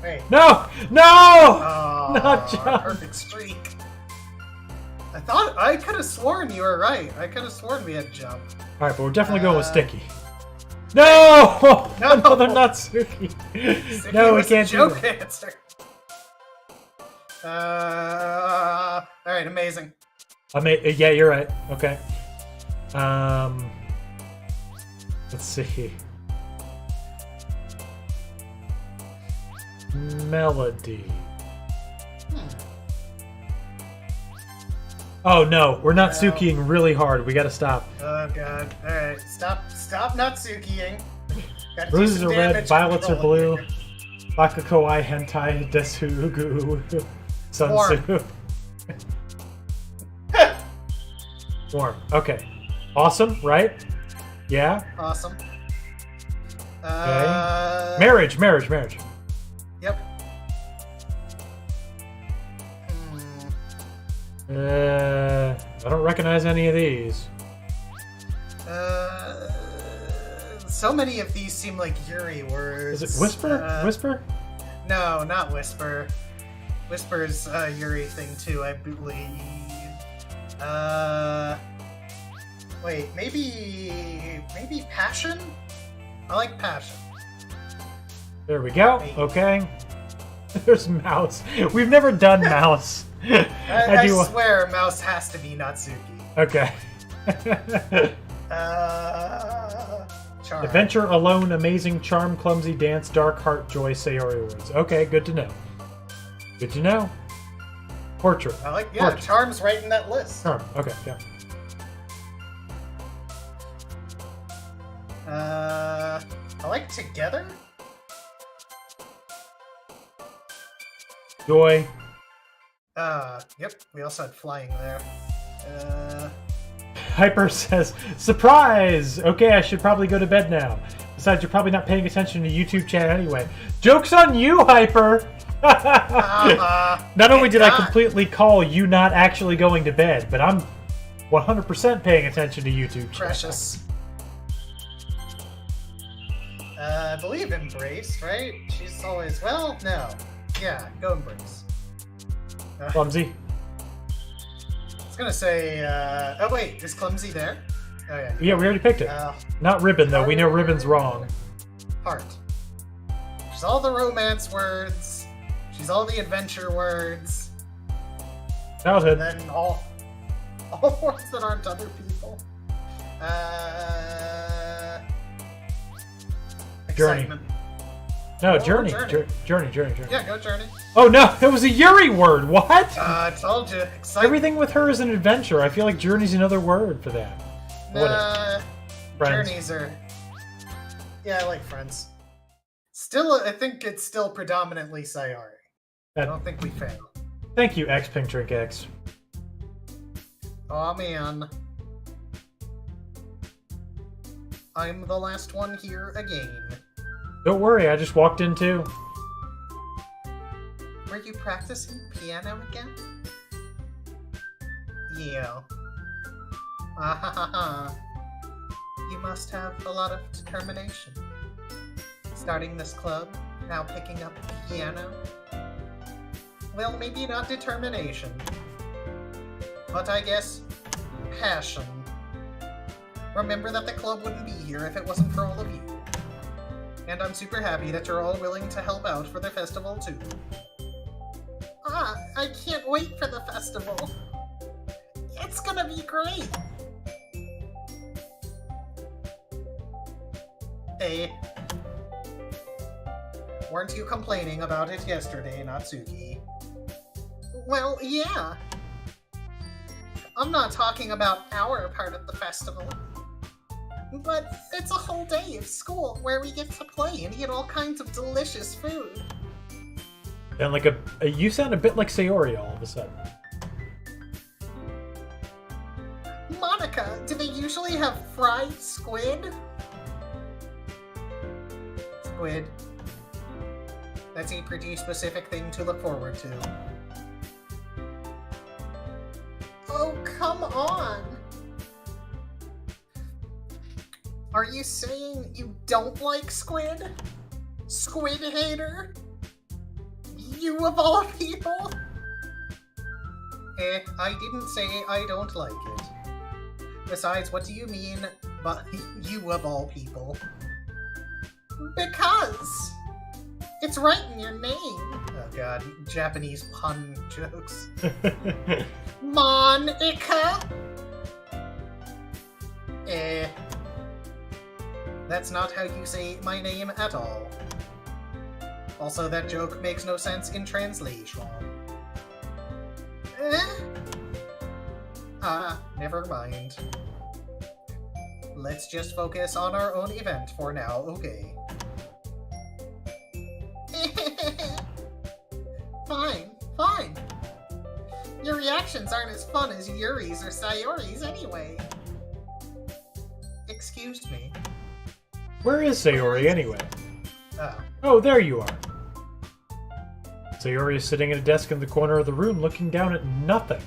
Wait. No! No! Oh, Not jump. perfect streak. I could have sworn you were right. I could have sworn we had jump. All right, but we're definitely going with Sticky. No! No! Another Natsuki. Sticky No, we was a can't do joke that. answer. All right, amazing. Yeah, you're right. Okay. Let's see. Melody. Oh no, we're not Natsukiing really hard. We gotta stop. Oh god. Alright, stop Natsukiing. Gotta do Roses some are red, damage violets are control blue. here. Bakakowai hentai desugu sunsu. Warm. Okay. Awesome, right? Yeah. Awesome. Marriage. Yep. I don't recognize any of these. So many of these seem like Yuri words. Is it Whisper? Whisper? No, not Whisper. Whisper's a Yuri thing too, I believe. Wait, maybe Passion? I like Passion. There we go. Okay. There's Mouse. We've never done Mouse. I swear Mouse has to be Natsuki. Okay. Charm. Adventure, Alone, Amazing, Charm, Clumsy, Dance, Dark, Heart, Joy, Sayori words. Okay, good to know. Good to know. Portrait. I like, yeah, Portrait. Charm's right in that list. Charm. Okay, yeah. I like Together? Joy. Yep, we also had Flying there. Hyper says, surprise! Okay, I should probably go to bed now. Besides, you're probably not paying attention to YouTube chat anyway. Joke's on you, Hyper! Not only did I completely call you not actually going to bed, but I'm 100% paying attention to YouTube chat. Precious. I believe Embrace, right? She's always, well, no. Yeah, go Embrace. Clumsy. I was gonna say, oh wait, is Clumsy there? Oh yeah. Yeah, we already picked it. Not Ribbon, though. We know Ribbon's wrong. Heart. She's all the romance words. She's all the adventure words. Childhood. And then all words that aren't other people. Journey. Excitement. No, Oh, Journey. Journey. Journey. Yeah, go Journey. Oh no, it was a Yuri word. What? I told you. Excitement. Everything with her is an adventure. I feel like Journey's another word for that. Friends. Journeys are. Yeah, I like Friends. Still, I think it's still predominantly Sayori. I don't think we fail. Thank you, X Pink Drink X. Aw, man. I'm the last one here again. Don't worry, I just walked in too. Were you practicing piano again? Yeah. You must have a lot of determination. Starting this club, now picking up piano. Well, maybe not determination, but I guess passion. Remember that the club wouldn't be here if it wasn't for all of you. And I'm super happy that you're all willing to help out for the festival too. I can't wait for the festival. It's gonna be great. Hey. Weren't you complaining about it yesterday, Natsuki? Well, yeah. I'm not talking about our part of the festival. But it's a whole day of school where we get to play and eat all kinds of delicious food. And like you sound a bit like Sayori all of a sudden. Monica, do they usually have fried squid? Squid. That's a pretty specific thing to look forward to. Oh, come on. Are you saying you don't like squid? Squid hater? You of all people? I didn't say I don't like it. Besides, what do you mean by you of all people? Because it's right in your name. Oh god, Japanese pun jokes. Monica? That's not how you say my name at all. Also, that joke makes no sense in translation. Never mind. Let's just focus on our own event for now, okay? Fine. Your reactions aren't as fun as Yuri's or Sayori's anyway. Excuse me. Where is Sayori anyway? Oh. Oh, there you are. Sayori is sitting at a desk in the corner of the room looking down at nothing.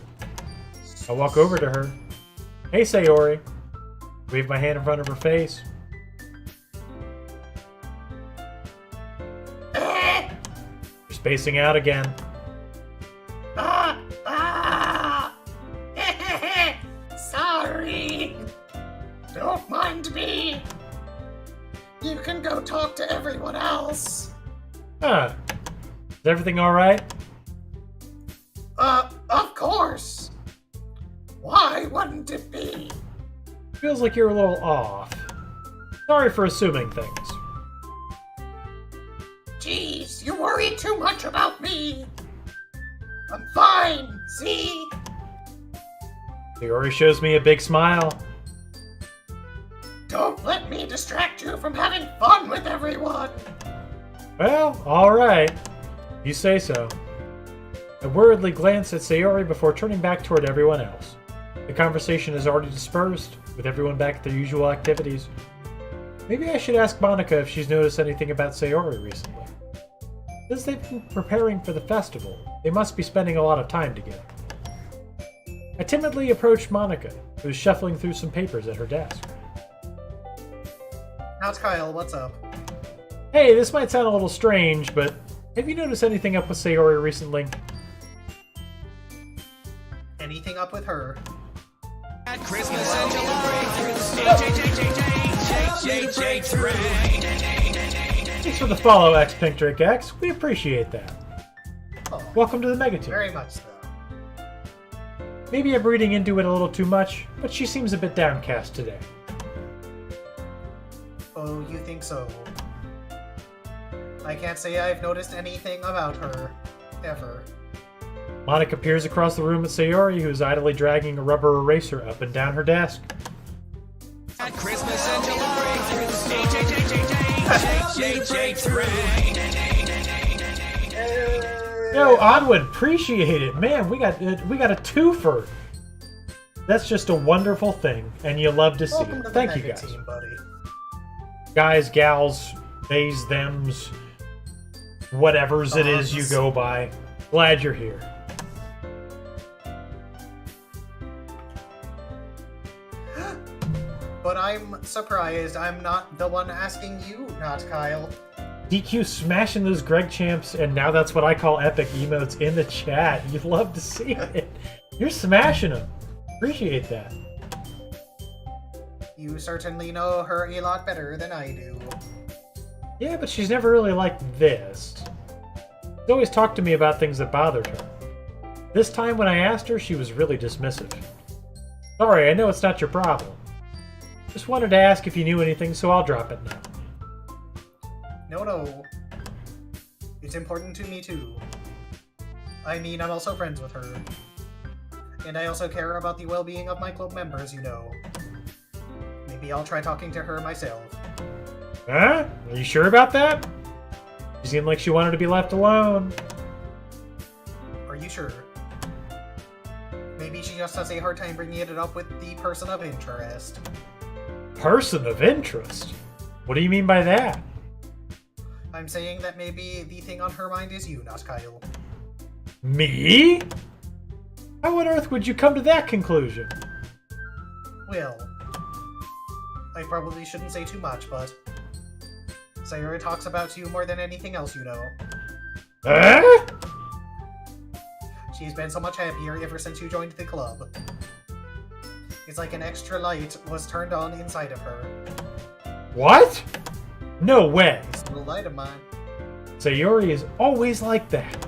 I walk over to her. Hey, Sayori. Wave my hand in front of her face. You're spacing out again. Sorry. Don't mind me. You can go talk to everyone else. Huh. Is everything alright? Of course. Why wouldn't it be? Feels like you're a little off. Sorry for assuming things. Jeez, you worry too much about me. I'm fine, see? Sayori shows me a big smile. Don't let me distract you from having fun with everyone. Well, alright. You say so. I worriedly glance at Sayori before turning back toward everyone else. The conversation has already dispersed, with everyone back at their usual activities. Maybe I should ask Monica if she's noticed anything about Sayori recently. Since they've been preparing for the festival, they must be spending a lot of time together. I timidly approached Monica, who was shuffling through some papers at her desk. How's Kyle? What's up? Hey, this might sound a little strange, but have you noticed anything up with Sayori recently? Anything up with her? At Christmas in July. JJ3. Thanks for the follow, X Pink Drake X. We appreciate that. Oh, Welcome to the Mega Team. very much so. Maybe I'm reading into it a little too much, but she seems a bit downcast today. Oh, you think so? I can't say I've noticed anything about her. Ever. Monica peers across the room at Sayori, who is idly dragging a rubber eraser up and down her desk. At Christmas in July. JJ3. Yo, Onward, appreciate it. Man, we got a twofer. That's just a wonderful thing, and you love to see Welcome it. to the Thank you, Mega guys. Team, buddy. Guys, gals, theys, thems, whatevers it is you go by. Glad you're here. But I'm surprised I'm not the one asking you, not Kyle. DQ smashing those Greg champs, and now that's what I call epic emotes in the chat. You love to see it. You're smashing them. Appreciate that. You certainly know her a lot better than I do. Yeah, but she's never really liked this. She's always talked to me about things that bothered her. This time when I asked her, she was really dismissive. Sorry, I know it's not your problem. Just wanted to ask if you knew anything, so I'll drop it now. No. It's important to me too. I mean, I'm also friends with her. And I also care about the well-being of my club members, you know. Maybe I'll try talking to her myself. Huh? Are you sure about that? She seemed like she wanted to be left alone. Are you sure? Maybe she just has a hard time bringing it up with the person of interest. Person of interest? What do you mean by that? I'm saying that maybe the thing on her mind is you, not Kyle. Me? How on earth would you come to that conclusion? Well, I probably shouldn't say too much, but Sayori talks about you more than anything else you know. She's been so much happier ever since you joined the club. It's like an extra light was turned on inside of her. What? No way. It's a little light of mine. Sayori is always like that.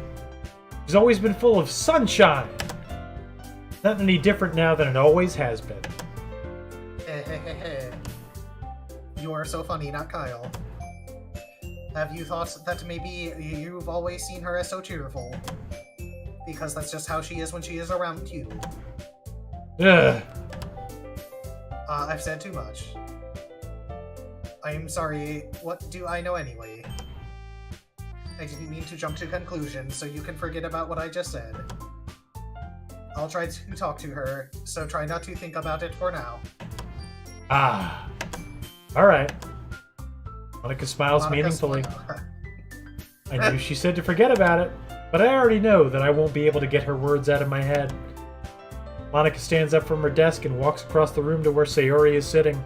She's always been full of sunshine. Not any different now than it always has been. You are so funny, not Kyle. Have you thought that maybe you've always seen her as so cheerful? Because that's just how she is when she is around you. Ugh. I've said too much. I'm sorry, what do I know anyway? I didn't mean to jump to conclusions, so you can forget about what I just said. I'll try to talk to her, so try not to think about it for now. Ah. Alright. Monica smiles meaningfully. I knew she said to forget about it, but I already know that I won't be able to get her words out of my head. Monica stands up from her desk and walks across the room to where Sayori is sitting.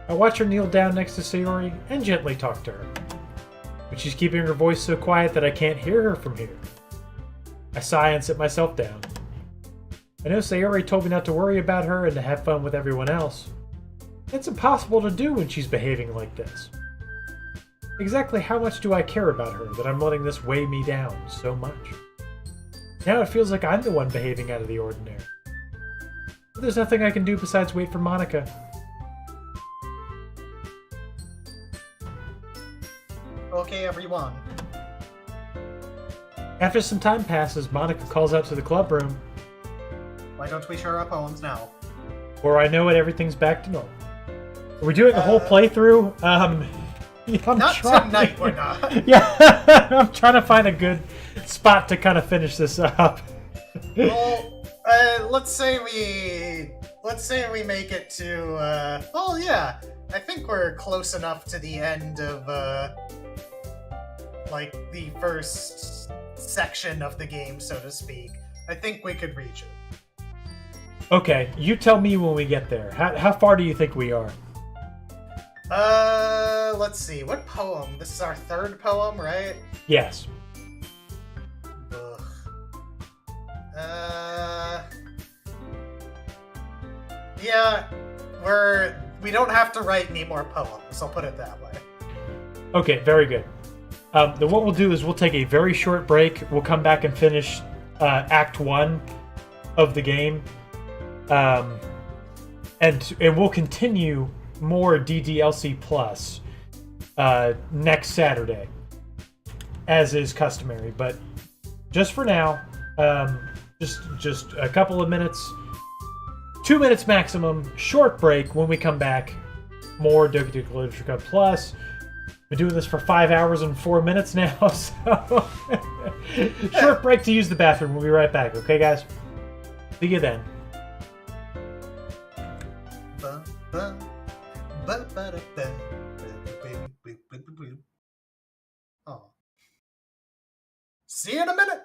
I watch her kneel down next to Sayori and gently talk to her. But she's keeping her voice so quiet that I can't hear her from here. I sigh and sit myself down. I know Sayori told me not to worry about her and to have fun with everyone else. It's impossible to do when she's behaving like this. Exactly how much do I care about her that I'm letting this weigh me down so much? Now it feels like I'm the one behaving out of the ordinary. But there's nothing I can do besides wait for Monica. Okay, everyone. After some time passes, Monica calls out to the club room, Why don't we share our poems now? where I know it everything's back to normal. Are we doing a whole playthrough? I'm Not trying. tonight, we're not. Yeah, I'm trying to find a good spot to kind of finish this up. Well, let's say we make it to, oh yeah, I think we're close enough to the end of, like, the first section of the game, so to speak. I think we could reach it. Okay, you tell me when we get there. How far do you think we are? Let's see, what poem? This is our third poem, right? Yes. Ugh. Yeah, we don't have to write any more poems, I'll put it that way. Okay, very good. Then what we'll do is we'll take a very short break. We'll come back and finish Act 1 of the game. And we'll continue more DDLC Plus next Saturday, as is customary. But just for now, just a couple of minutes, 2 minutes maximum, short break. When we come back, more Doki Doki Literature Club Plus. Been doing this for 5 hours and 4 minutes now, so short break to use the bathroom. We'll be right back, okay, guys? See you then. Oh. See you in a minute.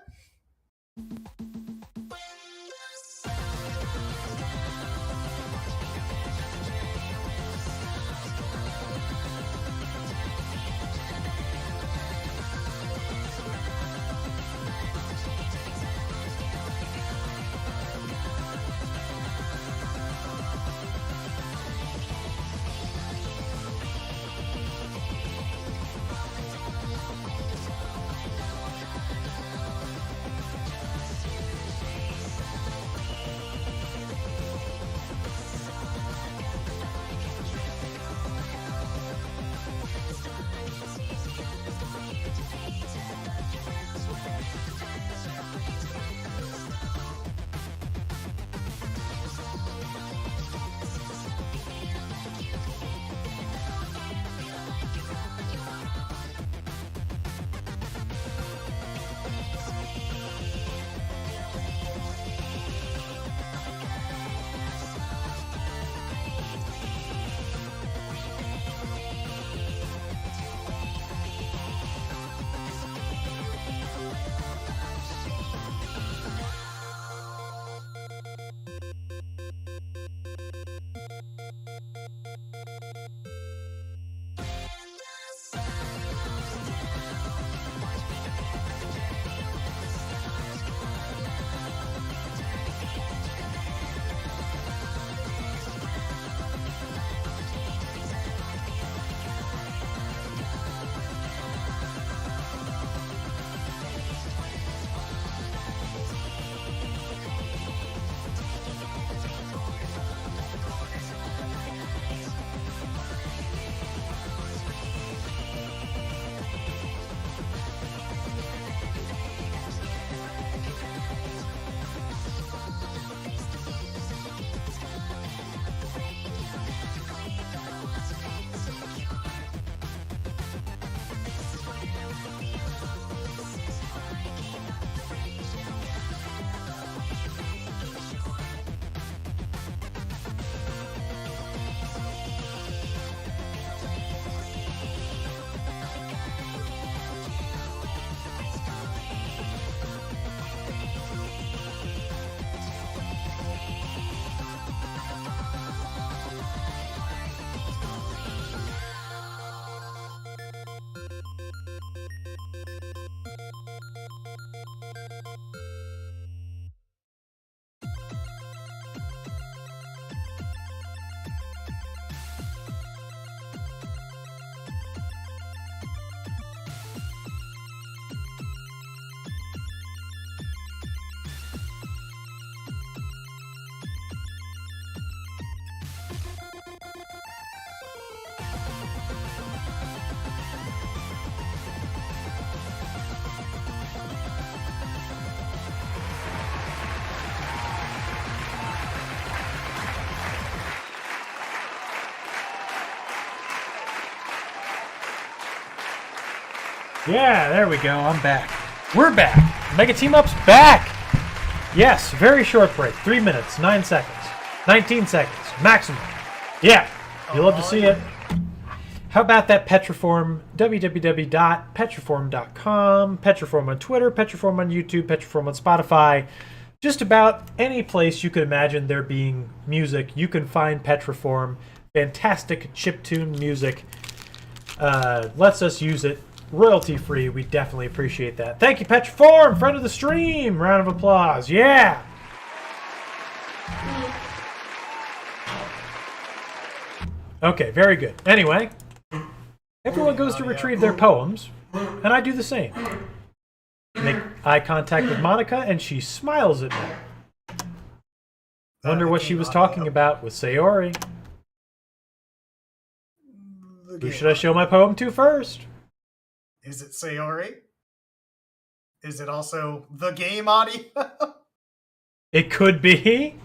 Yeah, there we go. I'm back. We're back. Mega Team Up's back. Yes, very short break. 3 minutes, 9 seconds, 19 seconds, maximum. Yeah, you'll love to see it. How about that Petriform? www.petriform.com. Petriform on Twitter, Petriform on YouTube, Petriform on Spotify. Just about any place you could imagine there being music, you can find Petriform. Fantastic chiptune music. Lets us use it royalty-free. We definitely appreciate that. Thank you, Petriform, friend of the stream. Round of applause. Yeah. Okay, very good. Anyway, everyone goes to retrieve their poems, and I do the same. Make eye contact with Monica, and she smiles at me. Wonder what she was talking about with Sayori. Who should I show my poem to first? Is it Sayori? Is it also the game audio? It could be.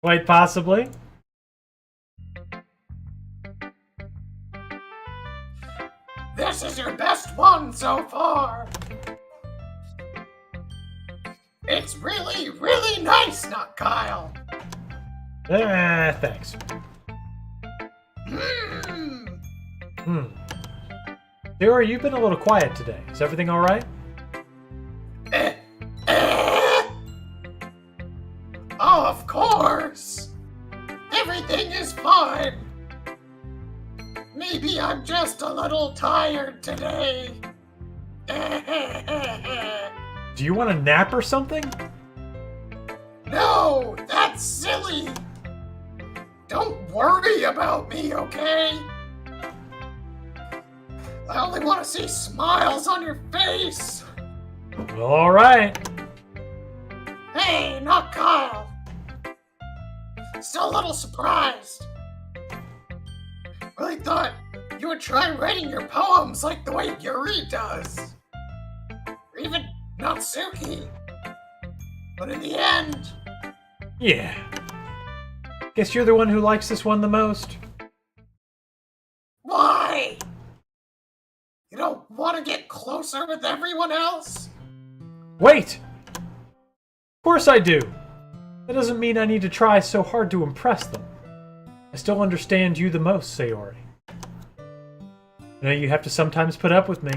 Quite possibly. This is your best one so far. It's really, really nice, not Kyle. Thanks. Sayori, you've been a little quiet today. Is everything all right? Oh, of course. Everything is fine. Maybe I'm just a little tired today. Do you want a nap or something? No, that's silly. Don't worry about me, okay? I only want to see smiles on your face. Well, all right. Hey, not Kyle. Still a little surprised. Really thought you would try writing your poems like the way Yuri does. Or even Natsuki. But in the end... Yeah. Guess you're the one who likes this one the most. Why? You don't want to get closer with everyone else? Wait! Of course I do. That doesn't mean I need to try so hard to impress them. I still understand you the most, Sayori. You know, you have to sometimes put up with me.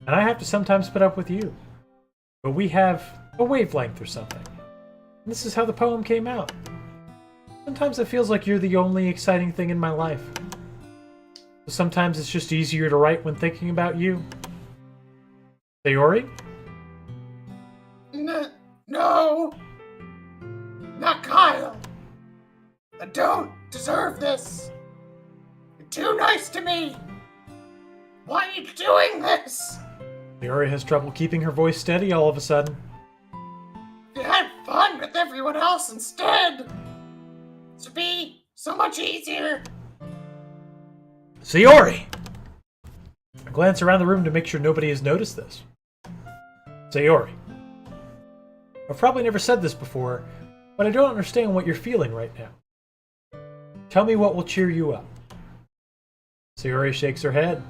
And I have to sometimes put up with you. But we have a wavelength or something. And this is how the poem came out. Sometimes it feels like you're the only exciting thing in my life. So sometimes it's just easier to write when thinking about you. Sayori? No. Not Kyle. I don't deserve this. You're too nice to me. Why are you doing this? Sayori has trouble keeping her voice steady all of a sudden. You had fun with everyone else instead. This would be so much easier. Sayori! I glance around the room to make sure nobody has noticed this. Sayori. I've probably never said this before, but I don't understand what you're feeling right now. Tell me what will cheer you up. Sayori shakes her head.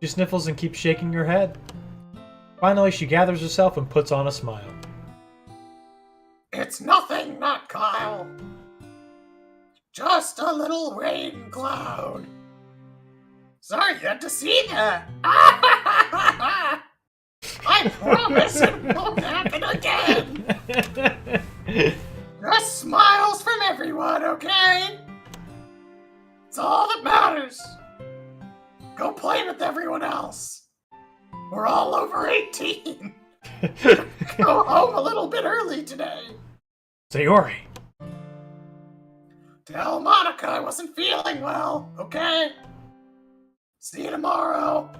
She sniffles and keeps shaking her head. Finally, she gathers herself and puts on a smile. It's nothing, not Kyle. Just a little rain cloud. Sorry you had to see that. I promise it won't happen again. Just smiles from everyone, okay? It's all that matters. Go play with everyone else. We're all over 18. Go home a little bit early today. Sayori. Tell Monica I wasn't feeling well, okay? See you tomorrow.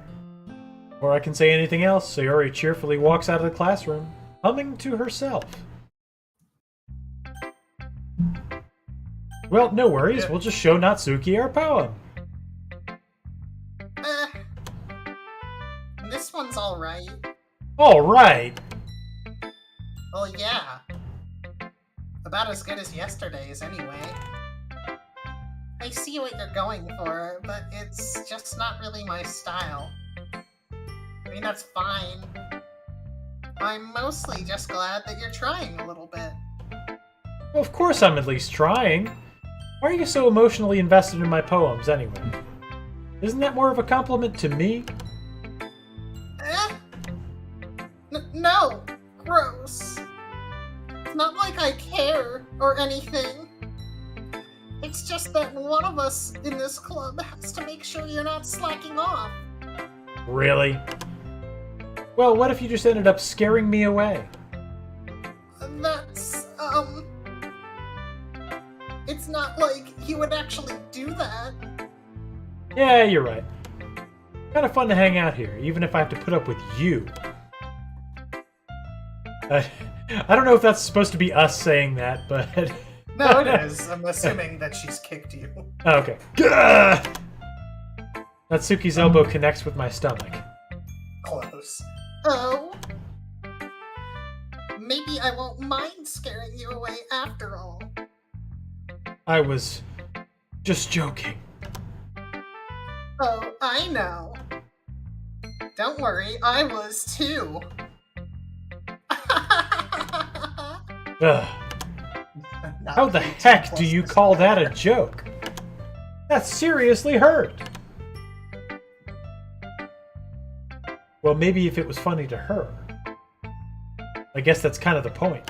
Before I can say anything else, Sayori cheerfully walks out of the classroom, humming to herself. Well, no worries. We'll just show Natsuki our poem. This one's alright. All right. Well, yeah. About as good as yesterday's, anyway. I see what you're going for, but it's just not really my style. mean, that's fine. I'm mostly just glad that you're trying a little bit. Well, of course I'm at least trying. Why are you so emotionally invested in my poems, anyway? Isn't that more of a compliment to me? No! Gross. It's not like I care or anything. It's just that one of us in this club has to make sure you're not slacking off. Really? Well, what if you just ended up scaring me away? That's, it's not like you would actually do that. Yeah, you're right. Kind of fun to hang out here, even if I have to put up with you. I don't know if that's supposed to be us saying that, but... No, it is. I'm assuming that she's kicked you. Oh, okay. Gah! Natsuki's elbow connects with my stomach. Close. Oh. Maybe I won't mind scaring you away after all. I was just joking. Oh, I know. Don't worry, I was too. Ugh. How the heck do you call that a joke? That seriously hurt. Well, maybe if it was funny to her. I guess that's kind of the point.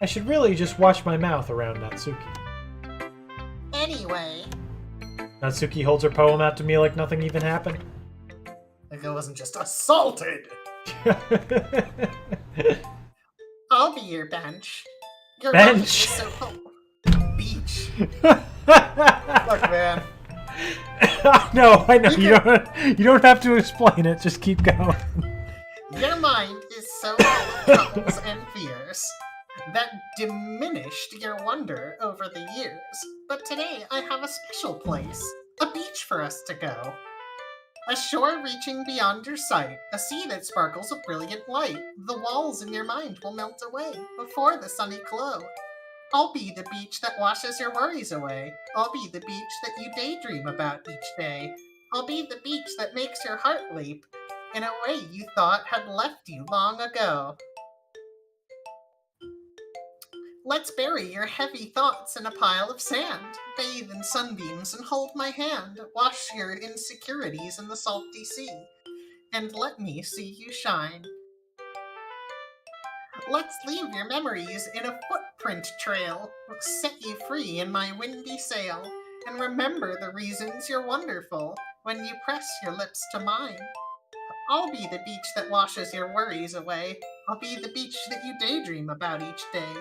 I should really just watch my mouth around Natsuki. Anyway. Natsuki holds her poem out to me like nothing even happened. Like I wasn't just assaulted. I'll be your bench. Your Bench? bench is so cool. Beach. Look, man. No, I know you don't have to explain it. Just keep going. Your mind is so full of troubles and fears that diminished your wonder over the years. But today I have a special place, a beach for us to go. A shore reaching beyond your sight, a sea that sparkles with brilliant light. The walls in your mind will melt away before the sunny glow. I'll be the beach that washes your worries away. I'll be the beach that you daydream about each day. I'll be the beach that makes your heart leap in a way you thought had left you long ago. Let's bury your heavy thoughts in a pile of sand. Bathe in sunbeams and hold my hand. Wash your insecurities in the salty sea. And let me see you shine. Let's leave your memories in a footprint trail. Set you free in my windy sail. And remember the reasons you're wonderful when you press your lips to mine. I'll be the beach that washes your worries away. I'll be the beach that you daydream about each day.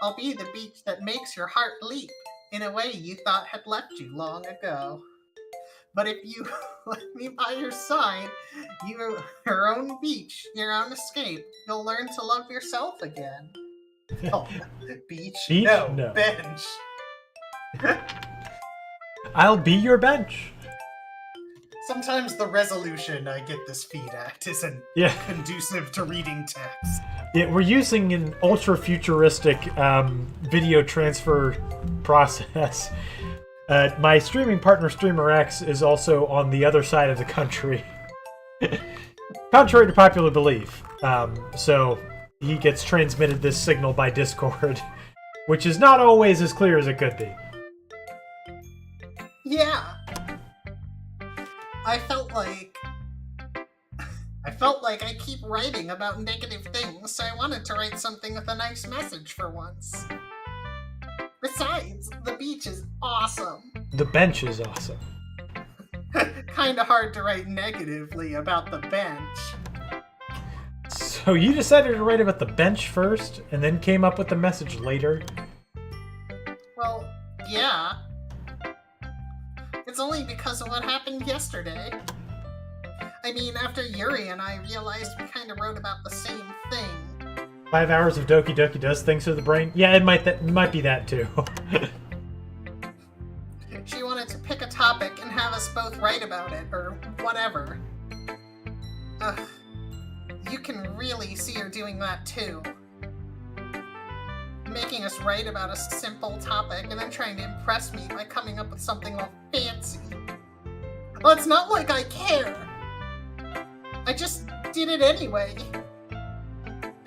I'll be the beach that makes your heart leap in a way you thought had left you long ago. But if you let me by your side, your own beach, your own escape, you'll learn to love yourself again. Oh, beach? Beach? No. No. Bench. I'll be your bench. Sometimes the resolution I get this feed at isn't conducive to reading text. Yeah, we're using an ultra-futuristic video transfer process. My streaming partner, Streamer X, is also on the other side of the country. Contrary to popular belief. So he gets transmitted this signal by Discord, which is not always as clear as it could be. Yeah. I felt like I keep writing about negative things, so I wanted to write something with a nice message for once. Besides, the beach is awesome. The bench is awesome. Kinda hard to write negatively about the bench. So you decided to write about the bench first, and then came up with the message later? Well, yeah. It's only because of what happened yesterday. I mean, after Yuri and I realized we kind of wrote about the same thing. 5 hours of Doki Doki does things to the brain? Yeah, it might be that too. She wanted to pick a topic and have us both write about it, or whatever. Ugh. You can really see her doing that too. Making us write about a simple topic and then trying to impress me by coming up with something all fancy. Well, it's not like I care. I I just did it anyway.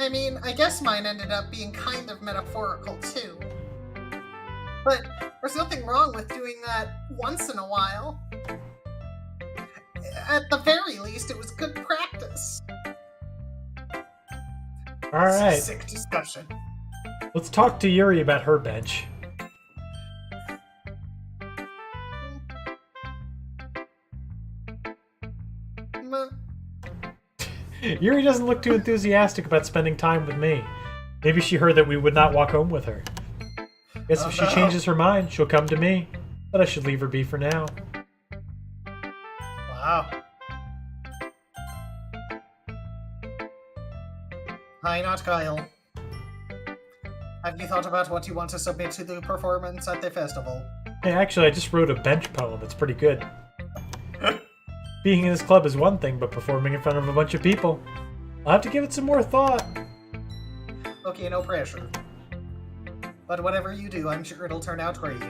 I mean, I guess mine ended up being kind of metaphorical, too. But there's nothing wrong with doing that once in a while. At the very least, it was good practice. Alright, Sick discussion. let's talk to Yuri about her bench. Yuri doesn't look too enthusiastic about spending time with me. Maybe she heard that we would not walk home with her. Guess if she changes her mind, she'll come to me. But I should leave her be for now. Wow. Hi, not Kyle. Have you thought about what you want to submit to the performance at the festival? Hey, actually, I just wrote a bench poem. It's pretty good. Being in this club is one thing, but performing in front of a bunch of people, I'll have to give it some more thought. Okay, no pressure. But whatever you do, I'm sure it'll turn out great.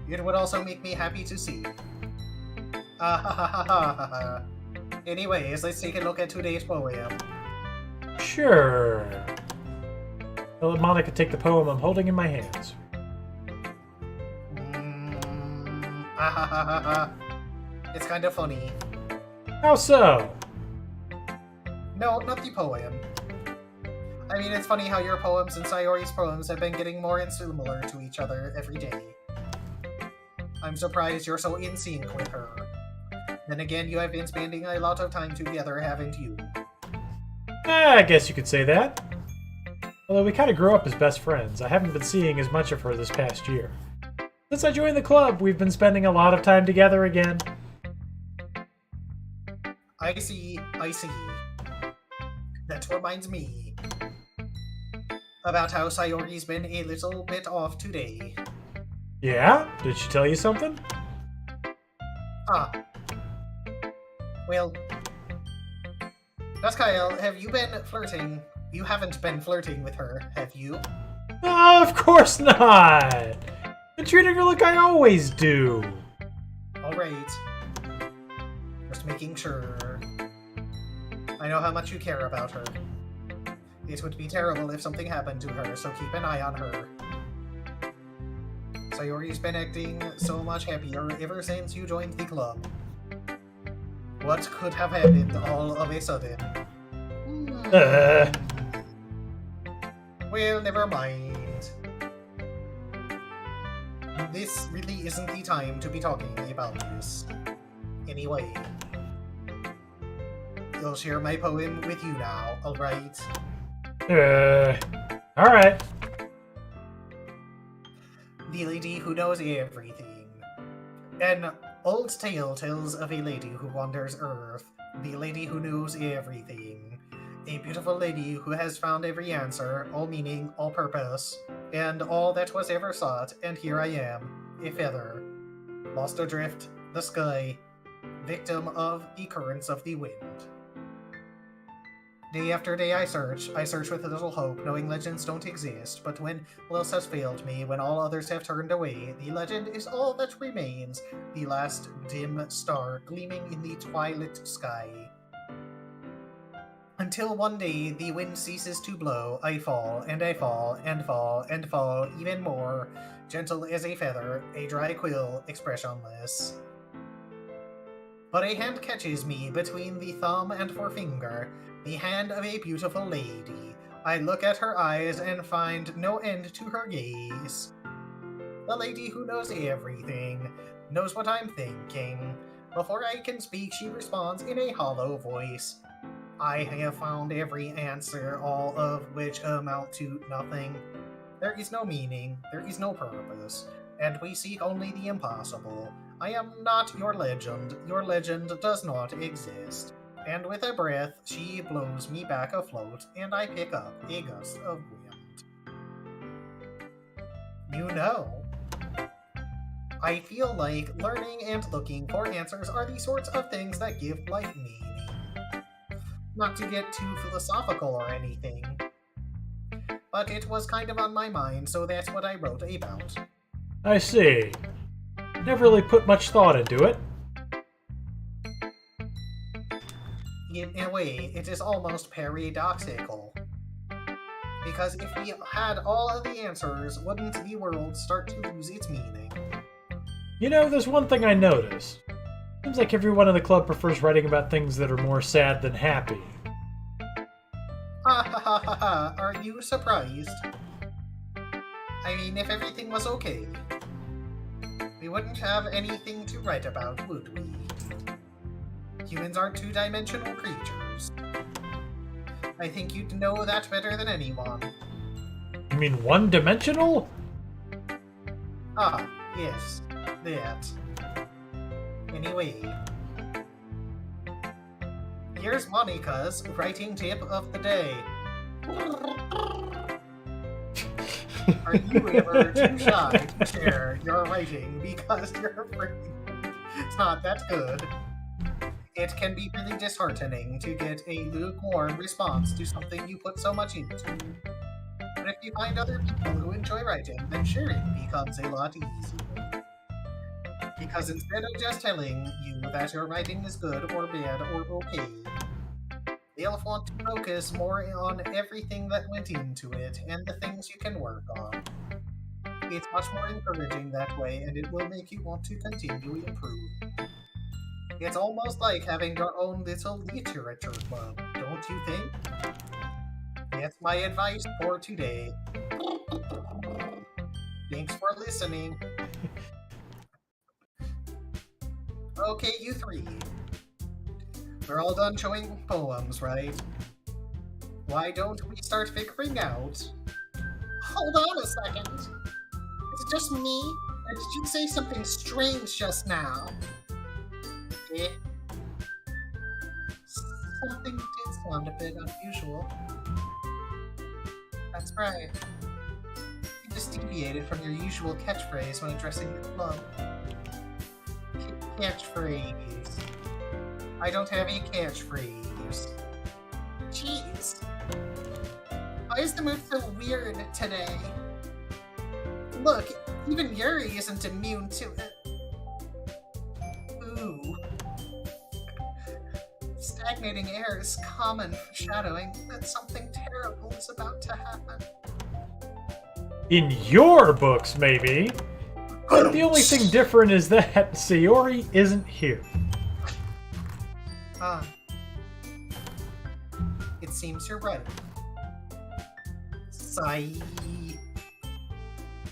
It would also make me happy to see. Anyways, let's take a look at today's poem. Sure. I'll let Monica take the poem I'm holding in my hands. It's kind of funny. How so? No, not the poem. I mean, it's funny how your poems and Sayori's poems have been getting more and similar to each other every day. I'm surprised you're so in sync with her. Then again, you have been spending a lot of time together, haven't you? I guess you could say that. Although we kind of grew up as best friends, I haven't been seeing as much of her this past year. Since I joined the club, we've been spending a lot of time together again. I see. That reminds me about how Sayori's been a little bit off today. Yeah? Did she tell you something? Ah. Well, that's Kyle. Have you been flirting? You haven't been flirting with her, have you? Of course not! I'm treating her like I always do. Alright. Just making sure. I know how much you care about her. It would be terrible if something happened to her, so keep an eye on her. Sayori's been acting so much happier ever since you joined the club. What could have happened all of a sudden? Well, never mind. This really isn't the time to be talking about this. Anyway, I'll share my poem with you now, alright? Alright. The lady who knows everything. An old tale tells of a lady who wanders Earth. The lady who knows everything. A beautiful lady who has found every answer, all meaning, all purpose, and all that was ever sought, and here I am, a feather, lost adrift, the sky, victim of the currents of the wind. Day after day I search with little hope, knowing legends don't exist, but when all else has failed me, when all others have turned away, the legend is all that remains, the last dim star gleaming in the twilit sky. Until one day the wind ceases to blow, I fall, and I fall, and fall, and fall, even more, gentle as a feather, a dry quill, expressionless. But a hand catches me between the thumb and forefinger, the hand of a beautiful lady. I look at her eyes and find no end to her gaze. The lady who knows everything, knows what I'm thinking. Before I can speak, she responds in a hollow voice. I have found every answer, all of which amount to nothing. There is no meaning, there is no purpose, and we seek only the impossible. I am not your legend does not exist. And with a breath, she blows me back afloat, and I pick up a gust of wind. You know, I feel like learning and looking for answers are the sorts of things that give life meaning. Not to get too philosophical or anything, but it was kind of on my mind, so that's what I wrote about. I see. Never really put much thought into it. In a way, it is almost paradoxical. Because if we had all of the answers, wouldn't the world start to lose its meaning? You know, there's one thing I noticed. Seems like everyone in the club prefers writing about things that are more sad than happy. Ha ha ha ha ha, are you surprised? I mean, if everything was okay, we wouldn't have anything to write about, would we? Humans aren't two-dimensional creatures. I think you'd know that better than anyone. You mean one-dimensional? Ah, yes, that. Anyway, here's Monica's writing tip of the day. Are you ever too shy to share your writing because you're afraid it's not that good? It can be really disheartening to get a lukewarm response to something you put so much into. But if you find other people who enjoy writing, then sharing becomes a lot easier. Because instead of just telling you that your writing is good or bad or okay, they'll want to focus more on everything that went into it and the things you can work on. It's much more encouraging that way, and it will make you want to continue improving. It's almost like having your own little literature club, don't you think? That's my advice for today. Thanks for listening. Okay, you three. We're all done showing poems, right? Why don't we start figuring out... Hold on a second. Is it just me? Or did you say something strange just now? Eh? Something did sound a bit unusual. That's right. You just deviated from your usual catchphrase when addressing the club. Catchphrase. I don't have a catchphrase. Jeez. Why is the mood so weird today? Look, even Yuri isn't immune to it. Ooh. Stagnating air is common foreshadowing that something terrible is about to happen. In your books, maybe. But the only thing different is that Sayori isn't here. Ah. It seems you're right.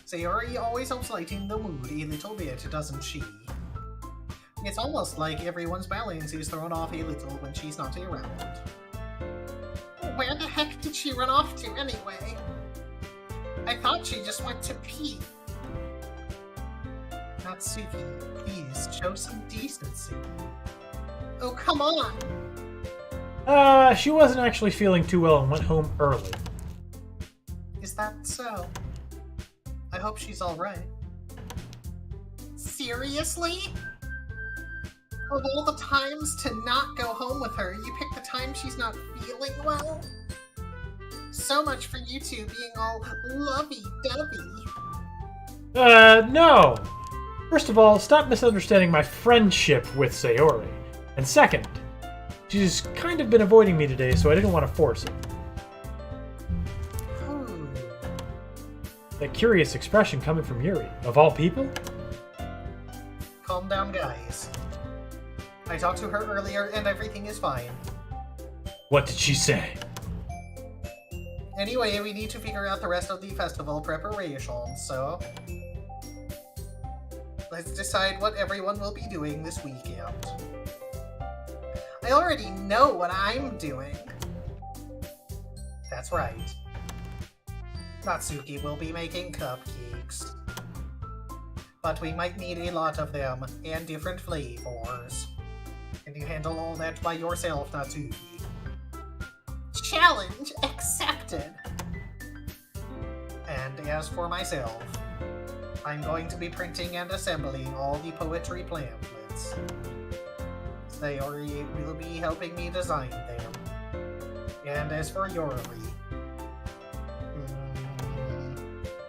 Sayori always helps lighten the mood a little bit, doesn't she? It's almost like everyone's balance is thrown off a little when she's not around. Where the heck did she run off to anyway? I thought she just went to pee. Natsuki, please show some decency. Oh, come on! She wasn't actually feeling too well and went home early. Is that so? I hope she's alright. Seriously? Of all the times to not go home with her, you pick the time she's not feeling well? So much for you two being all lovey-dovey. No! First of all, stop misunderstanding my friendship with Sayori. And second, she's kind of been avoiding me today, so I didn't want to force it. That curious expression coming from Yuri, of all people? Calm down, guys. I talked to her earlier and everything is fine. What did she say? Anyway, we need to figure out the rest of the festival preparations, so... let's decide what everyone will be doing this weekend. I already know what I'm doing. That's right. Natsuki will be making cupcakes. But we might need a lot of them, and different flavors. Can you handle all that by yourself, Natsuki? Challenge accepted. And as for myself, I'm going to be printing and assembling all the poetry pamphlets. Sayori will be helping me design them. And as for Yuri,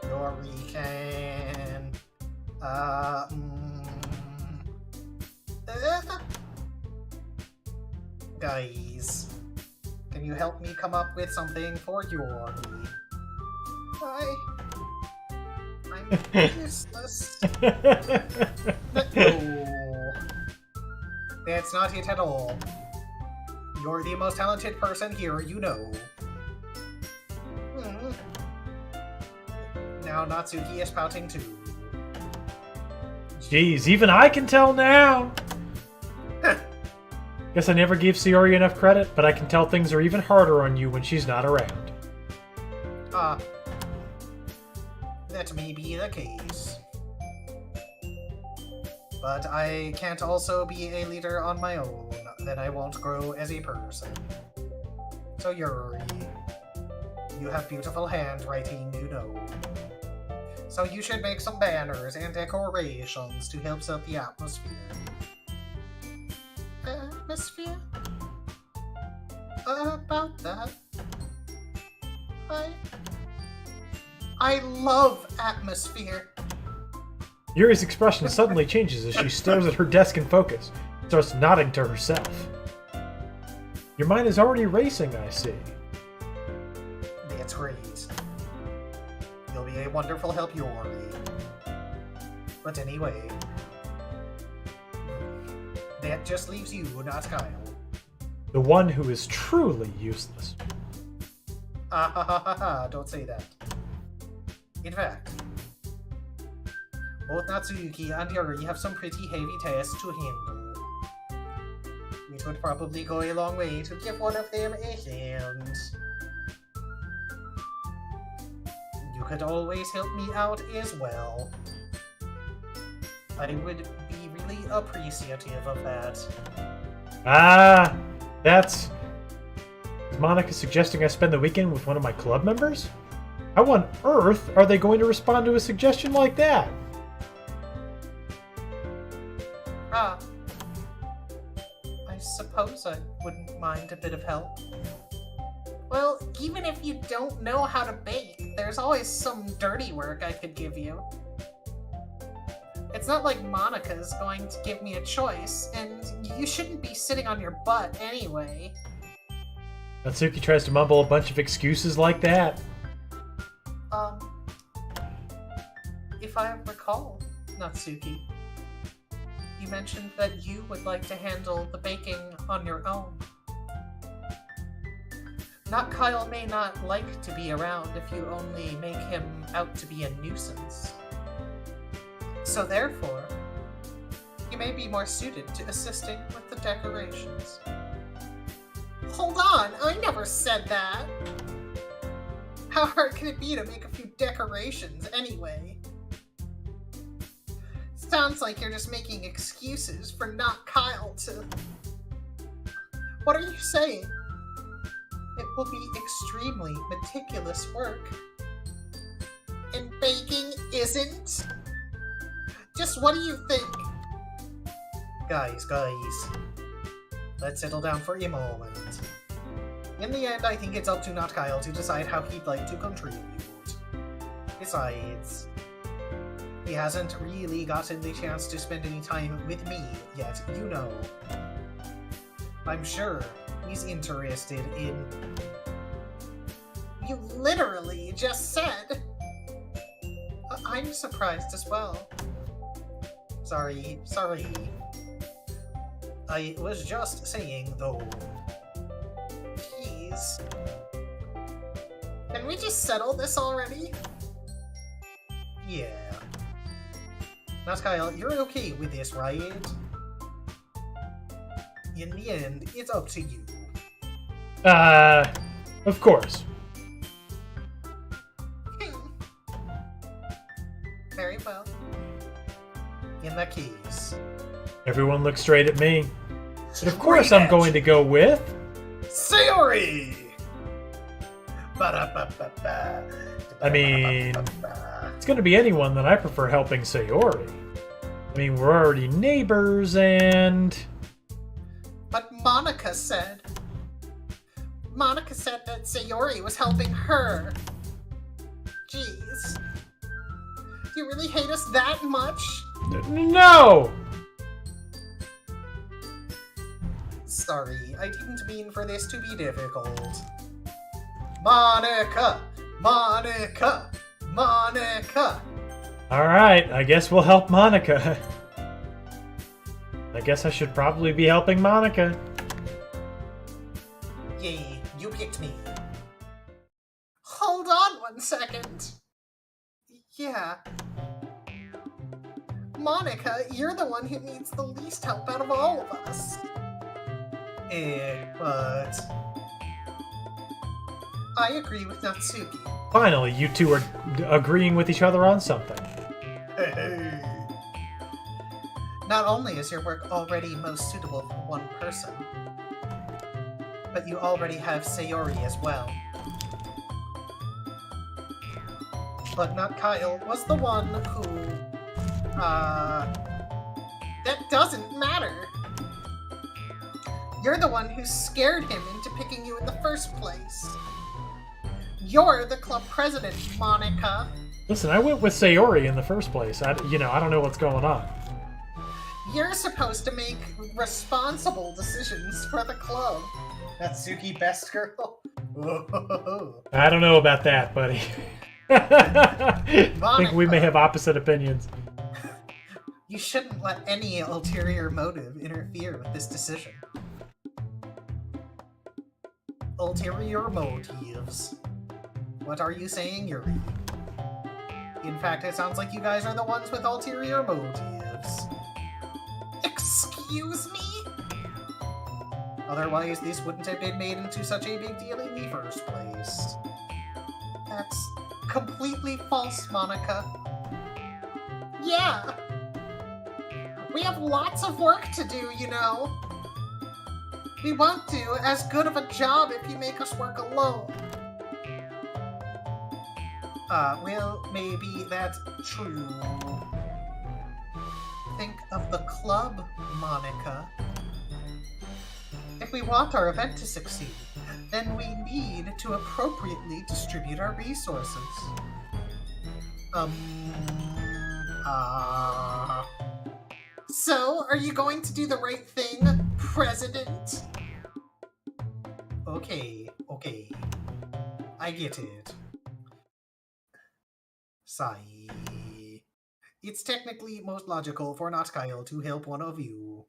Yuri can... Guys, can you help me come up with something for Yori? I'm useless. No. That's not it at all. You're the most talented person here, you know. Now Natsuki is pouting too. Jeez, even I can tell now. Guess I never gave Sayori enough credit, but I can tell things are even harder on you when she's not around. That may be the case. But I can't also be a leader on my own, then I won't grow as a person. So Yuri, you have beautiful handwriting, you know. So you should make some banners and decorations to help set the atmosphere. Atmosphere? About that. I love atmosphere. Yuri's expression suddenly changes as she stares at her desk in focus, starts nodding to herself. Your mind is already racing, I see. That's great. You'll be a wonderful help, Yuri. But anyway, that just leaves you, not Kyle. The one who is truly useless. Don't say that. In fact, both Natsuki and Yuri have some pretty heavy tasks to handle. It would probably go a long way to give one of them a hand. You could always help me out as well. I would be really appreciative of that. Ah, that's... Is Monica suggesting I spend the weekend with one of my club members? How on earth are they going to respond to a suggestion like that? I suppose I wouldn't mind a bit of help. Well, even if you don't know how to bake, there's always some dirty work I could give you. It's not like Monica's going to give me a choice, and you shouldn't be sitting on your butt anyway. Natsuki tries to mumble a bunch of excuses like that. If I recall, Natsuki, you mentioned that you would like to handle the baking on your own. Not Kyle may not like to be around if you only make him out to be a nuisance. So therefore, you may be more suited to assisting with the decorations. Hold on, I never said that! How hard can it be to make a few decorations anyway? Sounds like you're just making excuses for not Kyle to... What are you saying? It will be extremely meticulous work. And baking isn't? Just what do you think? Guys. Let's settle down for a moment. In the end, I think it's up to not Kyle to decide how he'd like to contribute. Besides, he hasn't really gotten the chance to spend any time with me yet, you know. I'm sure he's interested in... You literally just said... I'm surprised as well. Sorry. I was just saying, though. Jeez. Can we just settle this already? Yeah. Now, Kyle, you're okay with this, right? In the end, it's up to you. Of course. Very well. In that case... Everyone looks straight at me. But of course I'm going to go with... Sayori! I mean... It's going to be anyone that I prefer helping Sayori. I mean, we're already neighbors and... But Monica said that Sayori was helping her. Jeez. Do you really hate us that much? No! sorry. I didn't mean for this to be difficult. Monica! Monica! Monica! Alright, I guess we'll help Monica. I guess I should probably be helping Monica. Yay, you picked me. Hold on 1 second. Yeah. Monica, you're the one who needs the least help out of all of us. But... I agree with Natsuki. Finally, you two are agreeing with each other on something. Not only is your work already most suitable for one person, but you already have Sayori as well. But not Kyle was the one who... That doesn't matter. You're the one who scared him into picking you in the first place. You're the club president, Monica. Listen, I went with Sayori in the first place. I don't know what's going on. You're supposed to make responsible decisions for the club. Natsuki best girl? I don't know about that, buddy. I think we may have opposite opinions. You shouldn't let any ulterior motive interfere with this decision. Ulterior motives. What are you saying, Yuri? In fact, it sounds like you guys are the ones with ulterior motives. Excuse me? Otherwise, this wouldn't have been made into such a big deal in the first place. That's completely false, Monica. Yeah. We have lots of work to do, you know. We won't do as good of a job if you make us work alone. Well, maybe that's true. Think of the club, Monica. If we want our event to succeed, then we need to appropriately distribute our resources. So, are you going to do the right thing, President? Okay. I get it. Sai. It's technically most logical for not Kyle to help one of you.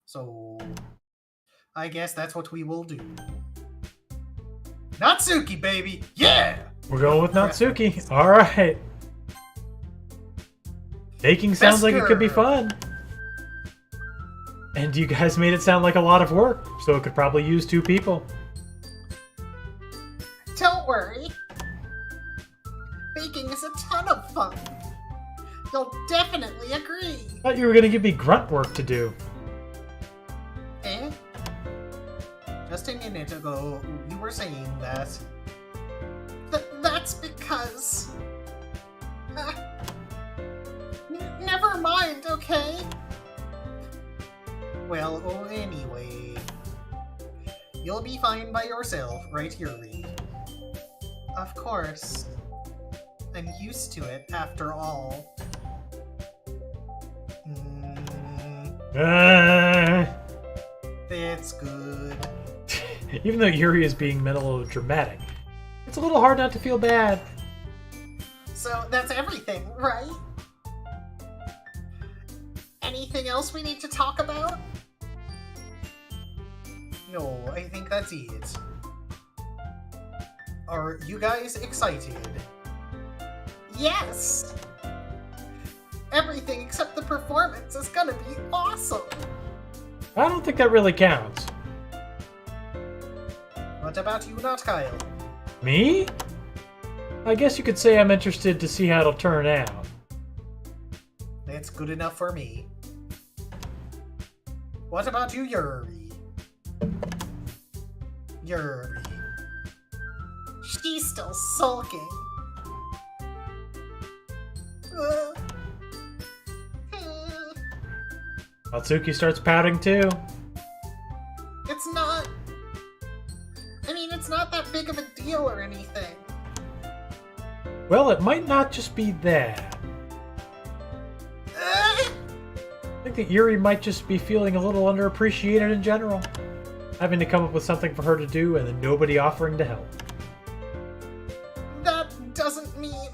So, I guess that's what we will do. Natsuki, baby! Yeah! We're going with Natsuki. Alright. Baking sounds like it could be fun. And you guys made it sound like a lot of work, so it could probably use 2 people. Don't worry. Baking is a ton of fun. You'll definitely agree. I thought you were going to give me grunt work to do. Eh? Just a minute ago, you were saying that. That's because... never mind, okay? Well, anyway. You'll be fine by yourself, right, Yuri? Of course. I'm used to it, after all. That's good. Even though Yuri is being melodramatic, it's a little hard not to feel bad. So that's everything, right? Anything else we need to talk about? No, I think that's it. Are you guys excited? Yes! Everything except the performance is gonna be awesome! I don't think that really counts. What about you, not Kyle? Me? I guess you could say I'm interested to see how it'll turn out. That's good enough for me. What about you, Yuri? Yuri. She's still sulking. Natsuki starts pouting too. It's not... I mean, it's not that big of a deal or anything. Well, it might not just be that. think that Yuri might just be feeling a little underappreciated in general. Having to come up with something for her to do and then nobody offering to help. That doesn't mean...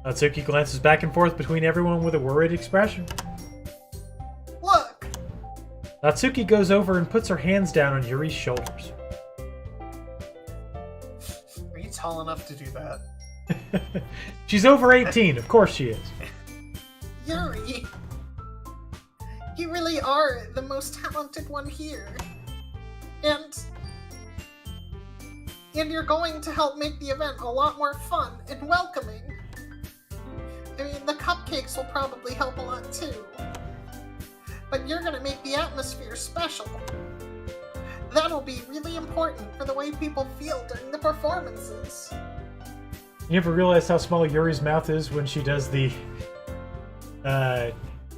Natsuki glances back and forth between everyone with a worried expression. Look! Natsuki goes over and puts her hands down on Yuri's shoulders. Are you tall enough to do that? She's over 18, of course she is. Yuri! You really are the most talented one here. And you're going to help make the event a lot more fun and welcoming. I mean, the cupcakes will probably help a lot too. But you're gonna make the atmosphere special. That'll be really important for the way people feel during the performances. You ever realize how small Yuri's mouth is when she does the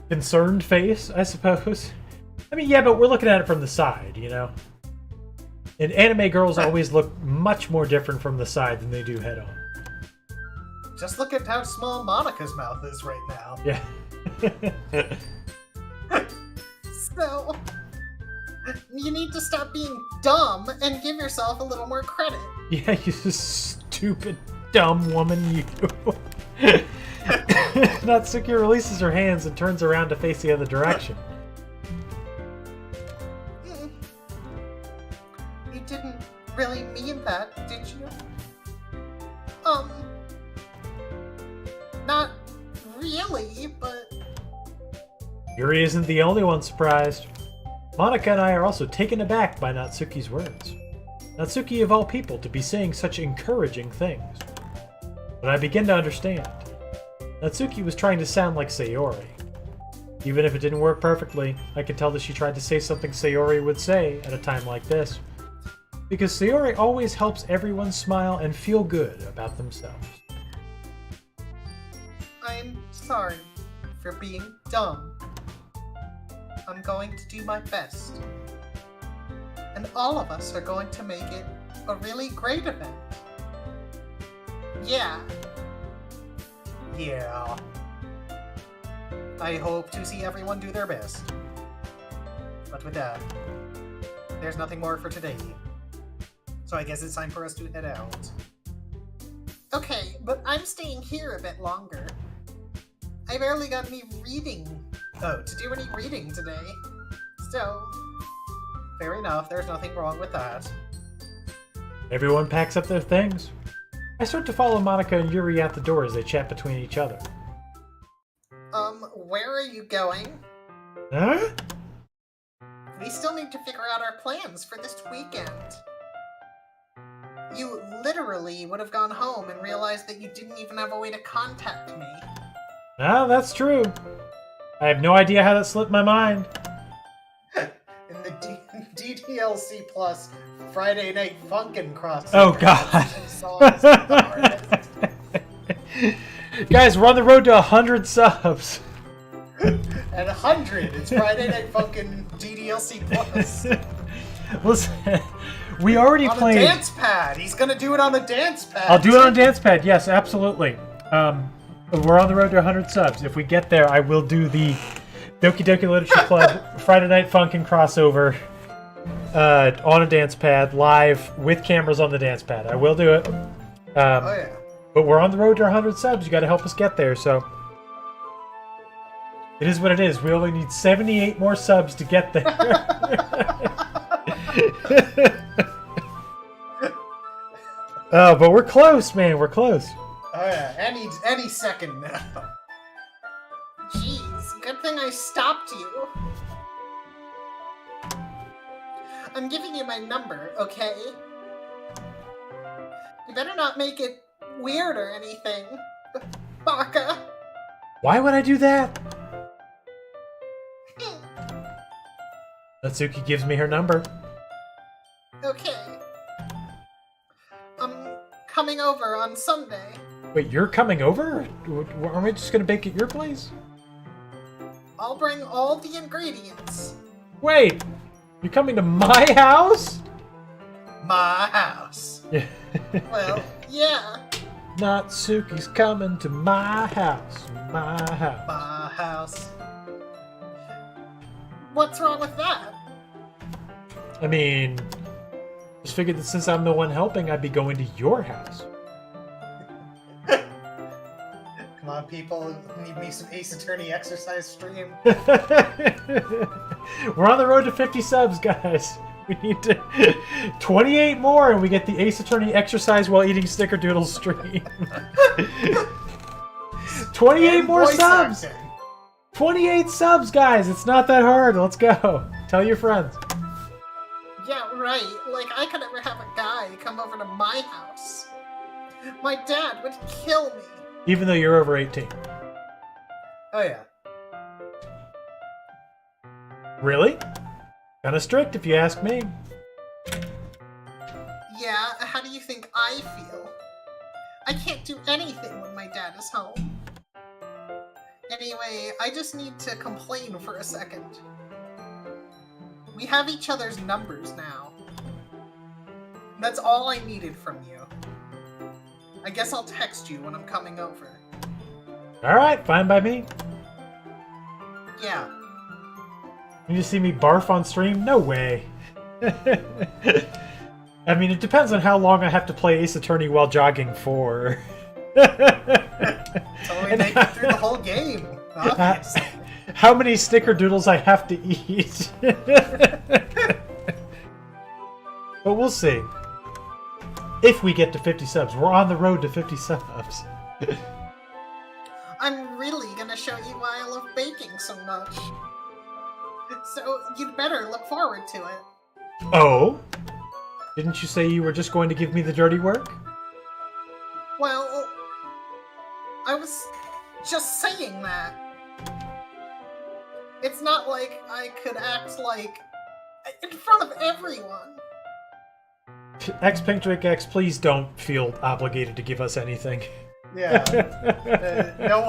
concerned face, I suppose? I mean, yeah, but we're looking at it from the side, you know? And anime girls always look much more different from the side than they do head on. Just look at how small Monica's mouth is right now. Yeah. So, you need to stop being dumb and give yourself a little more credit. Yeah, you stupid, dumb woman, you. Natsuki releases her hands and turns around to face the other direction. You didn't really mean that, did you? Not really, but... Yuri isn't the only one surprised. Monica and I are also taken aback by Natsuki's words. Natsuki, of all people, to be saying such encouraging things. But I begin to understand. Natsuki was trying to sound like Sayori. Even if it didn't work perfectly, I could tell that she tried to say something Sayori would say at a time like this. Because Sayori always helps everyone smile and feel good about themselves. I'm sorry for being dumb. I'm going to do my best. And all of us are going to make it a really great event. Yeah. Yeah. I hope to see everyone do their best. But with that, there's nothing more for today. So I guess it's time for us to head out. Okay, but I'm staying here a bit longer. I barely got any reading to do any reading today. So, Fair enough, there's nothing wrong with that. Everyone packs up their things. I start to follow Monica and Yuri out the door as they chat between each other. Where are you going? Huh? We still need to figure out our plans for this weekend. You literally would have gone home and realized that you didn't even have a way to contact me. Ah, that's true. I have no idea how that slipped my mind. In the DDLC Plus Friday Night Funkin' Cross. Oh, God. Guys, we're on the road to 100 subs. At 100, it's Friday Night Funkin' DDLC Plus. Listen, we already on played... a dance pad. He's gonna do it on a dance pad. I'll do it on a dance pad, yes, absolutely. We're on the road to 100 subs. If we get there, I will do the Doki Doki Literature Club Friday Night Funkin' crossover on a dance pad, live, with cameras on the dance pad. I will do it. Oh, yeah. But we're on the road to 100 subs. You got to help us get there, so... It is what it is. We only need 78 more subs to get there. Oh, but we're close, man. We're close. Oh, yeah. Any second now. Jeez, good thing I stopped you. I'm giving you my number, okay? You better not make it weird or anything, Baka. Why would I do that? Natsuki gives me her number. Okay. I'm coming over on Sunday. Wait, you're coming over? Aren't we just gonna bake at your place? I'll bring all the ingredients. Wait! You're coming to my house? My house. Yeah. Well, yeah. Natsuki's coming to my house. My house. My house. What's wrong with that? I mean, just figured that since I'm the one helping, I'd be going to your house. Come on, people. Need me some Ace Attorney exercise stream. We're on the road to 50 subs, guys. We need to 28 more, and we get the Ace Attorney exercise while eating snickerdoodles stream. 28 And more voice subs. acting. 28 subs, guys. It's not that hard. Let's go. Tell your friends. Yeah, right. Like, I could never have a guy come over to my house. My dad would kill me. Even though you're over 18. Oh yeah. Really? Kinda strict if you ask me. Yeah, how do you think I feel? I can't do anything when my dad is home. Anyway, I just need to complain for a second. We have each other's numbers now. That's all I needed from you. I guess I'll text you when I'm coming over. Alright, fine by me. Yeah. You see me barf on stream? No way. I mean, it depends on how long I have to play Ace Attorney while jogging for. Until we make it through the whole game. Obviously. How many snickerdoodles I have to eat. But we'll see. If we get to 50 subs. We're on the road to 50 subs. I'm really gonna show you why I love baking so much. So, you'd better look forward to it. Oh? Didn't you say you were just going to give me the dirty work? Well, I was just saying that. It's not like I could act like in front of everyone. X Pink Drake X, please don't feel obligated to give us anything. Yeah. No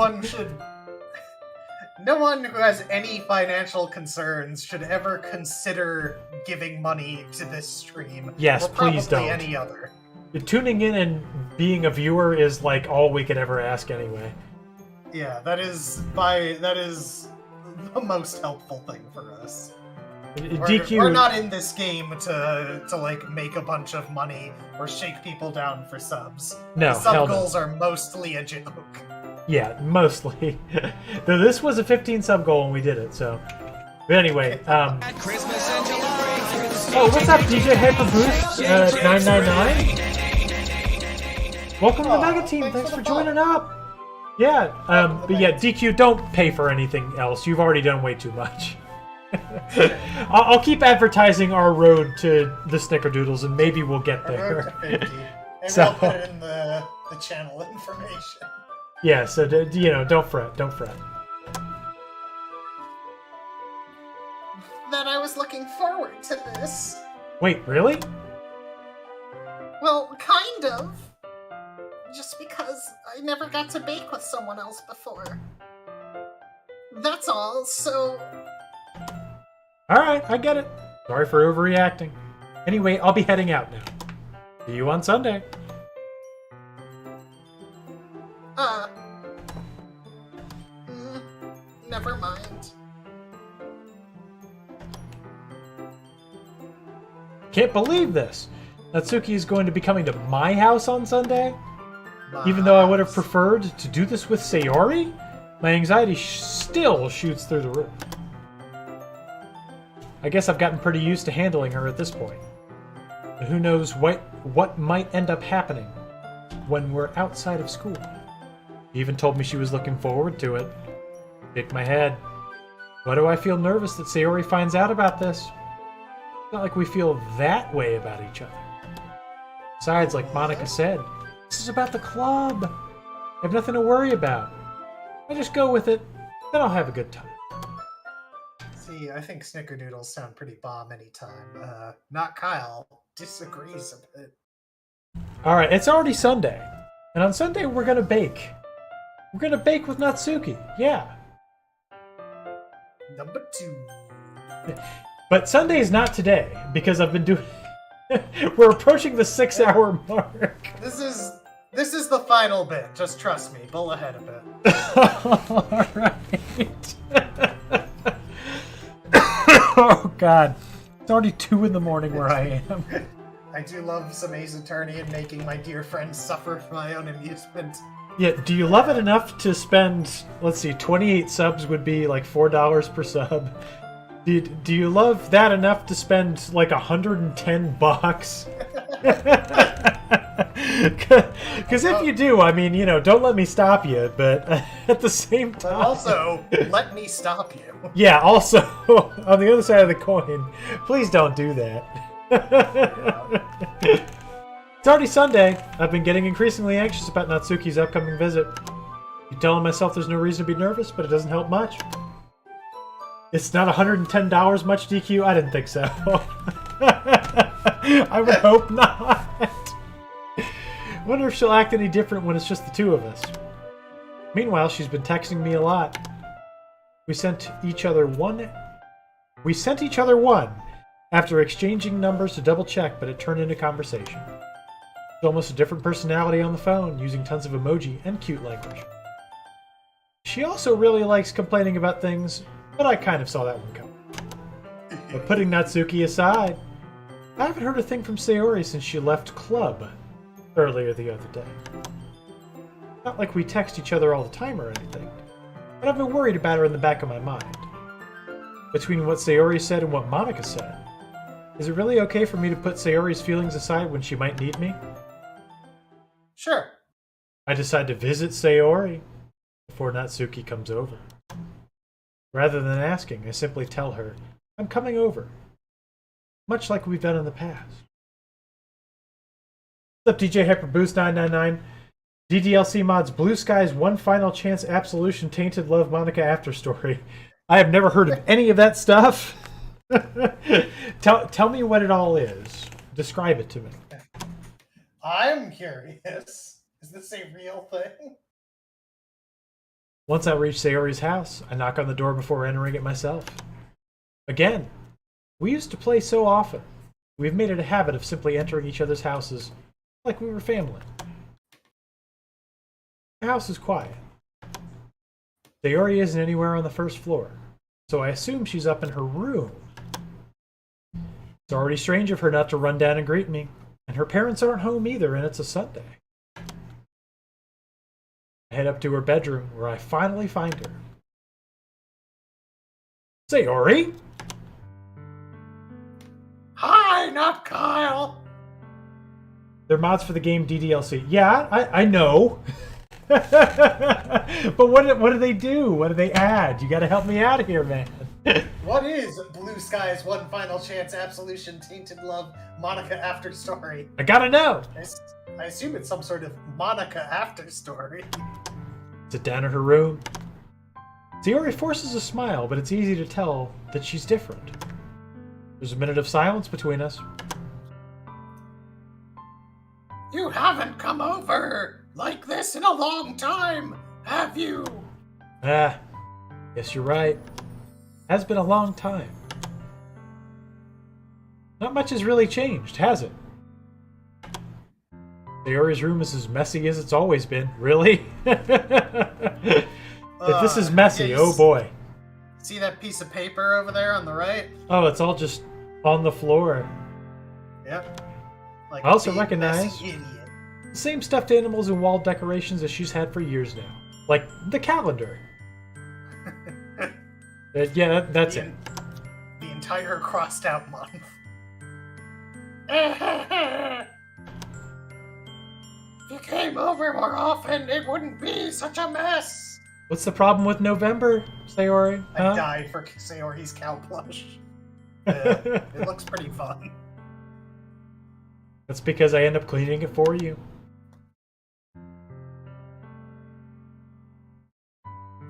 one who has any financial concerns should ever consider giving money to this stream. Yes, or please probably don't. any other. Tuning in and being a viewer is like all we could ever ask anyway. Yeah, that is the most helpful thing for us. DQ. We're not in this game to like make a bunch of money or shake people down for subs. No, the sub hell no. goals are mostly a joke. Yeah, mostly. Though this was a 15 sub goal and we did it, so. But anyway, At Christmas in July. oh, what's up, DJ Hyperboost 999? Welcome to the Mega Team. Thanks for joining up. Yeah, but yeah, DQ, don't pay for anything else. You've already done way too much. I'll keep advertising our road to the Snickerdoodles, and maybe we'll get Road there. to 50. Maybe So- I'll put it in the channel information. Yeah, so don't fret, don't fret. That I was looking forward to this. Wait, really? Well, kind of. Just because I never got to bake with someone else before. That's all, so... Alright, I get it. Sorry for overreacting. Anyway, I'll be heading out now. See you on Sunday. Never mind. Can't believe this. Natsuki is going to be coming to my house on Sunday? Even though I would have preferred to do this with Sayori? My anxiety still shoots through the roof. I guess I've gotten pretty used to handling her at this point. But who knows what might end up happening when we're outside of school. She even told me she was looking forward to it. Shake my head. Why do I feel nervous that Sayori finds out about this? It's not like we feel that way about each other. Besides, like Monica said, this is about the club. I have nothing to worry about. I just go with it, then I'll have a good time. See, I think Snickerdoodles sound pretty bomb anytime. Not Kyle. Disagrees a bit. Alright, it's already Sunday. And on Sunday, we're gonna bake. We're gonna bake with Natsuki. Yeah. Number 2. But Sunday is not today, because I've been doing... We're approaching the 6-hour mark. This This is the final bit. Just trust me. Bull ahead a bit. Alright. Oh, God. It's already 2 in the morning where I am. I do love some Ace Attorney and making my dear friends suffer for my own amusement. Yeah, do you love it enough to spend, let's see, 28 subs would be like $4 per sub. Do you love that enough to spend like $110? Because if you do, I mean, you know, don't let me stop you, but at the same time... But also, let me stop you. Yeah, also, on the other side of the coin, please don't do that. It's already Sunday. I've been getting increasingly anxious about Natsuki's upcoming visit. I'm telling myself there's no reason to be nervous, but it doesn't help much. It's not $110 much, DQ? I didn't think so. I would hope not. Wonder if she'll act any different when it's just the two of us. Meanwhile, she's been texting me a lot. We sent each other one after exchanging numbers to double check, but it turned into conversation. It's almost a different personality on the phone, using tons of emoji and cute language. She also really likes complaining about things, but I kind of saw that one coming. But putting Natsuki aside, I haven't heard a thing from Sayori since she left club earlier the other day. Not like we text each other all the time or anything, but I've been worried about her in the back of my mind. Between what Sayori said and what Monica said, is it really okay for me to put Sayori's feelings aside when she might need me? Sure. I decide to visit Sayori before Natsuki comes over. Rather than asking, I simply tell her, I'm coming over. Much like we've done in the past. What's up, DJ Hyperboost 999? DDLC mods Blue Sky's One Final Chance Absolution Tainted Love Monica After Story. I have never heard of any of that stuff. Tell me what it all is. Describe it to me. I'm curious. Is this a real thing? Once I reach Sayori's house, I knock on the door before entering it myself. Again, we used to play so often. We've made it a habit of simply entering each other's houses like we were family. The house is quiet. Sayori isn't anywhere on the first floor, so I assume she's up in her room. It's already strange of her not to run down and greet me, and her parents aren't home either, and it's a Sunday. I head up to her bedroom, where I finally find her. Sayori? Hi, not Kyle. They're mods for the game DDLC. Yeah, I know. But what do they do? What do they add? You gotta help me out here, man. What is Blue Sky's One Final Chance Absolution Tainted Love Monica After Story? I gotta know. I assume it's some sort of Monica After Story. Sit down in her room. Sayori forces a smile, but it's easy to tell that she's different. There's a minute of silence between us. You haven't come over like this in a long time, have you? Ah, guess you're right. Has been a long time. Not much has really changed, has it? Sayori's room is as messy as it's always been. Really? If this is messy, oh boy. See that piece of paper over there on the right? Oh, it's all just on the floor. Yep. Like I also a big, recognize messy idiot. the same stuffed animals and wall decorations as she's had for years now. Like the calendar. Yeah, that's it. The entire crossed out month. If you came over more often, it wouldn't be such a mess. What's the problem with November, Sayori? I died for Sayori's cow plush. It looks pretty fun. That's because I end up cleaning it for you.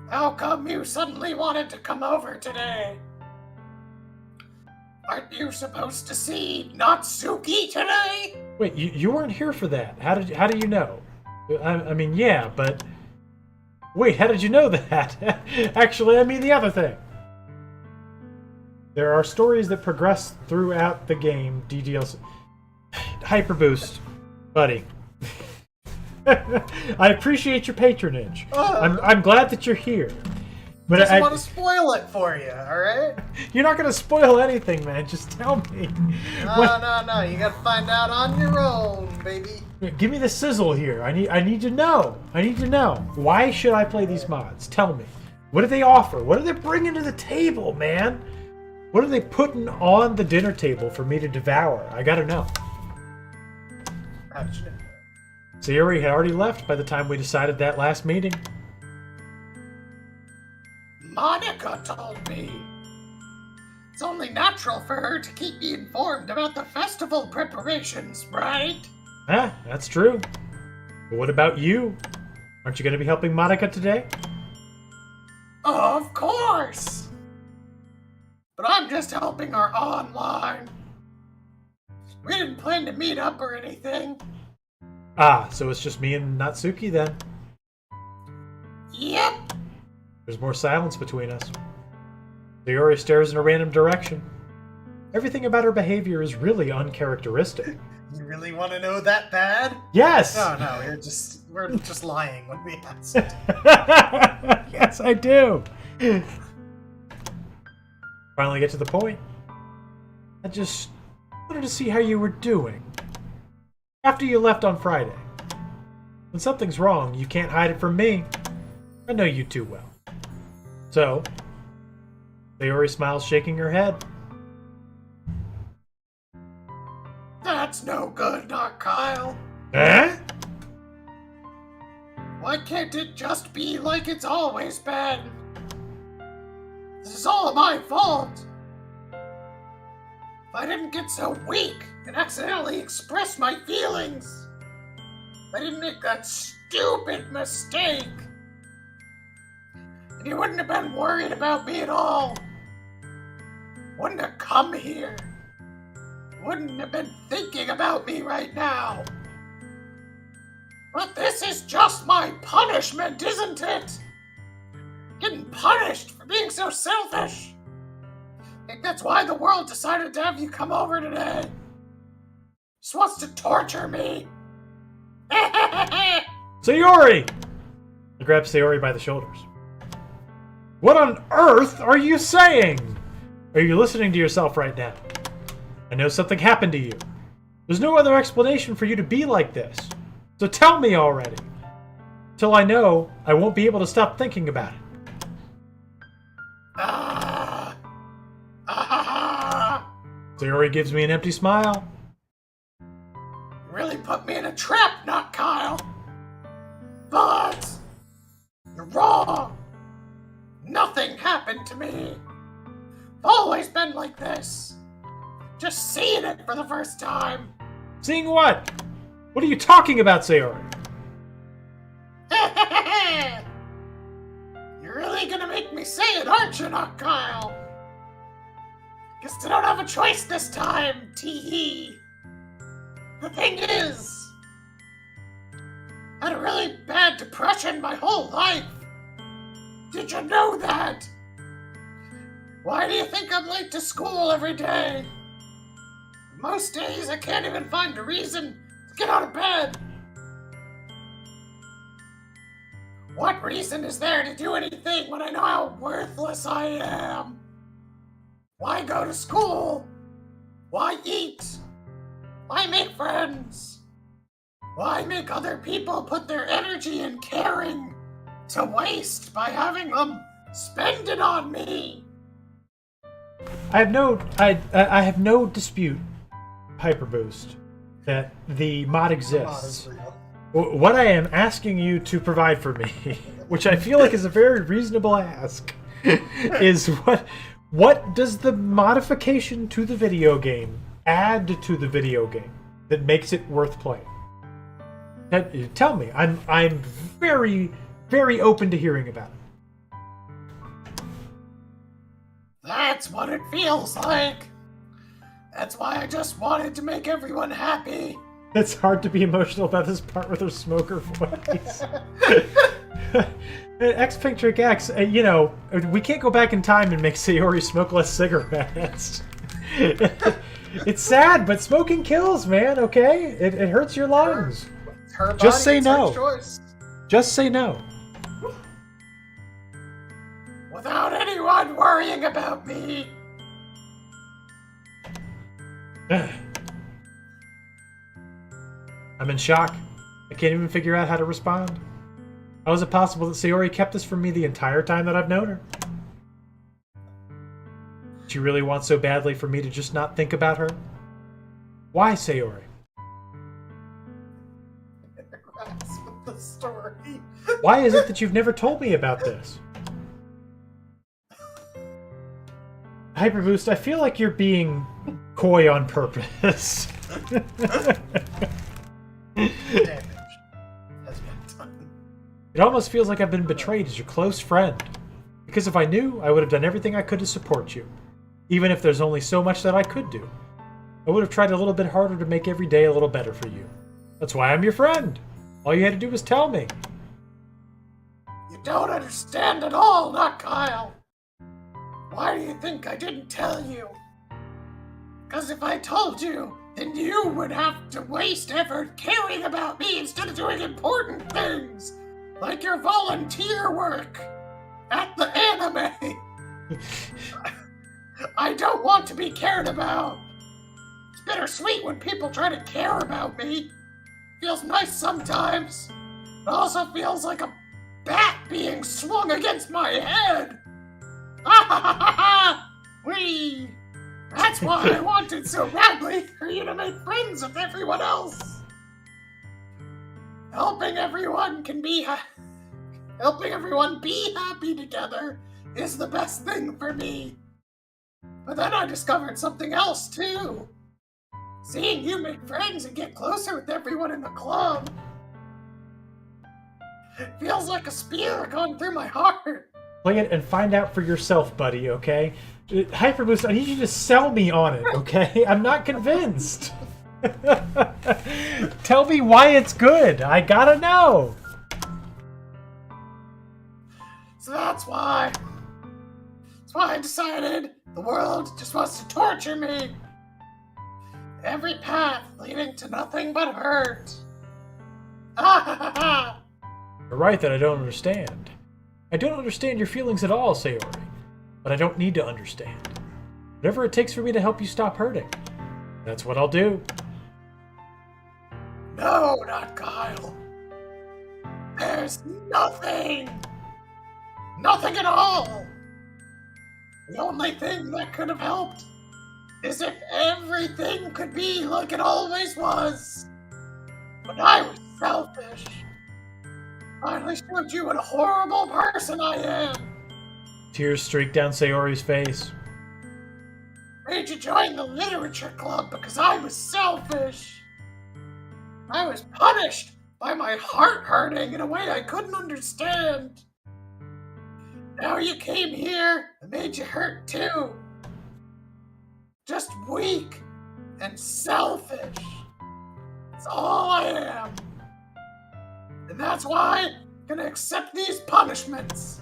How come you suddenly wanted to come over today? Aren't you supposed to see Natsuki today? Wait, you weren't here for that. How do you know? I mean, yeah, but wait, how did you know that? Actually, I mean the other thing. There are stories that progress throughout the game. DDLC. Hyperboost, buddy. I appreciate your patronage. I'm glad that you're here. But I just want to spoil it for you, alright? You're not going to spoil anything, man. Just tell me. No. You got to find out on your own, baby. Give me the sizzle here. I need to know. I need to know. Why should I play these mods? Tell me. What do they offer? What are they bringing to the table, man? What are they putting on the dinner table for me to devour? I gotta know. How did you know? Sayori had already left by the time we decided that last meeting. Monica told me. It's only natural for her to keep me informed about the festival preparations, right? Ah, that's true. But what about you? Aren't you going to be helping Monica today? Of course! But I'm just helping her online. We didn't plan to meet up or anything. Ah, so it's just me and Natsuki then. Yep. There's more silence between us. Sayori stares in a random direction. Everything about her behavior is really uncharacteristic. You really want to know that bad? Yes! No, we're just lying when we ask. Yes, I do! Finally get to the point. I just wanted to see how you were doing. After you left on Friday. When something's wrong, you can't hide it from me. I know you too well. So, Sayori smiles, shaking her head. That's no good, not Kyle. Eh? Why can't it just be like it's always been? This is all my fault. If I didn't get so weak and accidentally express my feelings, if I didn't make that stupid mistake, and you wouldn't have been worried about me at all. Wouldn't have come here. Wouldn't have been thinking about me right now. But this is just my punishment, isn't it? Getting punished for being so selfish. I think that's why the world decided to have you come over today. Just wants to torture me. Sayori! I grab Sayori by the shoulders. What on earth are you saying? Are you listening to yourself right now? I know something happened to you. There's no other explanation for you to be like this. So tell me already. Till I know, I won't be able to stop thinking about it. Sayori gives me an empty smile. You really put me in a trap, not Kyle. But you're wrong. Nothing happened to me. I've always been like this. Just seeing it for the first time. Seeing what? What are you talking about, Sayori? You're really gonna make me say it, aren't you, not Kyle? Guess I don't have a choice this time, tee-hee. The thing is, I had a really bad depression my whole life. Did you know that? Why do you think I'm late to school every day? Most days I can't even find a reason to get out of bed. What reason is there to do anything when I know how worthless I am? Why go to school? Why eat? Why make friends? Why make other people put their energy and caring to waste by having them spend it on me? I have no dispute, Hyperboost, that the mod exists. What I am asking you to provide for me, which I feel like is a very reasonable ask, is what does the modification to the video game add to the video game that makes it worth playing? Tell me. I'm very, very open to hearing about it. That's what it feels like. That's why I just wanted to make everyone happy. It's hard to be emotional about this part with her smoker voice. X-Pink X, we can't go back in time and make Sayori smoke less cigarettes. It's sad, but smoking kills, man, okay? It hurts your lungs. It's her body. Just say it's no. her choice. Just say no. Without anyone worrying about me. I'm in shock. I can't even figure out how to respond. How is it possible that Sayori kept this from me the entire time that I've known her? She really wants so badly for me to just not think about her? Why, Sayori? That's with the story. Why is it that you've never told me about this? Hyperboost, I feel like you're being coy on purpose. Damage has been done. It almost feels like I've been betrayed as your close friend. Because if I knew, I would have done everything I could to support you. Even if there's only so much that I could do. I would have tried a little bit harder to make every day a little better for you. That's why I'm your friend. All you had to do was tell me. You don't understand at all, not Kyle. Why do you think I didn't tell you? Because if I told you, then you would have to waste effort caring about me instead of doing important things, like your volunteer work at the anime. I don't want to be cared about. It's bittersweet when people try to care about me. Feels nice sometimes. It also feels like a bat being swung against my head. Whee! That's why I wanted so badly for you to make friends with everyone else. Helping everyone be happy together is the best thing for me. But then I discovered something else too. Seeing you make friends and get closer with everyone in the club feels like a spear going through my heart. Play it and find out for yourself, buddy, okay? Hyperboost, I need you to sell me on it, okay? I'm not convinced. Tell me why it's good. I gotta know. So that's why I decided the world just wants to torture me. Every path leading to nothing but hurt. You're right that I don't understand. I don't understand your feelings at all, Sayori. But I don't need to understand. Whatever it takes for me to help you stop hurting. That's what I'll do. No, not Kyle. There's nothing. Nothing at all. The only thing that could have helped is if everything could be like it always was. But I was selfish. Finally showed you what a horrible person I am. Tears streak down Sayori's face. Made you join the literature club because I was selfish. I was punished by my heart hurting in a way I couldn't understand. Now you came here and made you hurt too. Just weak and selfish. That's all I am. And that's why I'm gonna accept these punishments.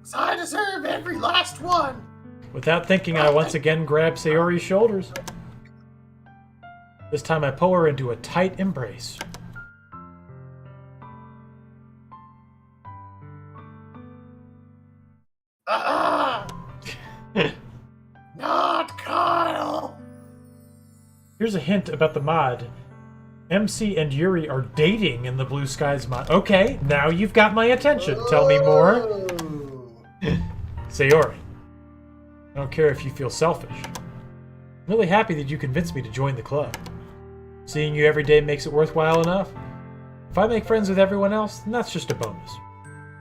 'Cause I deserve every last one. Without thinking, I once again grab Sayori's shoulders. This time I pull her into a tight embrace. Not Kyle. Here's a hint about the mod. MC and Yuri are dating in the Blue Skies mod. Okay, now you've got my attention. Tell me more. Sayori, I don't care if you feel selfish. I'm really happy that you convinced me to join the club. Seeing you every day makes it worthwhile enough. If I make friends with everyone else, then that's just a bonus.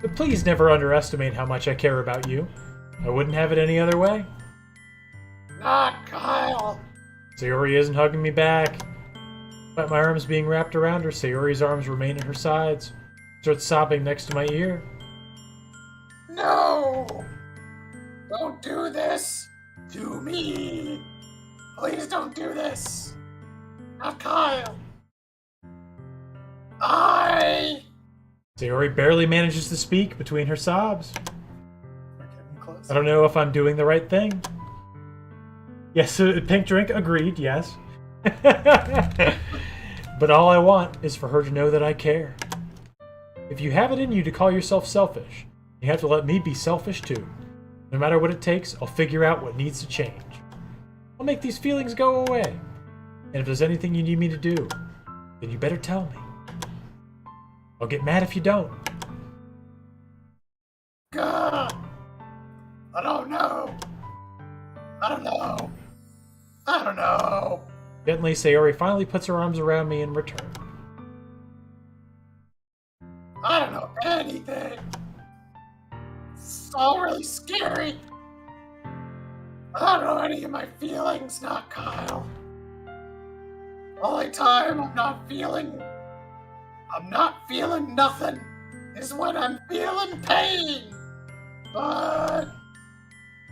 But please never underestimate how much I care about you. I wouldn't have it any other way. Not Kyle. Sayori isn't hugging me back. Despite my arms being wrapped around her, Sayori's arms remain at her sides. Starts sobbing next to my ear. No! Don't do this to me. Please don't do this. Not Kyle. Sayori barely manages to speak between her sobs. We're getting close. I don't know if I'm doing the right thing. Yes, pink drink, agreed, yes. But all I want is for her to know that I care. If you have it in you to call yourself selfish, you have to let me be selfish too. No matter what it takes, I'll figure out what needs to change. I'll make these feelings go away. And if there's anything you need me to do, then you better tell me. I'll get mad if you don't. God, I don't know. I don't know. I don't know. Gently, Sayori finally puts her arms around me in return. I don't know anything. It's all really scary. I don't know any of my feelings, not Kyle. Only time I'm not feeling nothing is when I'm feeling pain. But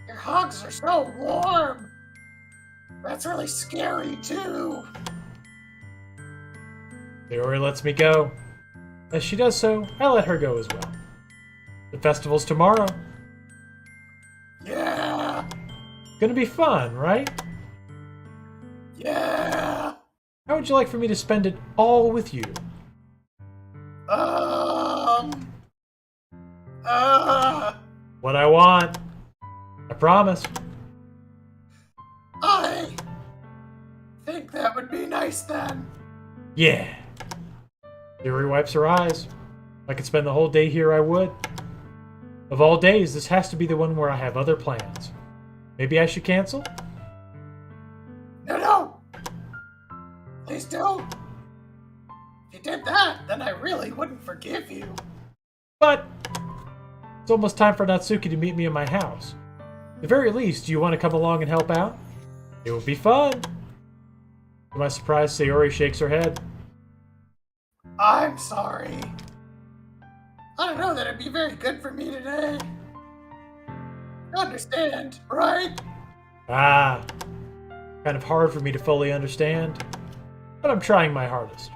your hugs are so warm. That's really scary too. Sayori lets me go. As she does so, I let her go as well. The festival's tomorrow. Yeah. Gonna be fun, right? Yeah. How would you like for me to spend it all with you? What I want. I promise. I think that would be nice then. Yeah. Sayori wipes her eyes. If I could spend the whole day here, I would. Of all days, this has to be the one where I have other plans. Maybe I should cancel? No. Please don't. If you did that, then I really wouldn't forgive you. But it's almost time for Natsuki to meet me in my house. At the very least, do you want to come along and help out? It would be fun. To my surprise, Sayori shakes her head. I'm sorry. I don't know that it'd be very good for me today. You understand, right? Ah, kind of hard for me to fully understand, but I'm trying my hardest.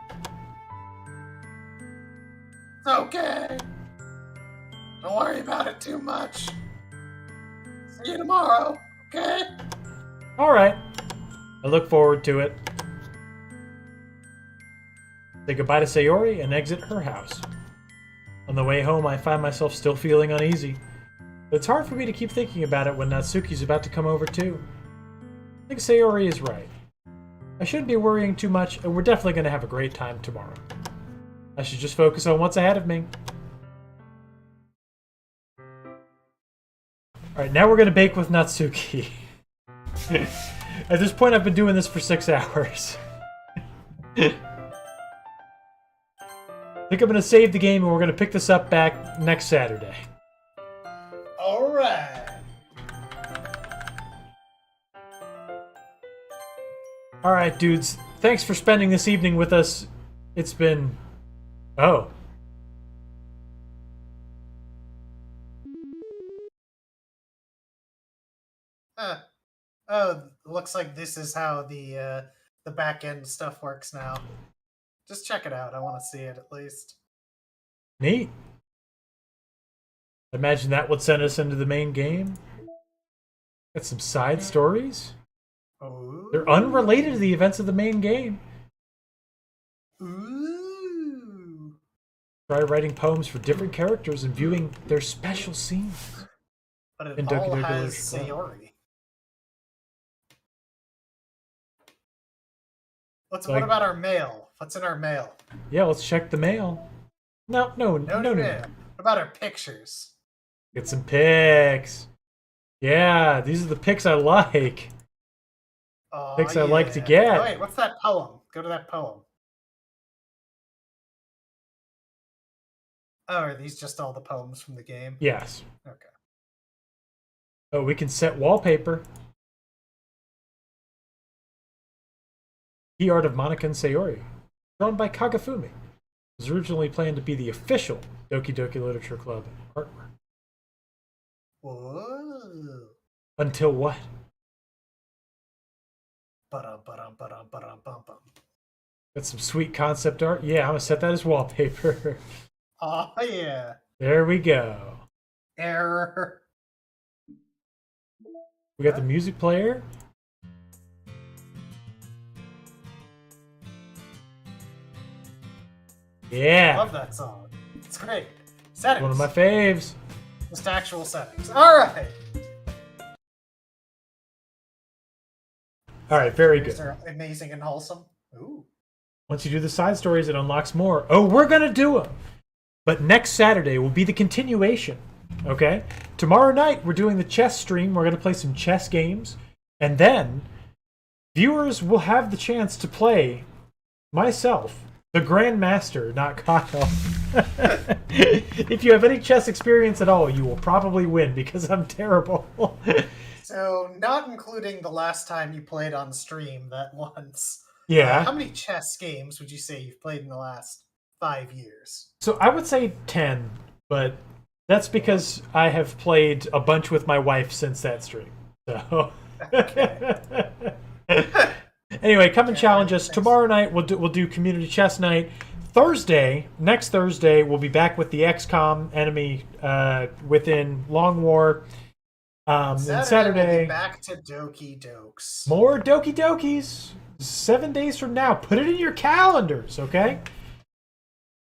It's okay. Don't worry about it too much. See you tomorrow, okay? Alright, I look forward to it. Say goodbye to Sayori and exit her house. On the way home, I find myself still feeling uneasy. But it's hard for me to keep thinking about it when Natsuki's about to come over too. I think Sayori is right. I shouldn't be worrying too much, and we're definitely going to have a great time tomorrow. I should just focus on what's ahead of me. Alright, now we're going to bake with Natsuki. At this point, I've been doing this for 6 hours. I think I'm going to save the game, and we're going to pick this up back next Saturday. Alright. Alright, dudes. Thanks for spending this evening with us. It's been... Oh. Oh, looks like this is how the back end stuff works now. Just check it out. I want to see it at least. Neat. Imagine that would send us into the main game. Got some side stories. Oh. They're unrelated to the events of the main game. Ooh. Try writing poems for different characters and viewing their special scenes. But it In all Doki Doki has Literature Club. Sayori. What Like- about our mail? What's in our mail? Yeah, let's check the mail. No. No. What about our pictures? Get some pics. Yeah, these are the pics I like. Oh, Pics I like to get. Oh, wait, what's that poem? Go to that poem. Oh, are these just all the poems from the game? Yes. Okay. Oh, we can set wallpaper. Key art of Monica and Sayori, drawn by Kagafumi. It was originally planned to be the official Doki Doki Literature Club artwork. Whoa. Until what? Ba-dum-ba-dum-ba-dum-ba-dum-bum-bum. Got some sweet concept art. Yeah, I'm gonna set that as wallpaper. Oh, yeah. There we go. Error. We got the music player. Yeah. Love that song. It's great. Settings. One of my faves. Just actual settings. All right. All right, very good. They're amazing and wholesome. Ooh. Once you do the side stories, it unlocks more. Oh, we're going to do them. But next Saturday will be the continuation. Okay? Tomorrow night, we're doing the chess stream. We're going to play some chess games. And then, viewers will have the chance to play myself, the Grandmaster, not Kyle. If you have any chess experience at all, you will probably win because I'm terrible. So, not including the last time you played on stream that once. Yeah. How many chess games would you say you've played in the last 5 years? So I would say 10, but that's because I have played a bunch with my wife since that stream. So anyway, come and challenge us. Tomorrow night we'll do community chess night. Next Thursday, we'll be back with the XCOM enemy within Long War. And Saturday we'll be back to Doki Dokes. More Doki Dokis. 7 days from now. Put it in your calendars, okay?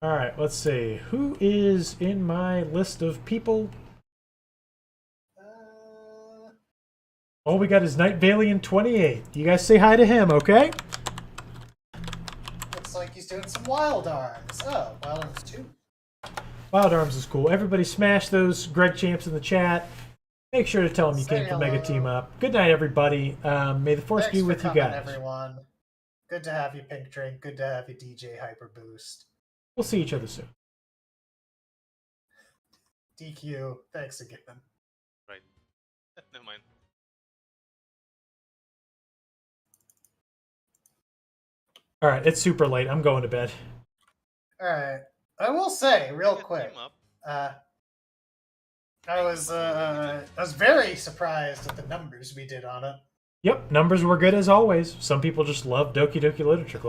All right, let's see. Who is in my list of people? All we got is Night Valiant 28. You guys say hi to him, okay? Looks like he's doing some Wild Arms. Oh, Wild Arms 2. Wild Arms is cool. Everybody smash those Greg Champs in the chat. Make sure to tell them you Say came from hello. Mega Team Up. Good night, everybody. May the Force be with you coming, guys. everyone. Good to have you, Pink Drink. Good to have you, DJ Hyper Boost. We'll see each other soon. DQ, thanks again. Right. Never mind. All right, it's super late. I'm going to bed. All right. I will say, real quick, Team up. I was very surprised at the numbers we did on it. Yep, numbers were good as always. Some people just love Doki Doki Literature Club.